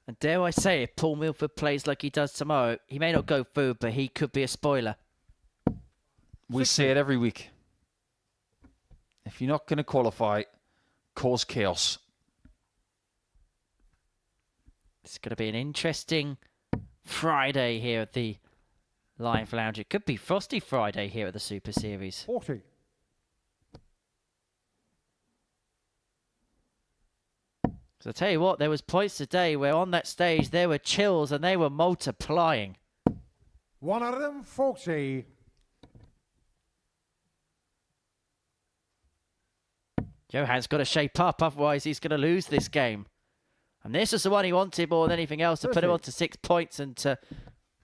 And dare I say, if Paul Milford plays like he does tomorrow, he may not go through, but he could be a spoiler. We say it every week. If you're not going to qualify, cause chaos. It's going to be an interesting Friday here at the Live Lounge. It could be Frosty Friday here at the Super Series. 40. So I tell you what, there was points today where on that stage there were chills and they were multiplying. 140. Johan's got to shape up, otherwise he's going to lose this game. And this is the one he wanted more than anything else, to put him on to 6 points and to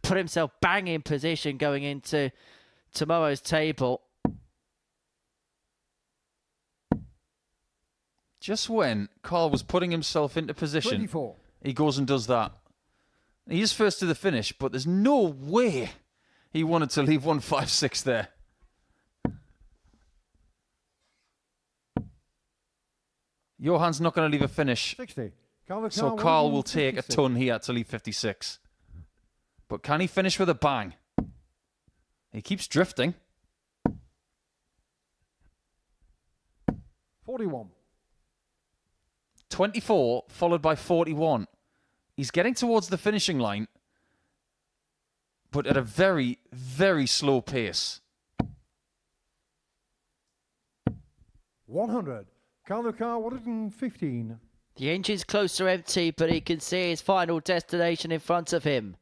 put himself bang in position going into tomorrow's table. Just when Carl was putting himself into position, 24. He goes and does that. He is first to the finish, but there's no way he wanted to leave 156 there. Johan's not going to leave a finish. 60. So Carl will take a ton here to leave 56. But can he finish with a bang? He keeps drifting. 41. 24 followed by 41. He's getting towards the finishing line. but at a very, very slow pace. 100. Count the car, 115. The engine's close to empty, but he can see his final destination in front of him.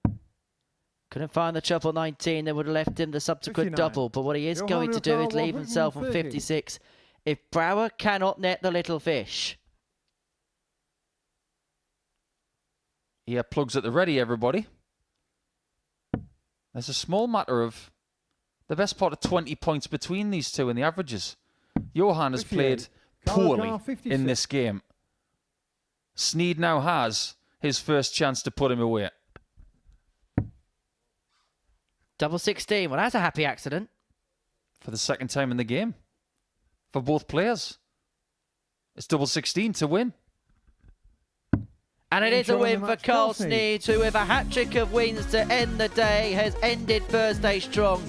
Couldn't find the triple 19 that would have left him the subsequent 59. double, but what he is going to do is leave himself on 56 if Brouwer cannot net the little fish. Yeah, plugs at the ready, everybody. There's a small matter of the best part of 20 points between these two in the averages. Johan has played poorly in this game. Sneed now has his first chance to put him away. Double 16. Well, that's a happy accident. For the second time in the game. For both players. It's double 16 to win. And it is a win for Carl Sneed, who with a hat-trick of wins to end the day has ended Thursday strong.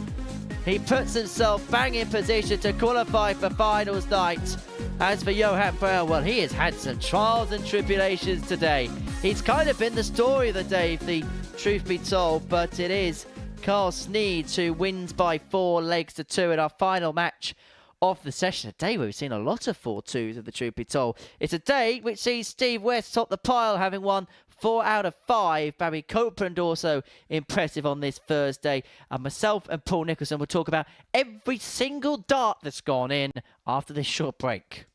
He puts himself bang in position to qualify for finals night. As for Johan Brouwer, well, he has had some trials and tribulations today. He's kind of been the story of the day, if the truth be told, but it is Carl Sneed who wins by 4 legs to 2 in our final match of the session. A day where we've seen a lot of 4-2s, if the truth be told. It's a day which sees Steve West top the pile, having won 4 out of 5. Barry Copeland also impressive on this Thursday. And myself and Paul Nicholson will talk about every single dart that's gone in after this short break.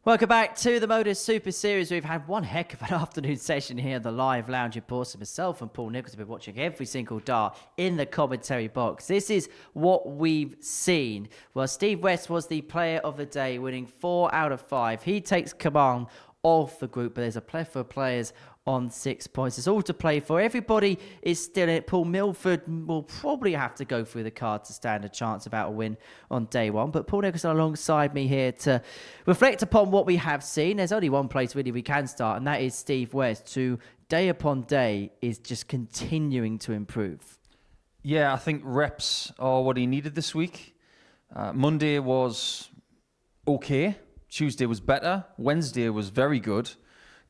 Welcome back to the Modus Super Series. We've had one heck of an afternoon session here in the live lounge in Portsmouth. Myself and Paul Nicholson have been watching every single dart in the commentary box. This is what we've seen. Well, Steve West was the player of the day, winning 4 out of 5. He takes command of the group, but there's a plethora of players on 6 points. It's all to play for. Everybody is still in it. Paul Milford will probably have to go through the card to stand a chance about a win on day one. But Paul Nicholson alongside me here to reflect upon what we have seen. There's only one place really we can start, and that is Steve West, who day upon day is just continuing to improve. Yeah, I think reps are what he needed this week. Monday was okay. Tuesday was better. Wednesday was very good.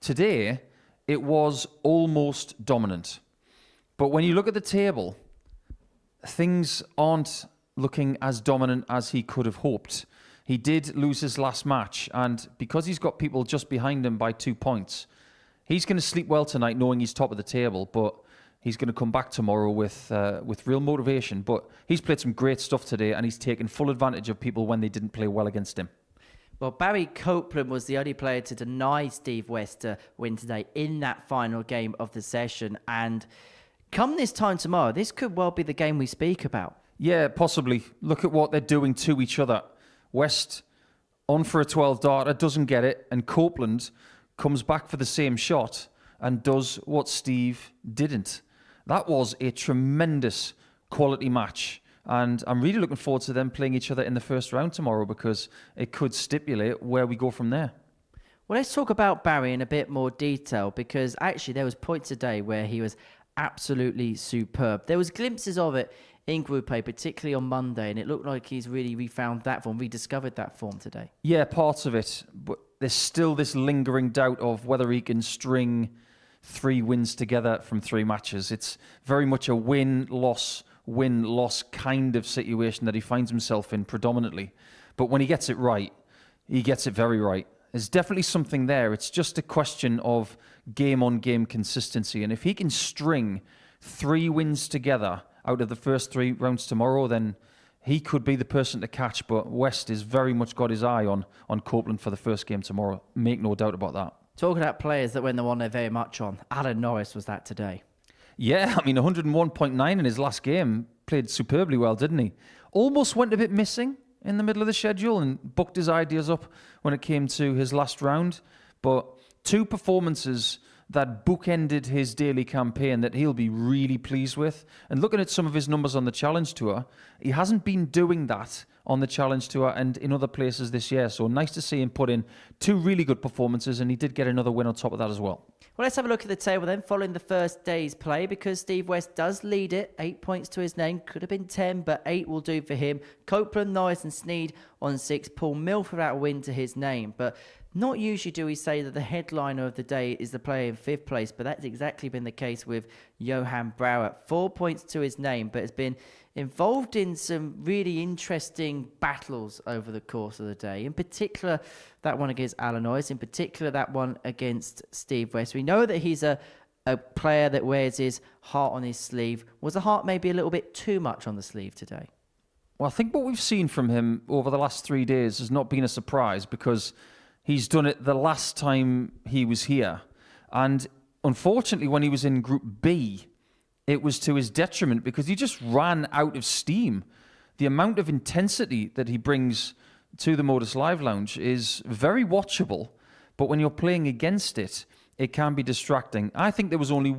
Today, it was almost dominant. But when you look at the table, things aren't looking as dominant as he could have hoped. He did lose his last match, and because he's got people just behind him by 2 points, he's going to sleep well tonight knowing he's top of the table, but he's going to come back tomorrow with real motivation. But he's played some great stuff today, and he's taken full advantage of people when they didn't play well against him. Well, Barry Copeland was the only player to deny Steve West to win today in that final game of the session. And come this time tomorrow, this could well be the game we speak about. Yeah, possibly. Look at what they're doing to each other. West on for a 12 darter, doesn't get it, and Copeland comes back for the same shot and does what Steve didn't. That was a tremendous quality match. And I'm really looking forward to them playing each other in the first round tomorrow, because it could stipulate where we go from there. Well, let's talk about Barry in a bit more detail, because actually there was points today where he was absolutely superb. There was glimpses of it in Group A, particularly on Monday, and it looked like he's really refound that form, rediscovered that form today. Yeah, parts of it. But there's still this lingering doubt of whether he can string 3 wins together from 3 matches. It's very much a win-loss kind of situation that he finds himself in predominantly. But when he gets it right, he gets it very right. There's definitely something there. It's just a question of game-on-game consistency. And if he can string 3 wins together out of the first 3 rounds tomorrow, then he could be the person to catch. But West has very much got his eye on Copeland for the first game tomorrow. Make no doubt about that. Talking about players that when the one they're very much on, Alan Norris was that today. Yeah, I mean, 101.9 in his last game. Played superbly well, didn't he? Almost went a bit missing in the middle of the schedule and booked his ideas up when it came to his last round. But 2 performances that bookended his daily campaign that he'll be really pleased with. And looking at some of his numbers on the Challenge Tour, he hasn't been doing that on the Challenge Tour and in other places this year. So nice to see him put in 2 really good performances, and he did get another win on top of that as well. Well, let's have a look at the table then, following the first day's play, because Steve West does lead it. 8 points to his name. Could have been 10, but 8 will do for him. Copeland, Norris and Sneed on 6. Paul Milford out a win to his name. But not usually do we say that the headliner of the day is the player in 5th place, but that's exactly been the case with Johan Brouwer. 4 points to his name, but has been involved in some really interesting battles over the course of the day. In particular, that one against Alan Norris. In particular, that one against Steve West. We know that he's a player that wears his heart on his sleeve. Was the heart maybe a little bit too much on the sleeve today? Well, I think what we've seen from him over the last 3 days has not been a surprise, because he's done it the last time he was here. And unfortunately, when he was in Group B, it was to his detriment because he just ran out of steam. The amount of intensity that he brings to the Modus Live Lounge is very watchable, but when you're playing against it, it can be distracting. I think there was only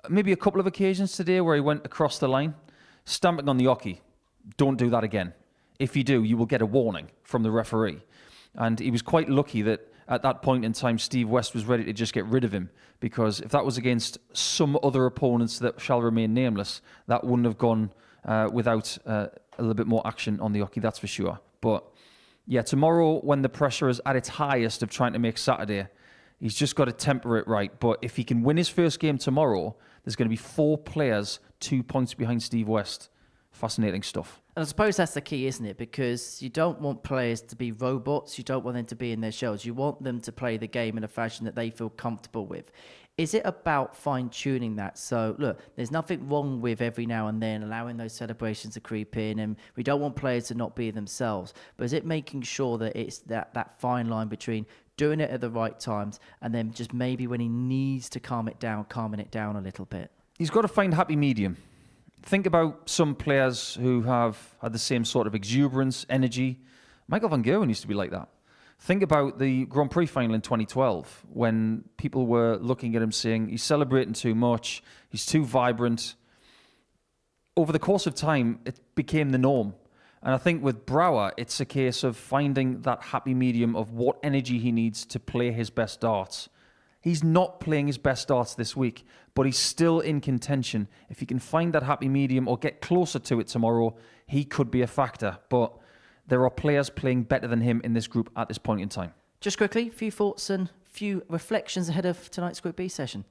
maybe a couple of occasions today where he went across the line, stamping on the oche. Don't do that again. If you do, you will get a warning from the referee. And he was quite lucky that at that point in time, Steve West was ready to just get rid of him, because if that was against some other opponents that shall remain nameless, that wouldn't have gone without a little bit more action on the hockey, that's for sure. But yeah, tomorrow, when the pressure is at its highest of trying to make Saturday, he's just got to temper it right. But if he can win his first game tomorrow, there's going to be 4 players 2 points behind Steve West. Fascinating stuff. And I suppose that's the key, isn't it? Because you don't want players to be robots. You don't want them to be in their shells. You want them to play the game in a fashion that they feel comfortable with. Is it about fine-tuning that? So, look, there's nothing wrong with every now and then allowing those celebrations to creep in, and we don't want players to not be themselves. But is it making sure that it's that fine line between doing it at the right times and then just maybe when he needs to calming it down a little bit? He's got to find happy medium. Think about some players who have had the same sort of exuberance, energy. Michael van Gerwen used to be like that. Think about the Grand Prix final in 2012 when people were looking at him saying, he's celebrating too much, he's too vibrant. Over the course of time, it became the norm. And I think with Brouwer, it's a case of finding that happy medium of what energy he needs to play his best darts. He's not playing his best darts this week, but he's still in contention. If he can find that happy medium or get closer to it tomorrow, he could be a factor. But there are players playing better than him in this group at this point in time. Just quickly, a few thoughts and few reflections ahead of tonight's Group B session.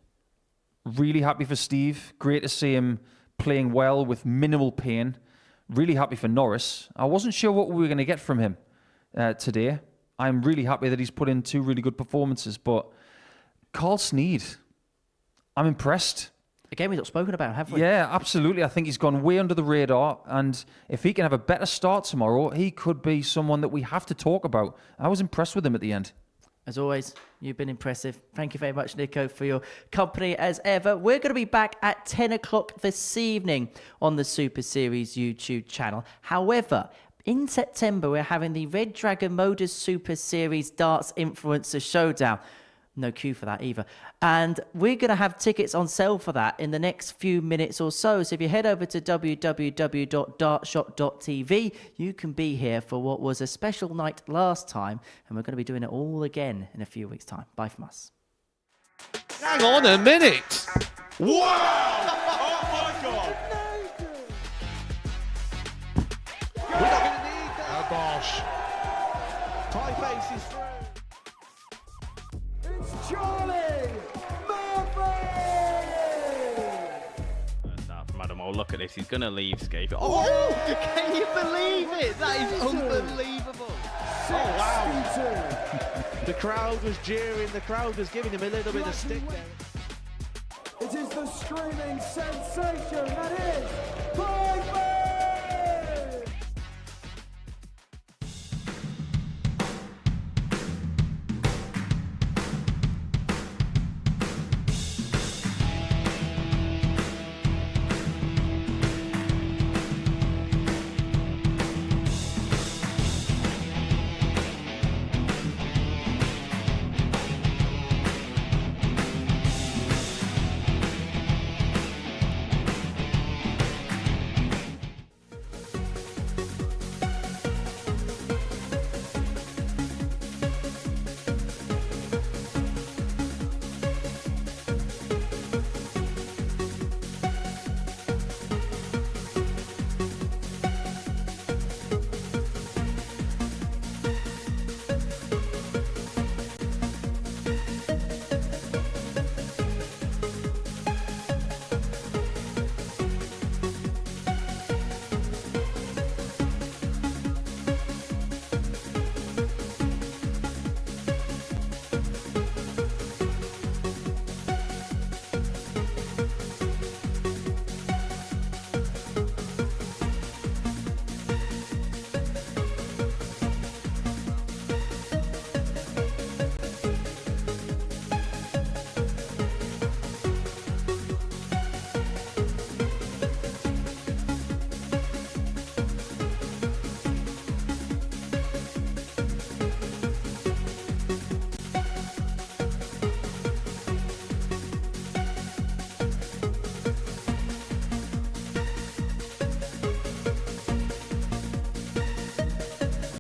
Really happy for Steve. Great to see him playing well with minimal pain. Really happy for Norris. I wasn't sure what we were going to get from him today. I'm really happy that he's put in 2 really good performances, but Carl Sneed, I'm impressed. Again, we've not spoken about, have we? Yeah, absolutely. I think he's gone way under the radar, and if he can have a better start tomorrow, he could be someone that we have to talk about. I was impressed with him at the end. As always, you've been impressive. Thank you very much, Nico, for your company as ever. We're going to be back at 10 o'clock this evening on the Super Series YouTube channel. However, in September, we're having the Red Dragon Modus Super Series Darts Influencer Showdown. No queue for that either. And we're going to have tickets on sale for that in the next few minutes or so. So if you head over to www.dartshot.tv, you can be here for what was a special night last time. And we're going to be doing it all again in a few weeks' time. Bye from us. Hang on a minute. Wow! Oh my God! We're not going to need that. Bosh. Tie face is through. It's Charlie Milford! First half from Adam. Oh, look at this. He's going to leave Skate. Oh, can you believe it? That is unbelievable. Oh, wow. The crowd was jeering. The crowd was giving him a little bit of stick there. It is the screaming sensation that is Brouwer!